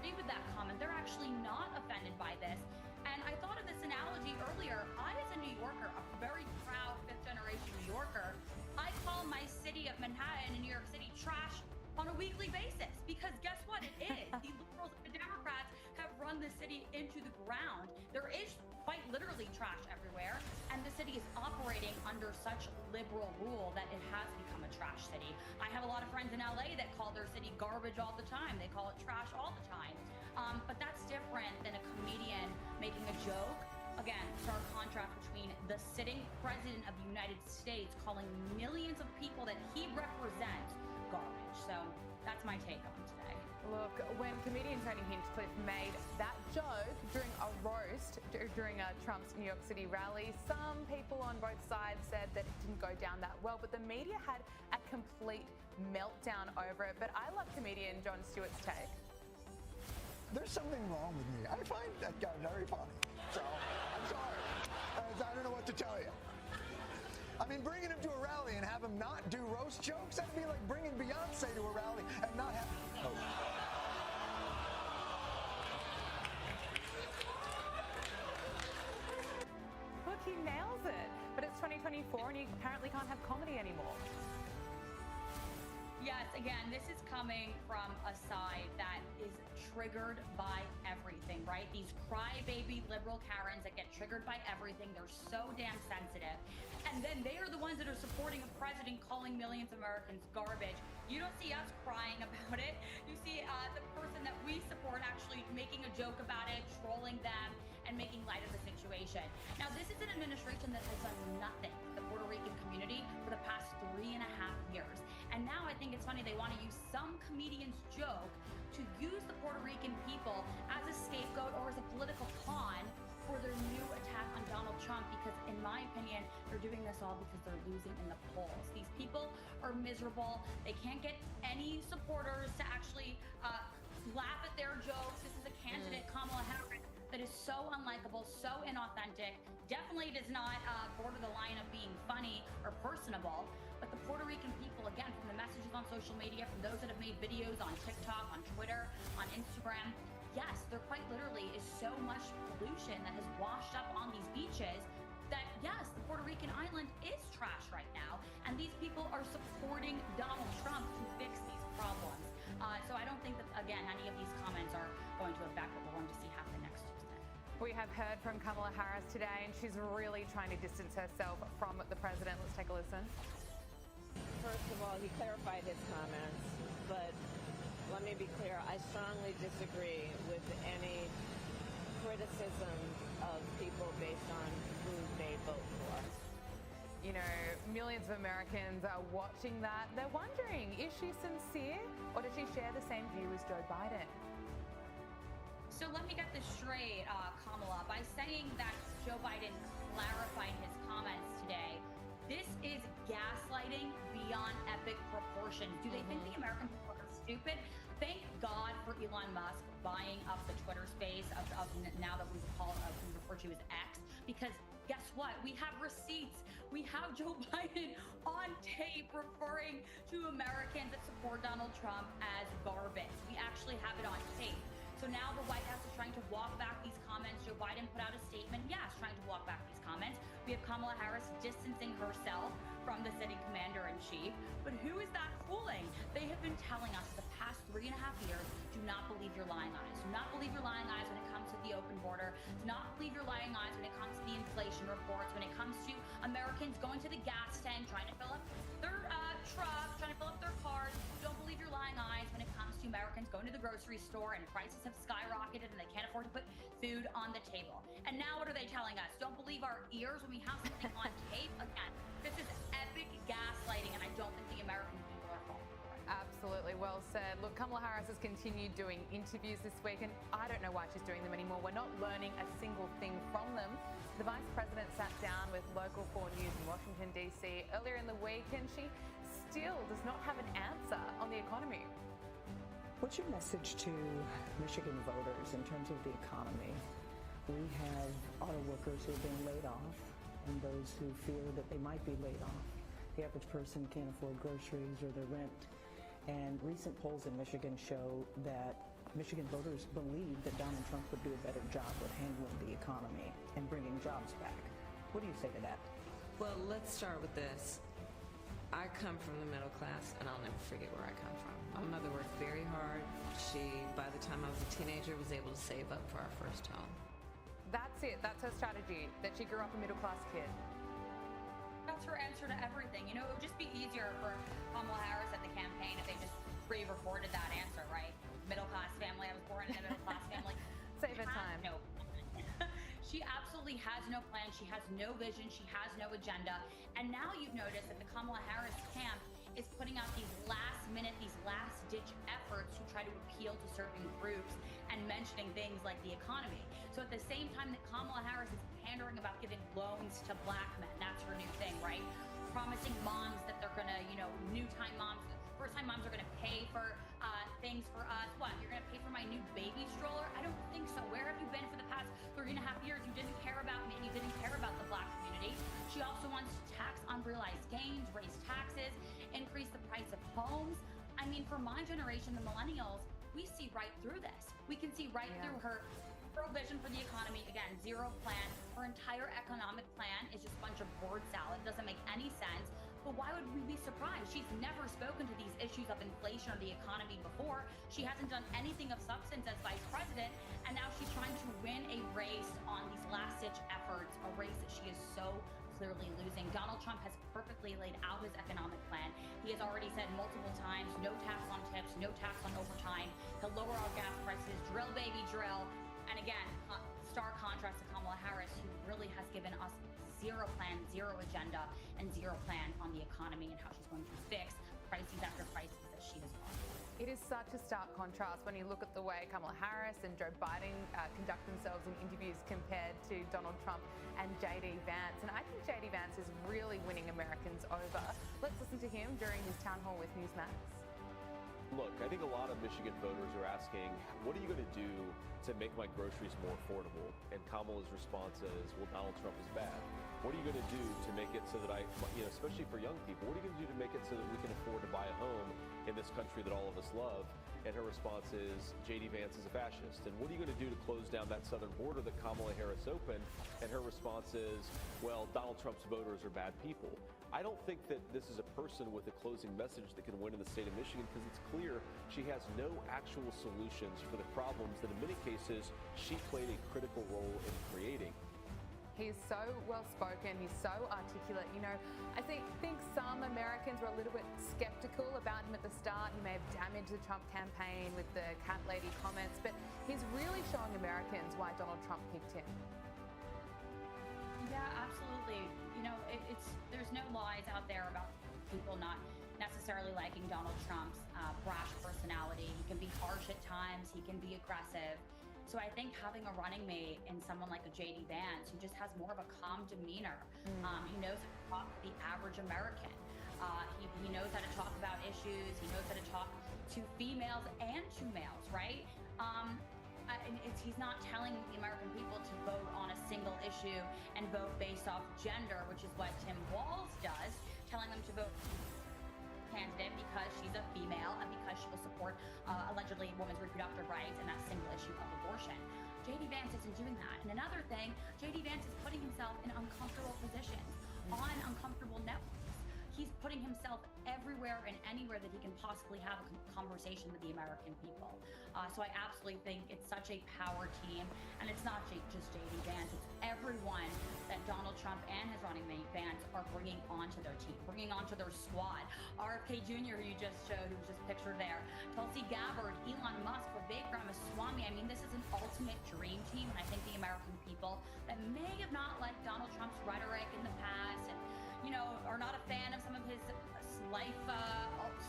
They agree with that comment. They're actually not offended by this. And I thought of this analogy earlier. I, as a New Yorker, a very proud fifth-generation New Yorker, I call my city of Manhattan in New York City trash on a weekly basis, because guess what? It is. The liberals and the Democrats have run the city into the ground. There is quite literally trash everywhere, and the city is operating under such liberal rule that it has become a trash city. I have a lot of friends in LA that call their city garbage all the time. They call it trash all the time. But that's different than a comedian making a joke. Again, stark contrast between the sitting president of the United States calling millions of people that he represents garbage. So that's my take on today. Look, when comedian Tony Hinchcliffe made that joke during a roast during Trump's New York City rally, some people on both sides said that it didn't go down that well, but the media had a complete meltdown over it. But I love comedian Jon Stewart's take. There's something wrong with me. I find that guy very funny. So, I'm sorry. I don't know what to tell you. I mean, bringing him to a rally and have him not do roast jokes, that'd be like bringing Beyonce to a rally and not have... Oh. Look, he nails it. But it's 2024 and you apparently can't have comedy anymore. Yes, again, this is coming from a side that is triggered by everything, right? These crybaby liberal Karens that get triggered by everything. They're so damn sensitive. And then they are the ones that are supporting a president calling millions of Americans garbage. You don't see us crying about it. You see the person that we support actually making a joke about it, trolling them, and making light of the situation. Now, this is an administration that has done nothing for the Puerto Rican community for the past 3.5 years. And now I think it's funny they want to use some comedian's joke to use the Puerto Rican people as a scapegoat or as a political pawn for their new attack on Donald Trump, because in my opinion, they're doing this all because they're losing in the polls. These people are miserable. They can't get any supporters to actually laugh at their jokes. This is a candidate, Kamala Harris, that is so unlikable, so inauthentic, definitely does not border the line of being funny or personable. But the Puerto Rican people, again, from the messages on social media, from those that have made videos on TikTok, on Twitter, on Instagram, yes, there quite literally is so much pollution that has washed up on these beaches that, yes, the Puerto Rican island is trash right now. And these people are supporting Donald Trump to fix these problems. So I don't think that, again, any of these comments are going to affect what we're going to see happen next Tuesday. We have heard from Kamala Harris today, and she's really trying to distance herself from the president. Let's take a listen. First of all, he clarified his comments, but let me be clear, I strongly disagree with any criticism of people based on who they vote for. You know, millions of Americans are watching that. They're wondering, is she sincere or does she share the same view as Joe Biden? So let me get this straight, Kamala. By saying that Joe Biden clarified his comments today, this is gaslighting beyond epic proportions. Do they think the American people are stupid? Thank God for Elon Musk buying up the Twitter space of now that we refer to as X, because guess what? We have receipts. We have Joe Biden on tape referring to Americans that support Donald Trump as garbage. We actually have it on tape. So now the White House is trying to walk back these comments. Joe Biden put out a statement, yes, trying to walk back these comments. We have Kamala Harris distancing herself from the sitting commander-in-chief. But who is that fooling? They have been telling us for the past 3.5 years, do not believe your lying eyes. Do not believe your lying eyes when it comes to the open border. Do not believe your lying eyes when it comes to the inflation reports, when it comes to Americans going to the gas tank, trying to fill up their trucks, trying to fill up their cars. Don't believe your lying eyes when it comes to Americans going to the grocery store and prices have skyrocketed and they can't afford to put food food on the table. And now what are they telling us? Don't believe our ears when we have something on tape? Again, this is epic gaslighting, and I don't think the American people are falling for it. Absolutely, well said. Look, Kamala Harris has continued doing interviews this week, and I don't know why she's doing them anymore. We're not learning a single thing from them. The Vice President sat down with Local 4 News in Washington, D.C. earlier in the week, and she still does not have an answer on the economy. What's your message to Michigan voters in terms of the economy? We have auto workers who are being laid off and those who fear that they might be laid off. The average person can't afford groceries or their rent. And recent polls in Michigan show that Michigan voters believe that Donald Trump would do a better job with handling the economy and bringing jobs back. What do you say to that? Well, let's start with this. I come from the middle class, and I'll never forget where I come from. My mother worked very hard. She, by the time I was a teenager, was able to save up for our first home. That's it. That's her strategy, that she grew up a middle-class kid. That's her answer to everything. You know, it would just be easier for Kamala Harris at the campaign if they just pre-recorded that answer, right? Middle-class family. I was born in a middle-class family. Save her time. No. She absolutely has no plan. She has no vision. She has no agenda. And now you've noticed that the Kamala Harris camp is putting out these last-minute, these last-ditch efforts to try to appeal to certain groups and mentioning things like the economy. So at the same time that Kamala Harris is pandering about giving loans to black men, that's her new thing, right? Promising moms that they're gonna, new-time moms, first-time moms are gonna pay for things for us. What, you're gonna pay for my new baby stroller? I don't think so. Where have you been for the past 3.5 years? You didn't care about me and you didn't care about the black community. She also wants to tax unrealized gains, raise taxes, increase the price of homes. I mean, for my generation, the millennials, we see right through this. We can see right through her vision for the economy. Again, zero plan. Her entire economic plan is just a bunch of word salad. It doesn't make any sense. But why would we be surprised? She's never spoken to these issues of inflation or the economy before. She hasn't done anything of substance as vice president. And now she's trying to win a race on these last-ditch efforts, a race that she is so clearly losing. Donald Trump has perfectly laid out his economic plan. He has already said multiple times, no tax on tips, no tax on overtime. He'll lower our gas prices, drill baby drill. And again, stark contrast to Kamala Harris, who really has given us zero plan, zero agenda, and zero plan on the economy and how she's going to fix crises after crises that she has caused. It is such a stark contrast when you look at the way Kamala Harris and Joe Biden conduct themselves in interviews compared to Donald Trump and J.D. Vance. And I think J.D. Vance is really winning Americans over. Let's listen to him during his town hall with Newsmax. Look, I think a lot of Michigan voters are asking, what are you going to do to make my groceries more affordable? And Kamala's response is, well, Donald Trump is bad. What are you going to do to make it so that especially for young people, what are you going to do to make it so that we can afford to buy a home in this country that all of us love? And her response is, J.D. Vance is a fascist. And what are you going to do to close down that southern border that Kamala Harris opened? And her response is, well, Donald Trump's voters are bad people. I don't think that this is a person with a closing message that can win in the state of Michigan, because it's clear she has no actual solutions for the problems that in many cases she played a critical role in creating. He's so well-spoken, he's so articulate. I think some Americans were a little bit skeptical about him at the start. He may have damaged the Trump campaign with the cat lady comments, but he's really showing Americans why Donald Trump picked him. Yeah, absolutely. There's no lies out there about people not necessarily liking Donald Trump's brash personality. He can be harsh at times, he can be aggressive. So I think having a running mate in someone like a J.D. Vance, who just has more of a calm demeanor, he knows how to talk to the average American. He knows how to talk about issues. He knows how to talk to females and to males, right? He's not telling the American people to vote on a single issue and vote based off gender, which is what Tim Walz does, telling them to vote candidate because she's a female and because she will support allegedly women's reproductive rights and that single issue of abortion. J.D. Vance isn't doing that. And another thing, J.D. Vance is putting himself in uncomfortable positions on uncomfortable networks. He's putting himself everywhere and anywhere that he can possibly have a conversation with the American people. So I absolutely think it's such a power team. And it's not just J.D. Vance, it's everyone that Donald Trump and his running mate Vance are bringing onto their team, bringing onto their squad. RFK Jr., who you just showed, who was just pictured there. Tulsi Gabbard, Elon Musk, Vivek Ramaswamy. I mean, this is an ultimate dream team. And I think the his life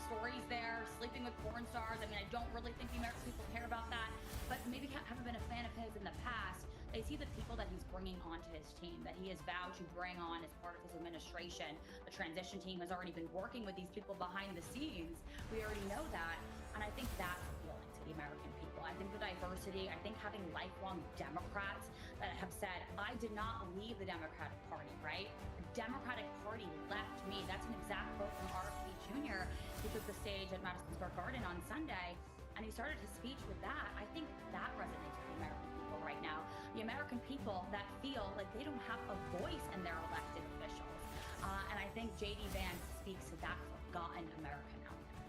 stories there, sleeping with porn stars. I mean, I don't really think the American people care about that, but maybe haven't been a fan of his in the past. They see the people that he's bringing onto his team, that he has vowed to bring on as part of his administration. The transition team has already been working with these people behind the scenes. We already know that, and I think that's appealing to the American people. I think the diversity, I think having lifelong Democrats that have said, I did not leave the Democratic Party, right? The Democratic Party left me. That's an exact quote from RFK Jr. He took the stage at Madison Square Garden on Sunday, and he started his speech with that. I think that resonates with the American people right now. The American people that feel like they don't have a voice in their elected officials. And I think J.D. Vance speaks to that forgotten American out there.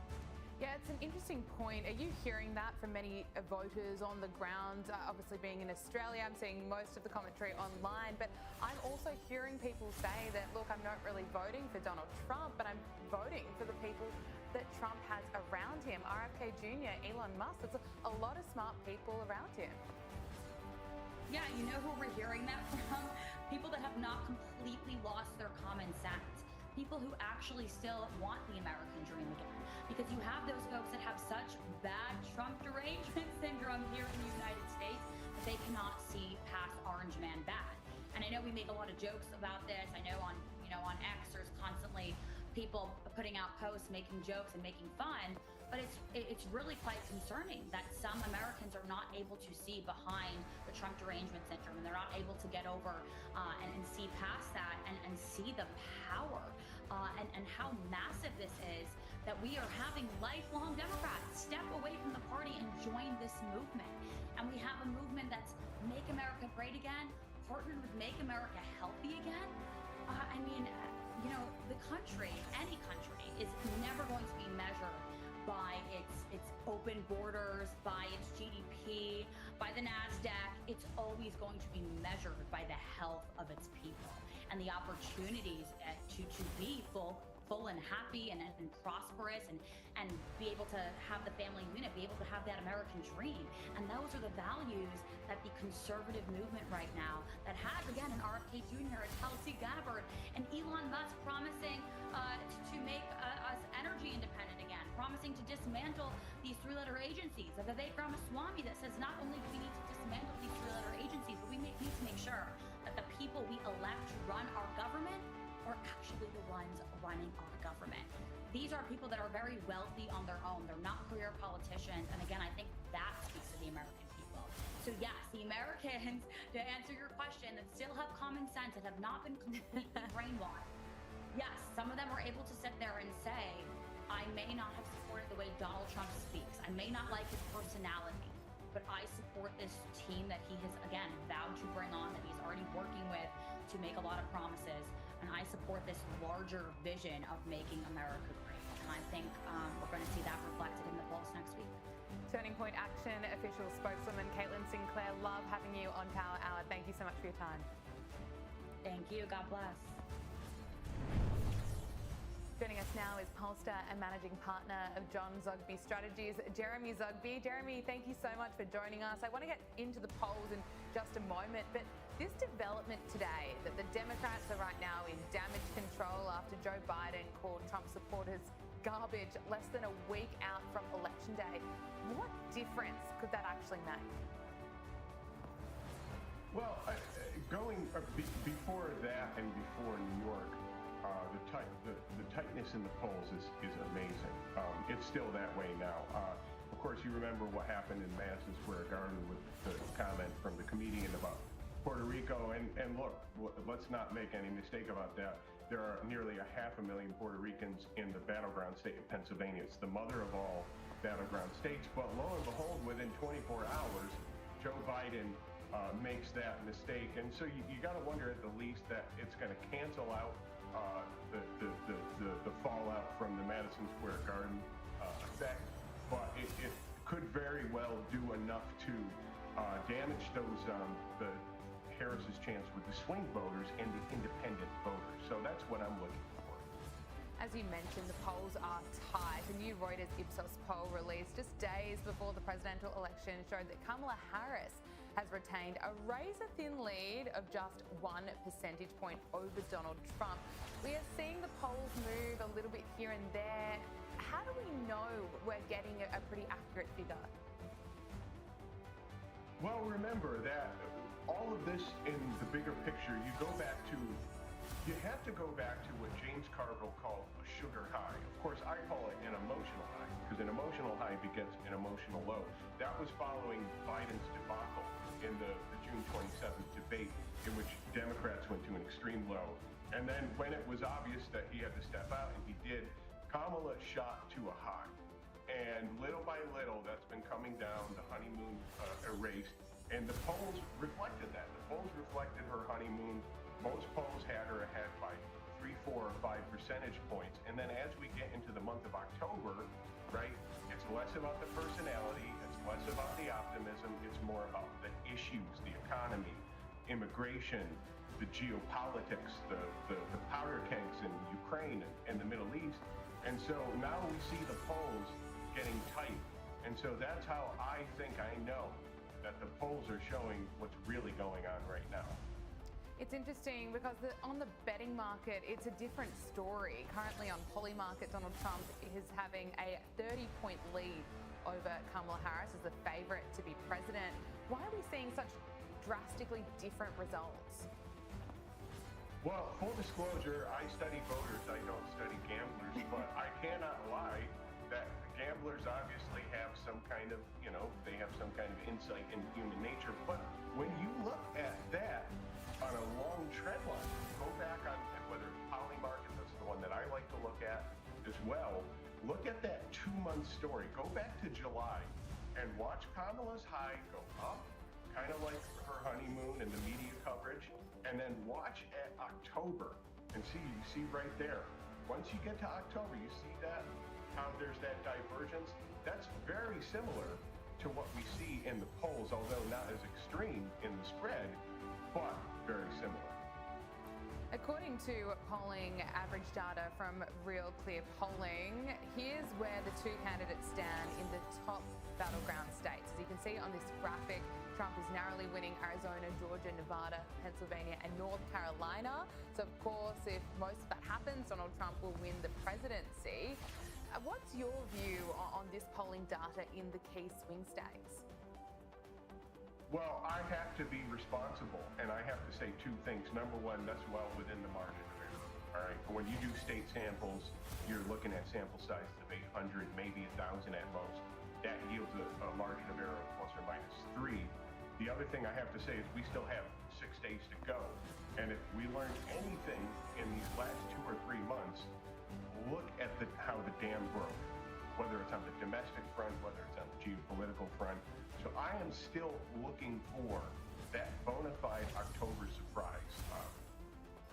Yeah, it's an interesting point. Are you hearing that from many voters on the ground? Obviously, being in Australia, I'm seeing most of the commentary online, but I'm also hearing people say that, look, I'm not really voting for Donald Trump, but I'm voting for the people that Trump has around him. RFK Jr., Elon Musk, there's a lot of smart people around him. Yeah, you know who we're hearing that from? People that have not completely lost their common sense. People who actually still want the American dream again. Because you have those folks that have such bad Trump derangement syndrome here in the United States that they cannot see past Orange Man bad. And I know we make a lot of jokes about this. I know on X there's constantly people putting out posts, making jokes and making fun. But it's really quite concerning that some Americans are not able to see behind the Trump derangement syndrome, and they're not able to get over and see past that and see the power and how massive this is, that we are having lifelong Democrats step away from the party and join this movement. And we have a movement that's Make America Great Again, partnered with Make America Healthy Again. I mean, the country, any country, is never going to be measured by its open borders, by its GDP, by the NASDAQ. It's always going to be measured by the health of its people and the opportunities to be full and happy and prosperous and be able to have the family unit, be able to have that American dream. And those are the values that the conservative movement right now that has, again, an RFK Jr., a Tulsi Gabbard, and Elon Musk promising to make us energy independent again, promising to dismantle these three-letter agencies. A Vivek Ramaswamy that says not only do we need to dismantle these three-letter agencies, but we need to make sure that the people we elect to run our government are actually the ones running our government. These are people that are very wealthy on their own. They're not career politicians. And again, I think that speaks to the American people. So yes, the Americans, to answer your question, that still have common sense, that have not been completely brainwashed. Yes, some of them are able to sit there and say, I may not have supported the way Donald Trump speaks. I may not like his personality, but I support this team that he has, again, vowed to bring on, that he's already working with to make a lot of promises. And I support this larger vision of making America great. And I think we're going to see that reflected in the polls next week. Turning Point Action official spokeswoman Caitlin Sinclair, love having you on Power Hour. Thank you so much for your time. Thank you. God bless. Joining us now is pollster and managing partner of John Zogby Strategies, Jeremy Zogby. Jeremy, thank you so much for joining us. I want to get into the polls in just a moment, but this development today that the Democrats are right now in damage control after Joe Biden called Trump supporters garbage less than a week out from Election Day, what difference could that actually make? Well, before that and before New York, the tightness in the polls is amazing. It's still that way now. Of course, you remember what happened in Madison Square Garden with the comment from the comedian about Puerto Rico. And look, let's not make any mistake about that. There are nearly 500,000 Puerto Ricans in the battleground state of Pennsylvania. It's the mother of all battleground states. But lo and behold, within 24 hours, Joe Biden makes that mistake. And so you got to wonder at the least that it's going to cancel out the fallout from the Madison Square Garden effect, but it could very well do enough to damage the Harris's chance with the swing voters and the independent voters. So that's what I'm looking for. As you mentioned, the polls are tight. A new Reuters Ipsos poll released just days before the presidential election showed that Kamala Harris has retained a razor-thin lead of just 1 percentage point over Donald Trump. We are seeing the polls move a little bit here and there. How do we know we're getting a pretty accurate figure? Well, remember that all of this in the bigger picture, you have to go back to what James Carville called a sugar high. Of course, I call it an emotional high, because an emotional high begets an emotional low. That was following Biden's debacle in the June 27th debate, in which Democrats went to an extreme low. And then when it was obvious that he had to step out, and he did, Kamala shot to a high. And little by little, that's been coming down, the honeymoon erased, and the polls reflected that. The polls reflected her honeymoon. Most polls had her ahead by 3, 4, or 5 percentage points. And then as we get into the month of October, right, it's less about the personality, it's less about the optimism, it's more about the issues, the economy, immigration, the geopolitics, the powder kegs in Ukraine and the Middle East. And so now we see the polls getting tight. And so that's how I know that the polls are showing what's really going on right now. It's interesting because on the betting market, it's a different story. Currently on Polymarket, Donald Trump is having a 30-point lead over Kamala Harris as the favourite to be president. Why are we seeing such drastically different results? Well, full disclosure, I study voters, I don't study gamblers, but I cannot lie that gamblers obviously have some kind of, they have some kind of insight into human nature. But when you look at that on a long trend line, go back on whether it's Polymarket, that's the one that I like to look at as well. Look at that 2-month story. Go back to July and watch Kamala's high go up, kind of like her honeymoon and the media coverage, and then watch at October and you see right there. Once you get to October, you see that, how there's that divergence. That's very similar to what we see in the polls, although not as extreme in the spread, but very similar. According to polling average data from Real Clear Polling, here's where the two candidates stand in the top battleground states. As you can see on this graphic, Trump is narrowly winning Arizona, Georgia, Nevada, Pennsylvania, and North Carolina. So, of course, if most of that happens, Donald Trump will win the presidency. What's your view on this polling data in the key swing states? Well, I have to be responsible, and I have to say 2 things. Number one, that's well within the margin of error. All right. When you do state samples, you're looking at sample sizes of 800, maybe 1,000 at most. That yields a margin of error of plus or minus 3. The other thing I have to say is we still have 6 days to go. And if we learn anything in these last 2 or 3 months, look at how the dam broke, whether it's on the domestic front, whether it's on the geopolitical front. So I am still looking for that bona fide October surprise.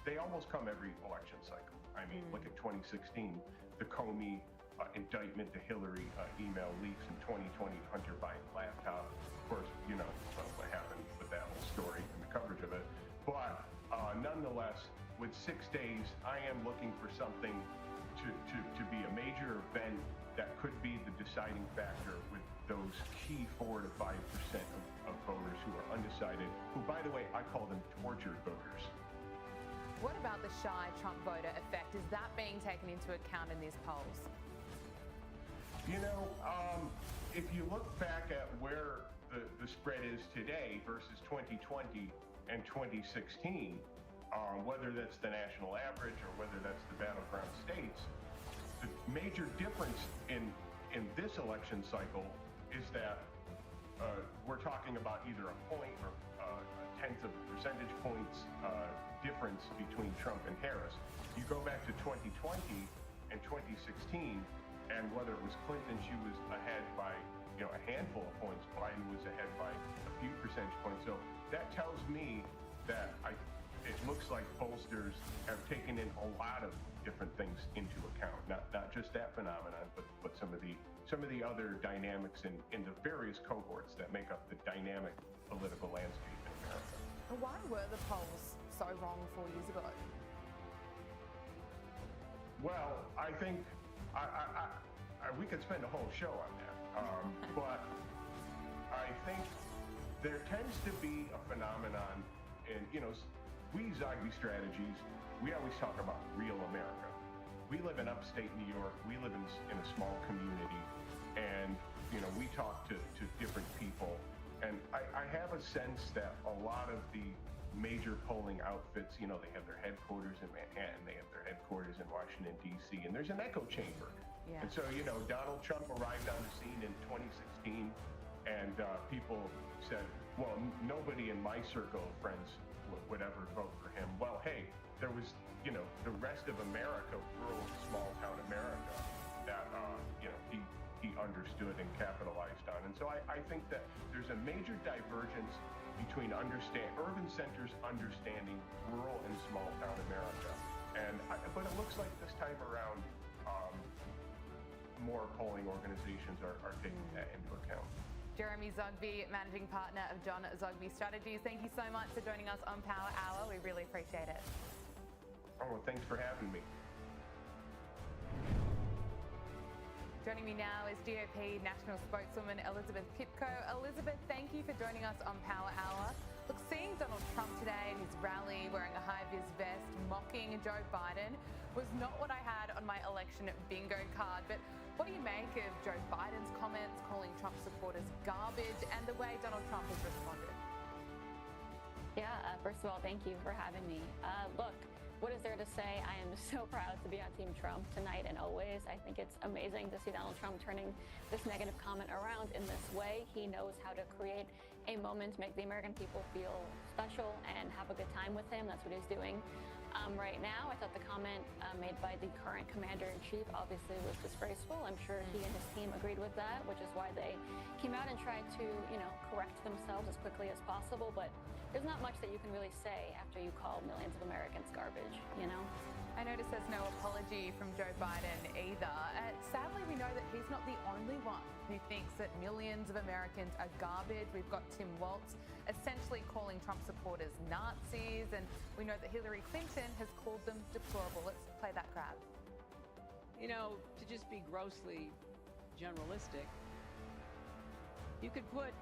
They almost come every election cycle. I mean, look at 2016, the Comey indictment, the Hillary email leaks in 2020, Hunter Biden laptop. Of course, what happened with that whole story and the coverage of it. But nonetheless, with 6 days, I am looking for something to be a major event that could be the deciding factor with those key 4 to 5% of voters who are undecided, who, by the way, I call them tortured voters. What about the shy Trump voter effect? Is that being taken into account in these polls? If you look back at where the spread is today versus 2020 and 2016, whether that's the national average or whether that's the battleground states, the major difference in this election cycle is that we're talking about either a point or a tenth of a percentage points difference between Trump and Harris. You go back to 2020 and 2016, and whether it was Clinton, she was ahead by a handful of points. Biden was ahead by a few percentage points. So that tells me that it looks like pollsters have taken in a lot of different things into account, not just that phenomenon, but some of the other dynamics in the various cohorts that make up the dynamic political landscape in America. Why were the polls so wrong 4 years ago? Well, I think we could spend a whole show on that, but I think there tends to be a phenomenon, and we Zogby Strategies, we always talk about real America. We live in upstate New York. We live in a small community, and we talk to different people. And I have a sense that a lot of the major polling outfits, they have their headquarters in Manhattan, they have their headquarters in Washington, D.C., and there's an echo chamber. Yeah. And so, Donald Trump arrived on the scene in 2016, and people said, well, nobody in my circle of friends would ever vote for him. Well, hey, there was, the rest of America, rural, small-town America, that, he understood and capitalized on. And so I think that there's a major divergence between urban centers understanding rural and small-town America. But it looks like this time around, more polling organizations are taking that into account. Jeremy Zogby, Managing Partner of John Zogby Strategies. Thank you so much for joining us on Power Hour. We really appreciate it. Oh, thanks for having me. Joining me now is GOP National Spokeswoman Elizabeth Pipko. Elizabeth, thank you for joining us on Power Hour. Look, seeing Donald Trump today at his rally wearing a high-vis vest mocking Joe Biden was not what I had on my election bingo card. But what do you make of Joe Biden's comments calling Trump supporters garbage and the way Donald Trump has responded? Yeah, first of all, thank you for having me. Look, what is there to say? I am so proud to be on Team Trump tonight and always. I think it's amazing to see Donald Trump turning this negative comment around in this way. He knows how to create a moment, make the American people feel special and have a good time with him. That's what he's doing right now. I thought the comment made by the current commander-in-chief obviously was disgraceful. I'm sure he and his team agreed with that, which is why they came out and tried to, correct themselves as quickly as possible. But there's not much that you can really say after you call millions of Americans garbage, I notice there's no apology from Joe Biden either. Sadly, we know that he's not the only one who thinks that millions of Americans are garbage. We've got Tim Walz essentially calling Trump supporters Nazis, and we know that Hillary Clinton has called them deplorable. Let's play that crowd. To just be grossly generalistic, you could put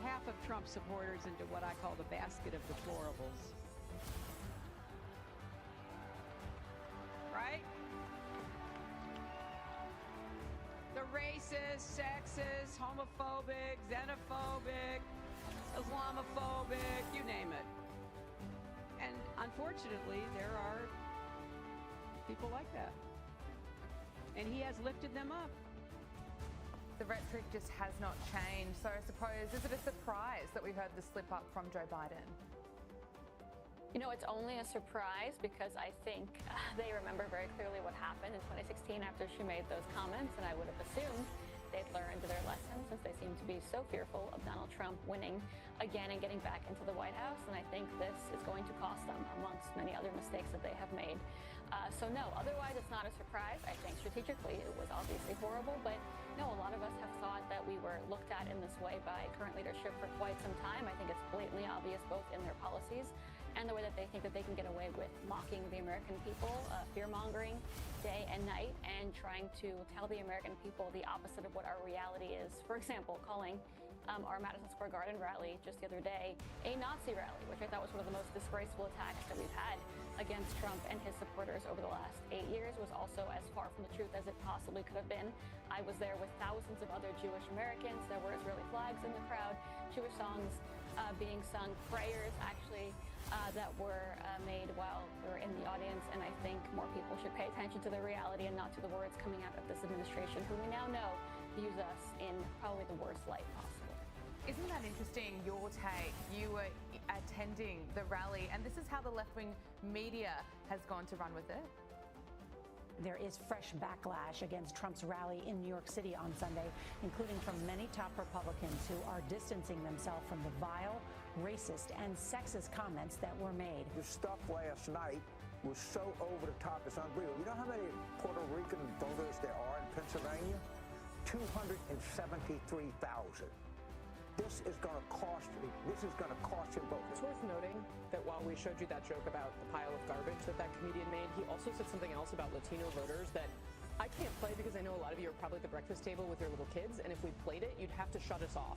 half of Trump supporters into what I call the basket of deplorables. Right? The racist, sexist, homophobic, xenophobic, Islamophobic, you name it. And unfortunately, there are people like that. And he has lifted them up. The rhetoric just has not changed. So I suppose, is it a surprise that we've heard the slip up from Joe Biden? It's only a surprise because I think they remember very clearly what happened in 2016 after she made those comments, and I would have assumed they'd learned their lesson since they seem to be so fearful of Donald Trump winning again and getting back into the White House. And I think this is going to cost them amongst many other mistakes that they have made. So no, otherwise it's not a surprise. I think strategically it was obviously horrible, but no, a lot of us have thought that we were looked at in this way by current leadership for quite some time. I think it's blatantly obvious both in their policies and the way that they think that they can get away with mocking the American people, fear-mongering day and night, and trying to tell the American people the opposite of what our reality is. For example, calling our Madison Square Garden rally just the other day a Nazi rally, which I thought was one of the most disgraceful attacks that we've had against Trump and his supporters over the last 8 years, was also as far from the truth as it possibly could have been. I was there with thousands of other Jewish Americans. There were Israeli flags in the crowd, Jewish songs being sung, prayers actually that were made while we were in the audience. And I think more people should pay attention to the reality and not to the words coming out of this administration, who we now know views us in probably the worst light possible. Isn't that interesting, your take? You were attending the rally, and this is how the left-wing media has gone to run with it. There is fresh backlash against Trump's rally in New York City on Sunday, including from many top Republicans who are distancing themselves from the vile, racist, and sexist comments that were made. The stuff last night was so over the top, it's unbelievable. You know how many Puerto Rican voters there are in Pennsylvania? 273,000. This is going to cost you. This is going to cost you both. It's worth noting that while we showed you that joke about the pile of garbage that comedian made, he also said something else about Latino voters that I can't play because I know a lot of you are probably at the breakfast table with your little kids, and if we played it, you'd have to shut us off.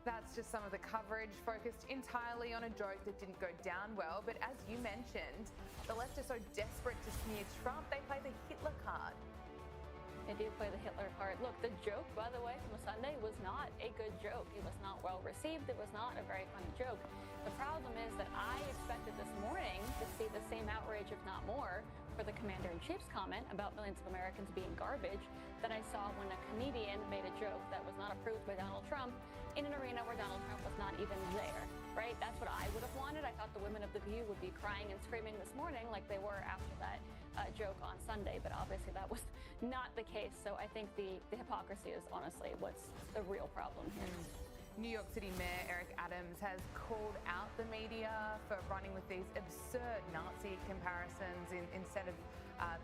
That's just some of the coverage focused entirely on a joke that didn't go down well. But as you mentioned, the left are so desperate to smear Trump, they play the Hitler card. They do play the Hitler card. Look, the joke, by the way, from Sunday was not a good joke. It was not well received. It was not a very funny joke. The problem is that I expected this morning to see the same outrage, if not more, for the Commander-in-Chief's comment about millions of Americans being garbage that I saw when a comedian made a joke that was not approved by Donald Trump in an arena where Donald Trump was not even there, right? That's what I would have wanted. I thought the women of The View would be crying and screaming this morning like they were after that joke on Sunday, but obviously that was not the case. So I think the hypocrisy is honestly what's the real problem here. New York City Mayor Eric Adams has called out the media for running with these absurd Nazi comparisons instead of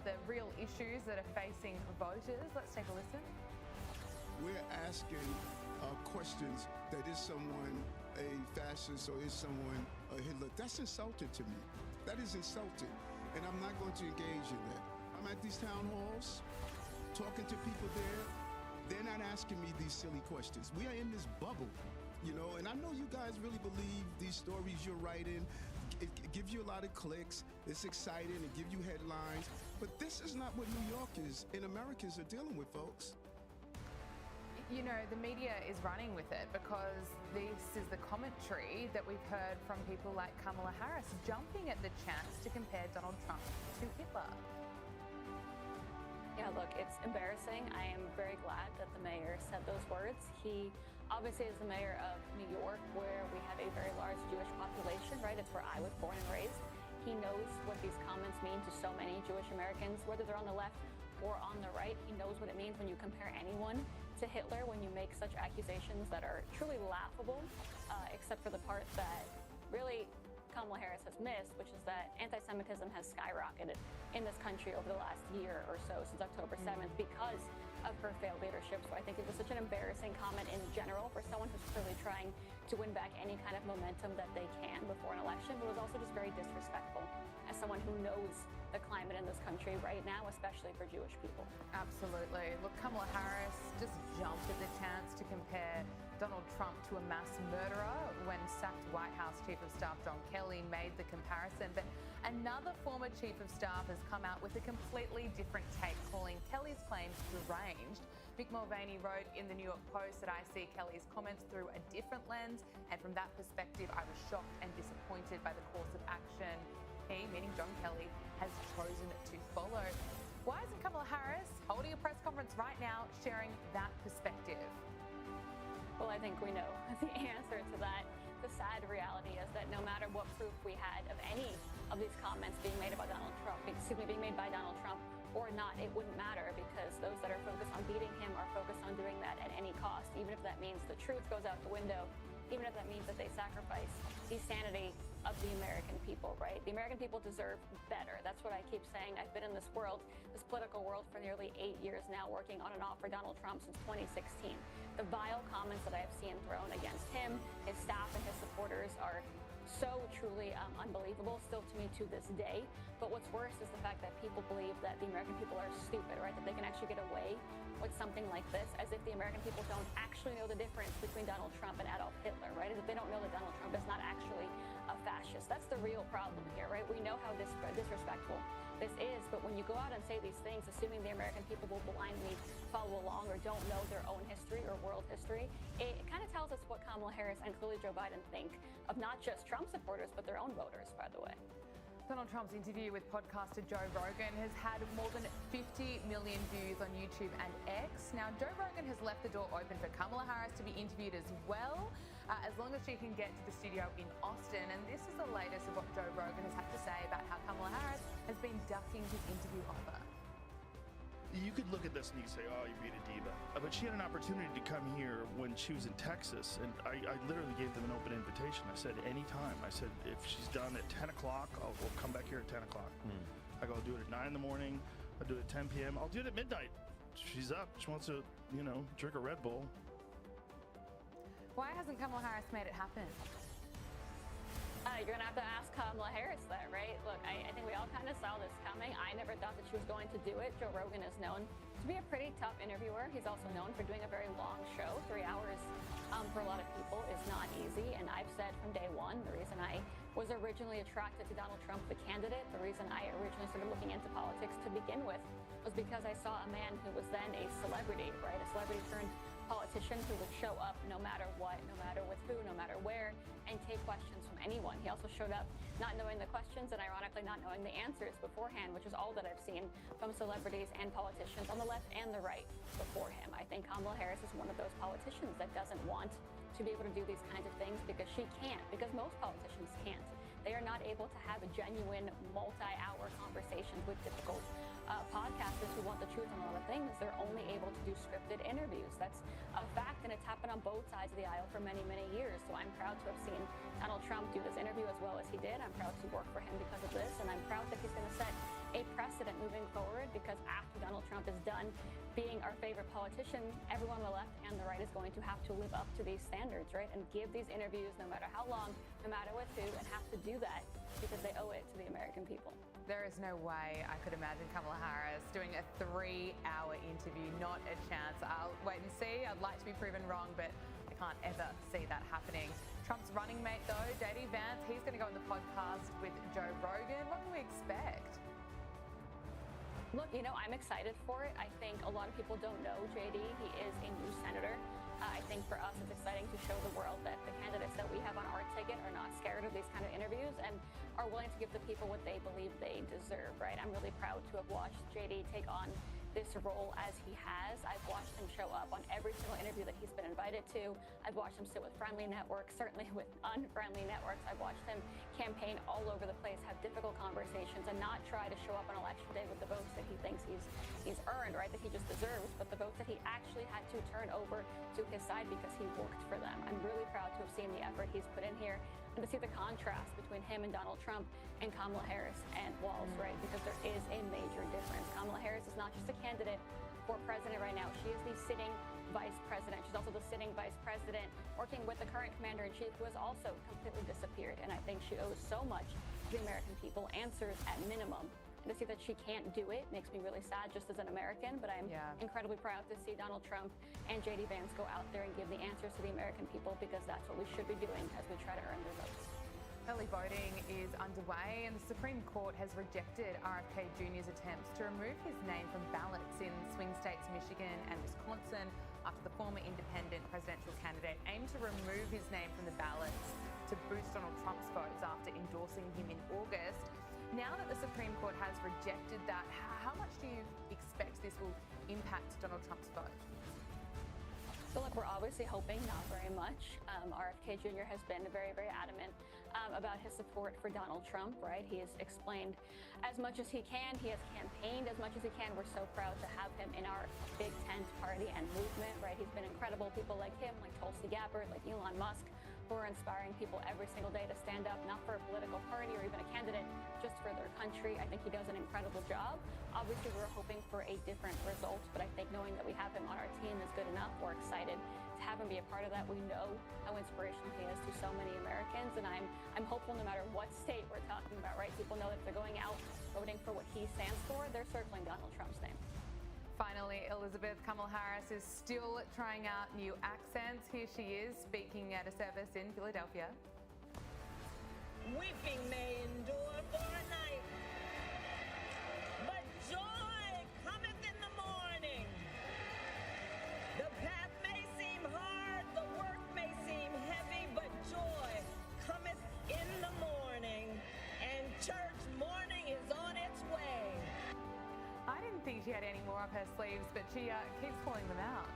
the real issues that are facing voters. Let's take a listen. We're asking questions that is someone a fascist or is someone a Hitler. That's insulting to me. That is insulting. And I'm not going to engage in that. I'm at these town halls, talking to people there. They're not asking me these silly questions. We are in this bubble, you know, and I know you guys really believe these stories you're writing. It gives you a lot of clicks. It's exciting. It gives you headlines. But this is not what New Yorkers and Americans are dealing with, folks. You know, the media is running with it because this is the commentary that we've heard from people like Kamala Harris, jumping at the chance to compare Donald Trump to Hitler. Yeah, look, it's embarrassing. I am very glad that the mayor said those words. He obviously is the mayor of New York, where we have a very large Jewish population, right? It's where I was born and raised. He knows what these comments mean to so many Jewish Americans, whether they're on the left or on the right. He knows what it means when you compare anyone to Hitler, when you make such accusations that are truly laughable, except for the part that really Kamala Harris has missed, which is that anti-Semitism has skyrocketed in this country over the last year or so, since October 7th, because of her failed leadership. So I think it was such an embarrassing comment in general for someone who's clearly trying to win back any kind of momentum that they can before an election, but it was also just very disrespectful as someone who knows the climate in this country right now, especially for Jewish people. Absolutely. Look, Kamala Harris just jumped at the chance to compare Donald Trump to a mass murderer when sacked White House Chief of Staff John Kelly made the comparison. But another former Chief of Staff has come out with a completely different take, calling Kelly's claims deranged. Mick Mulvaney wrote in the New York Post that I see Kelly's comments through a different lens, and from that perspective, I was shocked and disappointed by the course of action he, meaning John Kelly, has chosen to follow. Why isn't Kamala Harris holding a press conference right now sharing that perspective? Well, I think we know the answer to that. The sad reality is that no matter what proof we had of any of these comments being made about Donald Trump, being made by Donald Trump or not, it wouldn't matter, because those that are focused on beating him are focused on doing that at any cost, even if that means the truth goes out the window, even if that means that they sacrifice the sanity of the American people, right? The American people deserve better. That's what I keep saying. I've been in this world, this political world, for nearly 8 years now, working on and off for Donald Trump since 2016. The vile comments that I have seen thrown against him, his staff, and his supporters are so truly unbelievable still to me to this day. But what's worse is the fact that people believe that the American people are stupid, right? That they can actually get away with something like this, as if the American people don't actually know the difference between Donald Trump and Adolf Hitler, right? As if they don't know that Donald Trump is not actually a fascist. That's the real problem here, right? We know how disrespectful this is, but when you go out and say these things, assuming the American people will blindly follow along or don't know their own history or world history, it kind of tells us what Kamala Harris and clearly Joe Biden think of not just Trump supporters, but their own voters, by the way. Donald Trump's interview with podcaster Joe Rogan has had more than 50 million views on YouTube and X. Now, Joe Rogan has left the door open for Kamala Harris to be interviewed as well, as long as she can get to the studio in Austin. And this is the latest of what Joe Rogan has had to say about how Kamala Harris has been ducking his interview offer. You could look at this and you could say, oh, you're being a diva. But she had an opportunity to come here when she was in Texas, and I literally gave them an open invitation. I said, anytime. I said, if she's done at 10 o'clock, we'll come back here at 10 o'clock. I go, I'll do it at 9 in the morning. I'll do it at 10 p.m. I'll do it at midnight. She's up. She wants to, drink a Red Bull. Why hasn't Kamala Harris made it happen? You're going to have to ask Kamala Harris that, right? Look, I think we all kind of saw this coming. I never thought that she was going to do it. Joe Rogan is known to be a pretty tough interviewer. He's also known for doing a very long show. 3 hours for a lot of people is not easy. And I've said from day one, the reason I was originally attracted to Donald Trump, the candidate, the reason I originally started looking into politics to begin with was because I saw a man who was then a celebrity, right? A celebrity turned politician who would show up no matter what, no matter with who, no matter where, and take questions from anyone. He also showed up not knowing the questions and ironically not knowing the answers beforehand, which is all that I've seen from celebrities and politicians on the left and the right before him. I think Kamala Harris is one of those politicians that doesn't want to be able to do these kinds of things because she can't, because most politicians can't. They are not able to have a genuine multi-hour conversations with difficult podcasters who want the truth on a lot of things. They're only able to do scripted interviews. That's a fact, and it's happened on both sides of the aisle for many, many years. So I'm proud to have seen Donald Trump do this interview as well as he did. I'm proud to work for him because of this, and I'm proud that he's going to set a precedent moving forward, because after Donald Trump is done being our favorite politician, everyone on the left and the right is going to have to live up to these standards, right? And give these interviews no matter how long, no matter with who, and have to do that because they owe it to the American people. There is no way I could imagine Kamala Harris doing a 3-hour interview. Not a chance. I'll wait and see. I'd like to be proven wrong, but I can't ever see that happening. Trump's running mate, though, JD Vance, he's going to go on the podcast with Joe Rogan. What can we expect? Look, I'm excited for it. I think a lot of people don't know JD. He is a new senator. I think for us, it's exciting to show the world that the candidates that we have on our ticket are not scared of these kind of interviews and are willing to give the people what they believe they deserve, right? I'm really proud to have watched JD take on this role as he has. I've watched him show up on every single interview that he's been invited to. I've watched him sit with friendly networks, certainly with unfriendly networks. I've watched him campaign all over the place, have difficult conversations, and not try to show up on election day with the votes that he thinks he's earned, right, that he just deserves, but the votes that he actually had to turn over to his side because he worked for them. I'm really proud to have seen the effort he's put in here and to see the contrast between him and Donald Trump and Kamala Harris and Walz, right, because there is a major difference. Kamala Harris is not just a candidate for president right now. She is the sitting vice president. She's also the sitting vice president working with the current commander-in-chief, who has also completely disappeared. And I think she owes so much to the American people, answers at minimum. And to see that she can't do it makes me really sad just as an American, but I'm incredibly proud to see Donald Trump and JD Vance go out there and give the answers to the American people, because that's what we should be doing as we try to earn their votes. Early voting is underway, and the Supreme Court has rejected RFK Jr.'s attempts to remove his name from ballots in swing states Michigan and Wisconsin after the former independent presidential candidate aimed to remove his name from the ballots to boost Donald Trump's votes after endorsing him in August. Now that the Supreme Court has rejected that, how much do you expect this will impact Donald Trump's vote? So look, we're obviously hoping not very much. RFK Jr. has been very, very adamant about his support for Donald Trump, right? He has explained as much as he can. He has campaigned as much as he can. We're so proud to have him in our big tent party and movement, right? He's been incredible. People like him, like Tulsi Gabbard, like Elon Musk, who are inspiring people every single day to stand up, not for a political party or even a candidate, just for their country. I think he does an incredible job. Obviously, we're hoping for a different result, but I think knowing that we have him on our team is good enough. We're excited to have him be a part of that. We know how inspirational he is to so many Americans, and I'm hopeful no matter what state we're talking about, right? People know that if they're going out voting for what he stands for, they're circling Donald Trump's name. Finally, Elizabeth, Kamala Harris is still trying out new accents. Here she is speaking at a service in Philadelphia. Weeping may endure for a night, but joy cometh in the morning. The path may seem hard, the work may seem heavy, but joy cometh in the morning, and church morning is on its way. I didn't think she had any more up her sleeves, but she keeps pulling them out.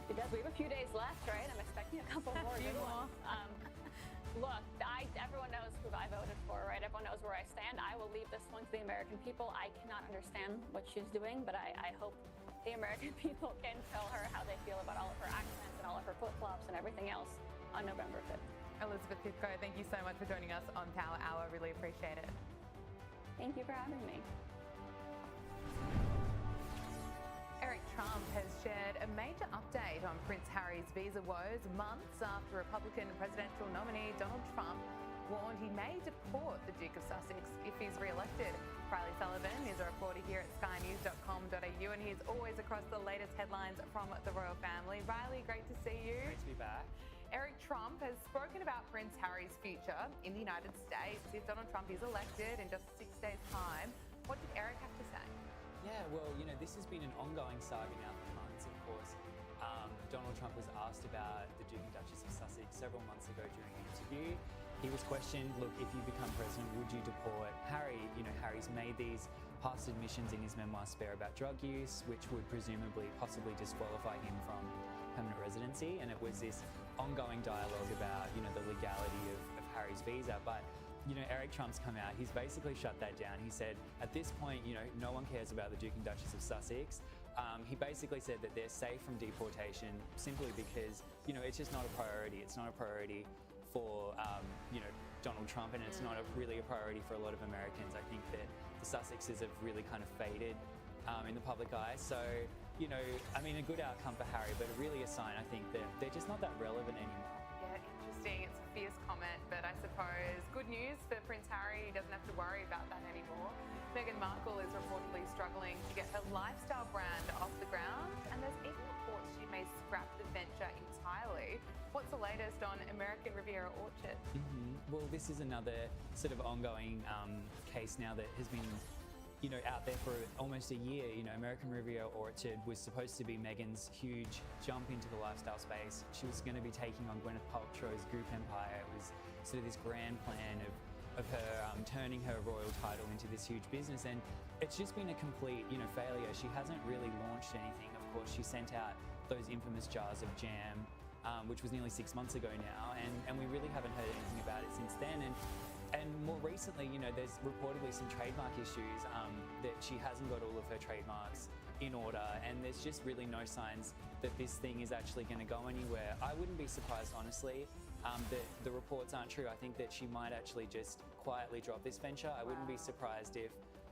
She does. We have a few days left, right? I'm expecting a couple more good ones. Look, everyone knows who I voted for, right? Everyone knows where I stand. I will leave this one to the American people. I cannot understand what she's doing, but I hope the American people can tell her how they feel about all of her accents and all of her flip-flops and everything else on November 5th. Elizabeth Pipko, thank you so much for joining us on Power Hour. Really appreciate it. Thank you for having me. Eric Trump has shared a major update on Prince Harry's visa woes months after Republican presidential nominee Donald Trump warned he may deport the Duke of Sussex if he's re-elected. Riley Sullivan is a reporter here at skynews.com.au, and he's always across the latest headlines from the royal family. Riley, great to see you. Great to be back. Eric Trump has spoken about Prince Harry's future in the United States if Donald Trump is elected in just 6 days' time. What did Eric have to say? Yeah, well, this has been an ongoing saga now for months, of course. Donald Trump was asked about the Duke and Duchess of Sussex several months ago during an interview. He was questioned, look, if you become president, would you deport Harry? Harry's made these past admissions in his memoir Spare about drug use, which would presumably possibly disqualify him from permanent residency. And it was this ongoing dialogue about, the legality of Harry's visa. But, Eric Trump's come out, he's basically shut that down. He said, at this point, no one cares about the Duke and Duchess of Sussex. He basically said that they're safe from deportation simply because, it's just not a priority. It's not a priority for, Donald Trump, and it's not really a priority for a lot of Americans. I think that the Sussexes have really kind of faded in the public eye. So, a good outcome for Harry, but really a sign, I think, that they're just not that relevant anymore. Yeah, interesting. It's a fierce comment, but I suppose good news for Prince Harry. He doesn't have to worry about that anymore. Meghan Markle is reportedly struggling to get her lifestyle brand off the ground, and there's even reports she may scrap the venture entirely. What's the latest on American Riviera Orchard? Well, this is another sort of ongoing case now that has been, out there for almost a year. American Riviera Orchard was supposed to be Meghan's huge jump into the lifestyle space. She was going to be taking on Gwyneth Paltrow's group empire. It was sort of this grand plan of her turning her royal title into this huge business, and it's just been a complete failure. She hasn't really launched anything. Of course, she sent out those infamous jars of jam, which was nearly 6 months ago now, and we really haven't heard anything about it since then. And more recently, there's reportedly some trademark issues that she hasn't got all of her trademarks in order, and there's just really no signs that this thing is actually going to go anywhere. I wouldn't be surprised, honestly, that the reports aren't true. I think that she might actually just quietly drop this venture. I wouldn't be surprised if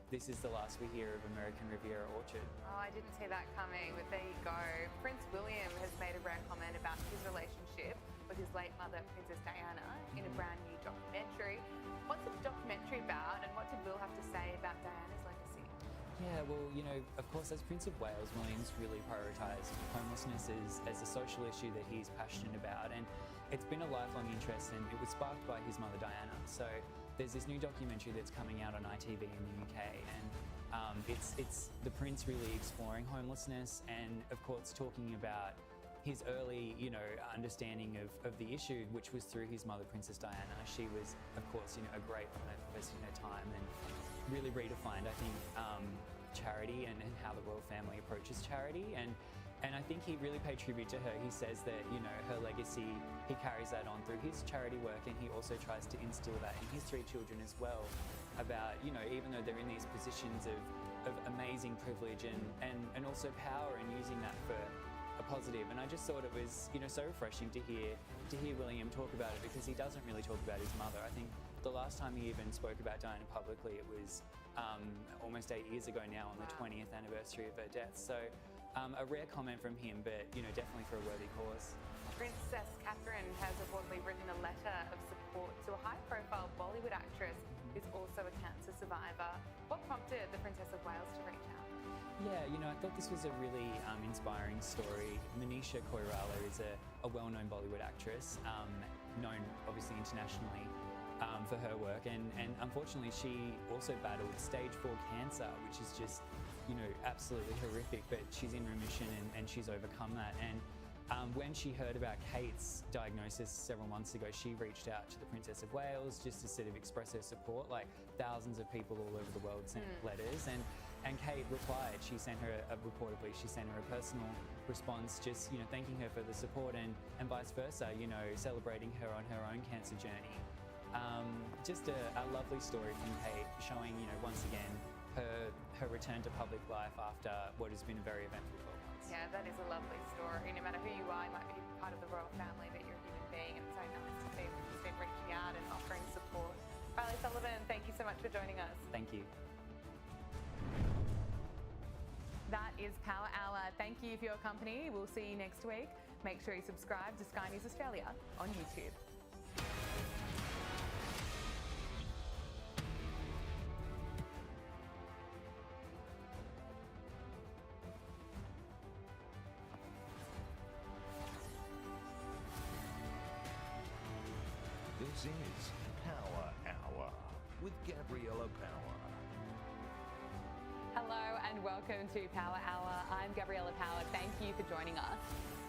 this is the last we hear of American Riviera Orchard. Oh, I didn't see that coming, but there you go. Prince William has made a rare comment about his relationship with his late mother, Princess Diana, in a brand new documentary. What's the documentary about, and what did Will have to say about Diana's legacy? Yeah, well, of course, as Prince of Wales, William's really prioritised homelessness as a social issue that he's passionate about, and it's been a lifelong interest, and it was sparked by his mother, Diana. So there's this new documentary that's coming out on ITV in the UK, and it's the Prince really exploring homelessness, and of course talking about his early, understanding of the issue, which was through his mother, Princess Diana. She was, of course, a great philanthropist in her time, and really redefined, I think, charity and how the royal family approaches charity. And I think he really paid tribute to her. He says that, her legacy, he carries that on through his charity work, and he also tries to instill that in his 3 children as well, about, even though they're in these positions of amazing privilege and also power, and using that for a positive. And I just thought it was, so refreshing to hear William talk about it, because he doesn't really talk about his mother. I think the last time he even spoke about Diana publicly, it was almost 8 years ago now, on the 20th anniversary of her death. So a rare comment from him, but definitely for a worthy cause. Princess Catherine has reportedly written a letter of support to a high-profile Bollywood actress who's also a cancer survivor. What prompted the Princess of Wales to reach out? Yeah, I thought this was a really inspiring story. Manisha Koirala is a well-known Bollywood actress, known obviously internationally for her work, and unfortunately she also battled stage 4 cancer, which is just absolutely horrific, but she's in remission, and she's overcome that. And when she heard about Kate's diagnosis several months ago, she reached out to the Princess of Wales just to sort of express her support. Like, thousands of people all over the world sent letters, and Kate replied. She sent her a personal response, just thanking her for the support, and vice versa, celebrating her on her own cancer journey. Just a lovely story from Kate, showing once again her return to public life after what has been a very eventful 12 months. Yeah, that is a lovely story. No matter who you are, you might be part of the royal family, but you're a human being, and it's so nice to see that you've been reaching out and offering support. Riley Sullivan, thank you so much for joining us. Thank you. That is Power Hour. Thank you for your company. We'll see you next week. Make sure you subscribe to Sky News Australia on YouTube. This is Power Hour with Gabriella Power. Hello and welcome to Power Hour. I'm Gabriella Power. Thank you for joining us.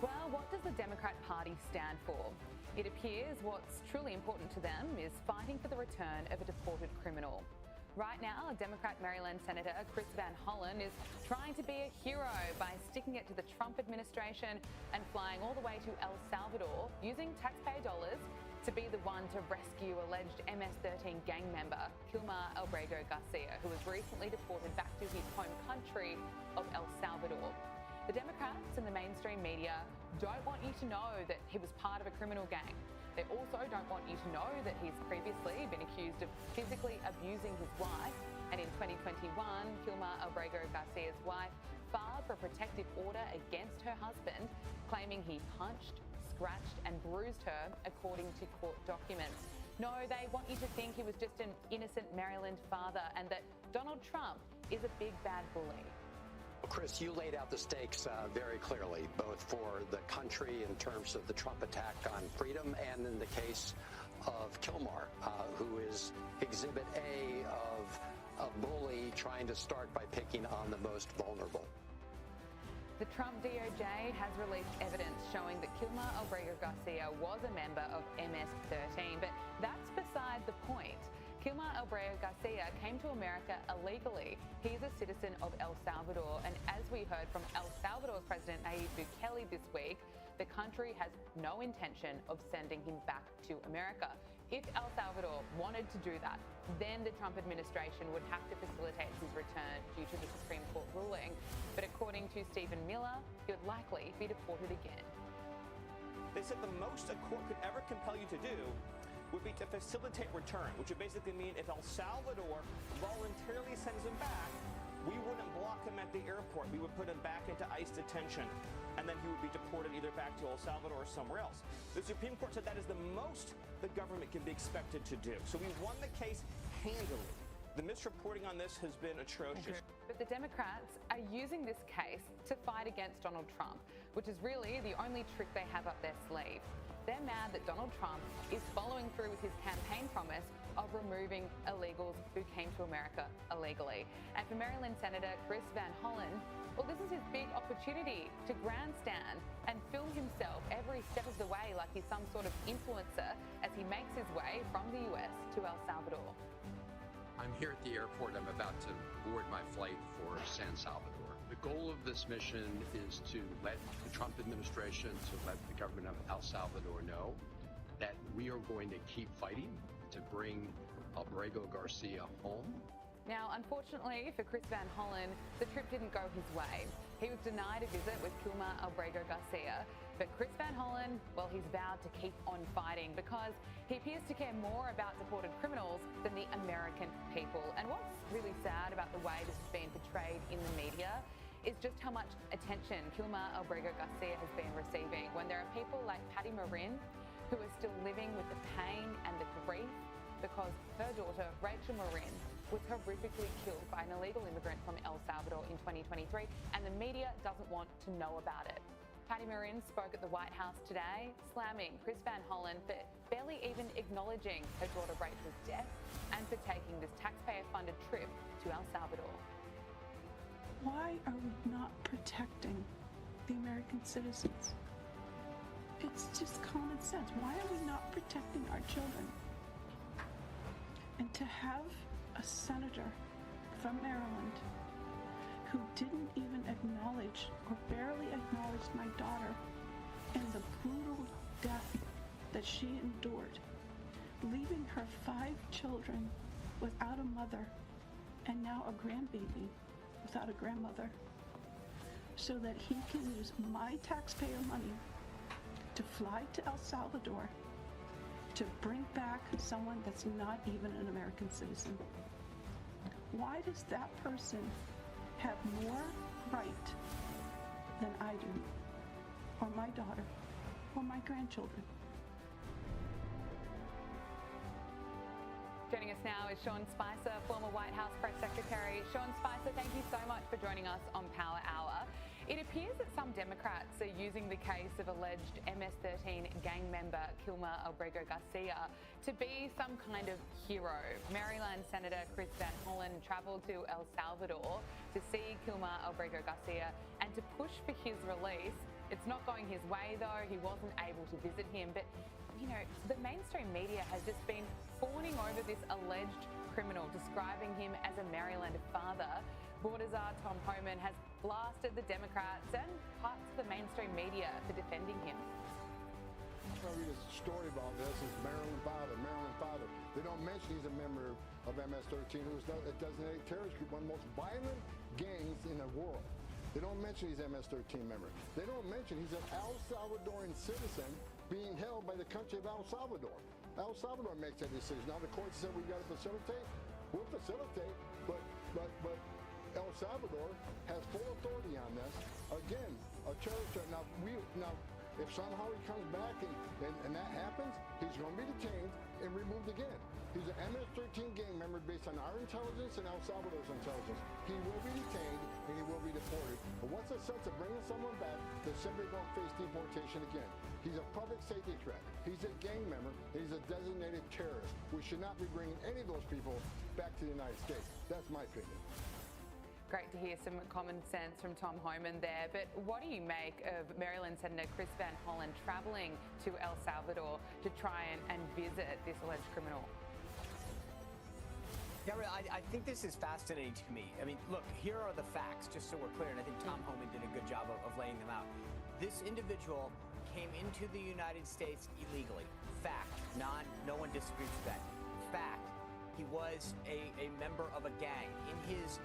Well, what does the Democrat Party stand for? It appears what's truly important to them is fighting for the return of a deported criminal. Right now, Democrat Maryland Senator Chris Van Hollen is trying to be a hero by sticking it to the Trump administration and flying all the way to El Salvador using taxpayer dollars to be the one to rescue alleged MS-13 gang member Kilmar Albrego Garcia, who was recently deported back to his home country of El Salvador. The Democrats and the mainstream media don't want you to know that he was part of a criminal gang. They also don't want you to know that he's previously been accused of physically abusing his wife. And in 2021, Kilmar Albrego Garcia's wife filed for a protective order against her husband, claiming he punched, scratched and bruised her, according to court documents. No, they want you to think he was just an innocent Maryland father and that Donald Trump is a big bad bully. Chris, you laid out the stakes very clearly, both for the country in terms of the Trump attack on freedom and in the case of Kilmar, who is Exhibit A of a bully trying to start by picking on the most vulnerable. The Trump DOJ has released evidence showing that Kilmar Albrego Garcia was a member of MS-13, but that's beside the point. Kilmar Albrego Garcia came to America illegally. He's a citizen of El Salvador, and as we heard from El Salvador's President Nayib Bukele this week, the country has no intention of sending him back to America. If El Salvador wanted to do that, then the Trump administration would have to facilitate his return due to the Supreme Court ruling. But according to Stephen Miller, he would likely be deported again. They said the most a court could ever compel you to do would be to facilitate return, which would basically mean if El Salvador voluntarily sends him back, we wouldn't block him at the airport. We would put him back into ICE detention, and then he would be deported either back to El Salvador or somewhere else. The Supreme Court said that is the most the government can be expected to do. So we won the case handily. The misreporting on this has been atrocious. But the Democrats are using this case to fight against Donald Trump, which is really the only trick they have up their sleeve. They're mad that Donald Trump is following through with his campaign promise of removing illegals who came to America illegally. And for Maryland Senator Chris Van Hollen, well, this is his big opportunity to grandstand and film himself every step of the way like he's some sort of influencer as he makes his way from the US to El Salvador. I'm here at the airport. I'm about to board my flight for San Salvador. The goal of this mission is to let the Trump administration, to let the government of El Salvador know that we are going to keep fighting to bring Albrego Garcia home. Now, unfortunately for Chris Van Hollen, the trip didn't go his way. He was denied a visit with Kilmar Albrego Garcia. But Chris Van Hollen, well, he's vowed to keep on fighting because he appears to care more about deported criminals than the American people. And what's really sad about the way this has been portrayed in the media is just how much attention Kilmar Albrego Garcia has been receiving when there are people like Patty Marin who are still living with the pain and the grief because her daughter, Rachel Marin, was horrifically killed by an illegal immigrant from El Salvador in 2023, and the media doesn't want to know about it. Patty Marin spoke at the White House today, slamming Chris Van Hollen for barely even acknowledging her daughter Rachel's death and for taking this taxpayer-funded trip to El Salvador. Why are we not protecting the American citizens? It's just common sense. Why are we not protecting our children? And to have a senator from Maryland who didn't even acknowledge or barely acknowledge my daughter and the brutal death that she endured, leaving her 5 children without a mother and now a grandbaby without a grandmother, so that he can use my taxpayer money to fly to El Salvador to bring back someone that's not even an American citizen. Why does that person have more right than I do, or my daughter, or my grandchildren? Joining us now is Sean Spicer, former White House Press Secretary. Sean Spicer, thank you so much for joining us on Power Hour. It appears that some Democrats are using the case of alleged MS-13 gang member Kilmer Albrego Garcia to be some kind of hero. Maryland Senator Chris Van Hollen travelled to El Salvador to see Kilmer Albrego Garcia and to push for his release. It's not going his way though. He wasn't able to visit him, but you know, the mainstream media has just been fawning over this alleged criminal, describing him as a Maryland father. Border czar Tom Homan has blasted the Democrats and parts of the mainstream media for defending him. I read a story about this. It's Maryland father. They don't mention he's a member of MS-13, who is a designated terrorist group, one of the most violent gangs in the world. They don't mention he's an MS-13 member. They don't mention he's an El Salvadorian citizen being held by the country of El Salvador. El Salvador makes that decision. Now the court said we got to facilitate. We'll facilitate, but El Salvador has full authority on this. Again, a terrorist. Now, if somehow he comes back and that happens, he's going to be detained and removed again. He's an MS-13 gang member based on our intelligence and El Salvador's intelligence. He will be detained and he will be deported. But what's the sense of bringing someone back that simply won't face deportation again? He's a public safety threat. He's a gang member. And he's a designated terrorist. We should not be bringing any of those people back to the United States. That's my opinion. Great to hear some common sense from Tom Homan there. But what do you make of Maryland Senator Chris Van Hollen travelling to El Salvador to try and visit this alleged criminal? Gabrielle, I think this is fascinating to me. I mean, look, here are the facts, just so we're clear, and I think Tom Homan did a good job of laying them out. This individual came into the United States illegally. Fact. No one disagrees with that. Fact. He was a member of a gang. In his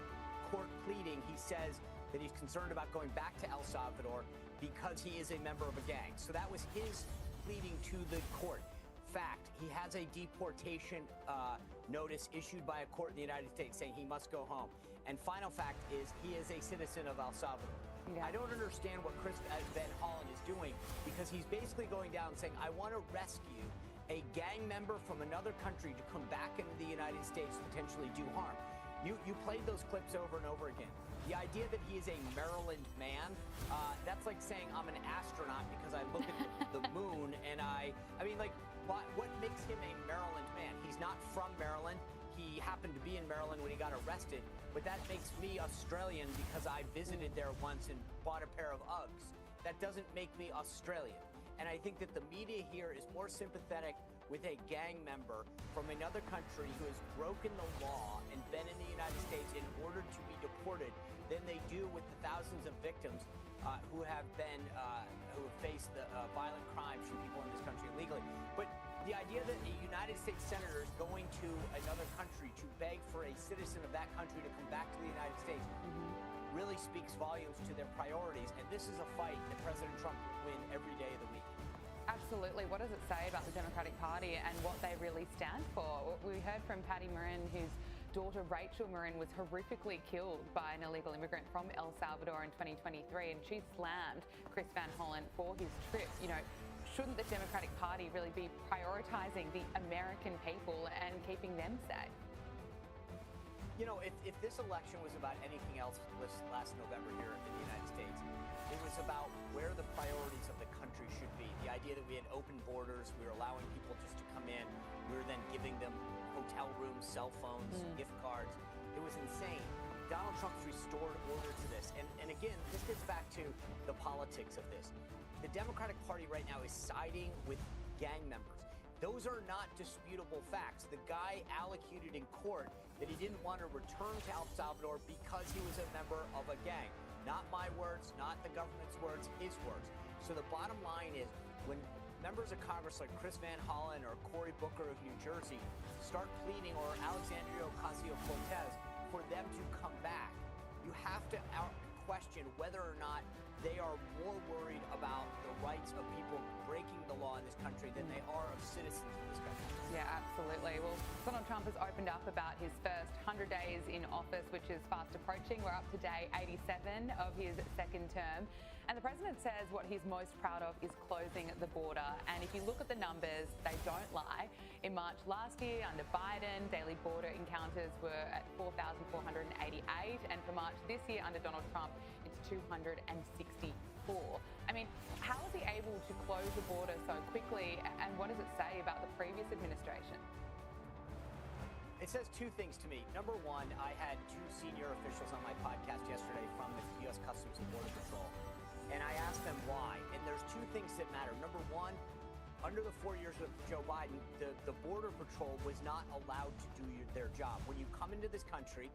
court pleading, he says that he's concerned about going back to El Salvador because he is a member of a gang. So that was his pleading to the court. Fact, he has a deportation notice issued by a court in the United States saying he must go home. And final fact is he is a citizen of El Salvador. Yeah. I don't understand what Chris Van Hollen is doing, because he's basically going down and saying, I want to rescue a gang member from another country to come back into the United States to potentially do harm. You played those clips over and over again. The idea that he is a Maryland man, that's like saying I'm an astronaut because I look at the moon and I mean, like, what makes him a Maryland man? He's not from Maryland. He happened to be in Maryland when he got arrested, but that makes me Australian because I visited there once and bought a pair of Uggs. That doesn't make me Australian. And I think that the media here is more sympathetic with a gang member from another country who has broken the law and been in the United States in order to be deported than they do with the thousands of victims who have faced the violent crimes from people in this country illegally. But the idea that a United States senator is going to another country to beg for a citizen of that country to come back to the United States really speaks volumes to their priorities. And this is a fight that President Trump will win every day of the week. Absolutely. What does it say about the Democratic Party and what they really stand for? We heard from Patty Marin, whose daughter Rachel Marin was horrifically killed by an illegal immigrant from El Salvador in 2023, and she slammed Chris Van Hollen for his trip. You know, shouldn't the Democratic Party really be prioritising the American people and keeping them safe? You know, if this election was about anything else last November here in the United States, it was about where the priorities of the country should be. The idea that we had open borders, we were allowing people just to come in, we were then giving them hotel rooms, cell phones, gift cards. It was insane. Donald Trump's restored order to this. And again, this gets back to the politics of this. The Democratic Party right now is siding with gang members. Those are not disputable facts. The guy allocated in court that he didn't want to return to El Salvador because he was a member of a gang. Not my words, not the government's words, his words. So the bottom line is, when members of Congress like Chris Van Hollen or Cory Booker of New Jersey start pleading, or Alexandria Ocasio-Cortez, for them to come back, you have to question whether or not they are more worried about the rights of people breaking the law in this country than they are of citizens of this country. Yeah, absolutely. Well, Donald Trump has opened up about his first 100 days in office, which is fast approaching. We're up to day 87 of his second term. And the president says what he's most proud of is closing the border. And if you look at the numbers, they don't lie. In March last year, under Biden, daily border encounters were at 4,488. And for March this year, under Donald Trump, it's 264. I mean, how is he able to close the border so quickly? And what does it say about the previous administration? It says two things to me. Number one, I had two senior officials on my podcast yesterday from the U.S. Customs and Border Patrol, and I asked them why. And there's two things that matter. Number one, under the 4 years of Joe Biden, the Border Patrol was not allowed to do their job. When you come into this country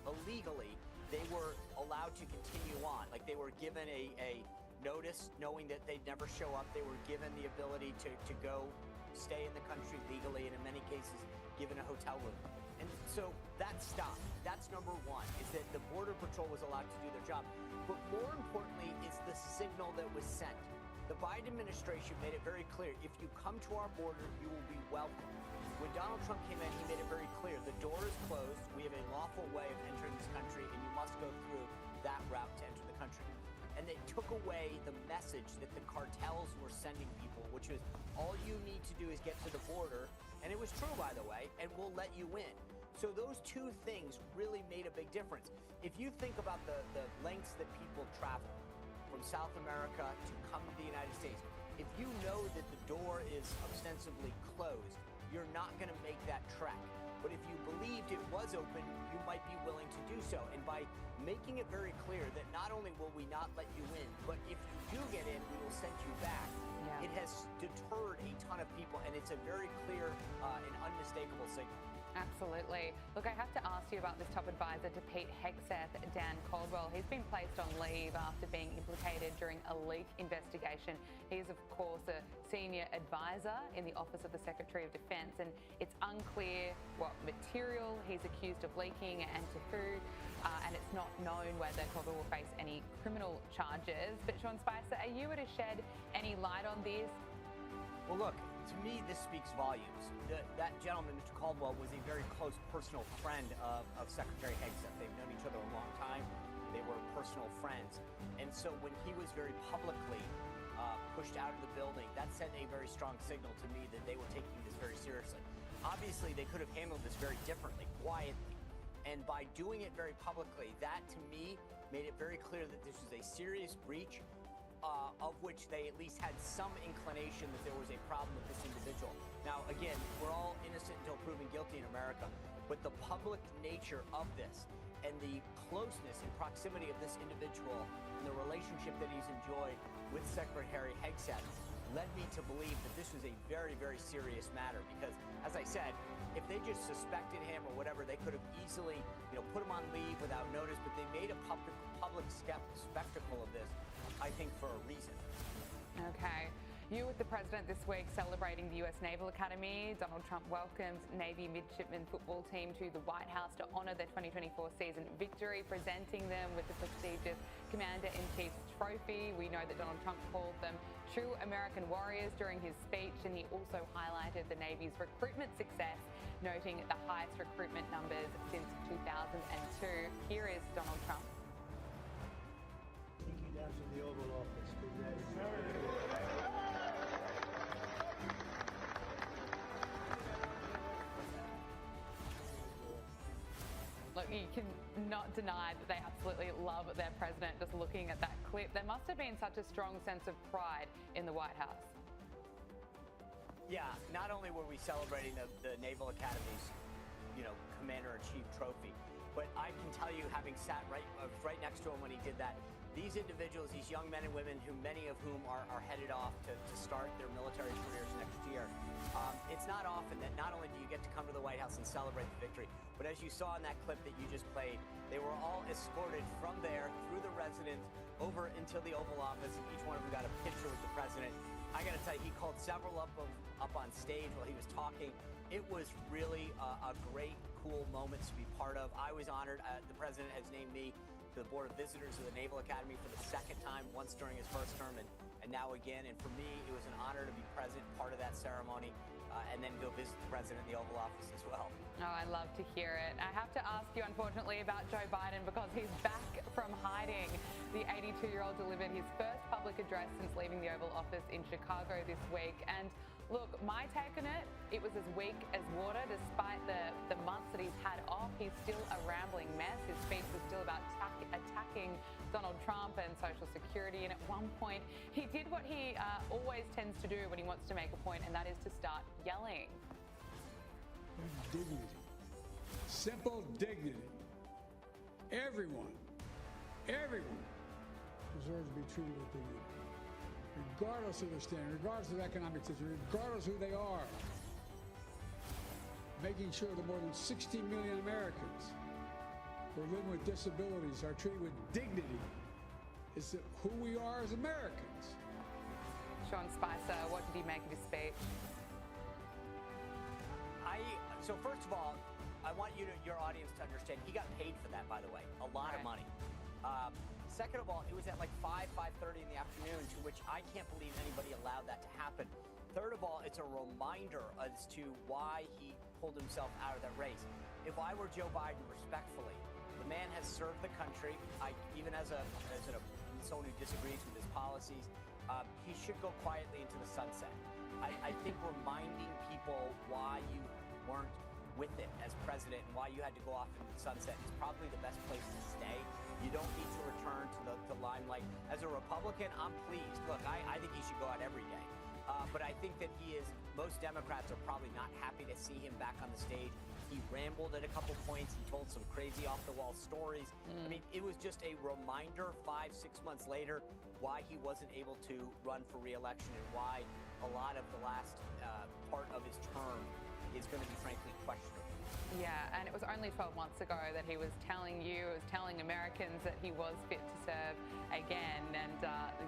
illegally, they were allowed to continue on. Like, they were given a notice knowing that they'd never show up. They were given the ability to go stay in the country legally, and in many cases, given a hotel room. And so that stopped. That's number one, is that the Border Patrol was allowed to do their job. But more importantly is the signal that was sent. The Biden administration made it very clear, if you come to our border, you will be welcome. When Donald Trump came in, he made it very clear, the door is closed, we have a lawful way of entering this country, and you must go through that route to enter the country. And they took away the message that the cartels were sending people, which was, all you need to do is get to the border, and it was true, by the way, and we'll let you in. So those two things really made a big difference. If you think about the lengths that people travel from South America to come to the United States, if you know that the door is ostensibly closed, you're not going to make that trek. But if you believed it was open, you might be willing to do so. And by making it very clear that not only will we not let you in, but if you do get in, we will send you back. It has deterred a ton of people, and it's a very clear and unmistakable signal. Absolutely. Look, I have to ask you about this top advisor to Pete Hegseth, Dan Caldwell. He's been placed on leave after being implicated during a leak investigation. He is, of course, a senior advisor in the Office of the Secretary of Defense, and it's unclear what material he's accused of leaking and to who, and it's not known whether Caldwell will face any criminal charges. But Sean Spicer, are you able to shed any light on this? Well, look, to me, this speaks volumes. That gentleman, Mr. Caldwell, was a very close personal friend of Secretary Hegseth. They've known each other a long time. They were personal friends. And so when he was very publicly pushed out of the building, that sent a very strong signal to me that they were taking this very seriously. Obviously, they could have handled this very differently, quietly. And by doing it very publicly, that, to me, made it very clear that this was a serious breach of which they at least had some inclination that there was a problem with this individual. Now, again, we're all innocent until proven guilty in America, but the public nature of this and the closeness and proximity of this individual and the relationship that he's enjoyed with Secretary Hegseth led me to believe that this was a very, very serious matter because, as I said, if they just suspected him or whatever, they could have easily, put him on leave without notice, but they made a public spectacle of this, I think, for a reason. Okay. You with the president this week celebrating the U.S. Naval Academy. Donald Trump welcomed Navy midshipmen football team to the White House to honor their 2024 season victory, presenting them with the prestigious Commander-in-Chief's trophy. We know that Donald Trump called them true American warriors during his speech, and he also highlighted the Navy's recruitment success, noting the highest recruitment numbers since 2002. Here is Donald Trump. Take you down to the Oval Office. Look, you can not deny that they absolutely love their president. Just looking at that clip, there must have been such a strong sense of pride in the White House. Yeah, not only were we celebrating the Naval Academy's, Commander-in-Chief trophy, but I can tell you, having sat right next to him when he did that, these individuals, these young men and women, many of whom are headed off to start their military careers next year, it's not often that not only do you get to come to the White House and celebrate the victory, but as you saw in that clip that you just played, they were all escorted from there through the residence over into the Oval Office, and each one of them got a picture with the president. I got to tell you, he called several up on stage while he was talking. It was really a great, cool moment to be part of. I was honored. The president has named me to the Board of Visitors of the Naval Academy for the second time, once during his first term and now again. And for me, it was an honor to be present, part of that ceremony. and then go visit the president in the Oval Office as well. Oh, I love to hear it. I have to ask you, unfortunately, about Joe Biden because he's back from hiding. The 82-year-old delivered his first public address since leaving the Oval Office in Chicago this week. And look, my take on it, it was as weak as water. Despite the months that he's had off, he's still a rambling mess. His speech was still about attacking Donald Trump and Social Security. And at one point, he did what he always tends to do when he wants to make a point, and that is to start yelling. Dignity. Simple dignity. Everyone deserves to be treated with dignity, regardless of their standing, regardless of economic situation, regardless of who they are. Making sure that more than 60 million Americans who are living with disabilities are treated with dignity is who we are as Americans. Sean Spicer, what did he make of his speech? So first of all, I want your audience to understand he got paid for that, by the way, a lot of money. Second of all, it was at like 5:30 in the afternoon, to which I can't believe anybody allowed that to happen. Third of all, it's a reminder as to why he pulled himself out of that race. If I were Joe Biden, respectfully, the man has served the country. Even as someone who disagrees with his policies, he should go quietly into the sunset. I think reminding people why you weren't with it as president and why you had to go off into the sunset is probably the best place to stay. You don't need to return to the limelight. As a Republican, I'm pleased. Look, I think he should go out every day. But I think that most Democrats are probably not happy to see him back on the stage. He rambled at a couple points. He told some crazy off-the-wall stories. I mean, it was just a reminder 5-6 months later why he wasn't able to run for re-election and why a lot of the last part of his term is going to be frankly questionable. Yeah, and it was only 12 months ago that he was telling Americans that he was fit to serve again. And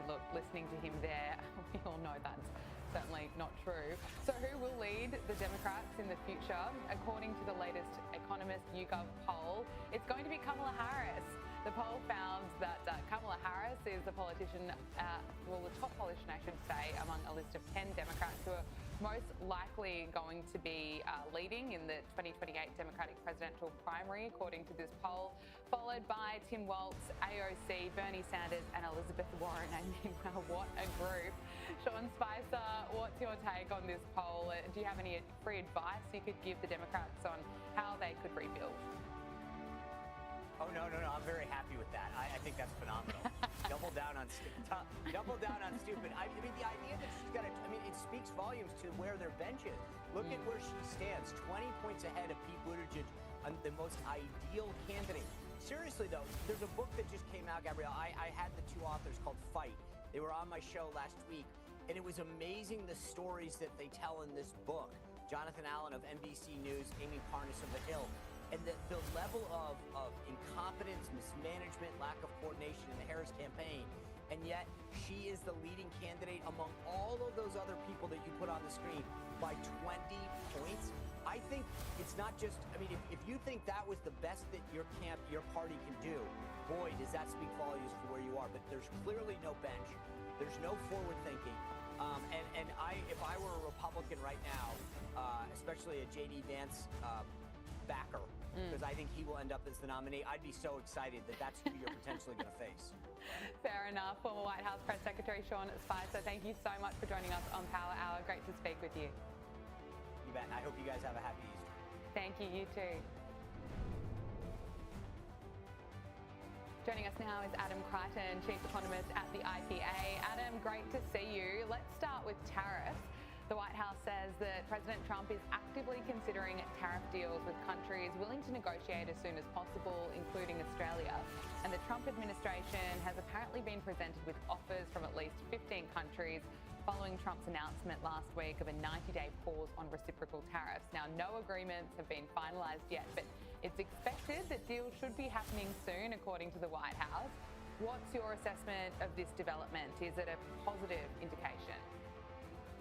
look, listening to him there, we all know that's certainly not true. So who will lead the Democrats in the future? According to the latest Economist YouGov poll, it's going to be Kamala Harris. The poll found that Kamala Harris is the politician, the top politician, I should say, among a list of 10 Democrats who are most likely going to be leading in the 2028 Democratic presidential primary, according to this poll, followed by Tim Walz, AOC, Bernie Sanders and Elizabeth Warren. I mean, well, what a group. Sean Spicer, what's your take on this poll? Do you have any free advice you could give the Democrats on how they could rebuild? Oh, no. I'm very happy with that. I think that's phenomenal. Double down on stupid. I mean, the idea that she's got to, it speaks volumes to where their bench is. Look at where she stands, 20 points ahead of Pete Buttigieg, the most ideal candidate. Seriously, though, there's a book that just came out, Gabrielle. I had the two authors called Fight. They were on my show last week, and it was amazing the stories that they tell in this book. Jonathan Allen of NBC News, Amy Parnas of The Hill. And the level of incompetence, mismanagement, lack of coordination in the Harris campaign, and yet she is the leading candidate among all of those other people that you put on the screen by 20 points. I think it's not just, if you think that was the best that your party can do, boy, does that speak volumes for where you are. But there's clearly no bench. There's no forward thinking. If I were a Republican right now, especially a J.D. Vance backer, because I think he will end up as the nominee, I'd be so excited that that's who you're potentially going to face. Fair enough. Former White House Press Secretary Sean Spicer, thank you so much for joining us on Power Hour. Great to speak with you. You bet. I hope you guys have a happy Easter. Thank you. You too. Joining us now is Adam Crichton, Chief Economist at the IPA. Adam, great to see you. Let's start with tariffs. The White House says that President Trump is actively considering tariff deals with countries willing to negotiate as soon as possible, including Australia. And the Trump administration has apparently been presented with offers from at least 15 countries following Trump's announcement last week of a 90-day pause on reciprocal tariffs. Now, no agreements have been finalised yet, but it's expected that deals should be happening soon, according to the White House. What's your assessment of this development? Is it a positive indication?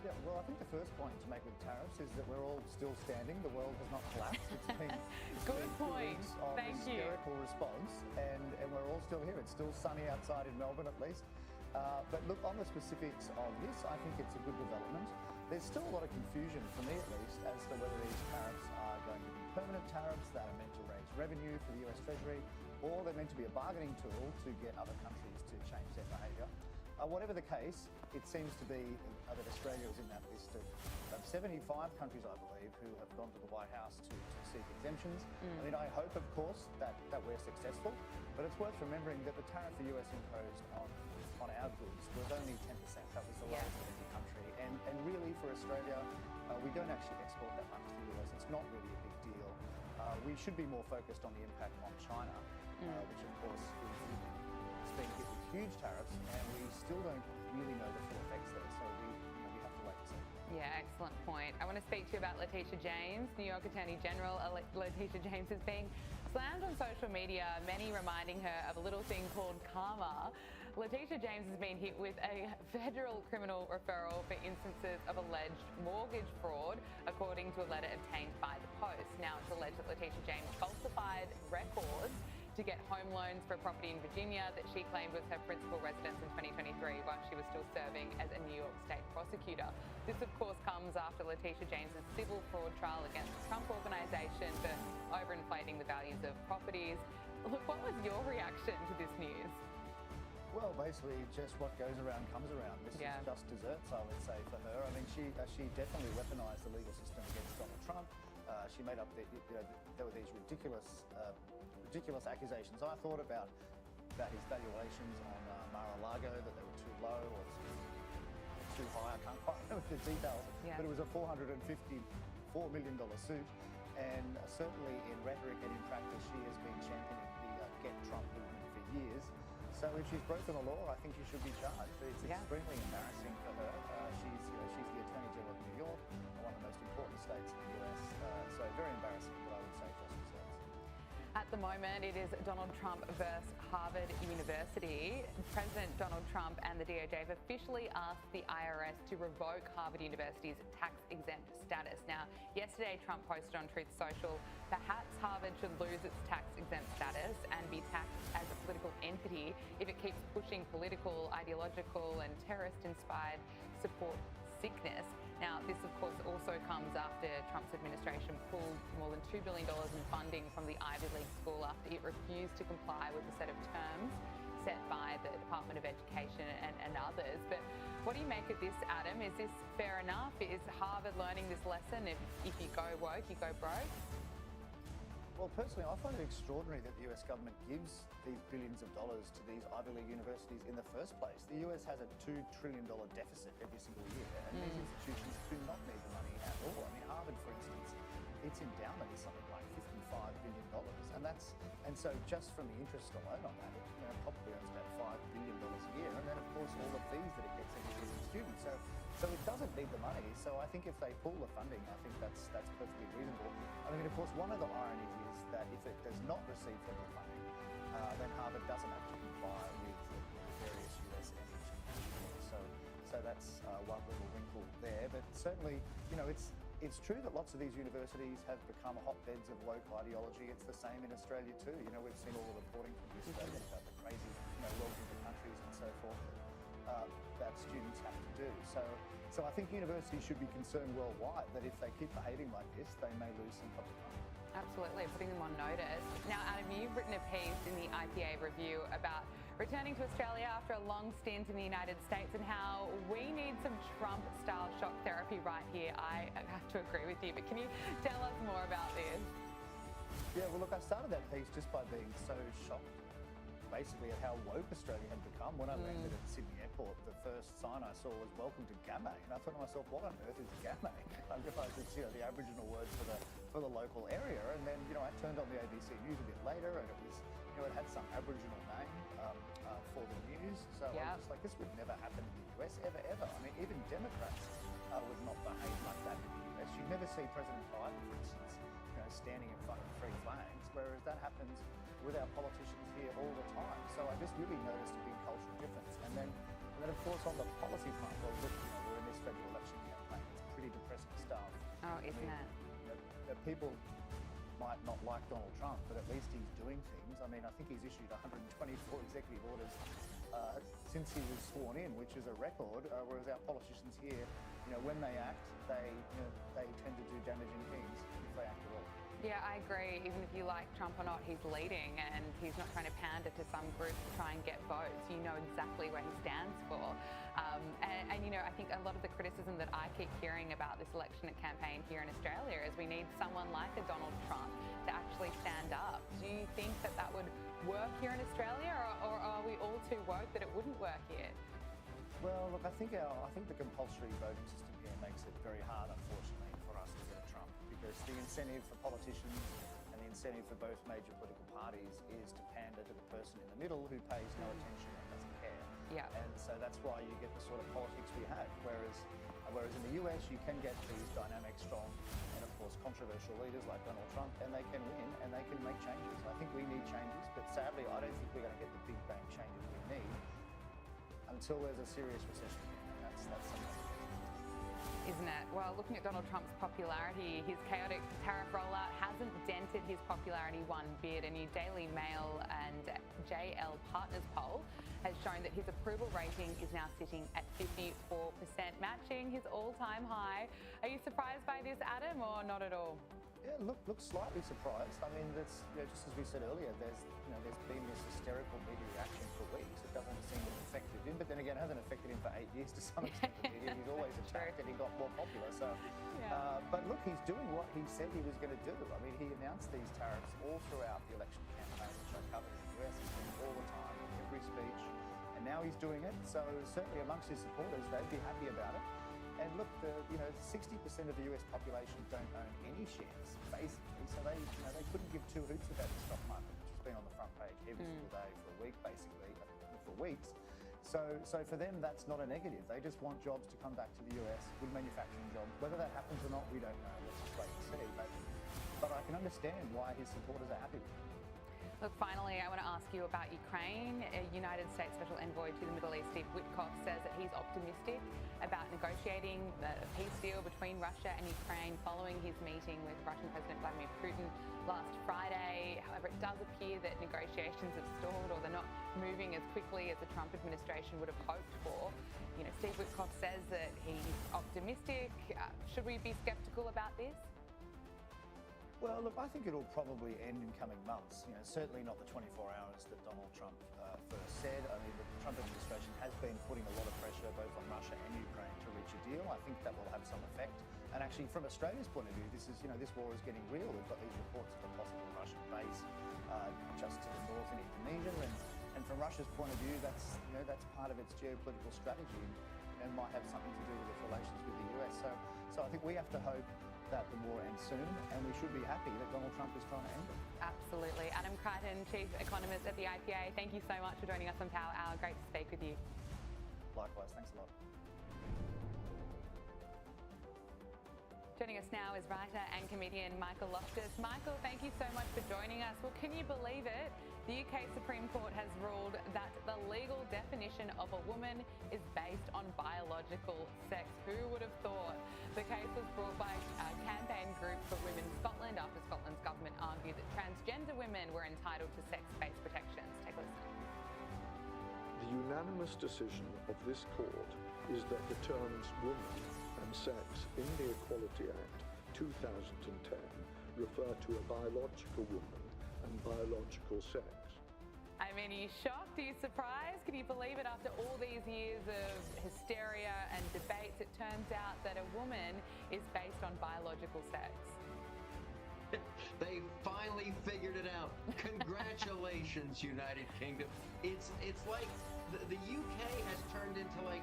Yeah, well, I think the first point to make with tariffs is that we're all still standing. The world has not collapsed. It's been good point. Of hysterical response, and we're all still here. It's still sunny outside in Melbourne, at least. But look, on the specifics of this, I think it's a good development. there's still a lot of confusion, for me at least, as to whether these tariffs are going to be permanent tariffs that are meant to raise revenue for the US Treasury, or they're meant to be a bargaining tool to get other countries to change their behaviour. Whatever the case, it seems to be that Australia is in that list of 75 countries, I believe, who have gone to the White House to seek exemptions. I mean, I hope, of course, that we're successful, but it's worth remembering that the tariff the US imposed on our goods was only 10%. That was the lowest of any country. And really, for Australia, we don't actually export that much to the US. It's not really a big deal. We should be more focused on the impact on China, which, of course, is being hit with huge tariffs, and we still don't really know the full effects there. So we have to wait and see. Yeah, excellent point. I want to speak to you about Letitia James. New York Attorney General Letitia James has been slammed on social media, many reminding her of a little thing called karma. Letitia James has been hit with a federal criminal referral for instances of alleged mortgage fraud, according to a letter obtained by the Post. Now, it's alleged that Letitia James falsified records to get home loans for a property in Virginia that she claimed was her principal residence in 2023 while she was still serving as a New York state prosecutor. This, of course, comes after Letitia James's civil fraud trial against the Trump Organization for overinflating the values of properties. Look, what was your reaction to this news? Well, basically, just what goes around comes around. This is just desserts, I would say, for her. I mean, she definitely weaponized the legal system against Donald Trump. She made up there were these ridiculous accusations. I thought about his valuations on Mar-a-Lago, that they were too low or too high. I can't quite remember the details, but it was a $454 million suit. And certainly in rhetoric and in practice, she has been championing the Get Trump movement for years. So if she's broken the law, I think she should be charged. It's extremely embarrassing for her. She's the Attorney General of New York, one of the most important states in the US. So very embarrassing, but I would say just desserts. At the moment, it is Donald Trump versus Harvard University. President Donald Trump and the DOJ have officially asked the IRS to revoke Harvard University's tax-exempt status. Now, yesterday, Trump posted on Truth Social, perhaps Harvard should lose its tax-exempt status and be taxed as a political entity if it keeps pushing political, ideological and terrorist-inspired support sickness. Now, this, of course, also comes after Trump's administration pulled more than $2 billion in funding from the Ivy League school after it refused to comply with a set of terms set by the Department of Education and others. But what do you make of this, Adam? Is this fair enough? Is Harvard learning this lesson? If you go woke, you go broke? Well, personally, I find it extraordinary that the US government gives these billions of dollars to these Ivy League universities in the first place. The US has a $2 trillion deficit every single year, and these institutions do not need the money at all. I mean, Harvard, for instance, its endowment is something like $55 billion, and so just from the interest alone on that, it probably earns about $5 billion a year, and then of course all the fees that it gets every year from students. So it doesn't need the money. So I think if they pull the funding, I think that's perfectly reasonable. I mean, of course, one of the ironies is that if it does not receive federal funding, then Harvard doesn't have to comply with various US entities. So that's one little wrinkle there. But certainly, it's true that lots of these universities have become hotbeds of woke ideology. It's the same in Australia too. We've seen all the reporting from the Australian about the crazy laws of the countries and so forth that students have to do. So I think universities should be concerned worldwide that if they keep behaving like this, they may lose some public money. Absolutely, putting them on notice. Now, Adam, you've written a piece in the IPA Review about returning to Australia after a long stint in the United States and how we need some Trump-style shock therapy right here. I have to agree with you, but can you tell us more about this? Yeah, well, look, I started that piece just by being so shocked, basically, at how woke Australia had become. When I landed at Sydney Airport, the first sign I saw was "Welcome to Gamay," and I thought to myself, "What on earth is Gamay?" I realised it's the Aboriginal word for the local area, and then I turned on the ABC News a bit later, and it was it had some Aboriginal name for the news. So I was just like, this would never happen in the US ever. I mean, even Democrats would not behave like that in the US. You'd never see President Biden, for instance, standing in front of three flags, whereas that happens with our politicians here all the time. So I just really noticed a big cultural difference. And then of course, on the policy front, well, look, we're in this federal election campaign. It's pretty depressing stuff. Oh, isn't it? People might not like Donald Trump, but at least he's doing things. I mean, I think he's issued 124 executive orders since he was sworn in, which is a record, whereas our politicians here when they act, they tend to do damaging things if they act at all. Yeah, I agree. Even if you like Trump or not, he's leading and he's not trying to pander to some group to try and get votes. You know exactly where he stands for. I think a lot of the criticism that I keep hearing about this election campaign here in Australia is we need someone like a Donald Trump to actually stand up. Do you think that that would work here in Australia, or are we all too woke that it wouldn't work here? Well, look, I think the compulsory voting system here makes it very hard, unfortunately, for us to get a Trump, because the incentive for politicians and the incentive for both major political parties is to pander to the person in the middle who pays no attention and doesn't care. Yeah. And so that's why you get the sort of politics we have. Whereas in the US, you can get these dynamic, strong, and of course controversial leaders like Donald Trump, and they can win and they can make changes. I think we need changes, but sadly, I don't think we're going to get the big bang changes we need until there's a serious recession. And that's something. Isn't it? Well, looking at Donald Trump's popularity, his chaotic tariff rollout hasn't dented his popularity one bit. A new Daily Mail and JL Partners poll has shown that his approval rating is now sitting at 54%, matching his all-time high. Are you surprised by this, Adam, or not at all? Yeah, look slightly surprised. I mean, that's just as we said earlier. There's been this hysterical media reaction for weeks. It doesn't seem to have affected him, but then again, it hasn't affected him for 8 years to some extent. The media. He's always attacked, and he got more popular. So, but look, he's doing what he said he was going to do. I mean, he announced these tariffs all throughout the election campaign, which I covered in the US. He's doing it all the time, in every speech, and now he's doing it. So certainly amongst his supporters, they'd be happy about it. And look, 60% of the US population don't own any shares, basically. So they couldn't give two hoots about the stock market, which has been on the front page every single day for a week, basically, for weeks. So for them, that's not a negative. They just want jobs to come back to the US, good manufacturing jobs. Whether that happens or not, we don't know. Let's just wait and see. But I can understand why his supporters are happy with it. Look, finally, I want to ask you about Ukraine. A United States Special Envoy to the Middle East, Steve Witkoff, says that he's optimistic about negotiating a peace deal between Russia and Ukraine following his meeting with Russian President Vladimir Putin last Friday. However, it does appear that negotiations have stalled, or they're not moving as quickly as the Trump administration would have hoped for. Steve Witkoff says that he's optimistic. Should we be sceptical about this? Well, look, I think it'll probably end in coming months. Certainly not the 24 hours that Donald Trump first said. I mean, the Trump administration has been putting a lot of pressure both on Russia and Ukraine to reach a deal. I think that will have some effect. And actually, from Australia's point of view, this war is getting real. We've got these reports of a possible Russian base just to the north in Indonesia, and from Russia's point of view, that's part of its geopolitical strategy and might have something to do with its relations with the US. So I think we have to hope that the war ends soon, and we should be happy that Donald Trump is trying to end it. Absolutely. Adam Crichton, Chief Economist at the IPA, thank you so much for joining us on Power Hour. Great to speak with you. Likewise, thanks a lot. Joining us now is writer and comedian Michael Loftus. Michael, thank you so much for joining us. Well, can you believe it? The UK Supreme Court has ruled that the legal definition of a woman is based on biological sex. Who would have thought? The case was brought by a campaign group for Women Scotland after Scotland's government argued that transgender women were entitled to sex-based protections. Take a listen. The unanimous decision of this court is that the terms woman and sex in the Equality Act 2010 refer to a biological woman and biological sex. I mean, are you shocked? Are you surprised? Can you believe it? After all these years of hysteria and debates, it turns out that a woman is based on biological sex. They finally figured it out. Congratulations, United Kingdom. It's like the UK has turned into like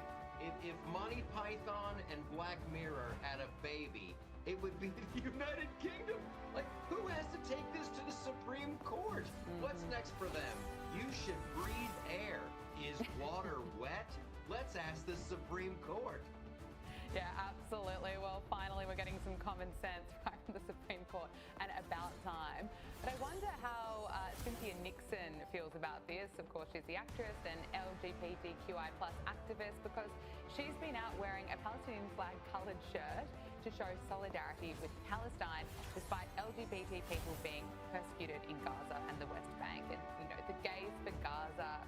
if Monty Python and Black Mirror had a baby, it would be the United Kingdom. Like, who has to take this to the Supreme Court? What's next for them? You should breathe air. Is water wet? Let's ask the Supreme Court. Yeah, absolutely. Well, finally, we're getting some common sense right from the Supreme Court, and about time. But I wonder how Cynthia Nixon feels about this. Of course, she's the actress and LGBTQI+ activist, because she's been out wearing a Palestinian flag-coloured shirt to show solidarity with Palestine, despite LGBT people being persecuted in Gaza and the West Bank. And, the Gays for Gaza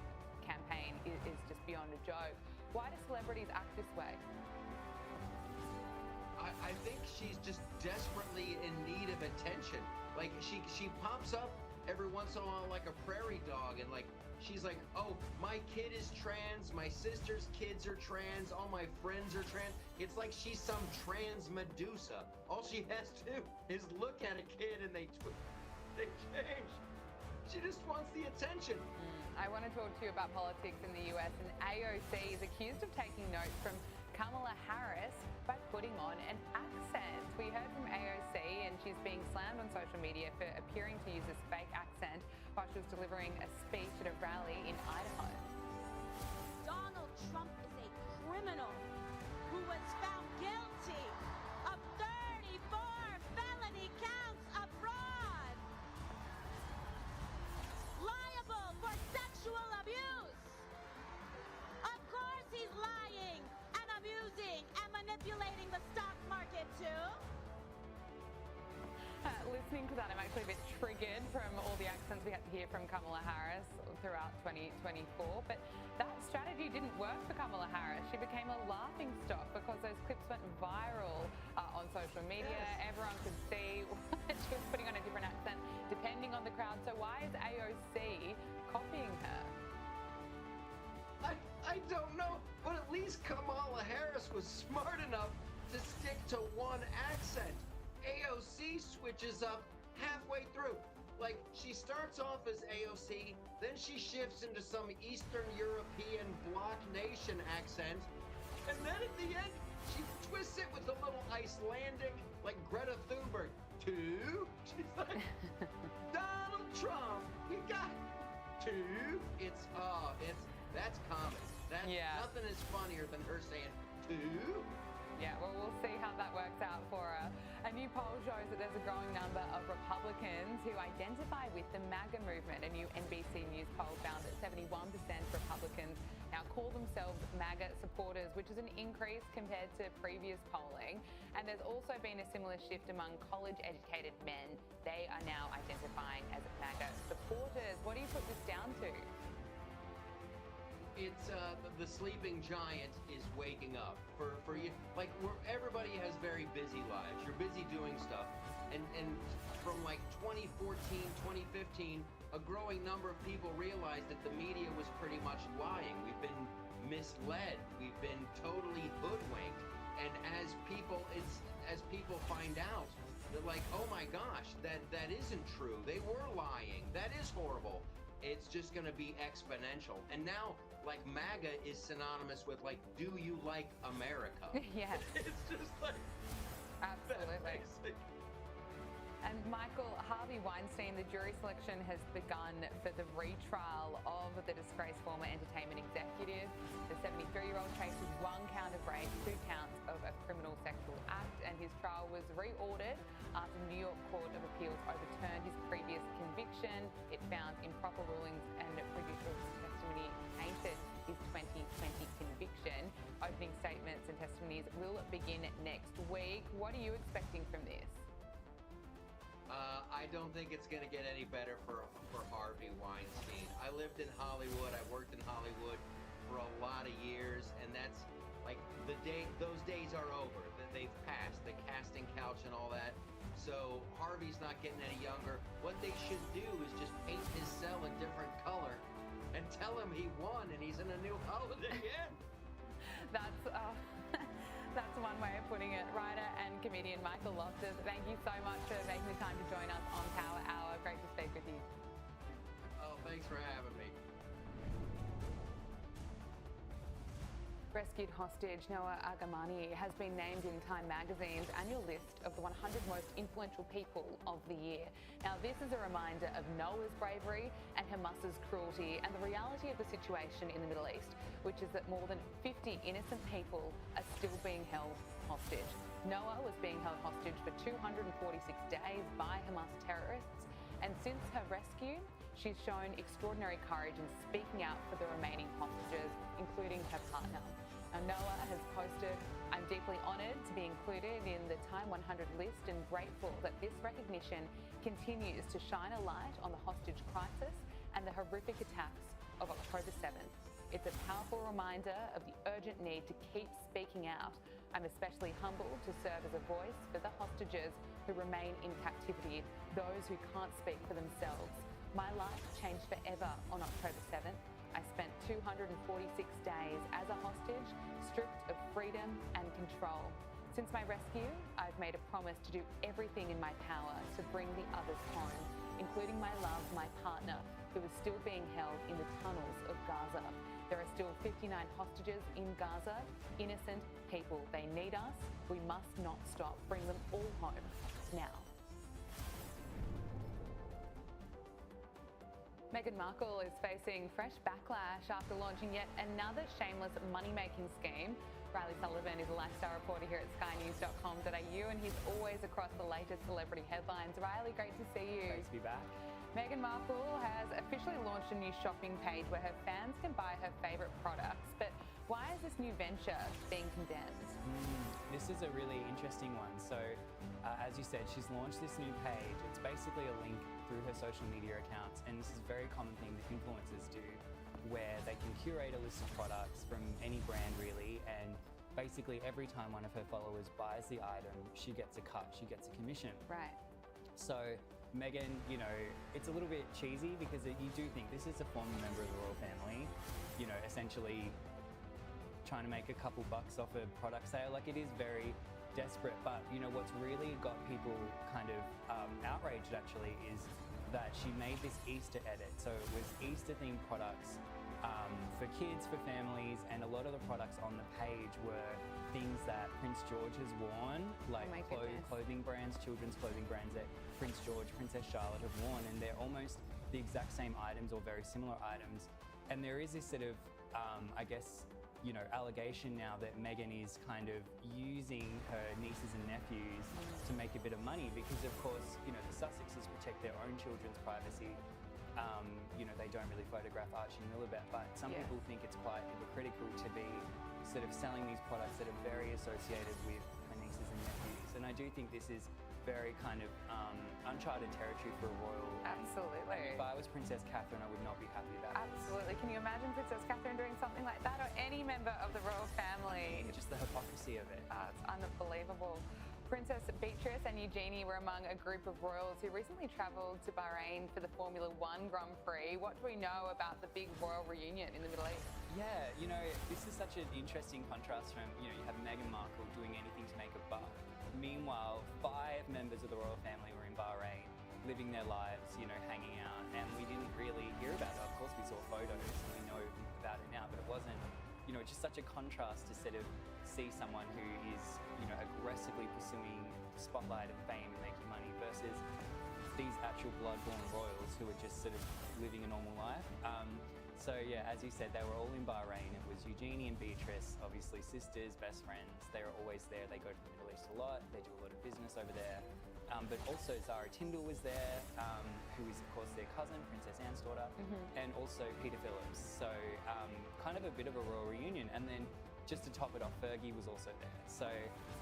campaign is just beyond a joke. Why do celebrities act this way? I think she's just desperately in need of attention. Like, she pops up every once in a while like a prairie dog, and like, she's like, oh, my kid is trans, my sister's kids are trans, all my friends are trans. It's like she's some trans Medusa. All she has to do is look at a kid and they change. She just wants the attention. I want to talk to you about politics in the US, and AOC is accused of taking notes from Kamala Harris by putting on an accent. We heard from AOC, and she's being slammed on social media for appearing to use this fake accent while she was delivering a speech at a rally in Idaho. Donald Trump is a criminal who was found guilty of 34 felony counts of fraud, liable for sexual abuse. Of course he's lying and abusing and manipulating the stock market too. Listening to that, I'm actually a bit triggered from all the accents we had to hear from Kamala Harris throughout 2024. But that strategy didn't work for Kamala Harris. She became a laughing stock because those clips went viral on social media. Yes. Everyone could see she was putting on a different accent depending on the crowd. So why is AOC copying her? I don't know, but at least Kamala Harris was smart enough to stick to one accent. AOC switches up halfway through. Like, she starts off as AOC, then she shifts into some Eastern European bloc nation accent, and then at the end, she twists it with a little Icelandic, like Greta Thunberg. Two, she's like, Donald Trump, we got two. That's comedy. Nothing is funnier than her saying two. Yeah, well, we'll see how that works out for her. A new poll shows that there's a growing number of Republicans who identify with the MAGA movement. A new NBC News poll found that 71% of Republicans now call themselves MAGA supporters, which is an increase compared to previous polling. And there's also been a similar shift among college-educated men. They are now identifying as MAGA supporters. What do you put this down to? It's the sleeping giant is waking up for you. Like, everybody has very busy lives. You're busy doing stuff, and from like 2014, 2015, a growing number of people realized that the media was pretty much lying. We've been misled. We've been totally hoodwinked. And as people find out, they're like, oh my gosh, that isn't true. They were lying. That is horrible. It's just going to be exponential. And now, like, MAGA is synonymous with, like, do you like America? Yes. It's just like... Absolutely. And Michael, Harvey Weinstein, the jury selection has begun for the retrial of the disgraced former entertainment executive. The 73-year-old faces 1 count of rape, 2 counts of a criminal sexual act, and his trial was reordered after New York Court of Appeals overturned his previous conviction. It found improper rulings and prejudicial testimony tainted his 2020 conviction. Opening statements and testimonies will begin next week. What are you expecting from this? I don't think it's going to get any better for Harvey Weinstein. I lived in Hollywood. I worked in Hollywood for a lot of years, and that's like those days are over. They've passed, the casting couch and all that. So Harvey's not getting any younger. What they should do is just paint his cell a different color and tell him he won and he's in a new Holiday Inn. That's one way of putting it. Writer and comedian Michael Loftus, thank you so much for making the time to join us on Power Hour. Great to speak with you. Oh, thanks for having me. Rescued hostage Noah Agamani has been named in Time magazine's annual list of the 100 most influential people of the year. Now, this is a reminder of Noah's bravery and Hamas's cruelty and the reality of the situation in the Middle East, which is that more than 50 innocent people are still being held hostage. Noah was being held hostage for 246 days by Hamas terrorists, and since her rescue, she's shown extraordinary courage in speaking out for the remaining hostages, including her partner. Now, Noah has posted, "I'm deeply honoured to be included in the Time 100 list and grateful that this recognition continues to shine a light on the hostage crisis and the horrific attacks of October 7th. It's a powerful reminder of the urgent need to keep speaking out I'm especially humbled to serve as a voice for the hostages who remain in captivity, those who can't speak for themselves. My life changed forever on October 7th. I spent 246 days as a hostage, stripped of freedom and control. Since my rescue, I've made a promise to do everything in my power to bring the others home, including my love, my partner, who is still being held in the tunnels of Gaza. There are still 59 hostages in Gaza, innocent people. They need us. We must not stop. Bring them all home now. Meghan Markle is facing fresh backlash after launching yet another shameless money-making scheme. Riley Sullivan is a lifestyle reporter here at skynews.com.au, and he's always across the latest celebrity headlines. Riley, great to see you. Great to be back. Meghan Markle has officially launched a new shopping page where her fans can buy her favourite products. But why is this new venture being condemned? This is a really interesting one. So, as you said, she's launched this new page. It's basically a link through her social media accounts, and this is a very common thing that influencers do, where they can curate a list of products from any brand really, and basically every time one of her followers buys the item, she gets a cut, she gets a commission. Right. So Meghan, you know, it's a little bit cheesy because you do think this is a former member of the royal family, you know, essentially trying to make a couple bucks off a product sale. Like, it is very desperate, but you know what's really got people kind of outraged actually is that she made this Easter edit. So it was Easter themed products for kids, for families, and a lot of the products on the page were things that Prince George has worn, like clothing brands, children's clothing brands that Prince George, Princess Charlotte have worn, and they're almost the exact same items or very similar items. And there is this sort of, I guess, you know, allegation now that Meghan is kind of using her nieces and nephews to make a bit of money because, of course, you know, the Sussexes protect their own children's privacy. You know, they don't really photograph Archie and Lilibet, but some people think it's quite hypocritical to be sort of selling these products that are very associated with her nieces and nephews. And I do think this is very kind of uncharted territory for a royal. Absolutely. If I was Princess Catherine, I would not be happy about this. Absolutely. Can you imagine Princess Catherine doing something like that, or any member of the royal family? Just the hypocrisy of it. It's unbelievable. Princess Beatrice and Eugenie were among a group of royals who recently travelled to Bahrain for the Formula One Grand Prix. What do we know about the big royal reunion in the Middle East? Yeah, you know, this is such an interesting contrast from, you know, you have Meghan Markle doing anything to make a buck. Meanwhile, 5 members of the royal family were in Bahrain, living their lives, you know, hanging out, and we didn't really hear about it. Of course, we saw photos and we know about it now, but it wasn't, you know, just such a contrast to sort of see someone who is, you know, aggressively pursuing the spotlight and fame and making money versus these actual blood-born royals who are just sort of living a normal life. So yeah, as you said, they were all in Bahrain. It was Eugenie and Beatrice, obviously sisters, best friends. They were always there. They go to the Middle East a lot. They do a lot of business over there. But also Zara Tindall was there, who is of course their cousin, Princess Anne's daughter, and also Peter Phillips. So kind of a bit of a royal reunion. And then just to top it off, Fergie was also there. So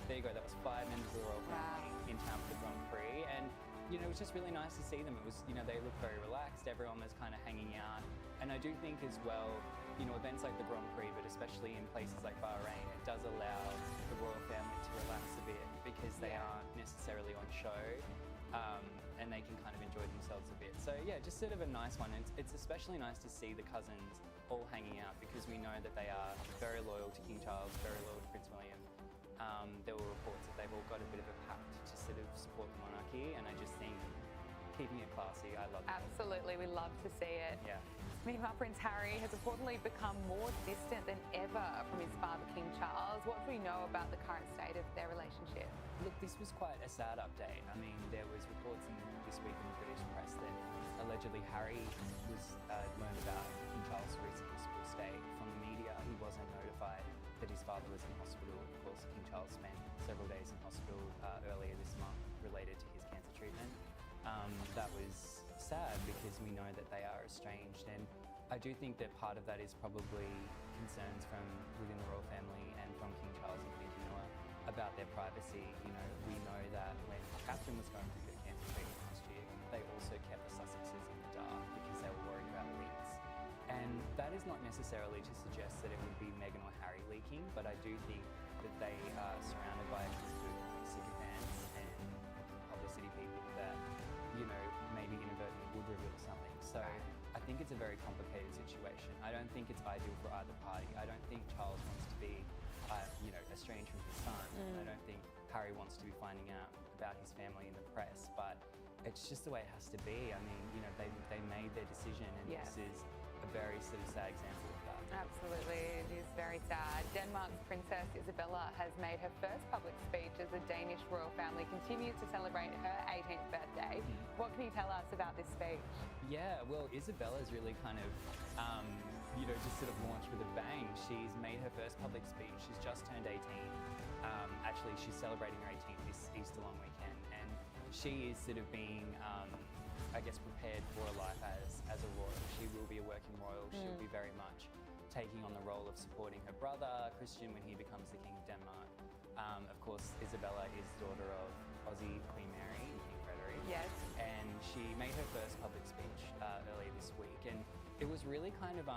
there you go. That was 5 members of the royal family in town for the Grand Prix. And you know, it was just really nice to see them. It was, you know, they looked very relaxed. Everyone was kind of hanging out. And I do think as well, you know, events like the Grand Prix, but especially in places like Bahrain, it does allow the royal family to relax a bit because they aren't necessarily on show, and they can kind of enjoy themselves a bit. So yeah, just sort of a nice one. And it's especially nice to see the cousins all hanging out because we know that they are very loyal to King Charles, very loyal to Prince William. There were reports that they've all got a bit of a pact to sort of support the monarchy, and I just think keeping it classy, I love that. Absolutely, we love to see it. Yeah. Meanwhile, Prince Harry has reportedly become more distant than ever from his father, King Charles. What do we know about the current state of their relationship? Look, this was quite a sad update. I mean, there was reports this week in the British press that allegedly Harry was learned about King Charles' recent hospital stay from the media. He wasn't notified that his father was in hospital. Of course, King Charles spent several days in hospital earlier this month related to his cancer treatment. That was sad because we know that they are estranged, and I do think that part of that is probably concerns from within the royal family and from King Charles and Queen Camilla about their privacy. You know, we know that when Catherine was going through her cancer treatment last year, they also kept the Sussexes in the dark because they were worried about leaks. And that is not necessarily to suggest that it would be Meghan or Harry leaking, but I do think that they are surrounded by a group of sycophants and publicity people that, you know, maybe inadvertently would reveal something. So I think it's a very complicated situation. I don't think it's ideal for either party. I don't think Charles wants to be, you know, estranged from his son. I don't think Harry wants to be finding out about his family in the press, but it's just the way it has to be. I mean, you know, they made their decision, and this is a very sort of sad example of that. Absolutely, it is very sad. Denmark's Princess Isabella has made her first public speech as the Danish royal family continues to celebrate her 18th birthday. What can you tell us about this speech? Yeah, well, Isabella's really kind of, you know, just sort of launched with a bang. She's made her first public speech. She's just turned 18. Actually, she's celebrating her 18th this Easter long weekend, and she is sort of being, I guess, prepared for a life as a royal. She will be a working royal. She'll be very much taking on the role of supporting her brother, Christian, when he becomes the King of Denmark. Of course, Isabella is daughter of Aussie Queen Mary and King Frederick. Yes. And she made her first public speech earlier this week, and it was really kind of,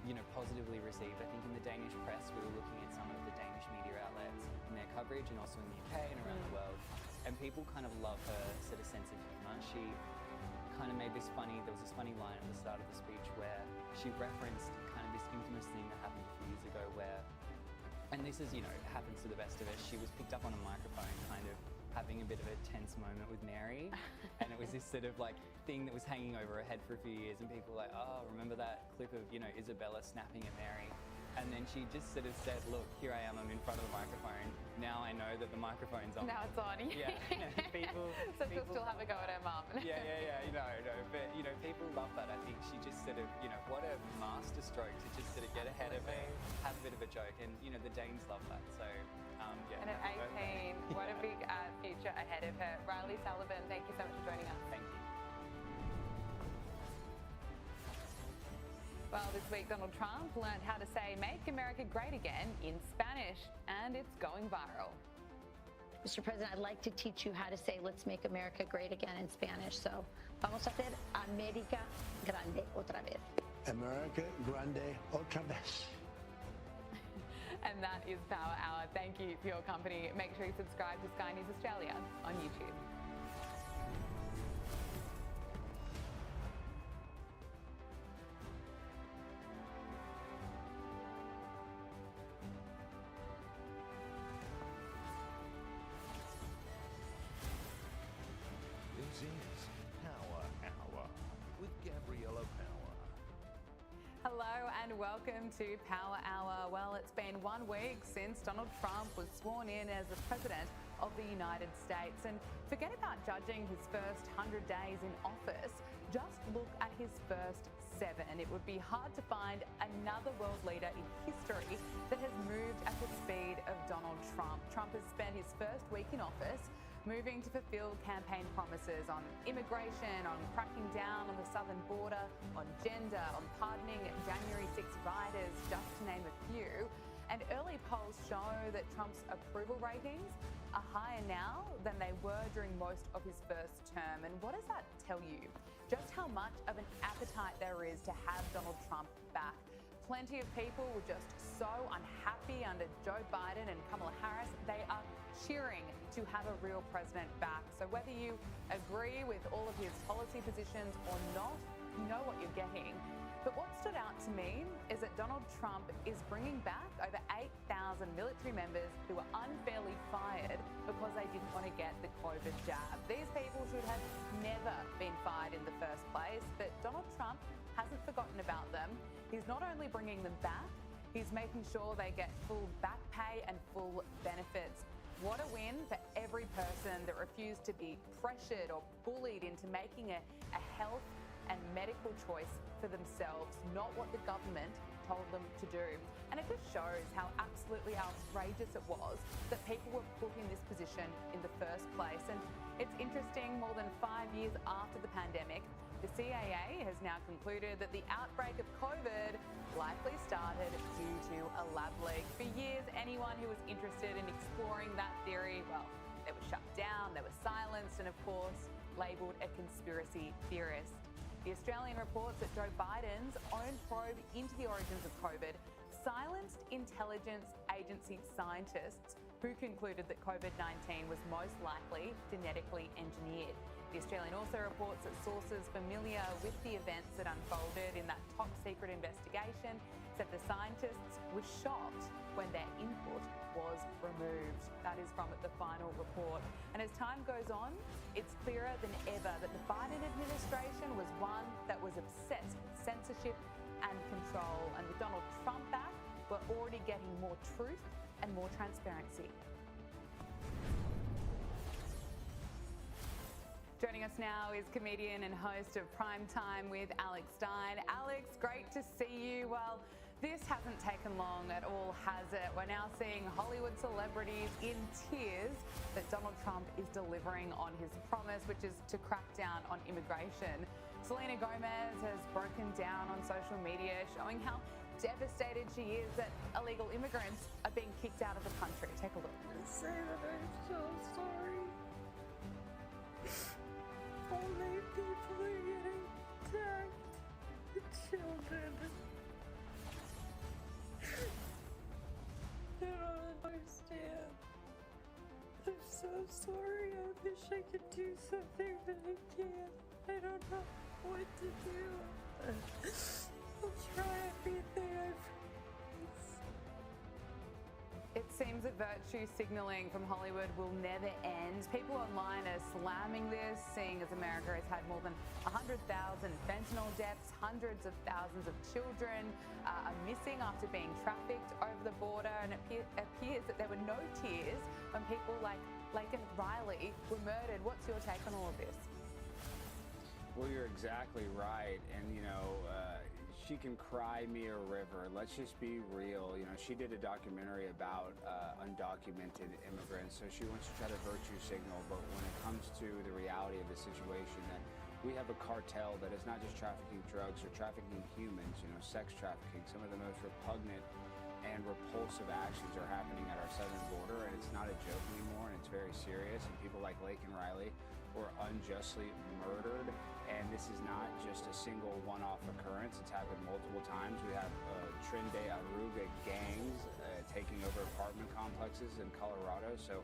you know, positively received. I think in the Danish press, we were looking at some of the Danish media outlets and their coverage, and also in the UK and around the world, and people kind of love her sort of sense of humour. She kind of made there was this funny line at the start of the speech where she referenced kind of this infamous thing that happened a few years ago where, and this is, you know, happens to the best of us, she was picked up on a microphone kind of having a bit of a tense moment with Mary, and it was this sort of like thing that was hanging over her head for a few years, and people were like, oh, remember that clip of, you know, Isabella snapping at Mary? And then she just sort of said, look, here I am, I'm in front of the microphone. Now I know that the microphone's on. Now it's on. Yeah. people, so she'll still have a go at her mum. Yeah. No. But, you know, people love that. I think she just sort of, you know, what a master stroke to just sort of get ahead of it, have a bit of a joke. And, you know, the Danes love that. So, yeah. And at 18, what a big future ahead of her. Riley Sullivan, thank you so much for joining us. Thank you. Well, this week Donald Trump learned how to say "Make America Great Again" in Spanish, and it's going viral. Mr. President, I'd like to teach you how to say "Let's make America great again" in Spanish. So, vamos a hacer América grande otra vez. America grande otra vez. And that is Power Hour. Thank you for your company. Make sure you subscribe to Sky News Australia on YouTube. This is Power Hour with Gabriella Power. Hello and welcome to Power Hour. Well, it's been 1 week since Donald Trump was sworn in as the President of the United States. And forget about judging his first 100 days in office. Just look at his first 7. It would be hard to find another world leader in history that has moved at the speed of Donald Trump. Trump has spent his first week in office moving to fulfill campaign promises on immigration, on cracking down on the southern border, on gender, on pardoning January 6 rioters, just to name a few. And early polls show that Trump's approval ratings are higher now than they were during most of his first term. And what does that tell you? Just how much of an appetite there is to have Donald Trump back. Plenty of people were just so unhappy under Joe Biden and Kamala Harris. They are cheering to have a real president back. So whether you agree with all of his policy positions or not, you know what you're getting. But what stood out to me is that Donald Trump is bringing back over 8,000 military members who were unfairly fired because they didn't want to get the COVID jab. These people should have never been fired in the first place, but Donald Trump hasn't forgotten about them. He's not only bringing them back, he's making sure they get full back pay and full benefits. What a win for every person that refused to be pressured or bullied into making a health and medical choice for themselves, not what the government told them to do. And it just shows how absolutely outrageous it was that people were put in this position in the first place. And it's interesting, more than 5 years after the pandemic, the CAA has now concluded that the outbreak of COVID likely started due to a lab leak. For years, anyone who was interested in exploring that theory, well, they were shut down, they were silenced, and of course, labelled a conspiracy theorist. The Australian reports that Joe Biden's own probe into the origins of COVID silenced intelligence agency scientists who concluded that COVID-19 was most likely genetically engineered. The Australian also reports that sources familiar with the events that unfolded in that top secret investigation said the scientists were shocked when their input was removed. That is from the final report. And as time goes on, it's clearer than ever that the Biden administration was one that was obsessed with censorship and control. And with Donald Trump back, we're already getting more truth and more transparency. Joining us now is comedian and host of Prime Time with Alex Stein. Alex, great to see you. Well, this hasn't taken long at all, has it? We're now seeing Hollywood celebrities in tears that Donald Trump is delivering on his promise, which is to crack down on immigration. Selena Gomez has broken down on social media, showing how devastated she is that illegal immigrants are being kicked out of the country. Take a look. Say that I'm so sorry. Only people are getting attacked. The children. I don't understand. I'm so sorry. I wish I could do something, but I can't. I don't know what to do. I'll try everything I promise. It seems that virtue signalling from Hollywood will never end. People online are slamming this, seeing as America has had more than 100,000 fentanyl deaths, hundreds of thousands of children are missing after being trafficked over the border, and it appears that there were no tears when people like Laken Riley were murdered. What's your take on all of this? Well, you're exactly right, and she can cry me a river. Let's just be real. She did a documentary about undocumented immigrants, so she wants to try to virtue signal, but when it comes to the reality of the situation, that we have a cartel that is not just trafficking drugs or trafficking humans, sex trafficking. Some of the most repugnant and repulsive actions are happening at our southern border, and it's not a joke anymore, and it's very serious, and people like Laken Riley were unjustly murdered, and this is not just a single one-off occurrence. It's happened multiple times. We have Trinde Aruga gangs taking over apartment complexes in Colorado. So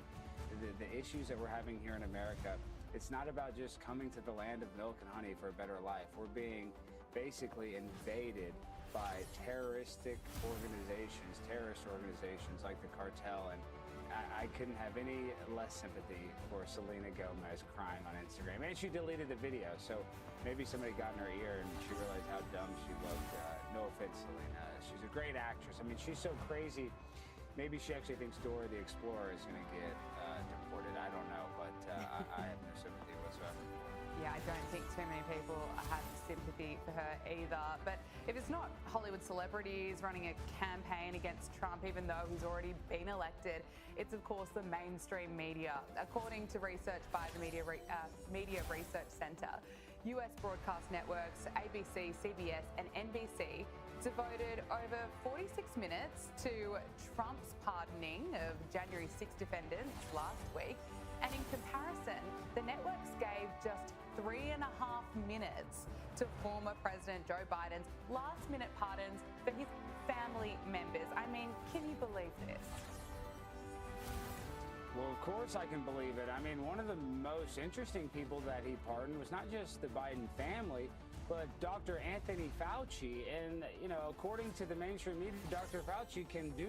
the issues that we're having here in America, it's not about just coming to the land of milk and honey for a better life. We're being basically invaded by terrorist organizations like the cartel, and I couldn't have any less sympathy for Selena Gomez crying on Instagram. And she deleted the video, so maybe somebody got in her ear and she realized how dumb she looked. No offense, Selena. She's a great actress. I mean, she's so crazy. Maybe she actually thinks Dora the Explorer is going to get deported. I don't know, but I have no sympathy whatsoever. Yeah, I don't think too many people have sympathy for her either. But if it's not Hollywood celebrities running a campaign against Trump, even though he's already been elected, it's of course the mainstream media. According to research by the Media Research Center, US broadcast networks ABC, CBS and NBC devoted over 46 minutes to Trump's pardoning of January 6 defendants last week. And in comparison, the networks gave just 3.5 minutes to former President Joe Biden's last-minute pardons for his family members. I mean, can you believe this? Well, of course I can believe it. I mean, one of the most interesting people that he pardoned was not just the Biden family, but Dr. Anthony Fauci. And, according to the mainstream media, Dr. Fauci can do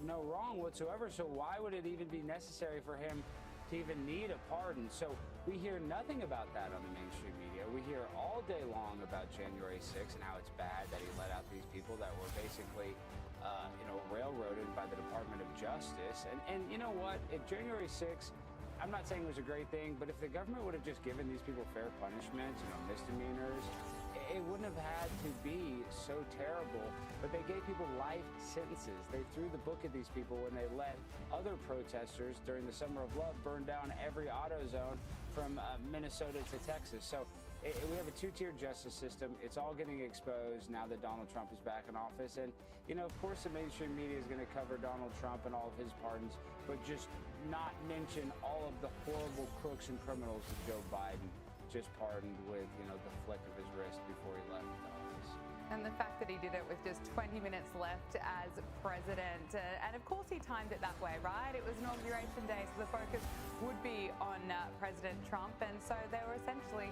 no wrong whatsoever. So why would it even be necessary for him to even need a pardon? So we hear nothing about that on the mainstream media. We hear all day long about January 6th and how it's bad that he let out these people that were basically, railroaded by the Department of Justice. And you know what? If January 6th, I'm not saying it was a great thing, but if the government would have just given these people fair punishments, misdemeanors, it wouldn't have had to be so terrible. But they gave people life sentences. They threw the book at these people when they let other protesters during the Summer of Love burn down every auto zone from Minnesota to Texas. So we have a two-tiered justice system. It's all getting exposed now that Donald Trump is back in office. And, of course, the mainstream media is going to cover Donald Trump and all of his pardons, but just not mention all of the horrible crooks and criminals that Joe Biden just pardoned with, the flick of his wrist before he left office. And the fact that he did it with just 20 minutes left as president. And of course he timed it that way, right? It was Inauguration Day, so the focus would be on President Trump. And so they were essentially,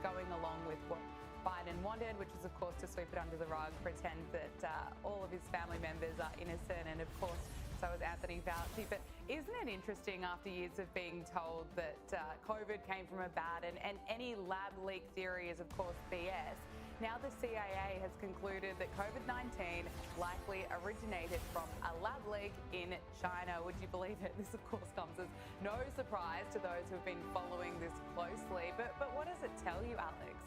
going along with what Biden wanted, which is, of course, to sweep it under the rug, pretend that all of his family members are innocent. And, of course, so is Anthony Fauci. But isn't it interesting after years of being told that COVID came from a bat and any lab leak theory is, of course, BS? Now the CIA has concluded that COVID-19 likely originated from a lab leak in China. Would you believe it? This, of course, comes as no surprise to those who've been following this closely. But what does it tell you, Alex?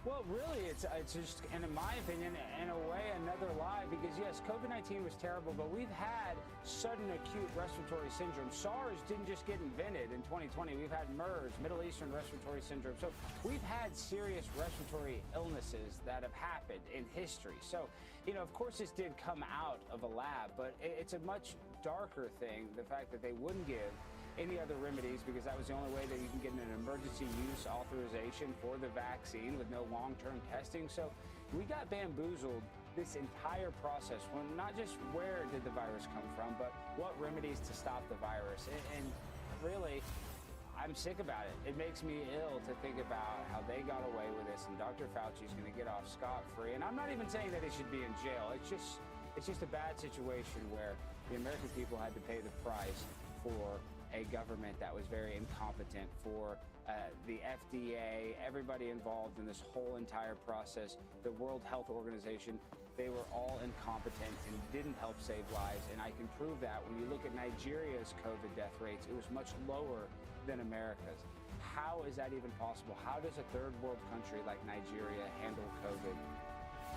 Well, really, it's just, and in my opinion, in a way, another lie, because yes, COVID-19 was terrible, but we've had sudden acute respiratory syndrome. SARS didn't just get invented in 2020. We've had MERS, Middle Eastern Respiratory Syndrome. So we've had serious respiratory illnesses that have happened in history. So, of course, this did come out of a lab, but it's a much darker thing, the fact that they wouldn't give any other remedies, because that was the only way that you can get an emergency use authorization for the vaccine with no long-term testing. So we got bamboozled this entire process, when not just where did the virus come from, but what remedies to stop the virus. And really, I'm sick about it. It makes me ill to think about how they got away with this, and Dr. Fauci is going to get off scot-free. And I'm not even saying that he should be in jail. It's just a bad situation where the American people had to pay the price for a government that was very incompetent, for the FDA, everybody involved in this whole entire process, the World Health Organization, they were all incompetent and didn't help save lives. And I can prove that when you look at Nigeria's COVID death rates, it was much lower than America's. How is that even possible? How does a third world country like Nigeria handle COVID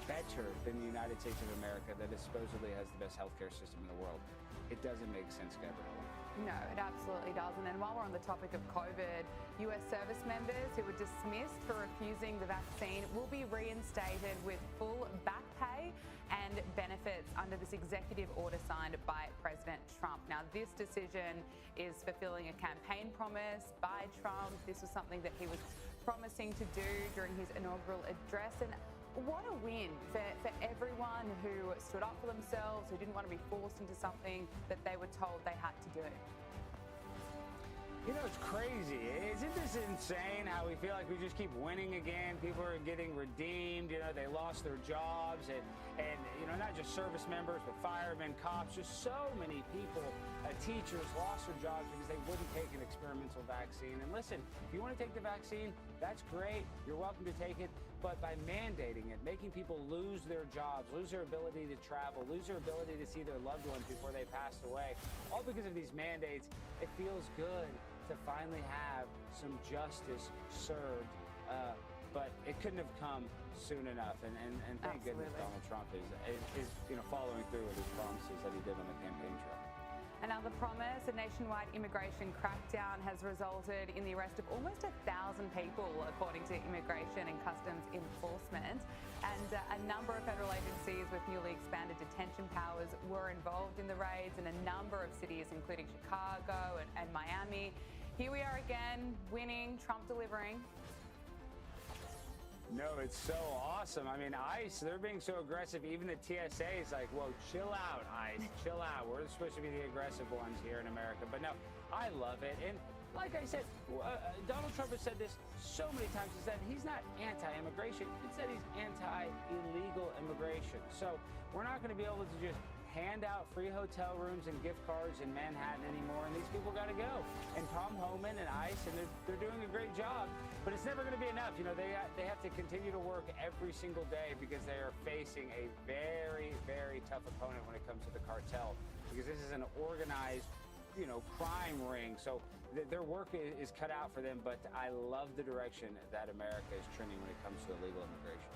better than the United States of America, that supposedly has the best healthcare system in the world? It doesn't make sense, Gabriella. No, it absolutely doesn't. And while we're on the topic of COVID, US service members who were dismissed for refusing the vaccine will be reinstated with full back pay and benefits under this executive order signed by President Trump. Now, this decision is fulfilling a campaign promise by Trump. This was something that he was promising to do during his inaugural address. And what a win for everyone who stood up for themselves, who didn't want to be forced into something that they were told they had to do. It's crazy. Isn't this insane how we feel like we just keep winning again? People are getting redeemed. They lost their jobs. And not just service members, but firemen, cops, just so many people, teachers lost their jobs because they wouldn't take an experimental vaccine. And listen, if you want to take the vaccine, that's great. You're welcome to take it. But by mandating it, making people lose their jobs, lose their ability to travel, lose their ability to see their loved ones before they passed away, all because of these mandates, it feels good to finally have some justice served, but it couldn't have come soon enough. And thank goodness Donald Trump is following through with his promises that he did on the campaign trail. Another promise, a nationwide immigration crackdown has resulted in the arrest of almost 1,000 people, according to Immigration and Customs Enforcement. And a number of federal agencies with newly expanded detention powers were involved in the raids in a number of cities, including Chicago and Miami. Here we are again, winning, Trump delivering. No, it's so awesome. I mean, ICE, they're being so aggressive. Even the TSA is like, whoa, chill out, ICE, chill out. We're supposed to be the aggressive ones here in America. But no, I love it. And like I said, Donald Trump has said this so many times, is that he's not anti-immigration. Instead, he's anti-illegal immigration. So we're not going to be able to just hand out free hotel rooms and gift cards in Manhattan anymore, and these people got to go. And Tom Homan and ICE, and they're doing a great job, but it's never going to be enough. They have to continue to work every single day because they are facing a very, very tough opponent when it comes to the cartel, because this is an organized, crime ring. So their work is cut out for them, but I love the direction that America is trending when it comes to illegal immigration.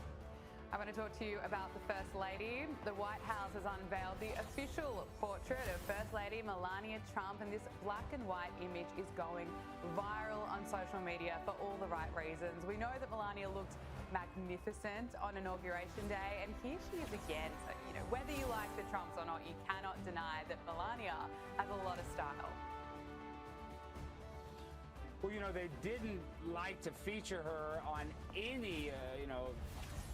I want to talk to you about the First Lady. The White House has unveiled the official portrait of First Lady Melania Trump, and this black and white image is going viral on social media for all the right reasons. We know that Melania looked magnificent on Inauguration Day, and here she is again. So, whether you like the Trumps or not, you cannot deny that Melania has a lot of style. Well, they didn't like to feature her on any,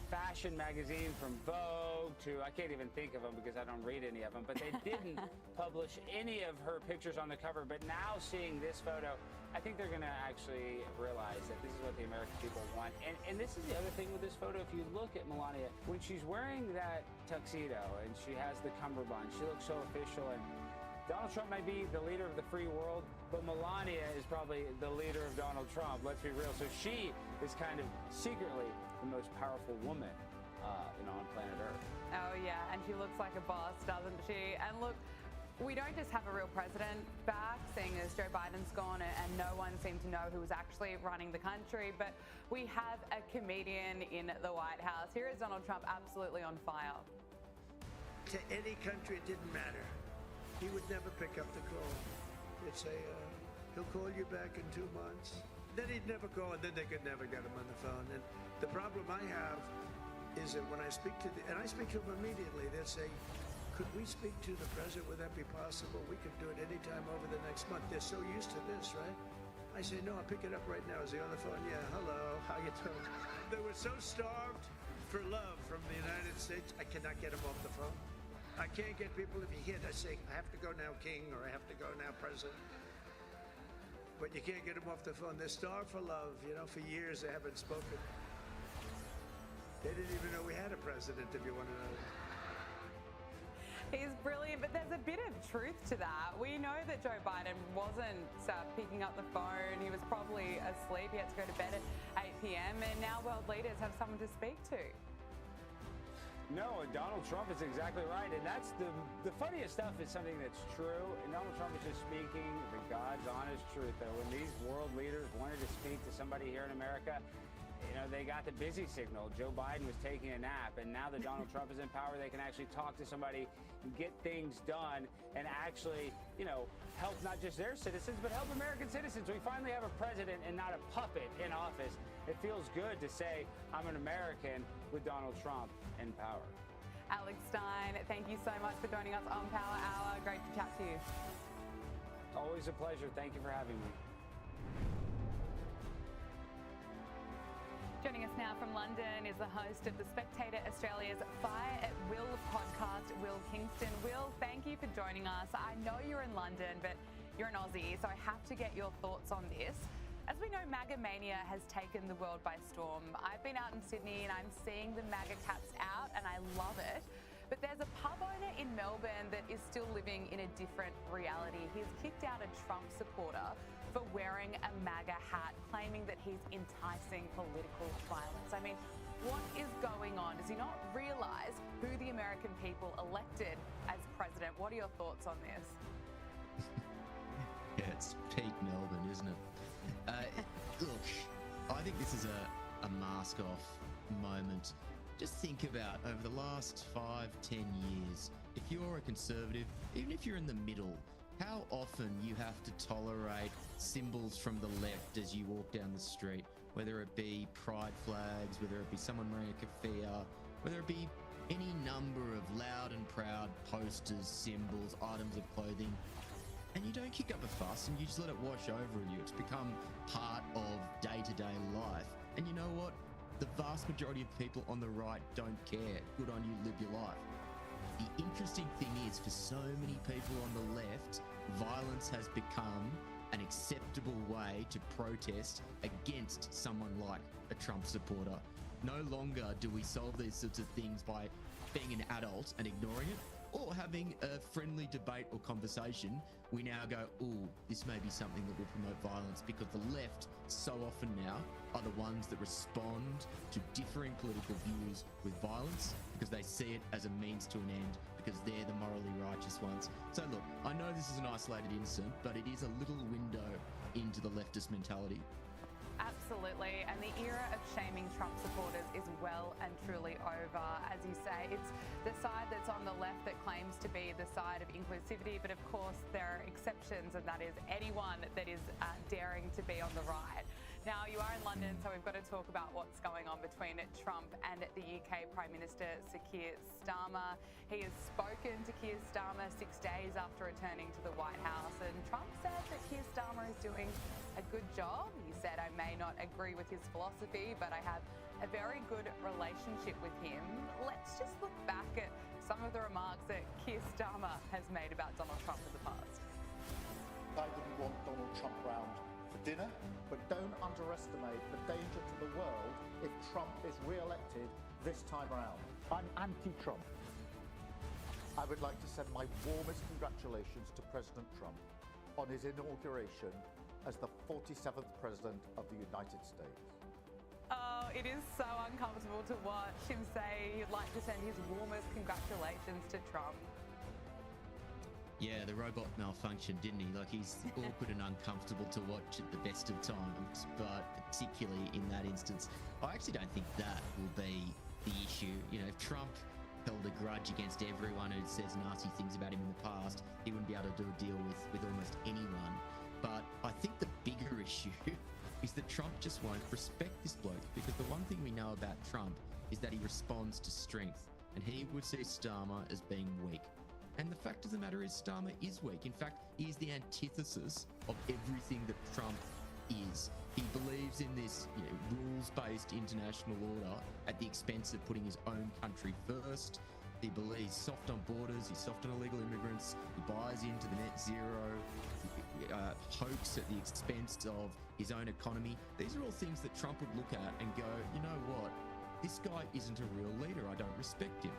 fashion magazine from Vogue to, I can't even think of them because I don't read any of them, but they didn't publish any of her pictures on the cover. But now seeing this photo, I think they're going to actually realize that this is what the American people want. And this is the other thing with this photo. If you look at Melania, when she's wearing that tuxedo and she has the cummerbund, she looks so official. And Donald Trump might be the leader of the free world, but Melania is probably the leader of Donald Trump. Let's be real. So she is kind of secretly the most powerful woman on planet Earth. Oh, yeah, and she looks like a boss, doesn't she? And look, we don't just have a real president back, seeing as Joe Biden's gone and no one seemed to know who was actually running the country, but we have a comedian in the White House. Here is Donald Trump absolutely on fire. To any country, it didn't matter. He would never pick up the call. He'd say, he'll call you back in 2 months. Then he'd never call, and then they could never get him on the phone. And the problem I have is that when I speak to and I speak to them immediately, they'll say, could we speak to the president? Would that be possible? We could do it anytime over the next month. They're so used to this, right? I say, no, I'll pick it up right now. Is he on the phone? Yeah, hello, how you doing? They were so starved for love from the United States, I cannot get him off the phone. I can't get people to be hit. I say, I have to go now, King, or I have to go now, President. But you can't get them off the phone. They're starved for love. For years they haven't spoken. They didn't even know we had a president, if you want to know. He's brilliant, but there's a bit of truth to that. We know that Joe Biden wasn't picking up the phone. He was probably asleep. He had to go to bed at 8 p.m. And now world leaders have someone to speak to. No, and Donald Trump is exactly right. And that's the funniest stuff is something that's true. And Donald Trump is just speaking the God's honest truth, though. When these world leaders wanted to speak to somebody here in America, they got the busy signal. Joe Biden was taking a nap, and now that Donald Trump is in power, they can actually talk to somebody and get things done and actually, help not just their citizens, but help American citizens. We finally have a president and not a puppet in office. It feels good to say I'm an American with Donald Trump in power. Alex Stein, thank you so much for joining us on Power Hour. Great to chat to you. Always a pleasure. Thank you for having me. Joining us now from London is the host of The Spectator Australia's Fire at Will podcast, Will Kingston. Will, thank you for joining us. I know you're in London, but you're an Aussie, so I have to get your thoughts on this. As we know, MAGA mania has taken the world by storm. I've been out in Sydney and I'm seeing the MAGA cats out and I love it. But there's a pub owner in Melbourne that is still living in a different reality. He's kicked out a Trump supporter for wearing a MAGA hat, claiming that he's enticing political violence. I mean, what is going on? Does he not realise who the American people elected as president? What are your thoughts on this? Yeah, it's peak Melbourne, isn't it? Look, I think this is a mask-off moment. Just think about over the last 5-10 years, if you're a conservative, even if you're in the middle, how often you have to tolerate symbols from the left as you walk down the street, whether it be pride flags, whether it be someone wearing a keffiyeh, whether it be any number of loud and proud posters, symbols, items of clothing, and you don't kick up a fuss and you just let it wash over you. It's become part of day-to-day life. And you know what? The vast majority of people on the right don't care. Good on you, live your life. The interesting thing is, for so many people on the left, violence has become an acceptable way to protest against someone like a Trump supporter. No longer do we solve these sorts of things by being an adult and ignoring it, or having a friendly debate or conversation. We now go, ooh, this may be something that will promote violence, because the left so often now are the ones that respond to differing political views with violence because they see it as a means to an end, because they're the morally righteous ones. So look, I know this is an isolated incident, but it is a little window into the leftist mentality. Absolutely, and the era of shaming Trump supporters is well and truly over. As you say, it's the side that's on the left that claims to be the side of inclusivity, but of course there are exceptions, and that is anyone that is daring to be on the right. Now, you are in London, so we've got to talk about what's going on between Trump and the UK Prime Minister Sir Keir Starmer. He has spoken to Keir Starmer 6 days after returning to the White House, and Trump said that Keir Starmer is doing a good job. He said, "I may not agree with his philosophy, but I have a very good relationship with him." Let's just look back at some of the remarks that Keir Starmer has made about Donald Trump in the past. I wouldn't want Donald Trump round for dinner, but don't underestimate the danger to the world if Trump is re-elected this time round. I'm anti-Trump. I would like to send my warmest congratulations to President Trump on his inauguration as the 47th President of the United States. Oh, it is so uncomfortable to watch him say he'd like to send his warmest congratulations to Trump. Yeah, the robot malfunctioned, didn't he? Like, he's awkward and uncomfortable to watch at the best of times, but particularly in that instance, I actually don't think that will be the issue. You know, if Trump held a grudge against everyone who says nasty things about him in the past, he wouldn't be able to do a deal with almost anyone. But I think the bigger issue is that Trump just won't respect this bloke, because the one thing we know about Trump is that he responds to strength, and he would see Starmer as being weak. And the fact of the matter is, Starmer is weak. In fact, he is the antithesis of everything that Trump is. He believes in this, rules-based international order at the expense of putting his own country first. He believes soft on borders, he's soft on illegal immigrants, he buys into the net zero hoax at the expense of his own economy. These are all things that Trump would look at and go, you know what, this guy isn't a real leader, I don't respect him.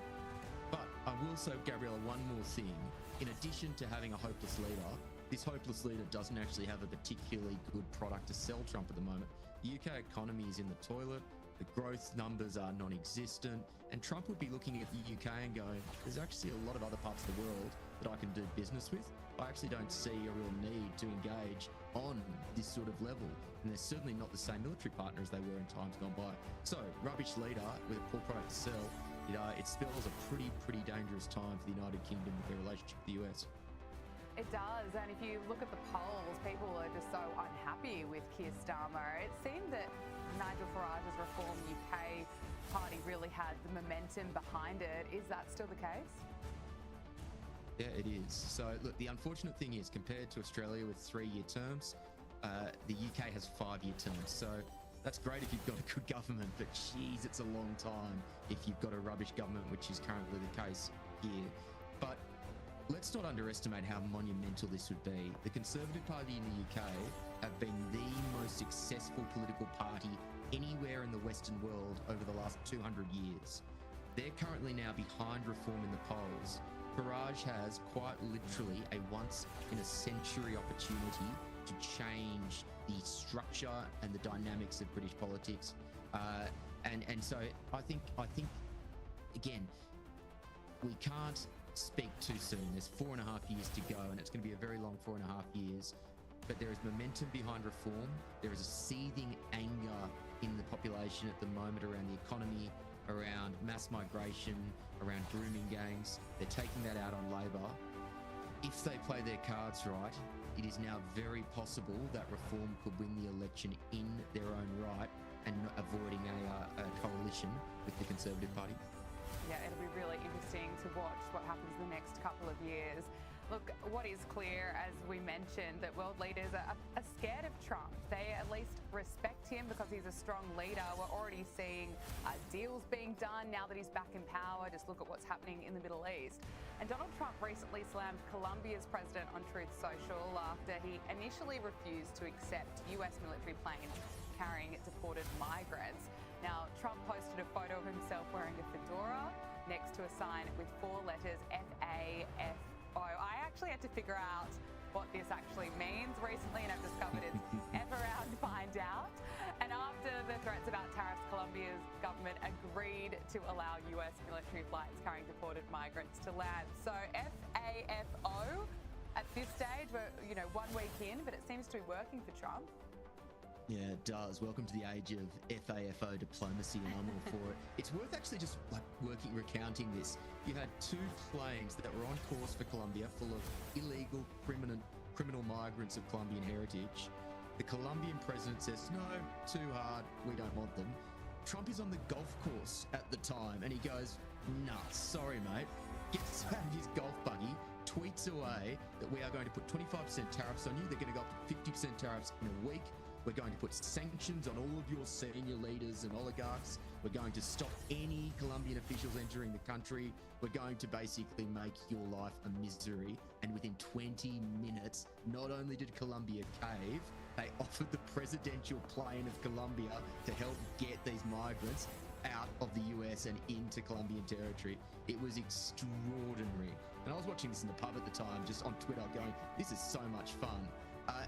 But I will say, Gabriella, one more thing. In addition to having a hopeless leader, this hopeless leader doesn't actually have a particularly good product to sell Trump at the moment. The UK economy is in the toilet, the growth numbers are non-existent, and Trump would be looking at the UK and going, there's actually a lot of other parts of the world that I can do business with. I actually don't see a real need to engage on this sort of level. And they're certainly not the same military partner as they were in times gone by. So, rubbish leader with a poor product to sell, it spells a pretty dangerous time for the United Kingdom with their relationship with the US. It does, and if you look at the polls, people are just so unhappy with Keir Starmer. It seemed that Nigel Farage's Reform UK party really had the momentum behind it. Is that still the case? Yeah, it is. So, look, the unfortunate thing is, compared to Australia with 3-year terms, the UK has 5-year terms. So that's great if you've got a good government, but geez, it's a long time if you've got a rubbish government, which is currently the case here. But let's not underestimate how monumental this would be. The Conservative Party in the UK have been the most successful political party anywhere in the Western world over the last 200 years. They're currently now behind Reform in the polls. Farage has quite literally a once-in-a-century opportunity to change the structure and the dynamics of British politics. And so I think, again, we can't speak too soon. There's 4.5 years to go, and it's going to be a very long 4.5 years. But there is momentum behind Reform. There is a seething anger in the population at the moment around the economy, around mass migration, around grooming gangs. They're taking that out on Labor. If they play their cards right, it is now very possible that Reform could win the election in their own right and avoiding a coalition with the Conservative Party. Yeah, it'll be really interesting to watch what happens in the next couple of years. Look, what is clear, as we mentioned, that world leaders are scared of Trump. They at least respect him because he's a strong leader. We're already seeing deals being done now that he's back in power. Just look at what's happening in the Middle East. And Donald Trump recently slammed Colombia's president on Truth Social after he initially refused to accept US military planes carrying deported migrants. Now, Trump posted a photo of himself wearing a fedora next to a sign with 4 letters, FAFO. I actually had to figure out what this actually means recently, and I've discovered it's F around find out. And after the threats about tariffs, Colombia's government agreed to allow US military flights carrying deported migrants to land. So FAFO at this stage, we're 1 week in, but it seems to be working for Trump. Yeah, it does. Welcome to the age of FAFO diplomacy, and I'm all for it. It's worth actually just recounting this. You had 2 planes that were on course for Colombia full of illegal criminal migrants of Colombian heritage. The Colombian president says, no, too hard, we don't want them. Trump is on the golf course at the time and he goes, nah, sorry, mate. Gets out of his golf buggy, tweets away that we are going to put 25% tariffs on you. They're going to go up to 50% tariffs in a week. We're going to put sanctions on all of your senior leaders and oligarchs. We're going to stop any Colombian officials entering the country. We're going to basically make your life a misery. And within 20 minutes, not only did Colombia cave, they offered the presidential plane of Colombia to help get these migrants out of the US and into Colombian territory. It was extraordinary. And I was watching this in the pub at the time, just on Twitter, going, this is so much fun.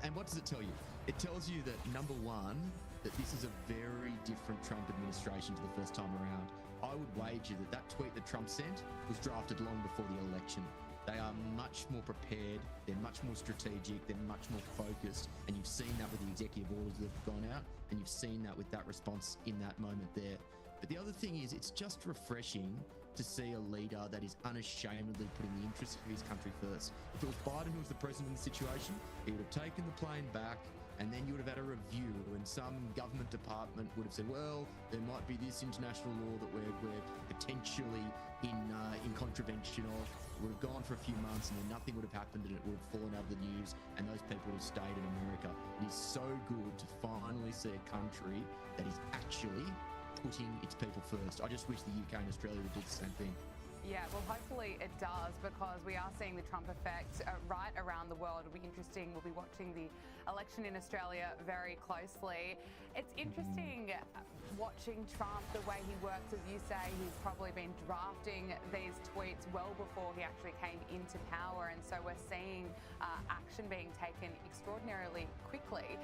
And what does it tell you? It tells you that, number one, that this is a very different Trump administration to the first time around. I would wager that that tweet that Trump sent was drafted long before the election. They are much more prepared, they're much more strategic, they're much more focused, and you've seen that with the executive orders that have gone out, and you've seen that with that response in that moment there. But the other thing is, it's just refreshing to see a leader that is unashamedly putting the interests of his country first. If it was Biden who was the president in the situation, he would have taken the plane back, and then you would have had a review, and some government department would have said, well, there might be this international law that we're potentially in contravention of. It would have gone for a few months, and then nothing would have happened, and it would have fallen out of the news, and those people would have stayed in America. It is so good to finally see a country that is actually putting its people first. I just wish the UK and Australia would do the same thing. Yeah, well, hopefully it does, because we are seeing the Trump effect right around the world. It'll be interesting. We'll be watching the election in Australia very closely. It's interesting watching Trump, the way he works. As you say, he's probably been drafting these tweets well before he actually came into power. And so we're seeing action being taken extraordinarily quickly.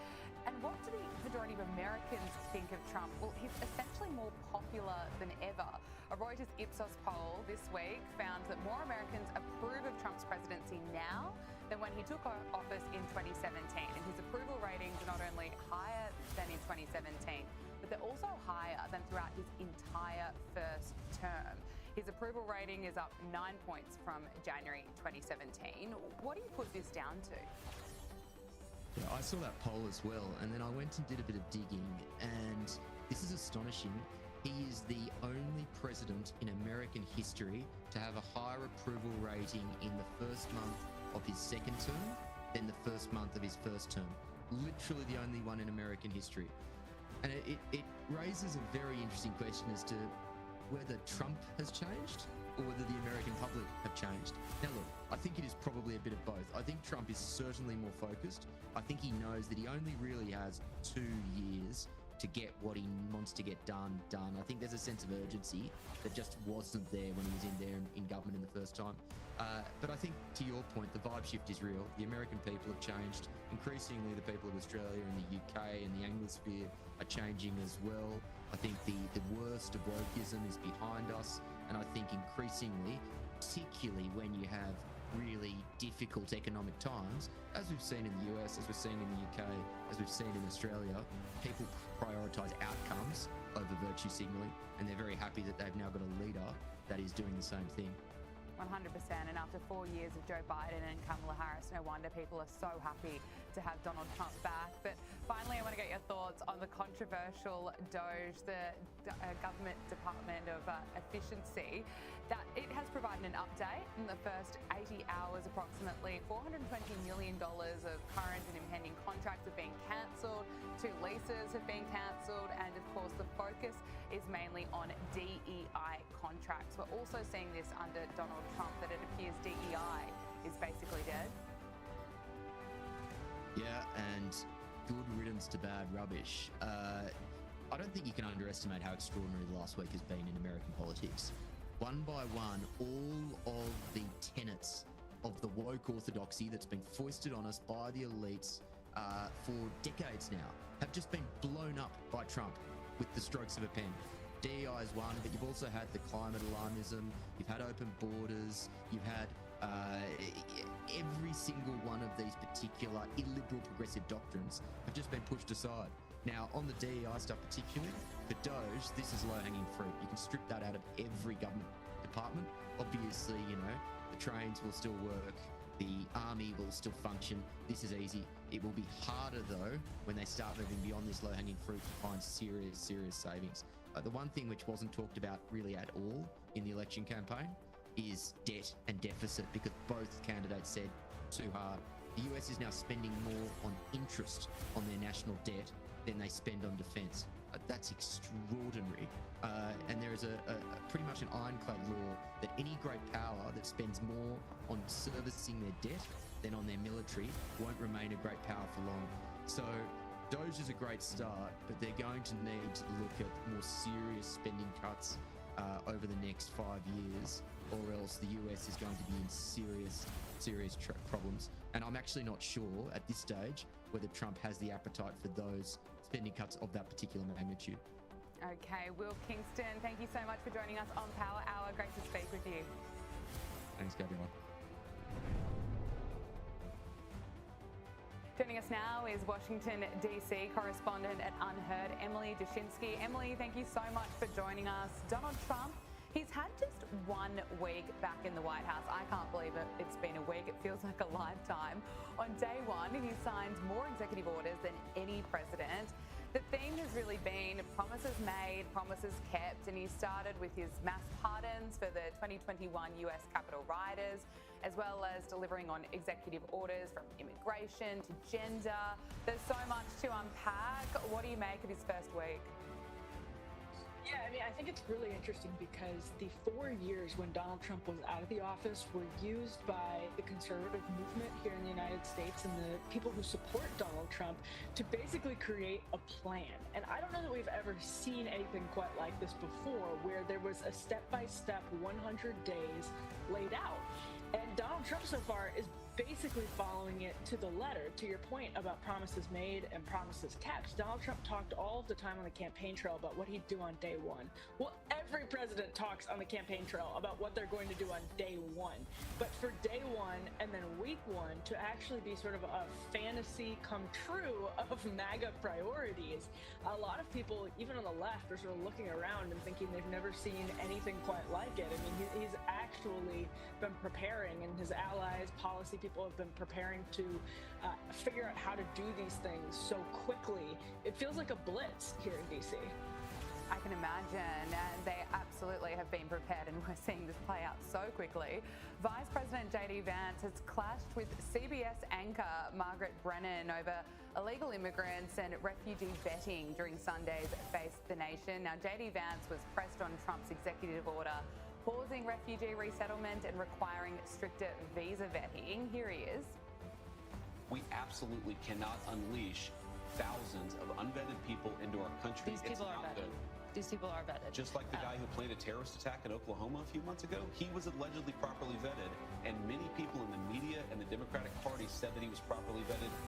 And what do the majority of Americans think of Trump? Well, he's essentially more popular than ever. A Reuters Ipsos poll this week found that more Americans approve of Trump's presidency now than when he took office in 2017. And his approval ratings are not only higher than in 2017, but they're also higher than throughout his entire first term. His approval rating is up 9 points from January 2017. What do you put this down to? Yeah, I saw that poll as well, and then I went and did a bit of digging, and this is astonishing. He is the only president in American history to have a higher approval rating in the first month of his second term than the first month of his first term. Literally the only one in American history. And it raises a very interesting question as to whether Trump has changed or whether the American public have changed. Now look, I think it is probably a bit of both. I think Trump is certainly more focused. I think he knows that he only really has 2 years to get what he wants to get done. I think there's a sense of urgency that just wasn't there when he was in there in government in the first time. But I think, to your point, the vibe shift is real. The American people have changed. Increasingly, the people of Australia and the UK and the Anglosphere are changing as well. I think the worst of wokeism is behind us. And I think increasingly, particularly when you have really difficult economic times, as we've seen in the US, as we're seeing in the UK, as we've seen in Australia, people prioritise outcomes over virtue signalling, and they're very happy that they've now got a leader that is doing the same thing. 100%. And after 4 years of Joe Biden and Kamala Harris, no wonder people are so happy to have Donald Trump back. But finally, I want to get your thoughts on the controversial DOGE, the Government Department of Efficiency, that it has provided an update. In the first 80 hours, approximately $420 million of current and impending contracts have been cancelled, 2 leases have been cancelled, and of course the focus is mainly on DEI contracts. We're also seeing this under Donald Trump, that it appears DEI is basically dead. Yeah, and good riddance to bad rubbish. I don't think you can underestimate how extraordinary the last week has been in American politics. One by one, all of the tenets of the woke orthodoxy that's been foisted on us by the elites for decades now have just been blown up by Trump with the strokes of a pen. DEI is one, but you've also had the climate alarmism, you've had open borders, you've had every single one of these particular illiberal progressive doctrines have just been pushed aside. Now, on the DEI stuff particularly, for DOGE, this is low-hanging fruit. You can strip that out of every government department. Obviously, the trains will still work. The army will still function. This is easy. It will be harder, though, when they start moving beyond this low-hanging fruit to find serious savings. The one thing which wasn't talked about really at all in the election campaign is debt and deficit, because both candidates said too hard. The US is now spending more on interest on their national debt than they spend on defence. That's extraordinary. And there is a pretty much an ironclad law that any great power that spends more on servicing their debt than on their military won't remain a great power for long. So Doge is a great start, but they're going to need to look at more serious spending cuts over the next 5 years, or else the US is going to be in serious problems. And I'm actually not sure at this stage whether Trump has the appetite for those spending cuts of that particular magnitude. Okay, Will Kingston, thank you so much for joining us on Power Hour. Great to speak with you. Thanks, Gabriella. Joining us now is Washington, D.C. correspondent at Unheard, Emily Dushinsky. Emily, thank you so much for joining us. Donald Trump, he's had just 1 week back in the White House. I can't believe it. It's been a week. It feels like a lifetime. On day one, he signed more executive orders than any president. The theme has really been promises made, promises kept, and he started with his mass pardons for the 2021 US Capitol rioters, as well as delivering on executive orders from immigration to gender. There's so much to unpack. What do you make of his first week? Yeah, I mean, I think it's really interesting because the 4 years when Donald Trump was out of the office were used by the conservative movement here in the United States and the people who support Donald Trump to basically create a plan. And I don't know that we've ever seen anything quite like this before, where there was a step-by-step 100 days laid out. And Donald Trump so far is basically following it to the letter. To your point about promises made and promises kept, Donald Trump talked all of the time on the campaign trail about what he'd do on day one. Well, every president talks on the campaign trail about what they're going to do on day one. But for day one and then week one to actually be sort of a fantasy come true of MAGA priorities, a lot of people, even on the left, are sort of looking around and thinking they've never seen anything quite like it. I mean, he's actually been preparing, and his allies, policy people have been preparing to figure out how to do these things so quickly. It feels like a blitz here in DC. I can imagine, and they absolutely have been prepared, and we're seeing this play out so quickly. Vice President J.D. Vance has clashed with CBS anchor Margaret Brennan over illegal immigrants and refugee vetting during Sunday's Face the Nation. Now, J.D. Vance was pressed on Trump's executive order pausing refugee resettlement and requiring stricter visa vetting. Here he is. We absolutely cannot unleash thousands of unvetted people into our country. These people are vetted. These people are vetted. Just like the guy who planned a terrorist attack in Oklahoma a few months ago, he was allegedly properly vetted, and many people in the media and the Democratic Party said that he was properly vetted